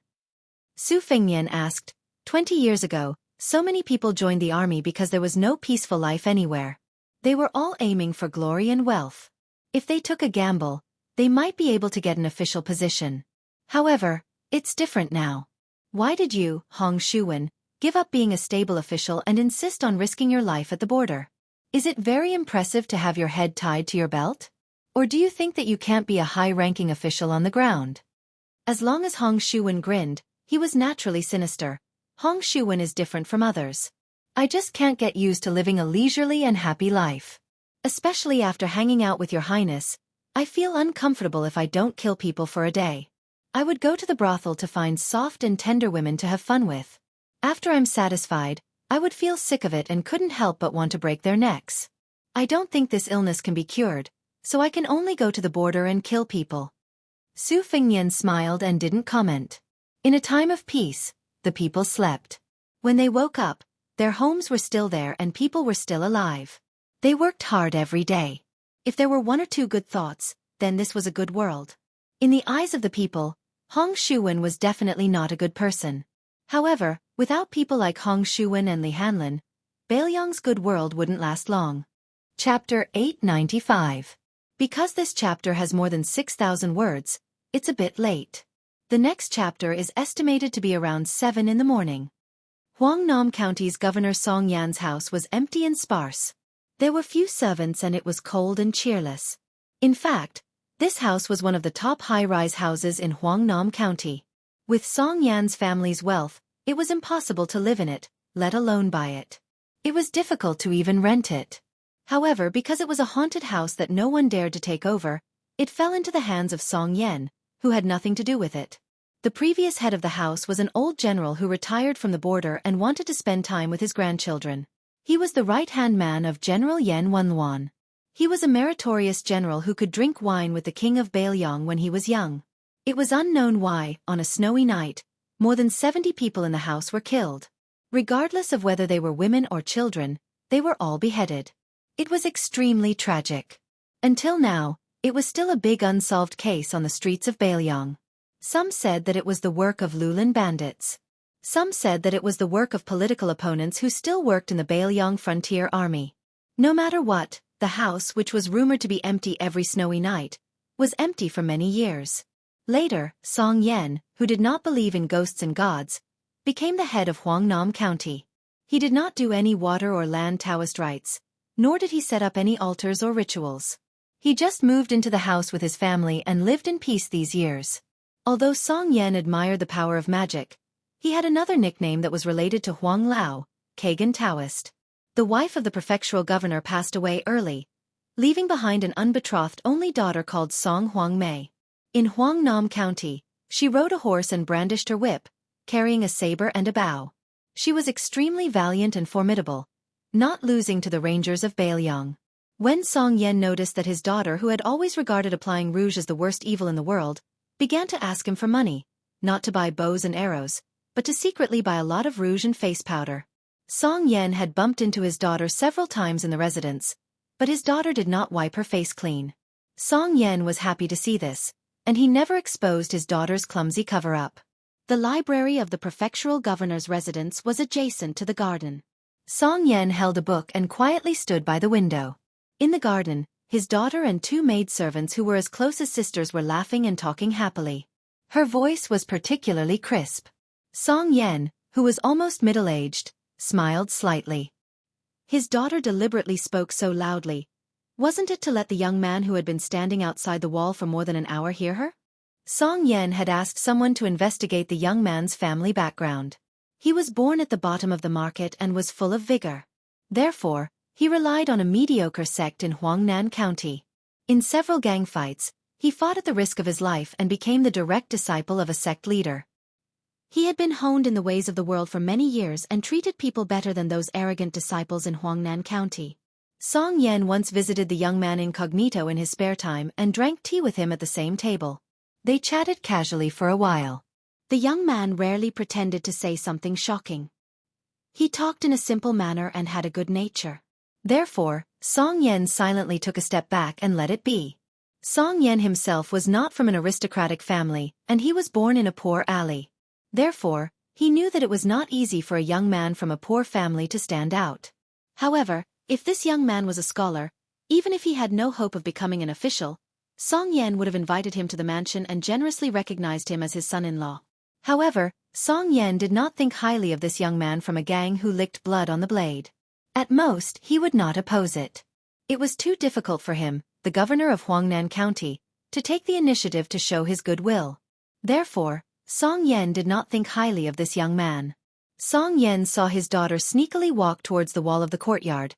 Su Fengnian asked, 20 years ago, so many people joined the army because there was no peaceful life anywhere. They were all aiming for glory and wealth. If they took a gamble, they might be able to get an official position. However, it's different now. Why did you, Hong Shuwen, give up being a stable official and insist on risking your life at the border? Is it very impressive to have your head tied to your belt? Or do you think that you can't be a high-ranking official on the ground? As long as Hong Shuwen grinned, he was naturally sinister. Hong Shuwen is different from others. I just can't get used to living a leisurely and happy life. Especially after hanging out with your highness, I feel uncomfortable if I don't kill people for a day. I would go to the brothel to find soft and tender women to have fun with. After I'm satisfied, I would feel sick of it and couldn't help but want to break their necks. I don't think this illness can be cured, so I can only go to the border and kill people." Su Fengnian smiled and didn't comment. In a time of peace, the people slept. When they woke up, their homes were still there and people were still alive. They worked hard every day. If there were 1 or 2 good thoughts, then this was a good world. In the eyes of the people, Hong Shuwen was definitely not a good person. However, without people like Hong Shuwen and Li Hanlin, Bailiang's good world wouldn't last long. Chapter 895. Because this chapter has more than 6,000 words, it's a bit late. The next chapter is estimated to be around 7 in the morning. Huangnam County's Governor Song Yan's house was empty and sparse. There were few servants and it was cold and cheerless. In fact, this house was one of the top high-rise houses in Huangnam County. With Song Yan's family's wealth, it was impossible to live in it, let alone buy it. It was difficult to even rent it. However, because it was a haunted house that no one dared to take over, it fell into the hands of Song Yan, who had nothing to do with it. The previous head of the house was an old general who retired from the border and wanted to spend time with his grandchildren. He was the right-hand man of General Yan Wenluan. He was a meritorious general who could drink wine with the king of Bailiang when he was young. It was unknown why, on a snowy night, more than 70 people in the house were killed. Regardless of whether they were women or children, they were all beheaded. It was extremely tragic. Until now, it was still a big unsolved case on the streets of Bailiang. Some said that it was the work of Lulin bandits. Some said that it was the work of political opponents who still worked in the Bailiang Frontier Army. No matter what, the house, which was rumored to be empty every snowy night, was empty for many years. Later, Song Yan, who did not believe in ghosts and gods, became the head of Huangnam County. He did not do any water or land Taoist rites, nor did he set up any altars or rituals. He just moved into the house with his family and lived in peace these years. Although Song Yan admired the power of magic, he had another nickname that was related to Huang Lao, Kagan Taoist. The wife of the prefectural governor passed away early, leaving behind an unbetrothed only daughter called Song Huang Mei. In Huangnam County, she rode a horse and brandished her whip, carrying a saber and a bow. She was extremely valiant and formidable, not losing to the rangers of Bailiang. When Song Yan noticed that his daughter, who had always regarded applying rouge as the worst evil in the world, began to ask him for money, not to buy bows and arrows, but to secretly buy a lot of rouge and face powder. Song Yan had bumped into his daughter several times in the residence, but his daughter did not wipe her face clean. Song Yan was happy to see this, and he never exposed his daughter's clumsy cover-up. The library of the prefectural governor's residence was adjacent to the garden. Song Yan held a book and quietly stood by the window. In the garden, his daughter and 2 maidservants who were as close as sisters were laughing and talking happily. Her voice was particularly crisp. Song Yan, who was almost middle-aged, smiled slightly. His daughter deliberately spoke so loudly. Wasn't it to let the young man who had been standing outside the wall for more than an hour hear her? Song Yan had asked someone to investigate the young man's family background. He was born at the bottom of the market and was full of vigor. Therefore, he relied on a mediocre sect in Huangnan County. In several gang fights, he fought at the risk of his life and became the direct disciple of a sect leader. He had been honed in the ways of the world for many years and treated people better than those arrogant disciples in Huangnan County. Song Yan once visited the young man incognito in his spare time and drank tea with him at the same table. They chatted casually for a while. The young man rarely pretended to say something shocking. He talked in a simple manner and had a good nature. Therefore, Song Yan silently took a step back and let it be. Song Yan himself was not from an aristocratic family, and he was born in a poor alley. Therefore, he knew that it was not easy for a young man from a poor family to stand out. However, if this young man was a scholar, even if he had no hope of becoming an official, Song Yan would have invited him to the mansion and generously recognized him as his son-in-law. However, Song Yan did not think highly of this young man from a gang who licked blood on the blade. At most, he would not oppose it. It was too difficult for him, the governor of Huangnan County, to take the initiative to show his goodwill. Therefore, Song Yan did not think highly of this young man. Song Yan saw his daughter sneakily walk towards the wall of the courtyard,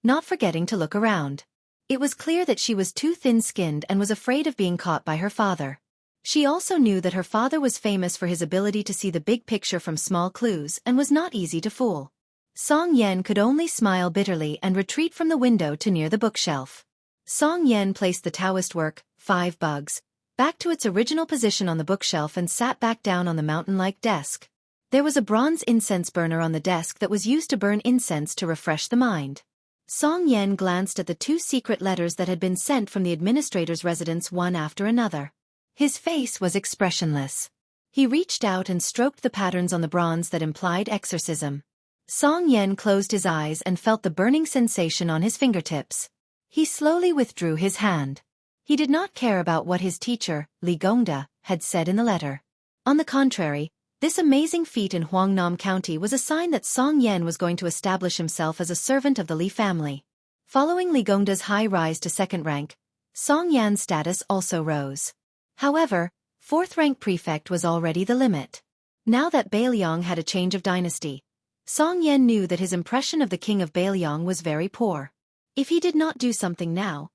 not forgetting to look around. It was clear that she was too thin-skinned and was afraid of being caught by her father. She also knew that her father was famous for his ability to see the big picture from small clues and was not easy to fool. Song Yan could only smile bitterly and retreat from the window to near the bookshelf. Song Yan placed the Taoist work, 5 Bugs, back to its original position on the bookshelf and sat back down on the mountain-like desk. There was a bronze incense burner on the desk that was used to burn incense to refresh the mind. Song Yan glanced at the 2 secret letters that had been sent from the administrator's residence one after another. His face was expressionless. He reached out and stroked the patterns on the bronze that implied exorcism. Song Yan closed his eyes and felt the burning sensation on his fingertips. He slowly withdrew his hand. He did not care about what his teacher, Li Gongda, had said in the letter. On the contrary, this amazing feat in Huangnam County was a sign that Song Yan was going to establish himself as a servant of the Li family. Following Li Gongda's high rise to second rank, Song Yan's status also rose. However, fourth-rank prefect was already the limit. Now that Bailiang had a change of dynasty, Song Yan knew that his impression of the king of Bailiang was very poor. If he did not do something now,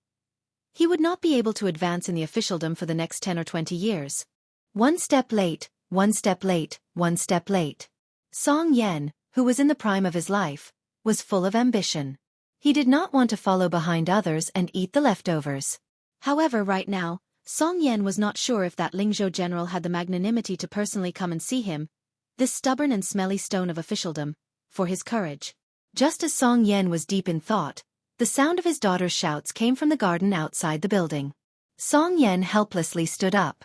he would not be able to advance in the officialdom for the next 10 or 20 years. One step late, one step late, one step late. Song Yan, who was in the prime of his life, was full of ambition. He did not want to follow behind others and eat the leftovers. However, right now, Song Yan was not sure if that Lingzhou general had the magnanimity to personally come and see him, this stubborn and smelly stone of officialdom, for his courage. Just as Song Yan was deep in thought, the sound of his daughter's shouts came from the garden outside the building. Song Yan helplessly stood up.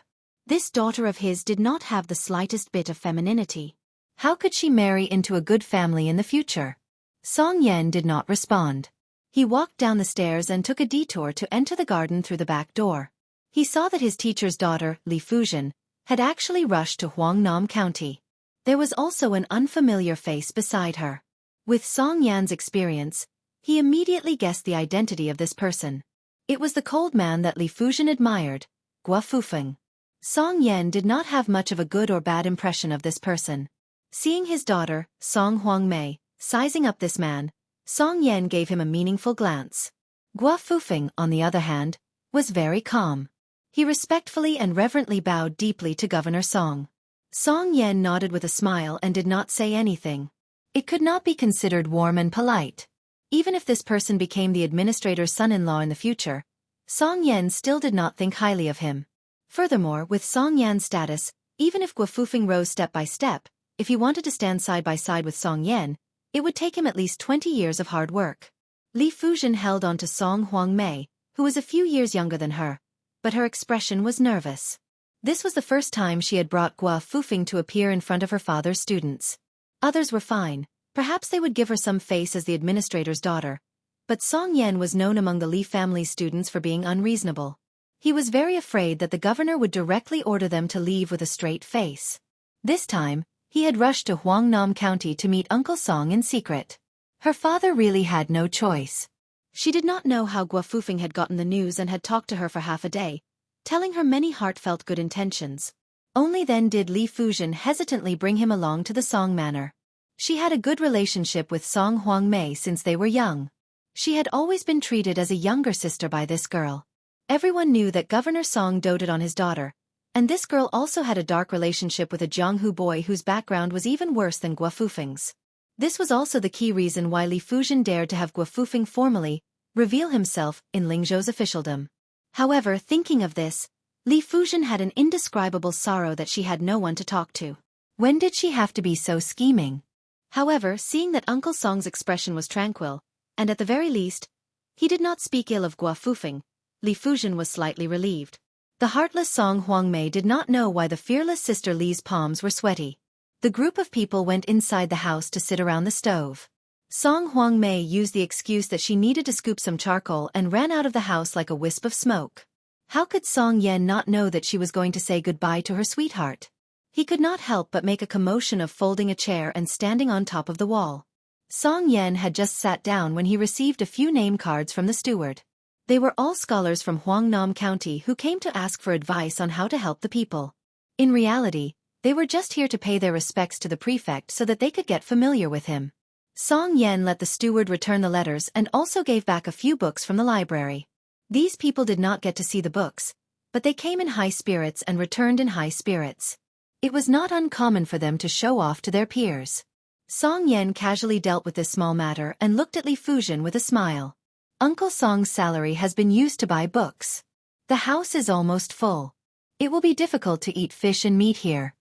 This daughter of his did not have the slightest bit of femininity. How could she marry into a good family in the future? Song Yan did not respond. He walked down the stairs and took a detour to enter the garden through the back door. He saw that his teacher's daughter, Li Fuzhen, had actually rushed to Huangnam County. There was also an unfamiliar face beside her. With Song Yan's experience, he immediately guessed the identity of this person. It was the cold man that Li Fuzhen admired, Gua Fufeng. Song Yan did not have much of a good or bad impression of this person. Seeing his daughter, Song Huangmei, sizing up this man, Song Yan gave him a meaningful glance. Gua Fufeng, on the other hand, was very calm. He respectfully and reverently bowed deeply to Governor Song. Song Yan nodded with a smile and did not say anything. It could not be considered warm and polite. Even if this person became the administrator's son-in-law in the future, Song Yan still did not think highly of him. Furthermore, with Song Yan's status, even if Gua Fufeng rose step by step, if he wanted to stand side by side with Song Yan, it would take him at least 20 years of hard work. Li Fuzhen held on to Song Huangmei, who was a few years younger than her, but her expression was nervous. This was the first time she had brought Gua Fufeng to appear in front of her father's students. Others were fine, perhaps they would give her some face as the administrator's daughter, but Song Yan was known among the Li family's students for being unreasonable. He was very afraid that the governor would directly order them to leave with a straight face. This time, he had rushed to Huangnam County to meet Uncle Song in secret. Her father really had no choice. She did not know how Gua Fufeng had gotten the news and had talked to her for half a day, telling her many heartfelt good intentions. Only then did Li Fuzhen hesitantly bring him along to the Song manor. She had a good relationship with Song Huangmei since they were young. She had always been treated as a younger sister by this girl. Everyone knew that Governor Song doted on his daughter, and this girl also had a dark relationship with a Jianghu boy whose background was even worse than Gua Fufeng's. This was also the key reason why Li Fuzhen dared to have Gua Fufeng formally reveal himself in Lingzhou's officialdom. However, thinking of this, Li Fuzhen had an indescribable sorrow that she had no one to talk to. When did she have to be so scheming? However, seeing that Uncle Song's expression was tranquil, and at the very least, he did not speak ill of Gua Fufeng, Li Fuzhen was slightly relieved. The heartless Song Huangmei did not know why the fearless sister Li's palms were sweaty. The group of people went inside the house to sit around the stove. Song Huangmei used the excuse that she needed to scoop some charcoal and ran out of the house like a wisp of smoke. How could Song Yan not know that she was going to say goodbye to her sweetheart? He could not help but make a commotion of folding a chair and standing on top of the wall. Song Yan had just sat down when he received a few name cards from the steward. They were all scholars from Huangnam County who came to ask for advice on how to help the people. In reality, they were just here to pay their respects to the prefect so that they could get familiar with him. Song Yan let the steward return the letters and also gave back a few books from the library. These people did not get to see the books, but they came in high spirits and returned in high spirits. It was not uncommon for them to show off to their peers. Song Yan casually dealt with this small matter and looked at Li Fuzhen with a smile. Uncle Song's salary has been used to buy books. The house is almost full. It will be difficult to eat fish and meat here.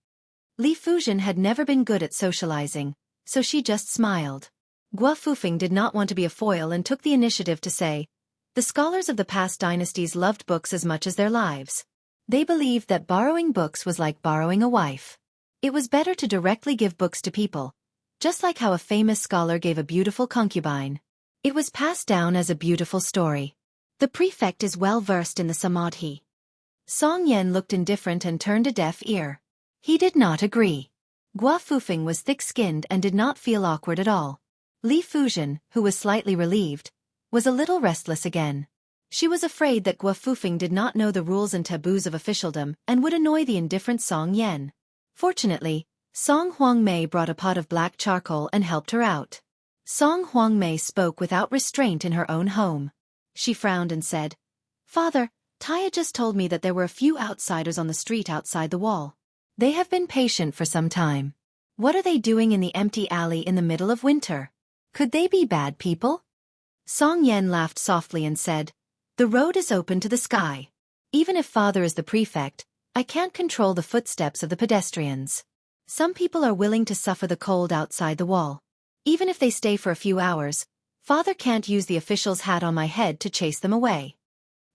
Li Fuzhen had never been good at socializing, so she just smiled. Gua Fufeng did not want to be a foil and took the initiative to say, the scholars of the past dynasties loved books as much as their lives. They believed that borrowing books was like borrowing a wife. It was better to directly give books to people, just like how a famous scholar gave a beautiful concubine. It was passed down as a beautiful story. The prefect is well versed in the Samadhi. Song Yan looked indifferent and turned a deaf ear. He did not agree. Gua Fufeng was thick-skinned and did not feel awkward at all. Li Fuzhen, who was slightly relieved, was a little restless again. She was afraid that Gua Fufeng did not know the rules and taboos of officialdom and would annoy the indifferent Song Yan. Fortunately, Song Huangmei brought a pot of black charcoal and helped her out. Song Huangmei spoke without restraint in her own home. She frowned and said, "Father, Taya just told me that there were a few outsiders on the street outside the wall. They have been patient for some time. What are they doing in the empty alley in the middle of winter? Could they be bad people?" Song Yan laughed softly and said, "The road is open to the sky. Even if father is the prefect, I can't control the footsteps of the pedestrians. Some people are willing to suffer the cold outside the wall. Even if they stay for a few hours, father can't use the official's hat on my head to chase them away."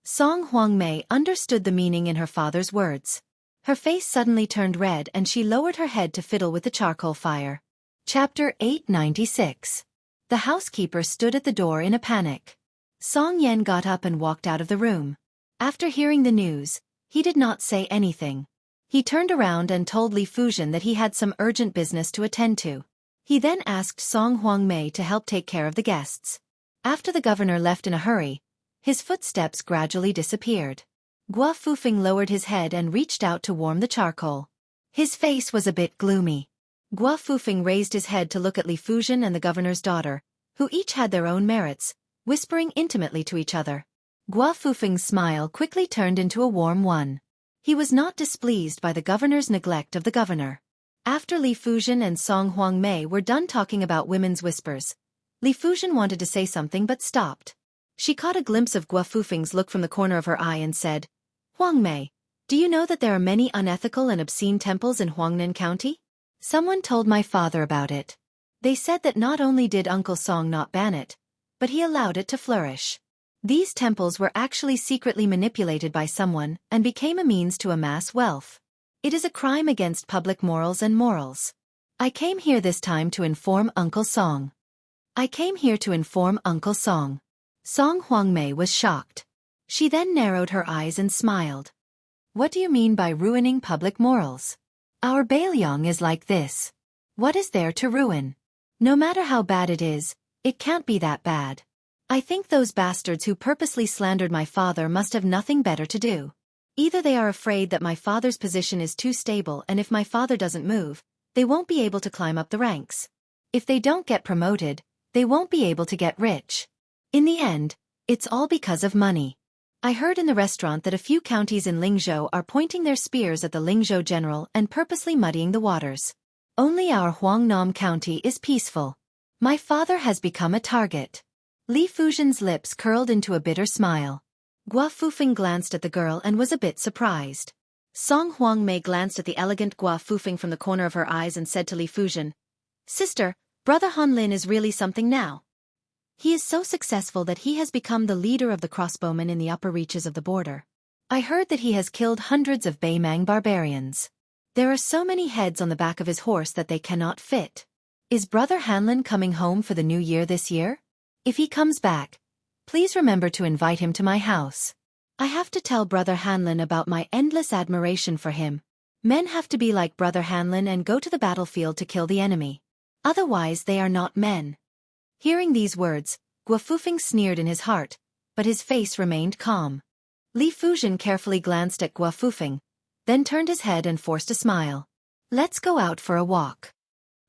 Song Huangmei understood the meaning in her father's words. Her face suddenly turned red and she lowered her head to fiddle with the charcoal fire. Chapter 896. The housekeeper stood at the door in a panic. Song Yan got up and walked out of the room. After hearing the news, he did not say anything. He turned around and told Li Fuzhen that he had some urgent business to attend to. He then asked Song Huangmei to help take care of the guests. After the governor left in a hurry, his footsteps gradually disappeared. Gua Fufeng lowered his head and reached out to warm the charcoal. His face was a bit gloomy. Gua Fufeng raised his head to look at Li Fuzhen and the governor's daughter, who each had their own merits, whispering intimately to each other. Gua Fufeng's smile quickly turned into a warm one. He was not displeased by the governor's neglect of the governor. After Li Fuzhen and Song Huangmei were done talking about women's whispers, Li Fuzhen wanted to say something but stopped. She caught a glimpse of Gua Fufeng's look from the corner of her eye and said, "Huangmei, do you know that there are many unethical and obscene temples in Huangnan County? Someone told my father about it. They said that not only did Uncle Song not ban it, but he allowed it to flourish. These temples were actually secretly manipulated by someone and became a means to amass wealth. It is a crime against public morals and morals. I came here this time to inform Uncle Song." "I came here to inform Uncle Song." Song Huangmei was shocked. She then narrowed her eyes and smiled. "What do you mean by ruining public morals? Our Bailiang is like this. What is there to ruin? No matter how bad it is, it can't be that bad. I think those bastards who purposely slandered my father must have nothing better to do. Either they are afraid that my father's position is too stable and if my father doesn't move, they won't be able to climb up the ranks. If they don't get promoted, they won't be able to get rich. In the end, it's all because of money. I heard in the restaurant that a few counties in Lingzhou are pointing their spears at the Lingzhou general and purposely muddying the waters. Only our Huangnam County is peaceful. My father has become a target." Li Fuzhen's lips curled into a bitter smile. Gua Fufeng glanced at the girl and was a bit surprised. Song Huangmei glanced at the elegant Gua Fufeng from the corner of her eyes and said to Li Fuzhen, "Sister, Brother Han Lin is really something now. He is so successful that he has become the leader of the crossbowmen in the upper reaches of the border. I heard that he has killed hundreds of Beimang barbarians. There are so many heads on the back of his horse that they cannot fit. Is Brother Hanlin coming home for the new year this year? If he comes back, please remember to invite him to my house. I have to tell Brother Hanlin about my endless admiration for him. Men have to be like Brother Hanlin and go to the battlefield to kill the enemy. Otherwise they are not men." Hearing these words, Gua Fufeng sneered in his heart, but his face remained calm. Li Fuzhen carefully glanced at Gua Fufeng, then turned his head and forced a smile. "Let's go out for a walk."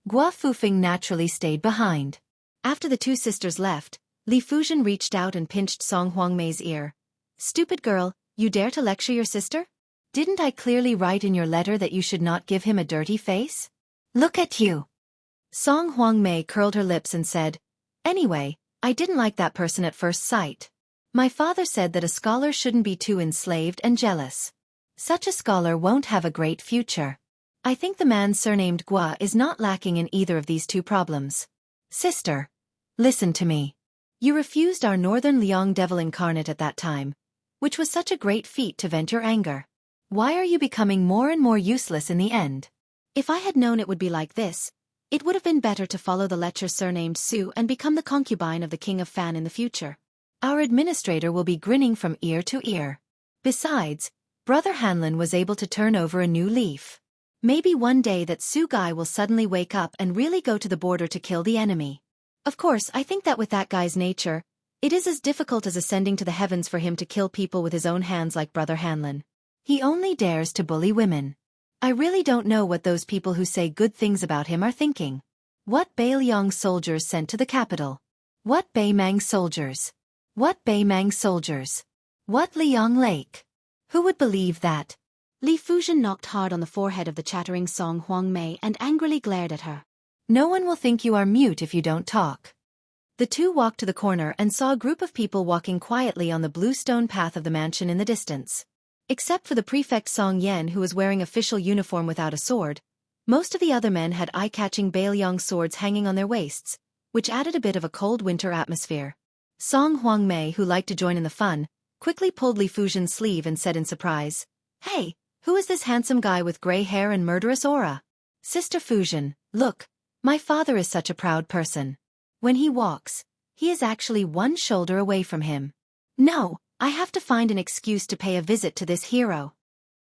Gua Fufeng naturally stayed behind. After the two sisters left, Li Fuzhen reached out and pinched Song Huangmei's ear. "Stupid girl, you dare to lecture your sister? Didn't I clearly write in your letter that you should not give him a dirty face? Look at you." Song Huangmei curled her lips and said, "Anyway, I didn't like that person at first sight. My father said that a scholar shouldn't be too enslaved and jealous. Such a scholar won't have a great future. I think the man surnamed Gua is not lacking in either of these two problems. Sister, listen to me. You refused our Northern Liang Devil incarnate at that time, which was such a great feat to vent your anger. Why are you becoming more and more useless in the end? If I had known it would be like this, it would have been better to follow the lecher surnamed Su and become the concubine of the King of Fan in the future. Our administrator will be grinning from ear to ear. Besides, Brother Hanlin was able to turn over a new leaf. Maybe one day that Su guy will suddenly wake up and really go to the border to kill the enemy. Of course, I think that with that guy's nature, it is as difficult as ascending to the heavens for him to kill people with his own hands like Brother Hanlon. He only dares to bully women. I really don't know what those people who say good things about him are thinking. What Beiliang soldiers sent to the capital? What Beimang soldiers? What Beimang soldiers? What Liang Lake? Who would believe that? Li Fuzhen knocked hard on the forehead of the chattering Song Huangmei and angrily glared at her. No one will think you are mute if you don't talk. The two walked to the corner and saw a group of people walking quietly on the blue stone path of the mansion in the distance. Except for the prefect Song Yen, who was wearing official uniform without a sword, most of the other men had eye-catching Beiliang swords hanging on their waists, which added a bit of a cold winter atmosphere. Song Huangmei, who liked to join in the fun, quickly pulled Li Fuzhen's sleeve and said in surprise, "Hey, who is this handsome guy with gray hair and murderous aura?" "Sister Fuzhen, look, my father is such a proud person. When he walks, he is actually one shoulder away from him. No, I have to find an excuse to pay a visit to this hero."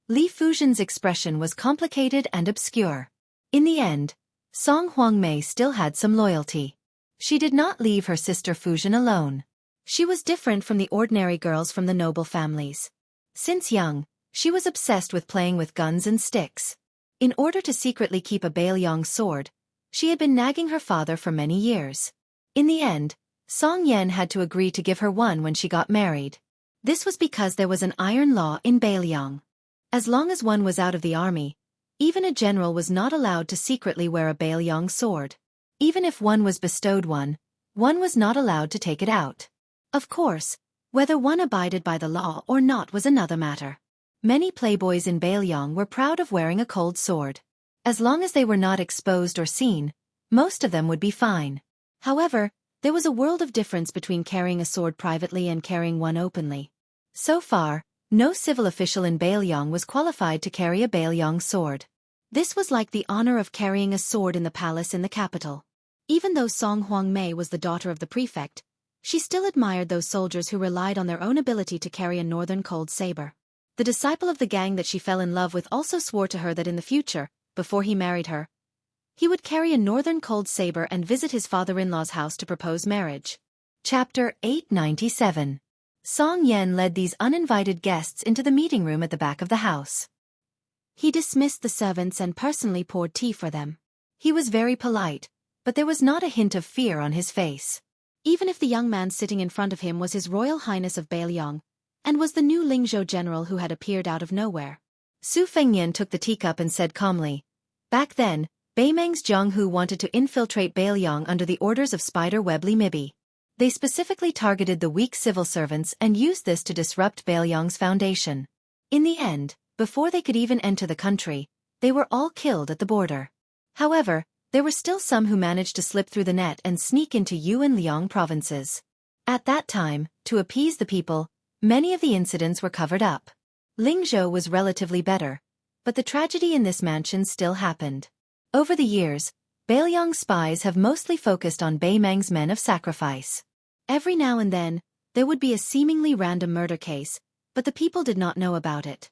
Li Fuzhen's expression was complicated and obscure. In the end, Song Huangmei still had some loyalty. She did not leave her sister Fuzhen alone. She was different from the ordinary girls from the noble families. Since young, she was obsessed with playing with guns and sticks. In order to secretly keep a Beiliang sword, she had been nagging her father for many years. In the end, Song Yen had to agree to give her one when she got married. This was because there was an iron law in Beiliang. As long as one was out of the army, even a general was not allowed to secretly wear a Beiliang sword. Even if one was bestowed one was not allowed to take it out. Of course, whether one abided by the law or not was another matter. Many playboys in Beiliang were proud of wearing a cold sword. As long as they were not exposed or seen, most of them would be fine. However, there was a world of difference between carrying a sword privately and carrying one openly. So far, no civil official in Beiliang was qualified to carry a Beiliang sword. This was like the honor of carrying a sword in the palace in the capital. Even though Song Huangmei was the daughter of the prefect, she still admired those soldiers who relied on their own ability to carry a northern cold saber. The disciple of the gang that she fell in love with also swore to her that in the future, before he married her, he would carry a northern cold saber and visit his father-in-law's house to propose marriage. Chapter 897. Song Yen led these uninvited guests into the meeting room at the back of the house. He dismissed the servants and personally poured tea for them. He was very polite, but there was not a hint of fear on his face. Even if the young man sitting in front of him was His Royal Highness of Beiliang, and was the new Lingzhou general who had appeared out of nowhere. Su Fengnian took the teacup and said calmly, "Back then, Beimang's Jianghu wanted to infiltrate Beiliang under the orders of Spider Web Li Mibi. They specifically targeted the weak civil servants and used this to disrupt Beiliang's foundation. In the end, before they could even enter the country, they were all killed at the border. However, there were still some who managed to slip through the net and sneak into Yu and Liang provinces. At that time, to appease the people, many of the incidents were covered up. Lingzhou was relatively better, but the tragedy in this mansion still happened. Over the years, Beiliang spies have mostly focused on Beimang's men of sacrifice. Every now and then, there would be a seemingly random murder case, but the people did not know about it.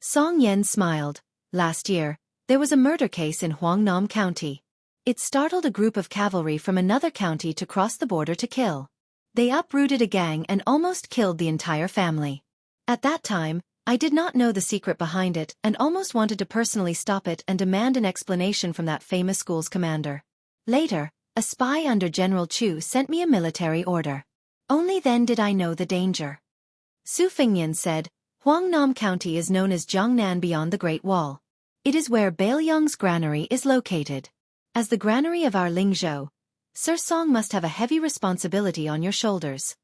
Song Yen smiled. Last year, there was a murder case in Huangnam County. It startled a group of cavalry from another county to cross the border to kill. They uprooted a gang and almost killed the entire family. At that time, I did not know the secret behind it and almost wanted to personally stop it and demand an explanation from that famous school's commander. Later, a spy under General Chu sent me a military order. Only then did I know the danger. Su Fengnian said, Huangnam County is known as Jiangnan beyond the Great Wall. It is where Beiliang's granary is located. As the granary of our Lingzhou, Sir Song must have a heavy responsibility on your shoulders.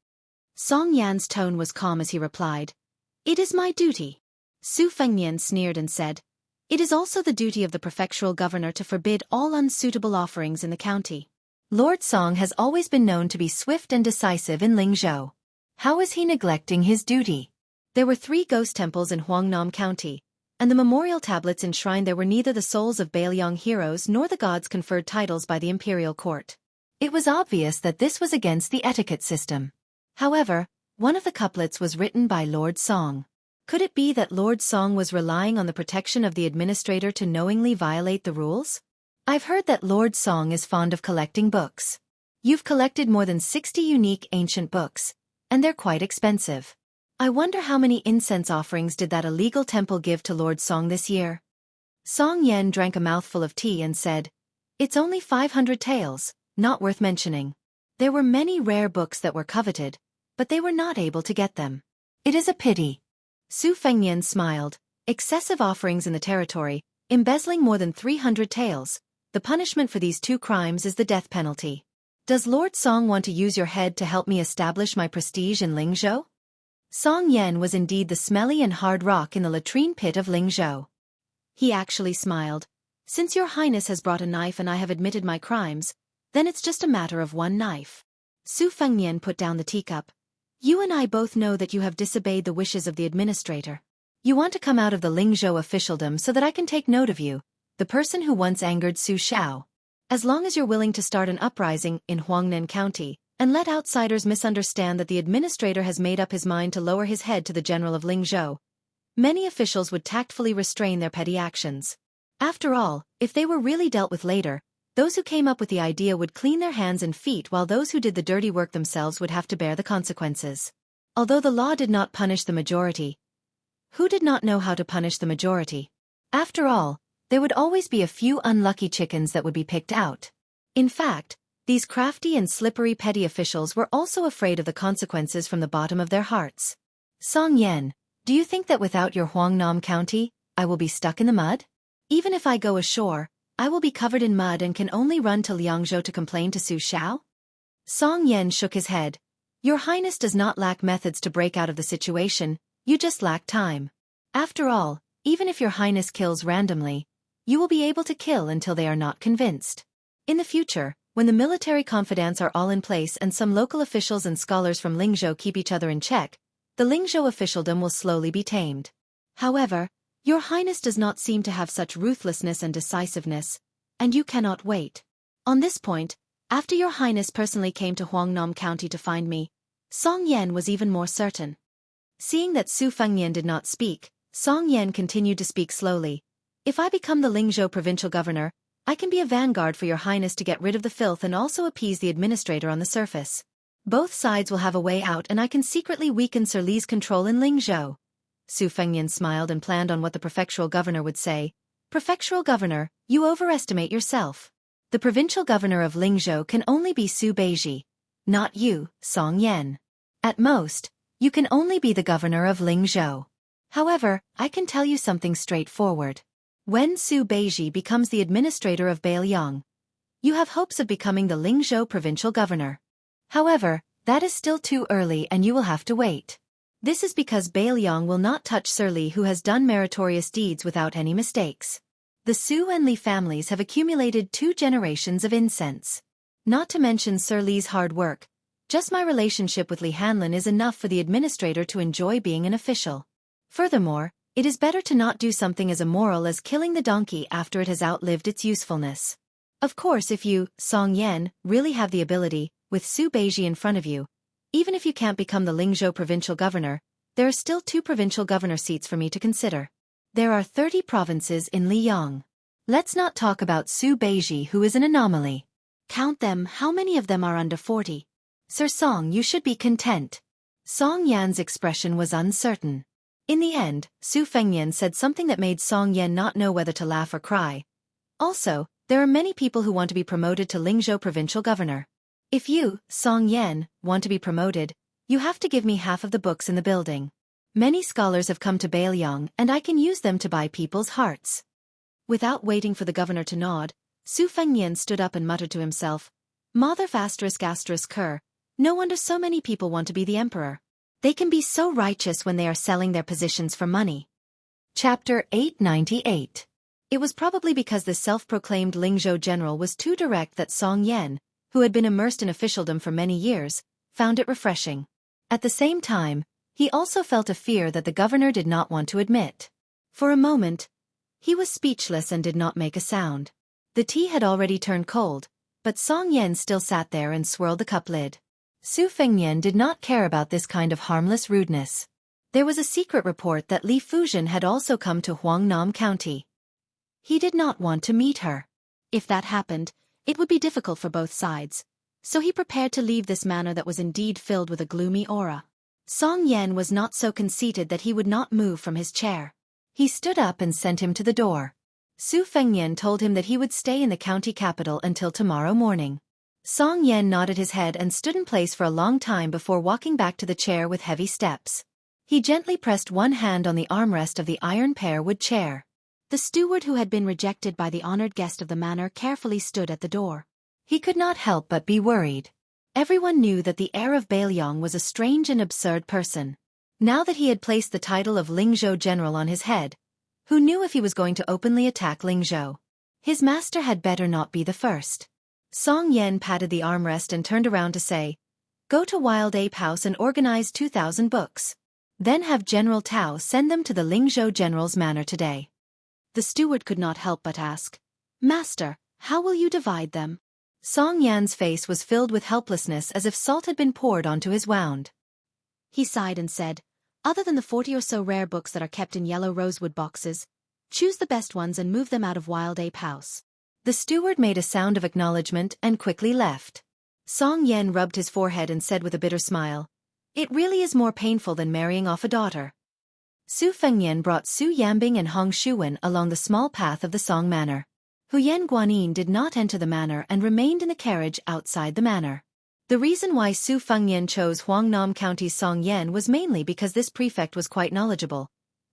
Song Yan's tone was calm as he replied, "It is my duty." Su Fengnian sneered and said, "It is also the duty of the prefectural governor to forbid all unsuitable offerings in the county." Lord Song has always been known to be swift and decisive in Lingzhou. How is he neglecting his duty? There were 3 ghost temples in Huangnam County, and the memorial tablets enshrined there were neither the souls of Beiliang heroes nor the gods conferred titles by the imperial court. It was obvious that this was against the etiquette system. However, one of the couplets was written by Lord Song. Could it be that Lord Song was relying on the protection of the administrator to knowingly violate the rules? I've heard that Lord Song is fond of collecting books. You've collected more than 60 unique ancient books, and they're quite expensive. I wonder how many incense offerings did that illegal temple give to Lord Song this year? Song Yen drank a mouthful of tea and said, "It's only 500 taels, not worth mentioning. There were many rare books that were coveted, but they were not able to get them. It is a pity." Su Fengnian smiled. Excessive offerings in the territory, embezzling more than 300 taels. The punishment for these two crimes is the death penalty. Does Lord Song want to use your head to help me establish my prestige in Lingzhou? Song Yen was indeed the smelly and hard rock in the latrine pit of Lingzhou. He actually smiled. "Since your highness has brought a knife and I have admitted my crimes, then it's just a matter of one knife." Su Fengnian put down the teacup. "You and I both know that you have disobeyed the wishes of the administrator. You want to come out of the Lingzhou officialdom so that I can take note of you, the person who once angered Su Xiao. As long as you're willing to start an uprising in Huangnan County, and let outsiders misunderstand that the administrator has made up his mind to lower his head to the general of Lingzhou, many officials would tactfully restrain their petty actions. After all, if they were really dealt with later, those who came up with the idea would clean their hands and feet while those who did the dirty work themselves would have to bear the consequences. Although the law did not punish the majority, who did not know how to punish the majority? After all, there would always be a few unlucky chickens that would be picked out. In fact, these crafty and slippery petty officials were also afraid of the consequences from the bottom of their hearts. Song Yen, do you think that without your Huangnam County, I will be stuck in the mud? Even if I go ashore, I will be covered in mud and can only run to Liangzhou to complain to Su Xiao? Song Yen shook his head. Your Highness does not lack methods to break out of the situation, you just lack time. After all, even if your Highness kills randomly, you will be able to kill until they are not convinced. In the future, when the military confidants are all in place and some local officials and scholars from Lingzhou keep each other in check, the Lingzhou officialdom will slowly be tamed. However, your Highness does not seem to have such ruthlessness and decisiveness, and you cannot wait. On this point, after your Highness personally came to Huangnam County to find me, Song Yen was even more certain. Seeing that Su Fengnian did not speak, Song Yen continued to speak slowly. If I become the Lingzhou provincial governor, I can be a vanguard for your Highness to get rid of the filth and also appease the administrator on the surface. Both sides will have a way out and I can secretly weaken Sir Li's control in Lingzhou. Su Fengnian smiled and planned on what the prefectural governor would say. Prefectural governor, you overestimate yourself. The provincial governor of Lingzhou can only be Su Beiji. Not you, Song Yen. At most, you can only be the governor of Lingzhou. However, I can tell you something straightforward. When Su Beiji becomes the administrator of Beiliang, you have hopes of becoming the Lingzhou provincial governor. However, that is still too early and you will have to wait. This is because Beiliang will not touch Sir Li, who has done meritorious deeds without any mistakes. The Su and Li families have accumulated 2 generations of incense. Not to mention Sir Li's hard work, just my relationship with Li Hanlin is enough for the administrator to enjoy being an official. Furthermore, it is better to not do something as immoral as killing the donkey after it has outlived its usefulness. Of course, if you, Song Yen, really have the ability, with Su Beiji in front of you, even if you can't become the Lingzhou provincial governor, there are still 2 provincial governor seats for me to consider. There are 30 provinces in Liyang. Let's not talk about Su Beiji, who is an anomaly. Count them, how many of them are under 40? Sir Song, you should be content. Song Yan's expression was uncertain. In the end, Su Fengnian said something that made Song Yen not know whether to laugh or cry. Also, there are many people who want to be promoted to Lingzhou provincial governor. If you, Song Yen, want to be promoted, you have to give me half of the books in the building. Many scholars have come to Beiliang and I can use them to buy people's hearts. Without waiting for the governor to nod, Su Fengnian stood up and muttered to himself, Mother****, no wonder so many people want to be the emperor. They can be so righteous when they are selling their positions for money. Chapter 898. It was probably because the self-proclaimed Lingzhou general was too direct that Song Yen, who had been immersed in officialdom for many years, found it refreshing. At the same time, he also felt a fear that the governor did not want to admit. For a moment, he was speechless and did not make a sound. The tea had already turned cold, but Song Yen still sat there and swirled the cup lid. Su Fengnian did not care about this kind of harmless rudeness. There was a secret report that Li Fuzhen had also come to Huangnam County. He did not want to meet her. If that happened, it would be difficult for both sides, so he prepared to leave this manor that was indeed filled with a gloomy aura. Song Yan was not so conceited that he would not move from his chair. He stood up and sent him to the door. Su Fengnian told him that he would stay in the county capital until tomorrow morning. Song Yan nodded his head and stood in place for a long time before walking back to the chair with heavy steps. He gently pressed one hand on the armrest of the iron pear-wood chair. The steward who had been rejected by the honored guest of the manor carefully stood at the door. He could not help but be worried. Everyone knew that the heir of Beiliang was a strange and absurd person. Now that he had placed the title of Lingzhou General on his head, who knew if he was going to openly attack Lingzhou? His master had better not be the first. Song Yan patted the armrest and turned around to say, "Go to Wild Ape House and organize 2,000 books. Then have General Tao send them to the Lingzhou General's manor today." The steward could not help but ask, "Master, how will you divide them?" Song Yan's face was filled with helplessness as if salt had been poured onto his wound. He sighed and said, "Other than the 40 or so rare books that are kept in yellow rosewood boxes, choose the best ones and move them out of Wild Ape House." The steward made a sound of acknowledgement and quickly left. Song Yan rubbed his forehead and said with a bitter smile, "It really is more painful than marrying off a daughter." Su Fengnian brought Su Yambing and Hong Shuwen along the small path of the Song Manor. Huyen Guanyin did not enter the manor and remained in the carriage outside the manor. The reason why Su Fengnian chose Huangnam County's Song Yan was mainly because this prefect was quite knowledgeable,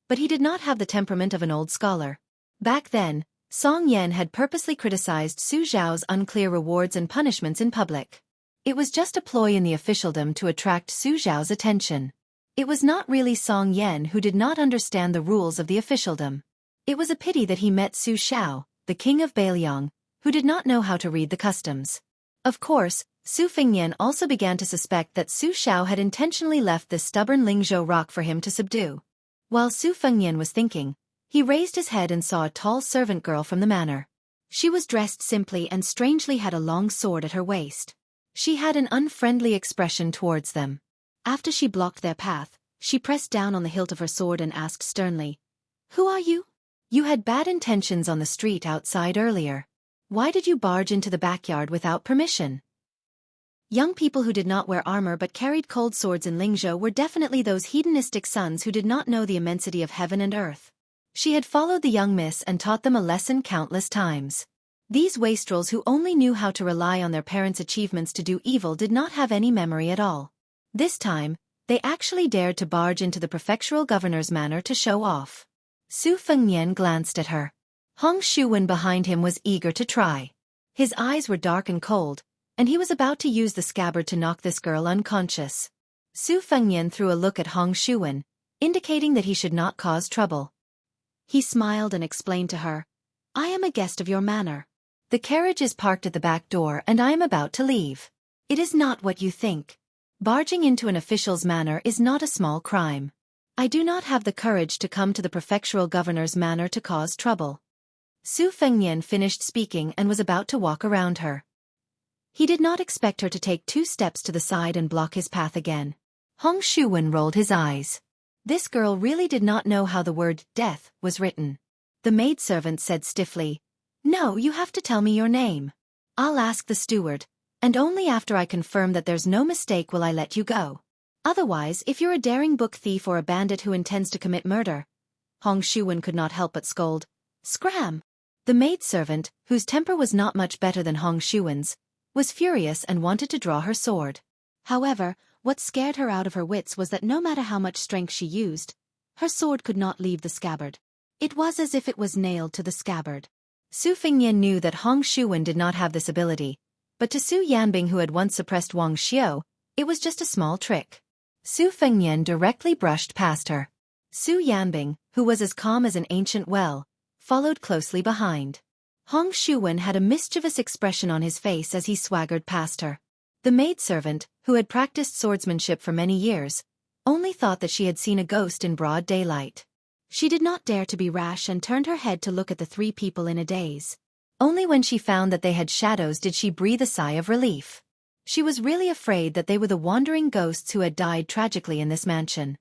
but he did not have the temperament of an old scholar. Back then, Song Yan had purposely criticized Su Zhao's unclear rewards and punishments in public. It was just a ploy in the officialdom to attract Su Zhao's attention. It was not really Song Yan who did not understand the rules of the officialdom. It was a pity that he met Su Zhao, the king of Beiliang, who did not know how to read the customs. Of course, Su Fengnian also began to suspect that Su Zhao had intentionally left this stubborn Lingzhou rock for him to subdue. While Su Fengnian was thinking, he raised his head and saw a tall servant girl from the manor. She was dressed simply and strangely had a long sword at her waist. She had an unfriendly expression towards them. After she blocked their path, she pressed down on the hilt of her sword and asked sternly, "Who are you? You had bad intentions on the street outside earlier. Why did you barge into the backyard without permission?" Young people who did not wear armor but carried cold swords in Lingzhou were definitely those hedonistic sons who did not know the immensity of heaven and earth. She had followed the young miss and taught them a lesson countless times. These wastrels who only knew how to rely on their parents' achievements to do evil did not have any memory at all. This time, they actually dared to barge into the prefectural governor's manor to show off. Su Fengnian glanced at her. Hong Shuwen behind him was eager to try. His eyes were dark and cold, and he was about to use the scabbard to knock this girl unconscious. Su Fengnian threw a look at Hong Shuwen, indicating that he should not cause trouble. He smiled and explained to her, "I am a guest of your manor. The carriage is parked at the back door and I am about to leave. It is not what you think. Barging into an official's manor is not a small crime. I do not have the courage to come to the prefectural governor's manor to cause trouble." Su Fengnian finished speaking and was about to walk around her. He did not expect her to take 2 steps to the side and block his path again. Hong Shuwen rolled his eyes. This girl really did not know how the word death was written. The maidservant said stiffly, "No, you have to tell me your name. I'll ask the steward, and only after I confirm that there's no mistake will I let you go. Otherwise, if you're a daring book thief or a bandit who intends to commit murder..." Hong Shuwen could not help but scold, "Scram!" The maidservant, whose temper was not much better than Hong Shuwen's, was furious and wanted to draw her sword. However, what scared her out of her wits was that no matter how much strength she used, her sword could not leave the scabbard. It was as if it was nailed to the scabbard. Su Fengnian knew that Hong Shuwen did not have this ability, but to Su Yanbing, who had once suppressed Wang Xiao, it was just a small trick. Su Fengnian directly brushed past her. Su Yanbing, who was as calm as an ancient well, followed closely behind. Hong Shuwen had a mischievous expression on his face as he swaggered past her. The maidservant, who had practiced swordsmanship for many years, only thought that she had seen a ghost in broad daylight. She did not dare to be rash and turned her head to look at the 3 people in a daze. Only when she found that they had shadows did she breathe a sigh of relief. She was really afraid that they were the wandering ghosts who had died tragically in this mansion.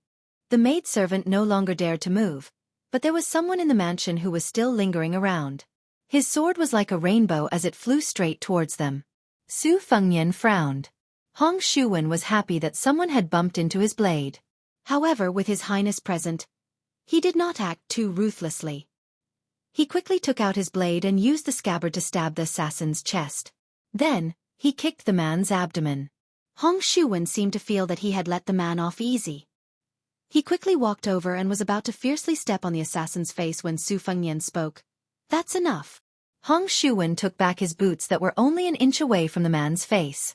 The maidservant no longer dared to move, but there was someone in the mansion who was still lingering around. His sword was like a rainbow as it flew straight towards them. Su Fengnian frowned. Hong Shuwen was happy that someone had bumped into his blade. However, with His Highness present, he did not act too ruthlessly. He quickly took out his blade and used the scabbard to stab the assassin's chest. Then, he kicked the man's abdomen. Hong Shuwen seemed to feel that he had let the man off easy. He quickly walked over and was about to fiercely step on the assassin's face when Su Fengnian spoke. "That's enough." Hong Shuwen took back his boots that were only an inch away from the man's face.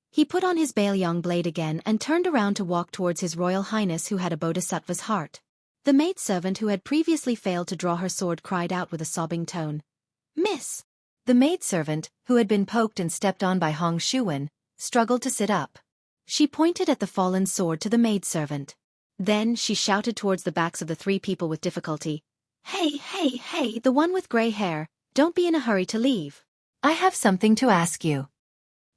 He put on his Bailiang blade again and turned around to walk towards His Royal Highness who had a bodhisattva's heart. The maidservant who had previously failed to draw her sword cried out with a sobbing tone. "Miss!" The maidservant, who had been poked and stepped on by Hong Shuwen, struggled to sit up. She pointed at the fallen sword to the maidservant. Then she shouted towards the backs of the three people with difficulty. Hey, the one with grey hair, don't be in a hurry to leave. I have something to ask you."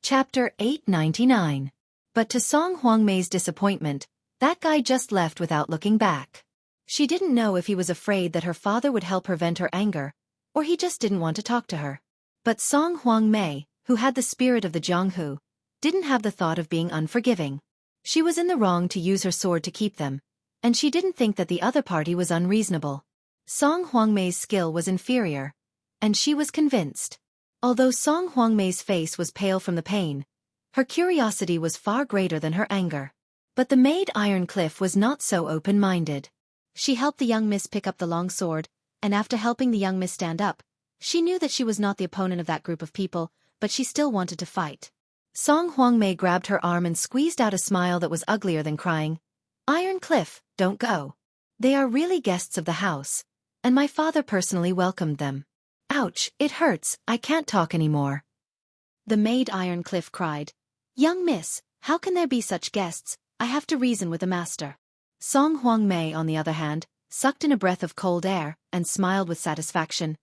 Chapter 899. But to Song Huangmei's disappointment, that guy just left without looking back. She didn't know if he was afraid that her father would help her vent her anger, or he just didn't want to talk to her. But Song Huangmei, who had the spirit of the Jianghu, didn't have the thought of being unforgiving. She was in the wrong to use her sword to keep them, and she didn't think that the other party was unreasonable. Song Huangmei's skill was inferior, and she was convinced. Although Song Huangmei's face was pale from the pain, her curiosity was far greater than her anger. But the maid Iron Cliff was not so open-minded. She helped the young miss pick up the long sword, and after helping the young miss stand up, she knew that she was not the opponent of that group of people, but she still wanted to fight. Song Huangmei grabbed her arm and squeezed out a smile that was uglier than crying. "Iron Cliff, don't go. They are really guests of the house, and my father personally welcomed them. Ouch, it hurts, I can't talk anymore." The maid Iron Cliff cried. "Young miss, how can there be such guests? I have to reason with the master." Song Huangmei, on the other hand, sucked in a breath of cold air, and smiled with satisfaction.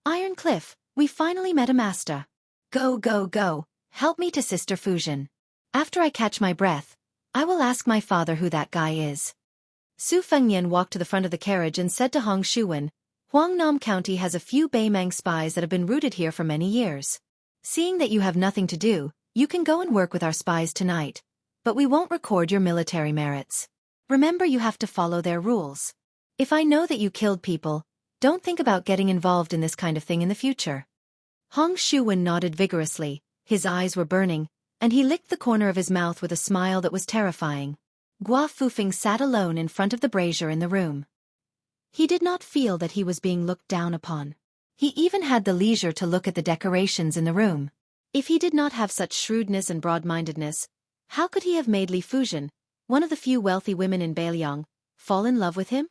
"Iron Cliff, we finally met a master. Go, help me to Sister Fusion. After I catch my breath, I will ask my father who that guy is." Su Fengnian walked to the front of the carriage and said to Hong Shuwen, "Huangnam County has a few Beimang spies that have been rooted here for many years. Seeing that you have nothing to do, you can go and work with our spies tonight, but we won't record your military merits. Remember, you have to follow their rules. If I know that you killed people, don't think about getting involved in this kind of thing in the future." Hong Shuwen nodded vigorously, his eyes were burning, and he licked the corner of his mouth with a smile that was terrifying. Gua Fufeng sat alone in front of the brazier in the room. He did not feel that he was being looked down upon. He even had the leisure to look at the decorations in the room. If he did not have such shrewdness and broad-mindedness, how could he have made Li Fujian, one of the few wealthy women in Beiliang, fall in love with him?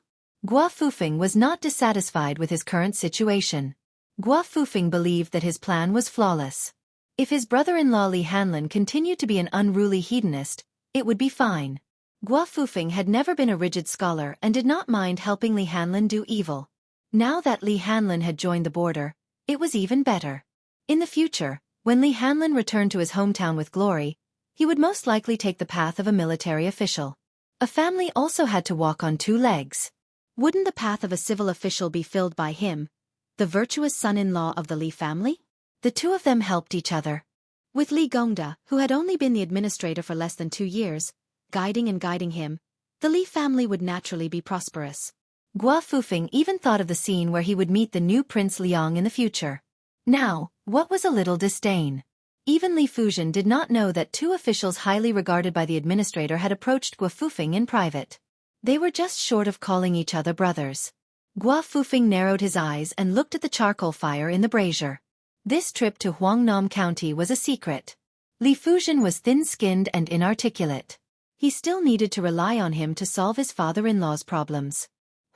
Gua Fufeng was not dissatisfied with his current situation. Gua Fufeng believed that his plan was flawless. If his brother-in-law Li Hanlin continued to be an unruly hedonist, it would be fine. Gua Fufeng had never been a rigid scholar and did not mind helping Li Hanlin do evil. Now that Li Hanlin had joined the border, it was even better. In the future, when Li Hanlin returned to his hometown with glory, he would most likely take the path of a military official. A family also had to walk on two legs. Wouldn't the path of a civil official be filled by him, the virtuous son-in-law of the Li family? The two of them helped each other. With Li Gongda, who had only been the administrator for less than 2 years, guiding him, the Li family would naturally be prosperous. Gua Fufeng even thought of the scene where he would meet the new Prince Liang in the future. Now, what was a little disdain? Even Li Fujian did not know that two officials highly regarded by the administrator had approached Gua Fufeng in private. They were just short of calling each other brothers. Gua Fufeng narrowed his eyes and looked at the charcoal fire in the brazier. This trip to Huangnam County was a secret. Li Fujian was thin-skinned and inarticulate. He still needed to rely on him to solve his father-in-law's problems.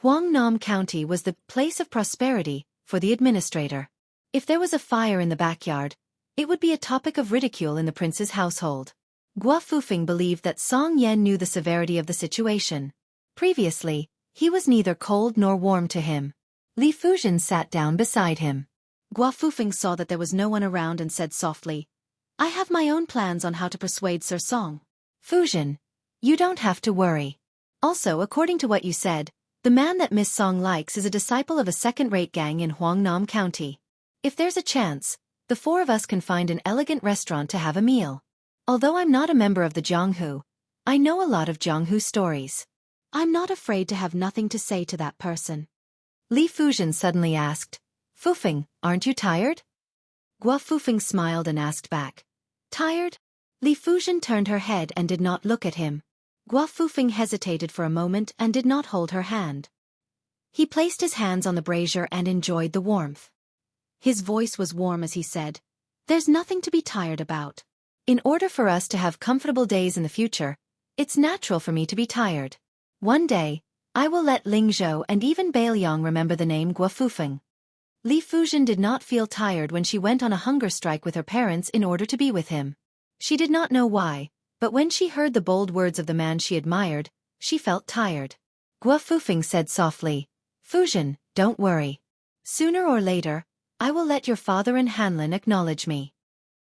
Huangnam County was the place of prosperity for the administrator. If there was a fire in the backyard, it would be a topic of ridicule in the prince's household. Gua Fufeng believed that Song Yan knew the severity of the situation. Previously, he was neither cold nor warm to him. Li Fujian sat down beside him. Gua Fufeng saw that there was no one around and said softly, "I have my own plans on how to persuade Sir Song. Fujian, you don't have to worry. Also, according to what you said, the man that Miss Song likes is a disciple of a second-rate gang in Huangnam County. If there's a chance, the four of us can find an elegant restaurant to have a meal. Although I'm not a member of the Jianghu, I know a lot of Jianghu stories. I'm not afraid to have nothing to say to that person. Li Fuzhen suddenly asked, Fufeng, aren't you tired? Gua Fufeng smiled and asked back. Tired? Li Fuzhen turned her head and did not look at him. Gua Fufeng hesitated for a moment and did not hold her hand. He placed his hands on the brazier and enjoyed the warmth. His voice was warm as he said, There's nothing to be tired about. In order for us to have comfortable days in the future, it's natural for me to be tired. One day, I will let Ling Zhou and even Bailiang remember the name Gua Fufeng. Li Fuzhen did not feel tired when she went on a hunger strike with her parents in order to be with him. She did not know why, but when she heard the bold words of the man she admired, she felt tired. Gua Fufeng said softly, Fuzhen, don't worry. Sooner or later, I will let your father and Hanlin acknowledge me.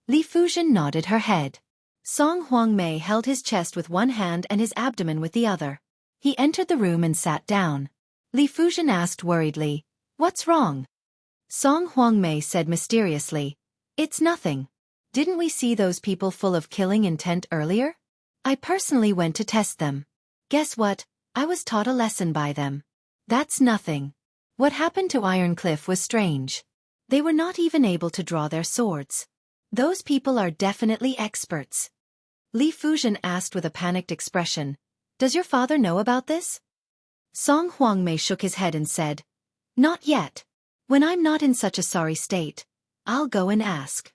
Li Fuzhen nodded her head. Song Huangmei held his chest with one hand and his abdomen with the other. He entered the room and sat down. Li Fuzhen asked worriedly, What's wrong? Song Huangmei said mysteriously, It's nothing. Didn't we see those people full of killing intent earlier? I personally went to test them. Guess what? I was taught a lesson by them. That's nothing. What happened to Iron Cliff was strange. They were not even able to draw their swords. Those people are definitely experts. Li Fuzhen asked with a panicked expression, Does your father know about this? Song Huangmei shook his head and said, Not yet. When I'm not in such a sorry state, I'll go and ask.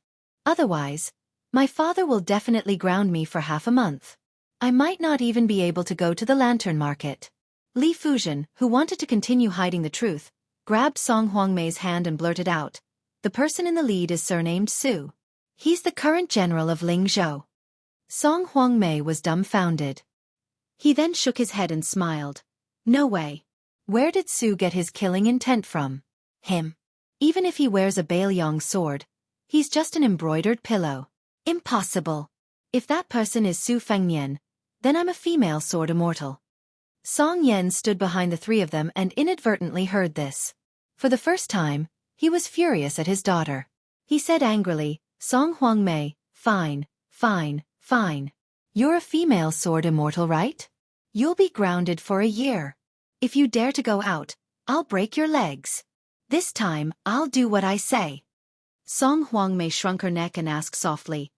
Otherwise, my father will definitely ground me for half a month. I might not even be able to go to the lantern market. Li Fuzhen, who wanted to continue hiding the truth, grabbed Song Huangmei's hand and blurted out, The person in the lead is surnamed Su. He's the current general of Ling Zhou. Song Huangmei was dumbfounded. He then shook his head and smiled. No way. Where did Su get his killing intent from? Him. Even if he wears a Bailiang sword, he's just an embroidered pillow. Impossible. If that person is Su Fengnian, then I'm a female sword immortal. Song Yen stood behind the three of them and inadvertently heard this. For the first time, he was furious at his daughter. He said angrily, Song Huangmei, fine, fine, fine. You're a female sword immortal, right? You'll be grounded for a year. If you dare to go out, I'll break your legs. This time, I'll do what I say. Song Huangmei shrunk her neck and asked softly,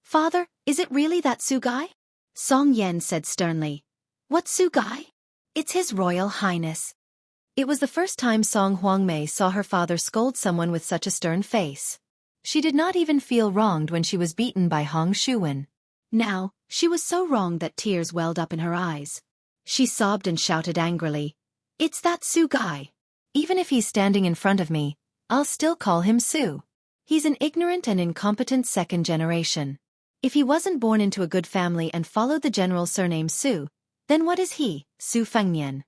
Father, is it really that Su guy? Song Yen said sternly, What Su guy? It's His Royal Highness. It was the first time Song Huangmei saw her father scold someone with such a stern face. She did not even feel wronged when she was beaten by Hong Shuwen. Now, she was so wronged that tears welled up in her eyes. She sobbed and shouted angrily, It's that Su guy. Even if he's standing in front of me, I'll still call him Su. He's an ignorant and incompetent second generation. If he wasn't born into a good family and followed the general's surname Su, then what is he, Su Fengnian?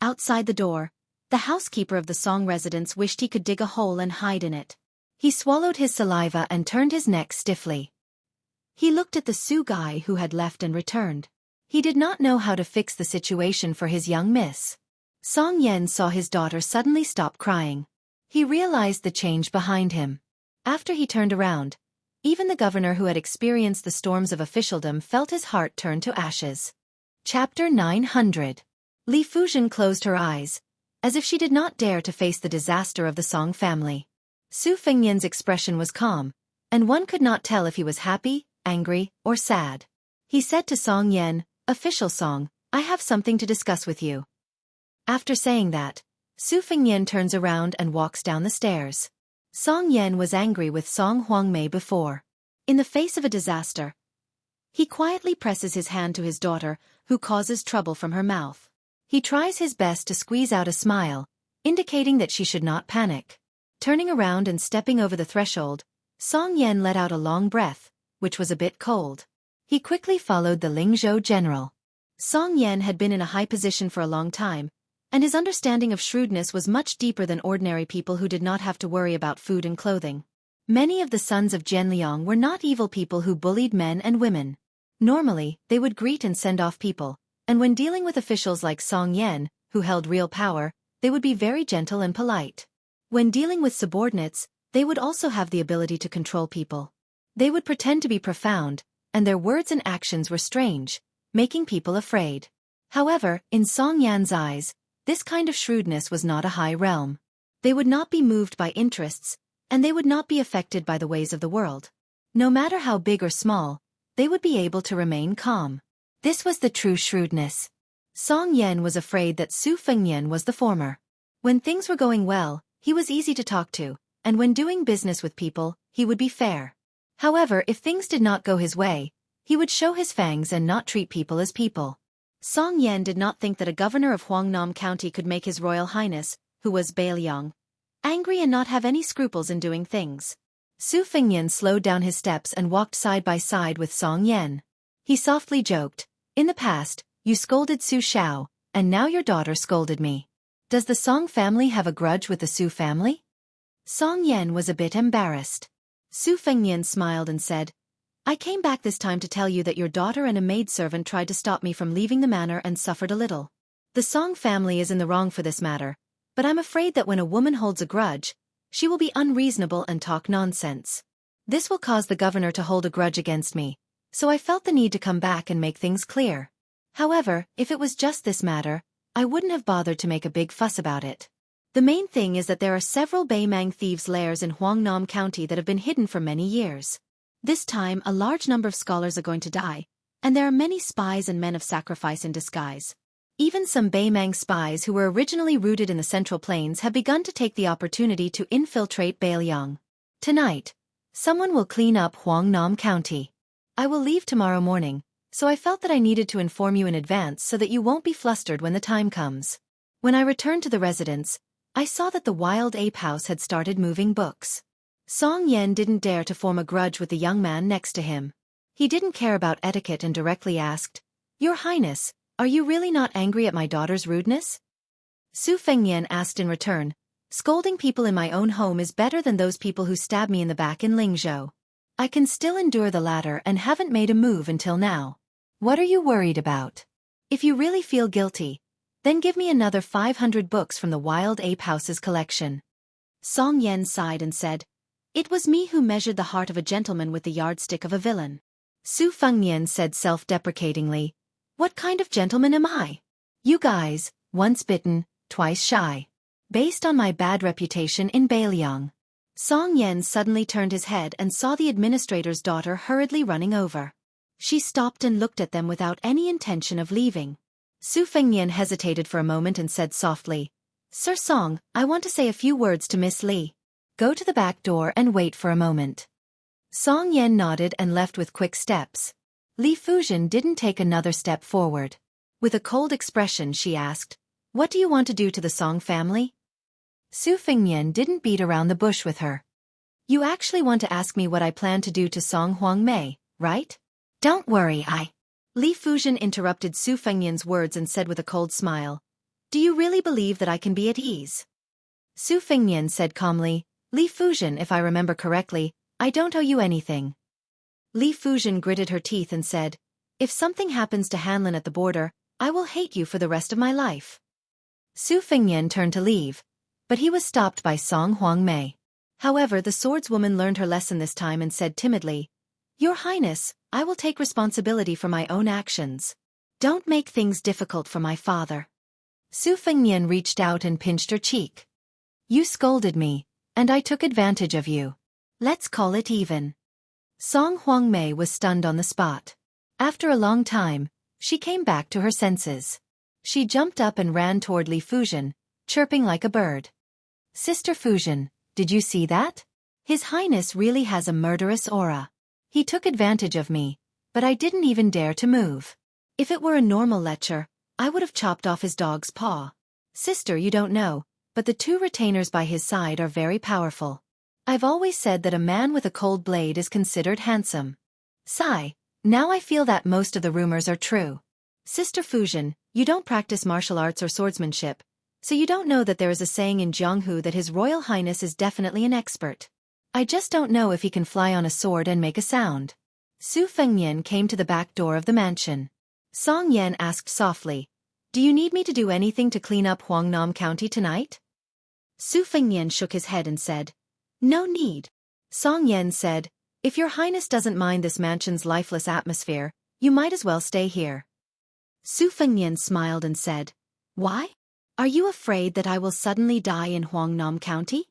Outside the door, the housekeeper of the Song residence wished he could dig a hole and hide in it. He swallowed his saliva and turned his neck stiffly. He looked at the Su guy who had left and returned. He did not know how to fix the situation for his young miss. Song Yen saw his daughter suddenly stop crying. He realized the change behind him. After he turned around, even the governor who had experienced the storms of officialdom felt his heart turn to ashes. Chapter 900. Li Fuzhen closed her eyes, as if she did not dare to face the disaster of the Song family. Su Fengnian's expression was calm, and one could not tell if he was happy, angry, or sad. He said to Song Yen, Official Song, I have something to discuss with you. After saying that, Su Fengnian turns around and walks down the stairs. Song Yen was angry with Song Huangmei before. In the face of a disaster, he quietly presses his hand to his daughter, who causes trouble from her mouth. He tries his best to squeeze out a smile, indicating that she should not panic. Turning around and stepping over the threshold, Song Yen let out a long breath, which was a bit cold. He quickly followed the Lingzhou general. Song Yen had been in a high position for a long time, and his understanding of shrewdness was much deeper than ordinary people who did not have to worry about food and clothing. Many of the sons of Zhenliang were not evil people who bullied men and women. Normally, they would greet and send off people, And when dealing with officials like Song Yan, who held real power, they would be very gentle and polite. When dealing with subordinates, they would also have the ability to control people. They would pretend to be profound, and their words and actions were strange, making people afraid. However, in Song Yan's eyes, this kind of shrewdness was not a high realm. They would not be moved by interests, and they would not be affected by the ways of the world. No matter how big or small, they would be able to remain calm. This was the true shrewdness. Song Yan was afraid that Su Fengnian was the former. When things were going well, he was easy to talk to, and when doing business with people, he would be fair. However, if things did not go his way, he would show his fangs and not treat people as people. Song Yan did not think that a governor of Huangnam County could make His Royal Highness, who was Beiliang, angry and not have any scruples in doing things. Su Fengnian slowed down his steps and walked side by side with Song Yan. He softly joked, "In the past, you scolded Su Xiao, and now your daughter scolded me. Does the Song family have a grudge with the Su family?" Song Yan was a bit embarrassed. Su Fengnian smiled and said, "I came back this time to tell you that your daughter and a maidservant tried to stop me from leaving the manor and suffered a little. The Song family is in the wrong for this matter, but I'm afraid that when a woman holds a grudge, she will be unreasonable and talk nonsense. This will cause the governor to hold a grudge against me, so I felt the need to come back and make things clear. However, if it was just this matter, I wouldn't have bothered to make a big fuss about it. The main thing is that there are several Beimang thieves' lairs in Huangnam County that have been hidden for many years. This time, a large number of scholars are going to die, and there are many spies and men of sacrifice in disguise. Even some Beimang spies who were originally rooted in the Central Plains have begun to take the opportunity to infiltrate Beiliang. Tonight, someone will clean up Huangnam County. I will leave tomorrow morning, so I felt that I needed to inform you in advance so that you won't be flustered when the time comes." When I returned to the residence, I saw that the Wild Ape House had started moving books. Song Yan didn't dare to form a grudge with the young man next to him. He didn't care about etiquette and directly asked, "Your Highness, are you really not angry at my daughter's rudeness?" Su Fengnian asked in return, "Scolding people in my own home is better than those people who stab me in the back in Lingzhou. I can still endure the latter and haven't made a move until now. What are you worried about? If you really feel guilty, then give me another 500 books from the Wild Ape House's collection." Song Yan sighed and said, "It was me who measured the heart of a gentleman with the yardstick of a villain." Su Fengnian said self-deprecatingly, "What kind of gentleman am I? You guys, once bitten, twice shy. Based on my bad reputation in Beiliang." Song Yan suddenly turned his head and saw the administrator's daughter hurriedly running over. She stopped and looked at them without any intention of leaving. Su Fengnian hesitated for a moment and said softly, "Sir Song, I want to say a few words to Miss Li. Go to the back door and wait for a moment." Song Yan nodded and left with quick steps. Li Fuzhen didn't take another step forward. With a cold expression she asked, "What do you want to do to the Song family?" Su Fengnian didn't beat around the bush with her. "You actually want to ask me what I plan to do to Song Huangmei, right?" "Don't worry, Li Fuzhen interrupted Su Fengnian's words and said with a cold smile, "Do you really believe that I can be at ease?" Su Fengnian said calmly, "Li Fuzhen, if I remember correctly, I don't owe you anything." Li Fuzhen gritted her teeth and said, "If something happens to Hanlin at the border, I will hate you for the rest of my life." Su Fengnian turned to leave, but he was stopped by Song Huangmei. However, the swordswoman learned her lesson this time and said timidly, "Your Highness, I will take responsibility for my own actions. Don't make things difficult for my father." Su Fengnian reached out and pinched her cheek. "You scolded me, and I took advantage of you. Let's call it even." Song Huangmei was stunned on the spot. After a long time, she came back to her senses. She jumped up and ran toward Li Fuzhen, chirping like a bird. "Sister Fuzhen, did you see that? His Highness really has a murderous aura. He took advantage of me, but I didn't even dare to move. If it were a normal lecture, I would have chopped off his dog's paw. Sister, you don't know, but the two retainers by his side are very powerful. I've always said that a man with a cold blade is considered handsome. Sigh, now I feel that most of the rumors are true. Sister Fuzhen, you don't practice martial arts or swordsmanship, so you don't know that there is a saying in Jianghu that His Royal Highness is definitely an expert. I just don't know if he can fly on a sword and make a sound." Su Fengnian came to the back door of the mansion. Song Yan asked softly. Do you need me to do anything to clean up Huangnam County tonight? Su Fengnian shook his head and said, No need. Song Yan said, If your highness doesn't mind this mansion's lifeless atmosphere, you might as well stay here. Su Fengnian smiled and said, Why? Are you afraid that I will suddenly die in Huangnam County?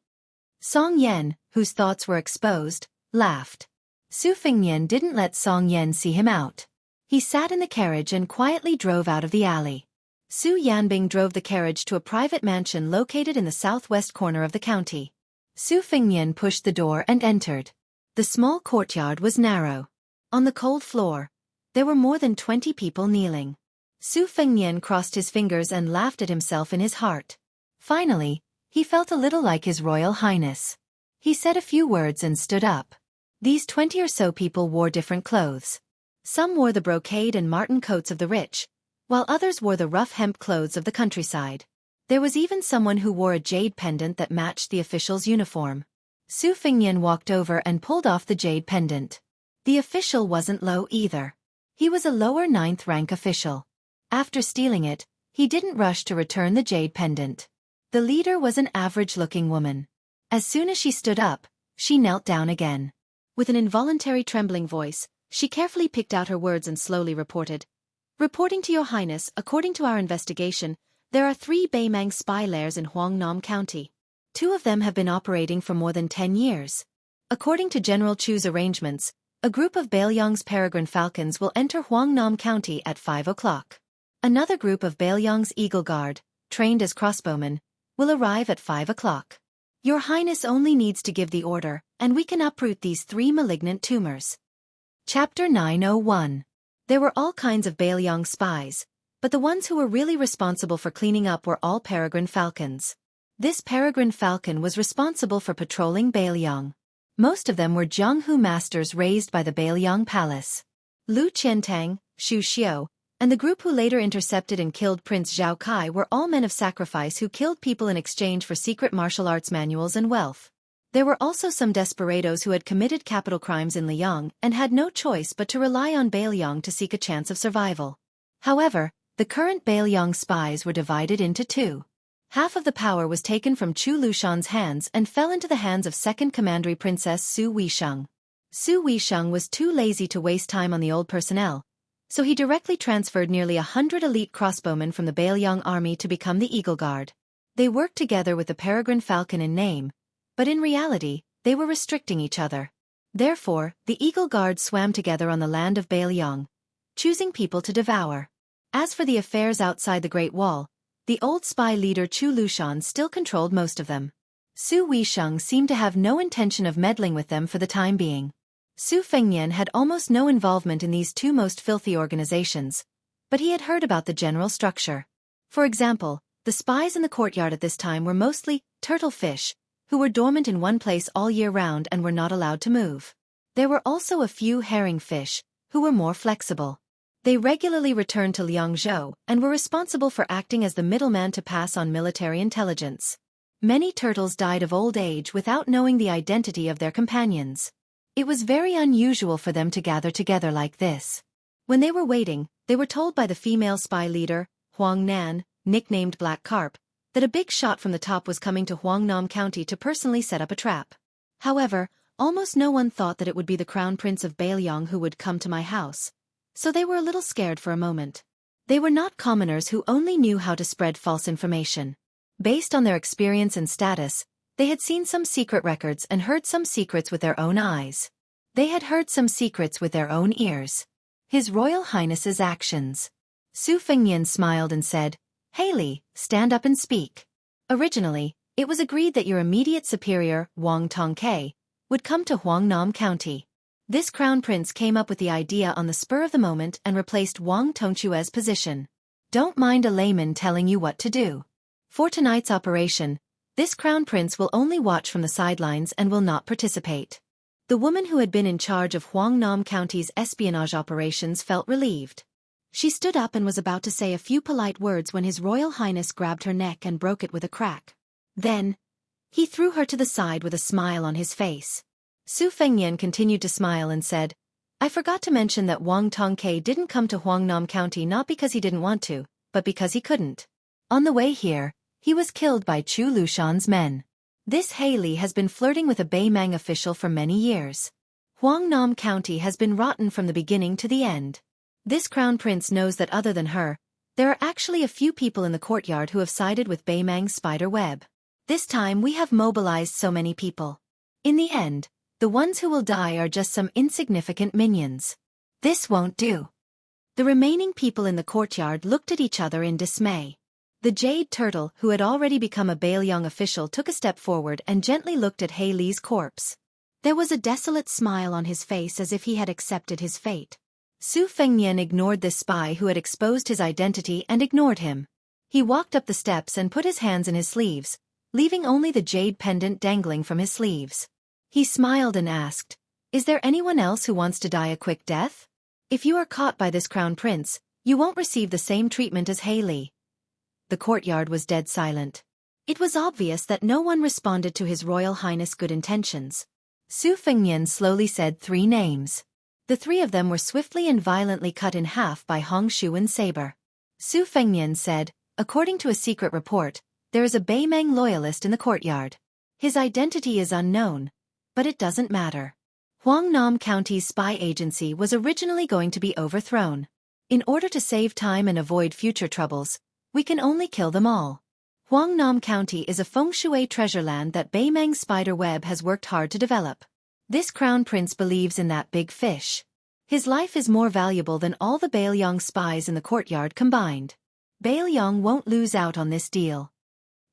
Song Yan, whose thoughts were exposed, laughed. Su Fengnian didn't let Song Yan see him out. He sat in the carriage and quietly drove out of the alley. Su Yanbing drove the carriage to a private mansion located in the southwest corner of the county. Su Fengnian pushed the door and entered. The small courtyard was narrow. On the cold floor, there were more than 20 people kneeling. Su Fengnian crossed his fingers and laughed at himself in his heart. Finally, he felt a little like His Royal Highness. He said a few words and stood up. These 20 or so people wore different clothes. Some wore the brocade and marten coats of the rich, while others wore the rough hemp clothes of the countryside. There was even someone who wore a jade pendant that matched the official's uniform. Su Fengnian walked over and pulled off the jade pendant. The official wasn't low either. He was a lower 9th rank official. After stealing it, he didn't rush to return the jade pendant. The leader was an average-looking woman. As soon as she stood up, she knelt down again. With an involuntary trembling voice, she carefully picked out her words and slowly reported, Reporting to Your Highness, according to our investigation, there are 3 Beimang spy lairs in Huangnam County. 2 of them have been operating for more than 10 years. According to General Chu's arrangements, a group of Bailiang's peregrine falcons will enter Huangnam County at 5 o'clock. Another group of Bailiang's Eagle Guard, trained as crossbowmen, will arrive at 5 o'clock. Your Highness only needs to give the order, and we can uproot these 3 malignant tumors. Chapter 901. There were all kinds of Bailiang spies, but the ones who were really responsible for cleaning up were all peregrine falcons. This peregrine falcon was responsible for patrolling Bailiang. Most of them were Jianghu masters raised by the Bailiang Palace. Lu Qiantang, Xu Xiao, and the group who later intercepted and killed Prince Zhao Kai were all men of sacrifice who killed people in exchange for secret martial arts manuals and wealth. There were also some desperados who had committed capital crimes in Liang and had no choice but to rely on Bailiang to seek a chance of survival. However, the current Bailiang spies were divided into 2. Half of the power was taken from Chu Lushan's hands and fell into the hands of Second Commandery Princess Su Weisheng. Su Weisheng was too lazy to waste time on the old personnel, so he directly transferred nearly 100 elite crossbowmen from the Bailiang army to become the Eagle Guard. They worked together with the peregrine falcon in name, but in reality, they were restricting each other. Therefore, the Eagle Guard swam together on the land of Bailiang, choosing people to devour. As for the affairs outside the Great Wall, the old spy leader Chu Lushan still controlled most of them. Su Weisheng seemed to have no intention of meddling with them for the time being. Su Fengnian had almost no involvement in these 2 most filthy organizations, but he had heard about the general structure. For example, the spies in the courtyard at this time were mostly turtle fish, who were dormant in one place all year round and were not allowed to move. There were also a few herring fish, who were more flexible. They regularly returned to Liangzhou and were responsible for acting as the middleman to pass on military intelligence. Many turtles died of old age without knowing the identity of their companions. It was very unusual for them to gather together like this. When they were waiting, they were told by the female spy leader, Huang Nan, nicknamed Black Carp, that a big shot from the top was coming to Huangnam County to personally set up a trap. However, almost no one thought that it would be the Crown Prince of Bailiang who would come to my house, so they were a little scared for a moment. They were not commoners who only knew how to spread false information. Based on their experience and status, they had seen some secret records and heard some secrets with their own eyes. They had heard some secrets with their own ears. His Royal Highness's actions. Su Fengnian smiled and said, Haley, stand up and speak. Originally, it was agreed that your immediate superior, Wang Tongkai, would come to Huangnam County. This crown prince came up with the idea on the spur of the moment and replaced Wang Tongchue's position. Don't mind a layman telling you what to do. For tonight's operation, this crown prince will only watch from the sidelines and will not participate. The woman who had been in charge of Huangnam County's espionage operations felt relieved. She stood up and was about to say a few polite words when His Royal Highness grabbed her neck and broke it with a crack. Then, he threw her to the side with a smile on his face. Su Fengnian continued to smile and said, I forgot to mention that Wang Tongke didn't come to Huangnam County not because he didn't want to, but because he couldn't. On the way here, he was killed by Chu Lushan's men. This Haley has been flirting with a Beimang official for many years. Huangnam County has been rotten from the beginning to the end. This crown prince knows that other than her, there are actually a few people in the courtyard who have sided with Beimang's spider web. This time we have mobilized so many people. In the end, the ones who will die are just some insignificant minions. This won't do. The remaining people in the courtyard looked at each other in dismay. The jade turtle, who had already become a Beiliang official, took a step forward and gently looked at Haley's corpse. There was a desolate smile on his face as if he had accepted his fate. Su Fengnian ignored this spy who had exposed his identity and ignored him. He walked up the steps and put his hands in his sleeves, leaving only the jade pendant dangling from his sleeves. He smiled and asked, "Is there anyone else who wants to die a quick death? If you are caught by this crown prince, you won't receive the same treatment as Haley." The courtyard was dead silent. It was obvious that no one responded to His Royal Highness' good intentions. Su Fengnian slowly said 3 names. The 3 of them were swiftly and violently cut in half by Hong Shuwen's saber. Su Fengnian said, "According to a secret report, there is a Beimang loyalist in the courtyard. His identity is unknown, but it doesn't matter. Huangnam County's spy agency was originally going to be overthrown. In order to save time and avoid future troubles, we can only kill them all. Huangnam County is a feng shui treasure land that Beimang's spider web has worked hard to develop. This crown prince believes in that big fish. His life is more valuable than all the Beiliang spies in the courtyard combined. Beiliang won't lose out on this deal."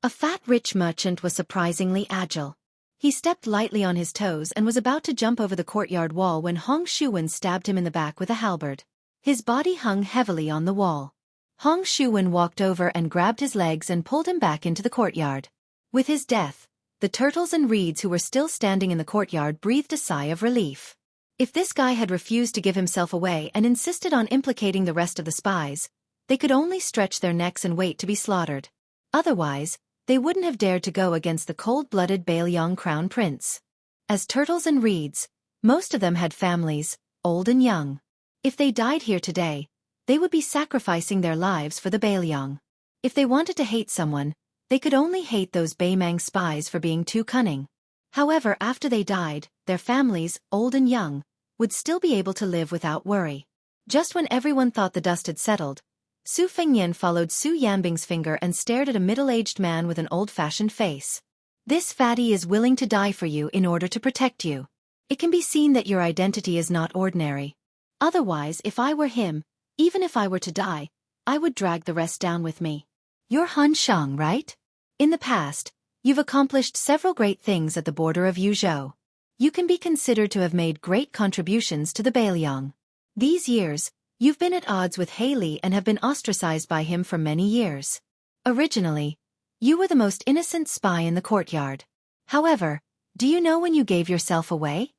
A fat rich merchant was surprisingly agile. He stepped lightly on his toes and was about to jump over the courtyard wall when Hong Shuwen stabbed him in the back with a halberd. His body hung heavily on the wall. Hong Shuwen walked over and grabbed his legs and pulled him back into the courtyard. With his death, the turtles and reeds who were still standing in the courtyard breathed a sigh of relief. If this guy had refused to give himself away and insisted on implicating the rest of the spies, they could only stretch their necks and wait to be slaughtered. Otherwise, they wouldn't have dared to go against the cold-blooded Beiliang crown prince. As turtles and reeds, most of them had families, old and young. If they died here today, they would be sacrificing their lives for the Beiliang. If they wanted to hate someone, they could only hate those Beimang spies for being too cunning. However, after they died, their families, old and young, would still be able to live without worry. Just when everyone thought the dust had settled, Su Fengnian followed Su Yanbing's finger and stared at a middle-aged man with an old-fashioned face. "This fatty is willing to die for you in order to protect you. It can be seen that your identity is not ordinary. Otherwise, if I were him, even if I were to die, I would drag the rest down with me. You're Han Shang, right? In the past, you've accomplished several great things at the border of Yuzhou. You can be considered to have made great contributions to the Beiliang. These years, you've been at odds with Haley and have been ostracized by him for many years. Originally, you were the most innocent spy in the courtyard. However, do you know when you gave yourself away?"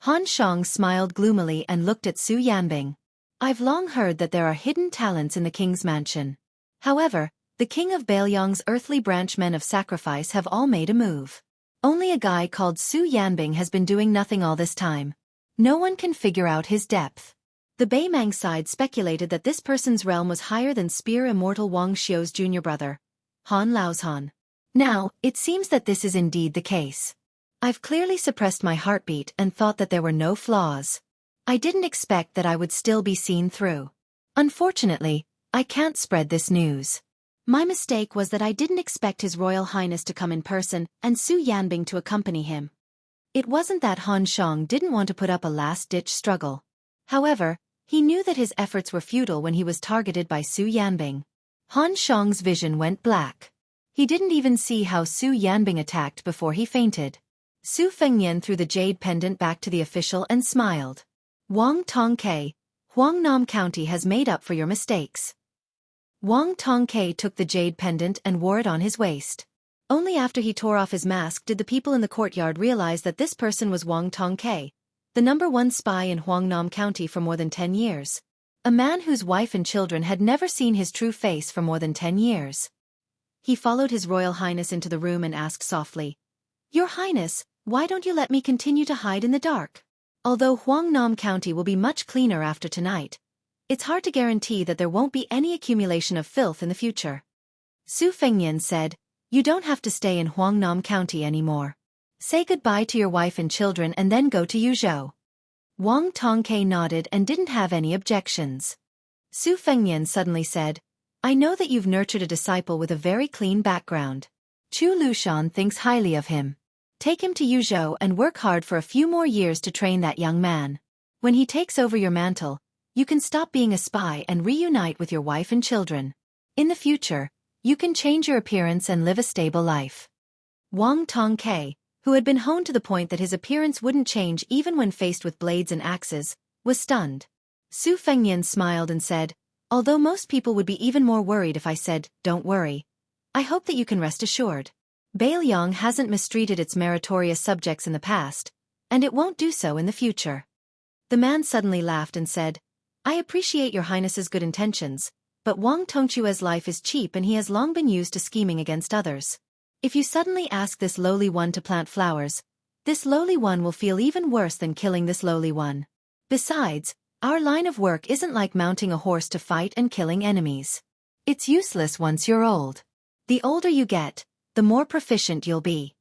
Han Shang smiled gloomily and looked at Su Yanbing. "I've long heard that there are hidden talents in the king's mansion. However, the king of Beiliang's earthly branch men of sacrifice have all made a move. Only a guy called Su Yanbing has been doing nothing all this time. No one can figure out his depth." The Beimang side speculated that this person's realm was higher than Spear Immortal Wang Xiu's junior brother, Han Laozhan. Now, it seems that this is indeed the case. I've clearly suppressed my heartbeat and thought that there were no flaws. I didn't expect that I would still be seen through. Unfortunately, I can't spread this news. My mistake was that I didn't expect His Royal Highness to come in person and Su Yanbing to accompany him. It wasn't that Han Shang didn't want to put up a last-ditch struggle. However, he knew that his efforts were futile when he was targeted by Su Yanbing. Han Shang's vision went black. He didn't even see how Su Yanbing attacked before he fainted. Su Fengnian threw the jade pendant back to the official and smiled. "Wang Tongke, Huangnam County has made up for your mistakes." Wang Tongke took the jade pendant and wore it on his waist. Only after he tore off his mask did the people in the courtyard realize that this person was Wang Tongke, the #1 spy in Huangnam County for more than 10 years. A man whose wife and children had never seen his true face for more than 10 years. He followed His Royal Highness into the room and asked softly, "Your Highness, why don't you let me continue to hide in the dark? Although Huangnam County will be much cleaner after tonight, it's hard to guarantee that there won't be any accumulation of filth in the future. Su Fengnian said, "You don't have to stay in Huangnam County anymore. Say goodbye to your wife and children and then go to Yuzhou." Wang Tongke nodded and didn't have any objections. Su Fengnian suddenly said, "I know that you've nurtured a disciple with a very clean background. Chu Lushan thinks highly of him. Take him to Yuzhou and work hard for a few more years to train that young man. When he takes over your mantle, you can stop being a spy and reunite with your wife and children. In the future, you can change your appearance and live a stable life." Wang Tongke, who had been honed to the point that his appearance wouldn't change even when faced with blades and axes, was stunned. Su Fengnian smiled and said, "Although most people would be even more worried if I said, 'Don't worry,' I hope that you can rest assured. Bailiang hasn't mistreated its meritorious subjects in the past, and it won't do so in the future." The man suddenly laughed and said, "I appreciate your highness's good intentions, but Wang Tongchue's life is cheap and he has long been used to scheming against others. If you suddenly ask this lowly one to plant flowers, this lowly one will feel even worse than killing this lowly one. Besides, our line of work isn't like mounting a horse to fight and killing enemies. It's useless once you're old. The older you get, the more proficient you'll be."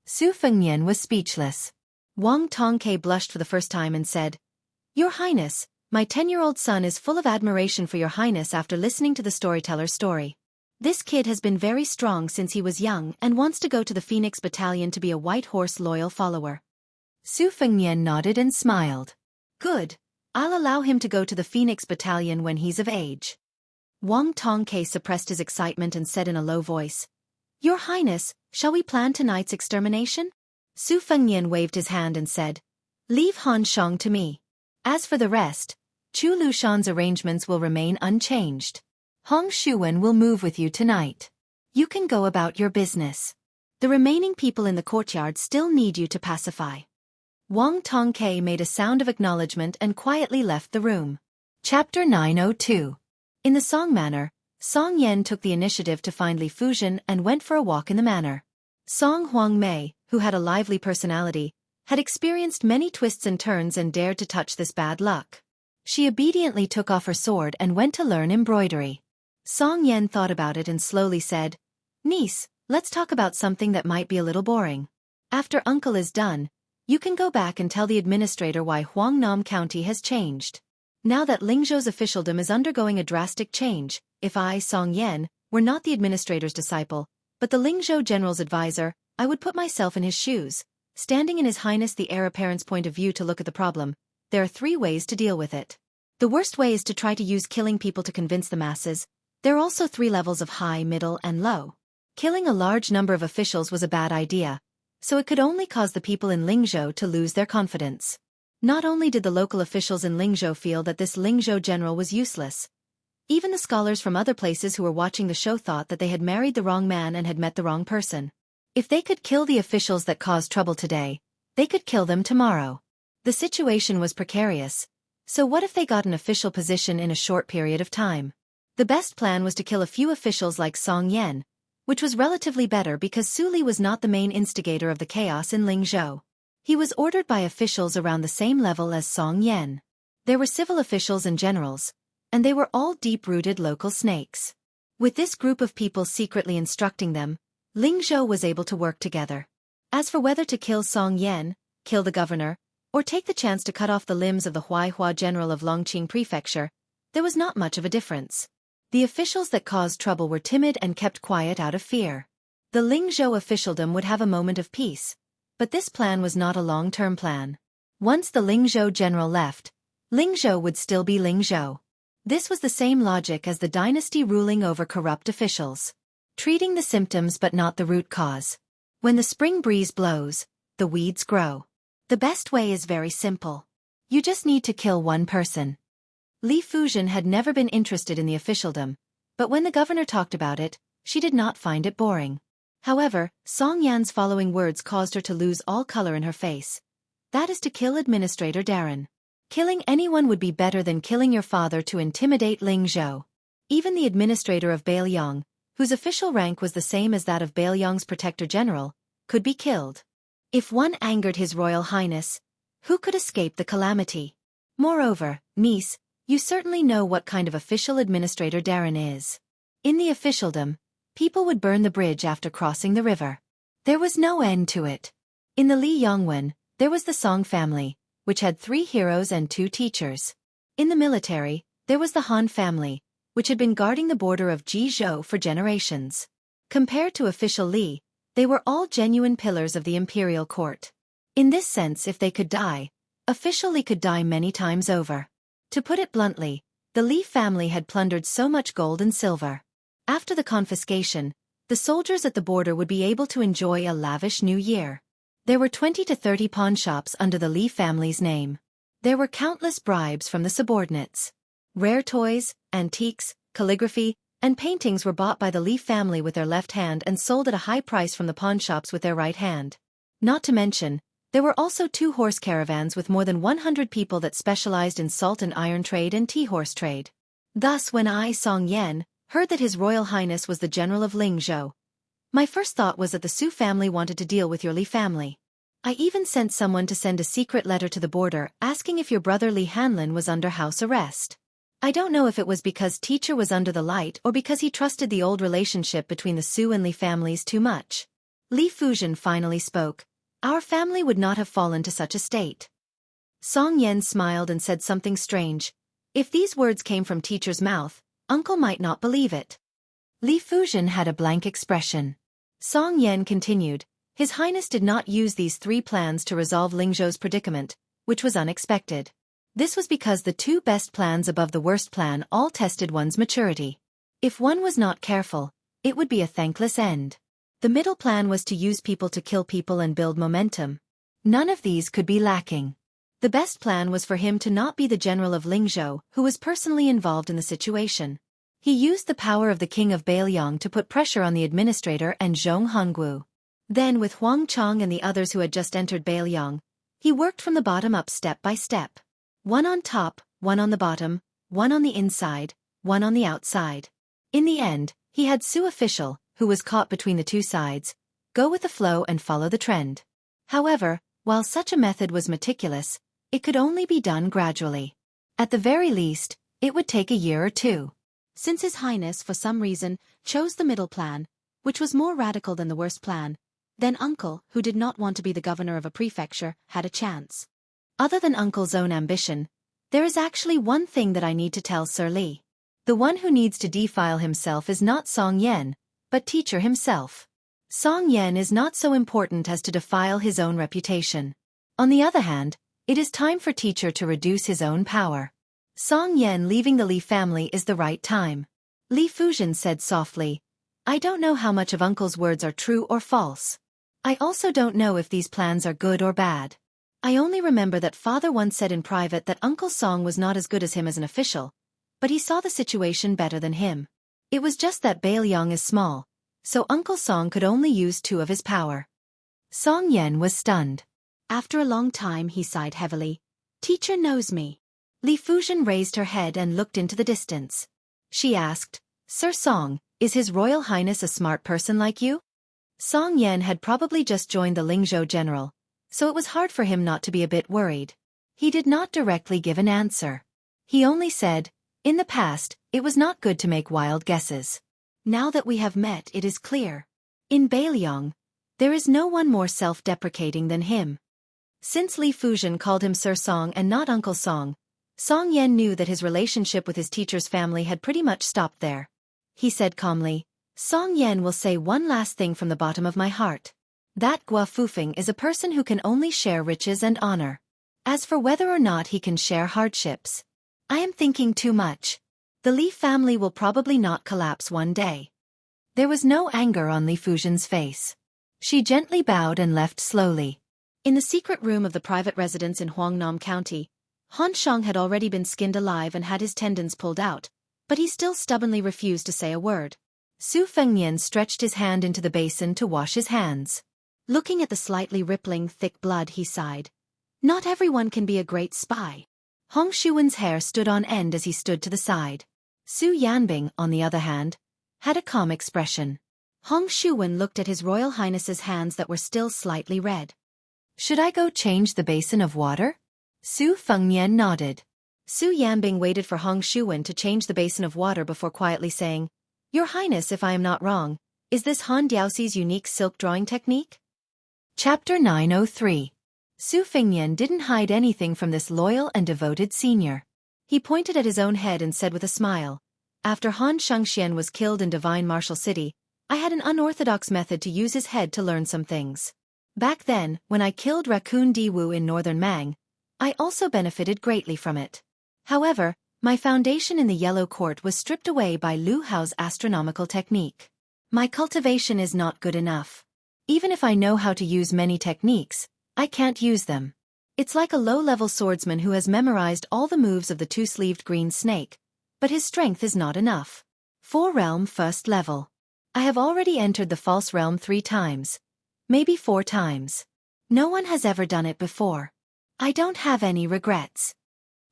Su Fengnian was speechless. Wang Tongke blushed for the first time and said, "Your Highness, my 10-year-old son is full of admiration for your Highness after listening to the storyteller's story. This kid has been very strong since he was young and wants to go to the Phoenix Battalion to be a White Horse loyal follower." Su Fengnian nodded and smiled. "Good. I'll allow him to go to the Phoenix Battalion when he's of age." Wang Tongke suppressed his excitement and said in a low voice, "Your Highness, shall we plan tonight's extermination?" Su Fengnian waved his hand and said, "Leave Han Shang to me. As for the rest, Chu Lushan's arrangements will remain unchanged. Hong Shuwen will move with you tonight. You can go about your business. The remaining people in the courtyard still need you to pacify." Wang Tongke made a sound of acknowledgement and quietly left the room. Chapter 902. In the Song Manor, Song Yen took the initiative to find Li Fuzhen and went for a walk in the manor. Song Huangmei, who had a lively personality, had experienced many twists and turns and dared to touch this bad luck. She obediently took off her sword and went to learn embroidery. Song Yen thought about it and slowly said, "Niece, let's talk about something that might be a little boring. After Uncle is done, you can go back and tell the administrator why Huangnam County has changed. Now that Lingzhou's officialdom is undergoing a drastic change, if I, Song Yen, were not the administrator's disciple, but the Lingzhou general's advisor, I would put myself in his shoes, standing in His Highness the heir apparent's point of view to look at the problem. There are 3 ways to deal with it. The worst way is to try to use killing people to convince the masses. There are also 3 levels of high, middle, and low. Killing a large number of officials was a bad idea, so it could only cause the people in Lingzhou to lose their confidence. Not only did the local officials in Lingzhou feel that this Lingzhou general was useless, even the scholars from other places who were watching the show thought that they had married the wrong man and had met the wrong person. If they could kill the officials that caused trouble today, they could kill them tomorrow. The situation was precarious, so what if they got an official position in a short period of time? The best plan was to kill a few officials like Song Yen, which was relatively better because Su Li was not the main instigator of the chaos in Lingzhou. He was ordered by officials around the same level as Song Yen. There were civil officials and generals, and they were all deep-rooted local snakes. With this group of people secretly instructing them, Lingzhou was able to work together. As for whether to kill Song Yen, kill the governor, or take the chance to cut off the limbs of the Huaihua general of Longqing Prefecture, there was not much of a difference. The officials that caused trouble were timid and kept quiet out of fear. The Lingzhou officialdom would have a moment of peace, but this plan was not a long-term plan. Once the Lingzhou general left, Lingzhou would still be Lingzhou. This was the same logic as the dynasty ruling over corrupt officials. Treating the symptoms but not the root cause. When the spring breeze blows, the weeds grow. The best way is very simple. You just need to kill one person. Li Fuzhen had never been interested in the officialdom, but when the governor talked about it, she did not find it boring. However, Song Yan's following words caused her to lose all color in her face. That is to kill Administrator Darren. Killing anyone would be better than killing your father to intimidate Lingzhou. Even the administrator of Bailiang, whose official rank was the same as that of Bailiang's protector general, could be killed. If one angered His Royal Highness, Who could escape the calamity? Moreover, niece, you certainly know what kind of official administrator Darren is. In the officialdom, people would burn the bridge after crossing the river. There was no end to it. In the Li Yongwen, there was the Song family, which had 3 heroes and 2 teachers. In the military, there was the Han family, which had been guarding the border of Jizhou for generations. Compared to official Li, they were all genuine pillars of the imperial court. In this sense, if they could die, official Li could die many times over. To put it bluntly, the Li family had plundered so much gold and silver. After the confiscation, the soldiers at the border would be able to enjoy a lavish new year. There were 20 to 30 pawnshops under the Li family's name. There were countless bribes from the subordinates. Rare toys, antiques, calligraphy, and paintings were bought by the Li family with their left hand and sold at a high price from the pawnshops with their right hand. Not to mention, there were also 2 horse caravans with more than 100 people that specialized in salt and iron trade and tea-horse trade. Thus when I, Song Yan, heard that His Royal Highness was the general of Lingzhou, my first thought was that the Su family wanted to deal with your Li family. I even sent someone to send a secret letter to the border asking if your brother Li Hanlin was under house arrest. I don't know if it was because teacher was under the light or because he trusted the old relationship between the Su and Li families too much. Li Fuzhen finally spoke. Our family would not have fallen to such a state. Song Yan smiled and said something strange. If these words came from teacher's mouth, uncle might not believe it. Li Fuzhen had a blank expression. Song Yan continued. His Highness did not use these 3 plans to resolve Lingzhou's predicament, which was unexpected. This was because the 2 best plans above the worst plan all tested one's maturity. If one was not careful, it would be a thankless end. The middle plan was to use people to kill people and build momentum. None of these could be lacking. The best plan was for him to not be the general of Lingzhou who was personally involved in the situation. He used the power of the king of Bailiang to put pressure on the administrator and Zhong Honggu. Then with Huang Chong and the others who had just entered Bailiang, he worked from the bottom up step by step. One on top, one on the bottom, one on the inside, one on the outside. In the end, he had Su official, who was caught between the 2 sides, go with the flow and follow the trend. However, while such a method was meticulous, it could only be done gradually. At the very least, it would take a year or 2. Since His Highness, for some reason, chose the middle plan, which was more radical than the worst plan, then Uncle, who did not want to be the governor of a prefecture, had a chance. Other than Uncle's own ambition, there is actually one thing that I need to tell Sir Li. The one who needs to defile himself is not Song Yan, but teacher himself. Song Yan is not so important as to defile his own reputation. On the other hand, it is time for teacher to reduce his own power. Song Yan leaving the Li family is the right time. Li Fuzhen said softly, I don't know how much of Uncle's words are true or false. I also don't know if these plans are good or bad. I only remember that father once said in private that Uncle Song was not as good as him as an official, but he saw the situation better than him. It was just that Bailiang is small, so Uncle Song could only use 2 of his power. Song Yan was stunned. After a long time he sighed heavily. Teacher knows me. Li Fuzhen raised her head and looked into the distance. She asked, Sir Song, is His Royal Highness a smart person like you? Song Yan had probably just joined the Lingzhou general, so it was hard for him not to be a bit worried. He did not directly give an answer. He only said, in the past, it was not good to make wild guesses. Now that we have met, it is clear. In Bailiang, there is no one more self-deprecating than him. Since Li Fuzhen called him Sir Song and not Uncle Song, Song Yan knew that his relationship with his teacher's family had pretty much stopped there. He said calmly, Song Yan will say one last thing from the bottom of my heart. That Gua Fufeng is a person who can only share riches and honor. As for whether or not he can share hardships, I am thinking too much. The Li family will probably not collapse one day. There was no anger on Li Fuzhen's face. She gently bowed and left slowly. In the secret room of the private residence in Huangnam County, Han Shang had already been skinned alive and had his tendons pulled out, but he still stubbornly refused to say a word. Su Fengnian stretched his hand into the basin to wash his hands. Looking at the slightly rippling, thick blood, he sighed. Not everyone can be a great spy. Hong Shuwen's hair stood on end as he stood to the side. Su Yanbing, on the other hand, had a calm expression. Hong Shuwen looked at His Royal Highness's hands that were still slightly red. Should I go change the basin of water? Su Fengnian nodded. Su Yanbing waited for Hong Shuwen to change the basin of water before quietly saying, Your Highness, if I am not wrong, is this Han Diaoxi's unique silk drawing technique? Chapter 903. Su Fengnian didn't hide anything from this loyal and devoted senior. He pointed at his own head and said with a smile, After Han Xianxia was killed in Divine Martial City, I had an unorthodox method to use his head to learn some things. Back then, when I killed Raccoon Diwu in northern Mang, I also benefited greatly from it. However, my foundation in the Yellow Court was stripped away by Lu Hao's astronomical technique. My cultivation is not good enough. Even if I know how to use many techniques, I can't use them. It's like a low-level swordsman who has memorized all the moves of the two-sleeved green snake, but his strength is not enough. 4 realm first level. I have already entered the false realm 3 times. Maybe 4 times. No one has ever done it before. I don't have any regrets.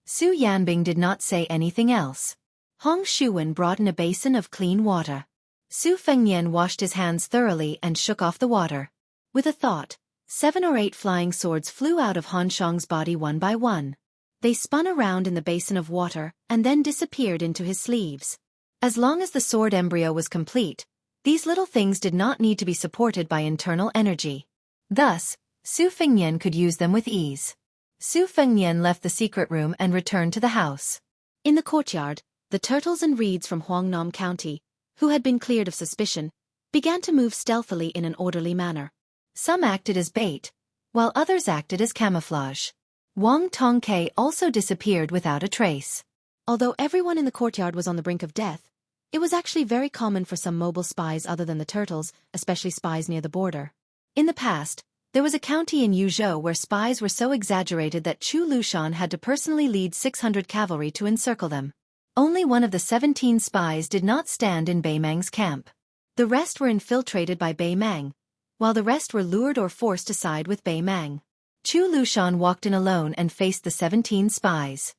Su Yanbing did not say anything else. Hong Shuwen brought in a basin of clean water. Su Fengnian washed his hands thoroughly and shook off the water. With a thought, 7 or 8 flying swords flew out of Han Shang's body one by one. They spun around in the basin of water and then disappeared into his sleeves. As long as the sword embryo was complete, these little things did not need to be supported by internal energy. Thus, Su Fengnian could use them with ease. Su Fengnian left the secret room and returned to the house. In the courtyard, the turtles and reeds from Huangnam County, who had been cleared of suspicion, began to move stealthily in an orderly manner. Some acted as bait, while others acted as camouflage. Wang Tongkai also disappeared without a trace. Although everyone in the courtyard was on the brink of death, it was actually very common for some mobile spies other than the turtles, especially spies near the border. In the past, there was a county in Yuzhou where spies were so exaggerated that Chu Lushan had to personally lead 600 cavalry to encircle them. Only one of the 17 spies did not stand in Bei Mang's camp. The rest were infiltrated by Bei Mang, while the rest were lured or forced to side with Bei Mang. Chu Lushan walked in alone and faced the 17 spies.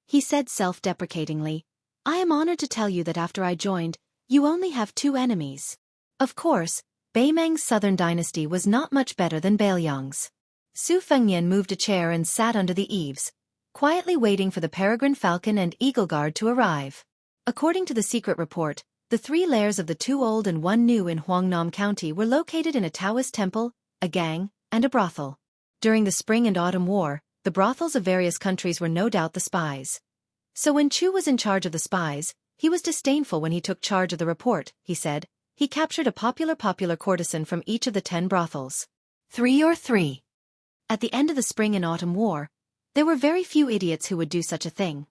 He said self-deprecatingly, I am honored to tell you that after I joined, you only have 2 enemies. Of course, Bei Mang's southern dynasty was not much better than Bailiang's. Su Fengnian moved a chair and sat under the eaves, quietly waiting for the Peregrine Falcon and Eagle Guard to arrive. According to the secret report, the 3 lairs of the 2 old and 1 new in Huangnam County were located in a Taoist temple, a gang, and a brothel. During the Spring and Autumn War, the brothels of various countries were no doubt the spies. So when Chu was in charge of the spies, he was disdainful when he took charge of the report, he said. He captured a popular courtesan from each of the 10 brothels. 3 or 3. At the end of the Spring and Autumn War, there were very few idiots who would do such a thing.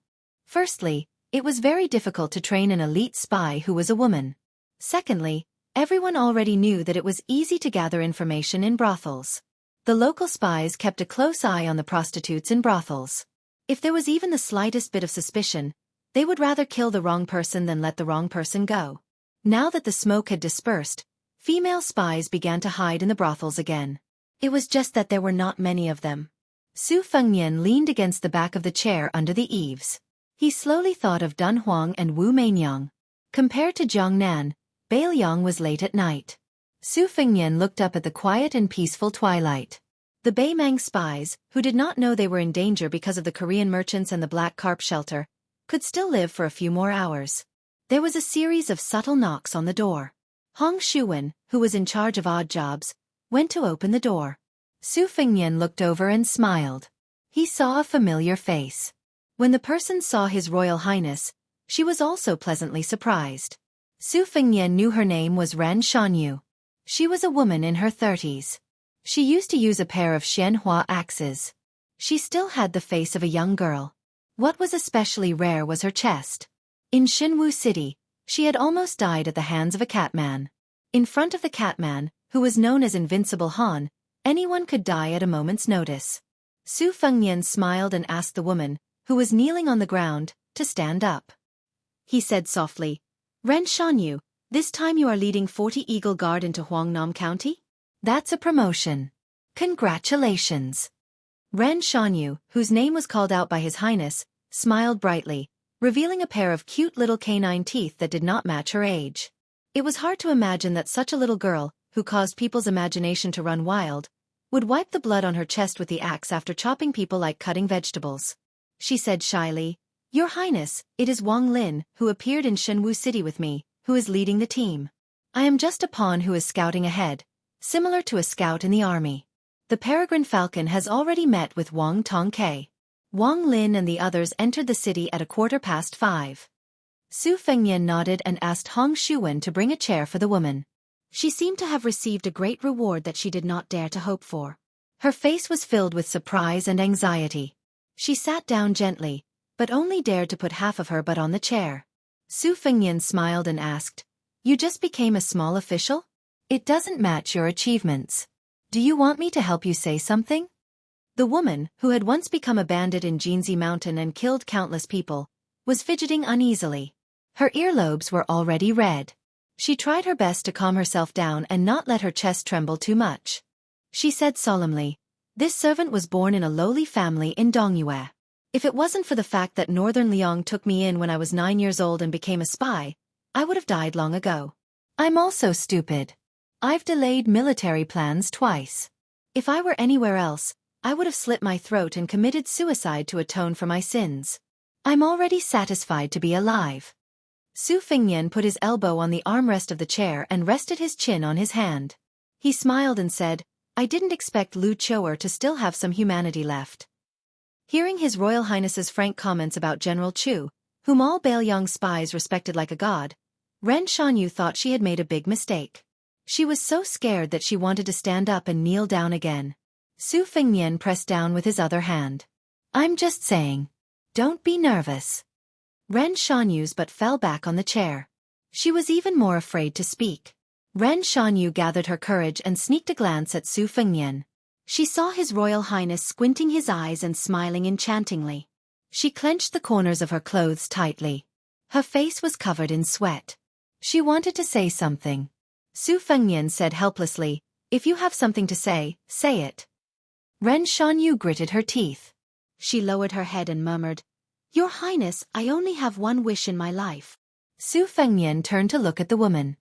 Firstly, it was very difficult to train an elite spy who was a woman. Secondly, everyone already knew that it was easy to gather information in brothels. The local spies kept a close eye on the prostitutes in brothels. If there was even the slightest bit of suspicion, they would rather kill the wrong person than let the wrong person go. Now that the smoke had dispersed, female spies began to hide in the brothels again. It was just that there were not many of them. Su Fengnian leaned against the back of the chair under the eaves. He slowly thought of Dun Huang and Wu Mainyang. Compared to Jiangnan, Bailiang was late at night. Su Fengnian looked up at the quiet and peaceful twilight. The Bei Mang spies, who did not know they were in danger because of the Korean merchants and the black carp shelter, could still live for a few more hours. There was a series of subtle knocks on the door. Hong Shuwen, who was in charge of odd jobs, went to open the door. Su Fengnian looked over and smiled. He saw a familiar face. When the person saw His Royal Highness, she was also pleasantly surprised. Su Fengnian knew her name was Ren Shanyu. She was a woman in her 30s. She used to use a pair of Xianhua axes. She still had the face of a young girl. What was especially rare was her chest. In Xinwu City, she had almost died at the hands of a catman. In front of the catman, who was known as Invincible Han, anyone could die at a moment's notice. Su Fengnian smiled and asked the woman, who was kneeling on the ground, to stand up. He said softly, Ren Shanyu, this time you are leading 40 Eagle Guard into Huangnam County? That's a promotion. Congratulations. Ren Shanyu, whose name was called out by His Highness, smiled brightly, revealing a pair of cute little canine teeth that did not match her age. It was hard to imagine that such a little girl, who caused people's imagination to run wild, Would wipe the blood on her chest with the axe after chopping people like cutting vegetables. She said shyly, "Your Highness, it is Wang Lin, who appeared in Shenwu City with me, who is leading the team. I am just a pawn who is scouting ahead, similar to a scout in the army. The peregrine falcon has already met with Wang Tongkai." Wang Lin and the others entered the city at 5:15. Su Fengnian nodded and asked Hong Shuwen to bring a chair for the woman. She seemed to have received a great reward that she did not dare to hope for. Her face was filled with surprise and anxiety. She sat down gently, but only dared to put half of her butt on the chair. Su Fengnian smiled and asked, "You just became a small official? It doesn't match your achievements. Do you want me to help you say something?" The woman, who had once become a bandit in Jianghu Mountain and killed countless people, was fidgeting uneasily. Her earlobes were already red. She tried her best to calm herself down and not let her chest tremble too much. She said solemnly, "This servant was born in a lowly family in Dongyue. If it wasn't for the fact that Northern Liang took me in when I was 9 years old and became a spy, I would have died long ago. I'm also stupid. I've delayed military plans twice. If I were anywhere else, I would have slit my throat and committed suicide to atone for my sins. I'm already satisfied to be alive." Su Fengnian put his elbow on the armrest of the chair and rested his chin on his hand. He smiled and said, "I didn't expect Lu Chou'er to still have some humanity left." Hearing His Royal Highness's frank comments about General Chu, whom all Bailiang spies respected like a god, Ren Shanyu thought she had made a big mistake. She was so scared that she wanted to stand up and kneel down again. Su Fengnian pressed down with his other hand. "I'm just saying. Don't be nervous." Ren Shanyu's butt fell back on the chair. She was even more afraid to speak. Ren Shanyu gathered her courage and sneaked a glance at Su Fengnian. She saw His Royal Highness squinting his eyes and smiling enchantingly. She clenched the corners of her clothes tightly. Her face was covered in sweat. She wanted to say something. Su Fengnian said helplessly, "If you have something to say, say it." Ren Shanyu gritted her teeth. She lowered her head and murmured, "Your Highness, I only have one wish in my life." Su Fengnian turned to look at the woman.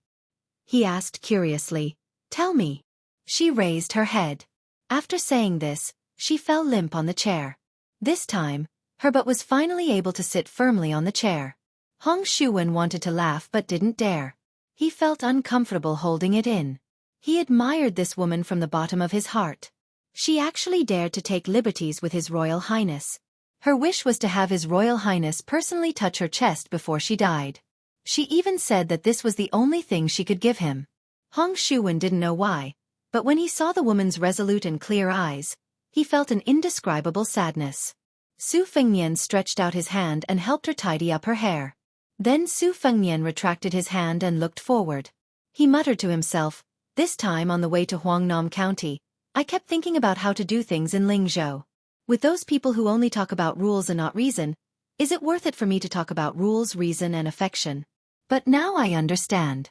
He asked curiously, "Tell me." She raised her head. After saying this, she fell limp on the chair. This time, her butt was finally able to sit firmly on the chair. Hong Shuwen wanted to laugh but didn't dare. He felt uncomfortable holding it in. He admired this woman from the bottom of his heart. She actually dared to take liberties with His Royal Highness. Her wish was to have His Royal Highness personally touch her chest before she died. She even said that this was the only thing she could give him. Hong Shuwen didn't know why, but when he saw the woman's resolute and clear eyes, he felt an indescribable sadness. Su Fengnian stretched out his hand and helped her tidy up her hair. Then Su Fengnian retracted his hand and looked forward. He muttered to himself, "This time on the way to Huangnam County, I kept thinking about how to do things in Lingzhou. With those people who only talk about rules and not reason, is it worth it for me to talk about rules, reason and affection? But now I understand."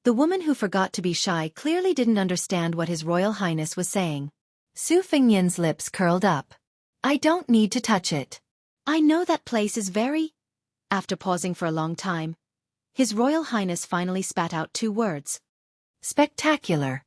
The woman who forgot to be shy clearly didn't understand what His Royal Highness was saying. Su Fengnian's lips curled up. "I don't need to touch it. I know that place is very—" After pausing for a long time, His Royal Highness finally spat out 2 words. "Spectacular."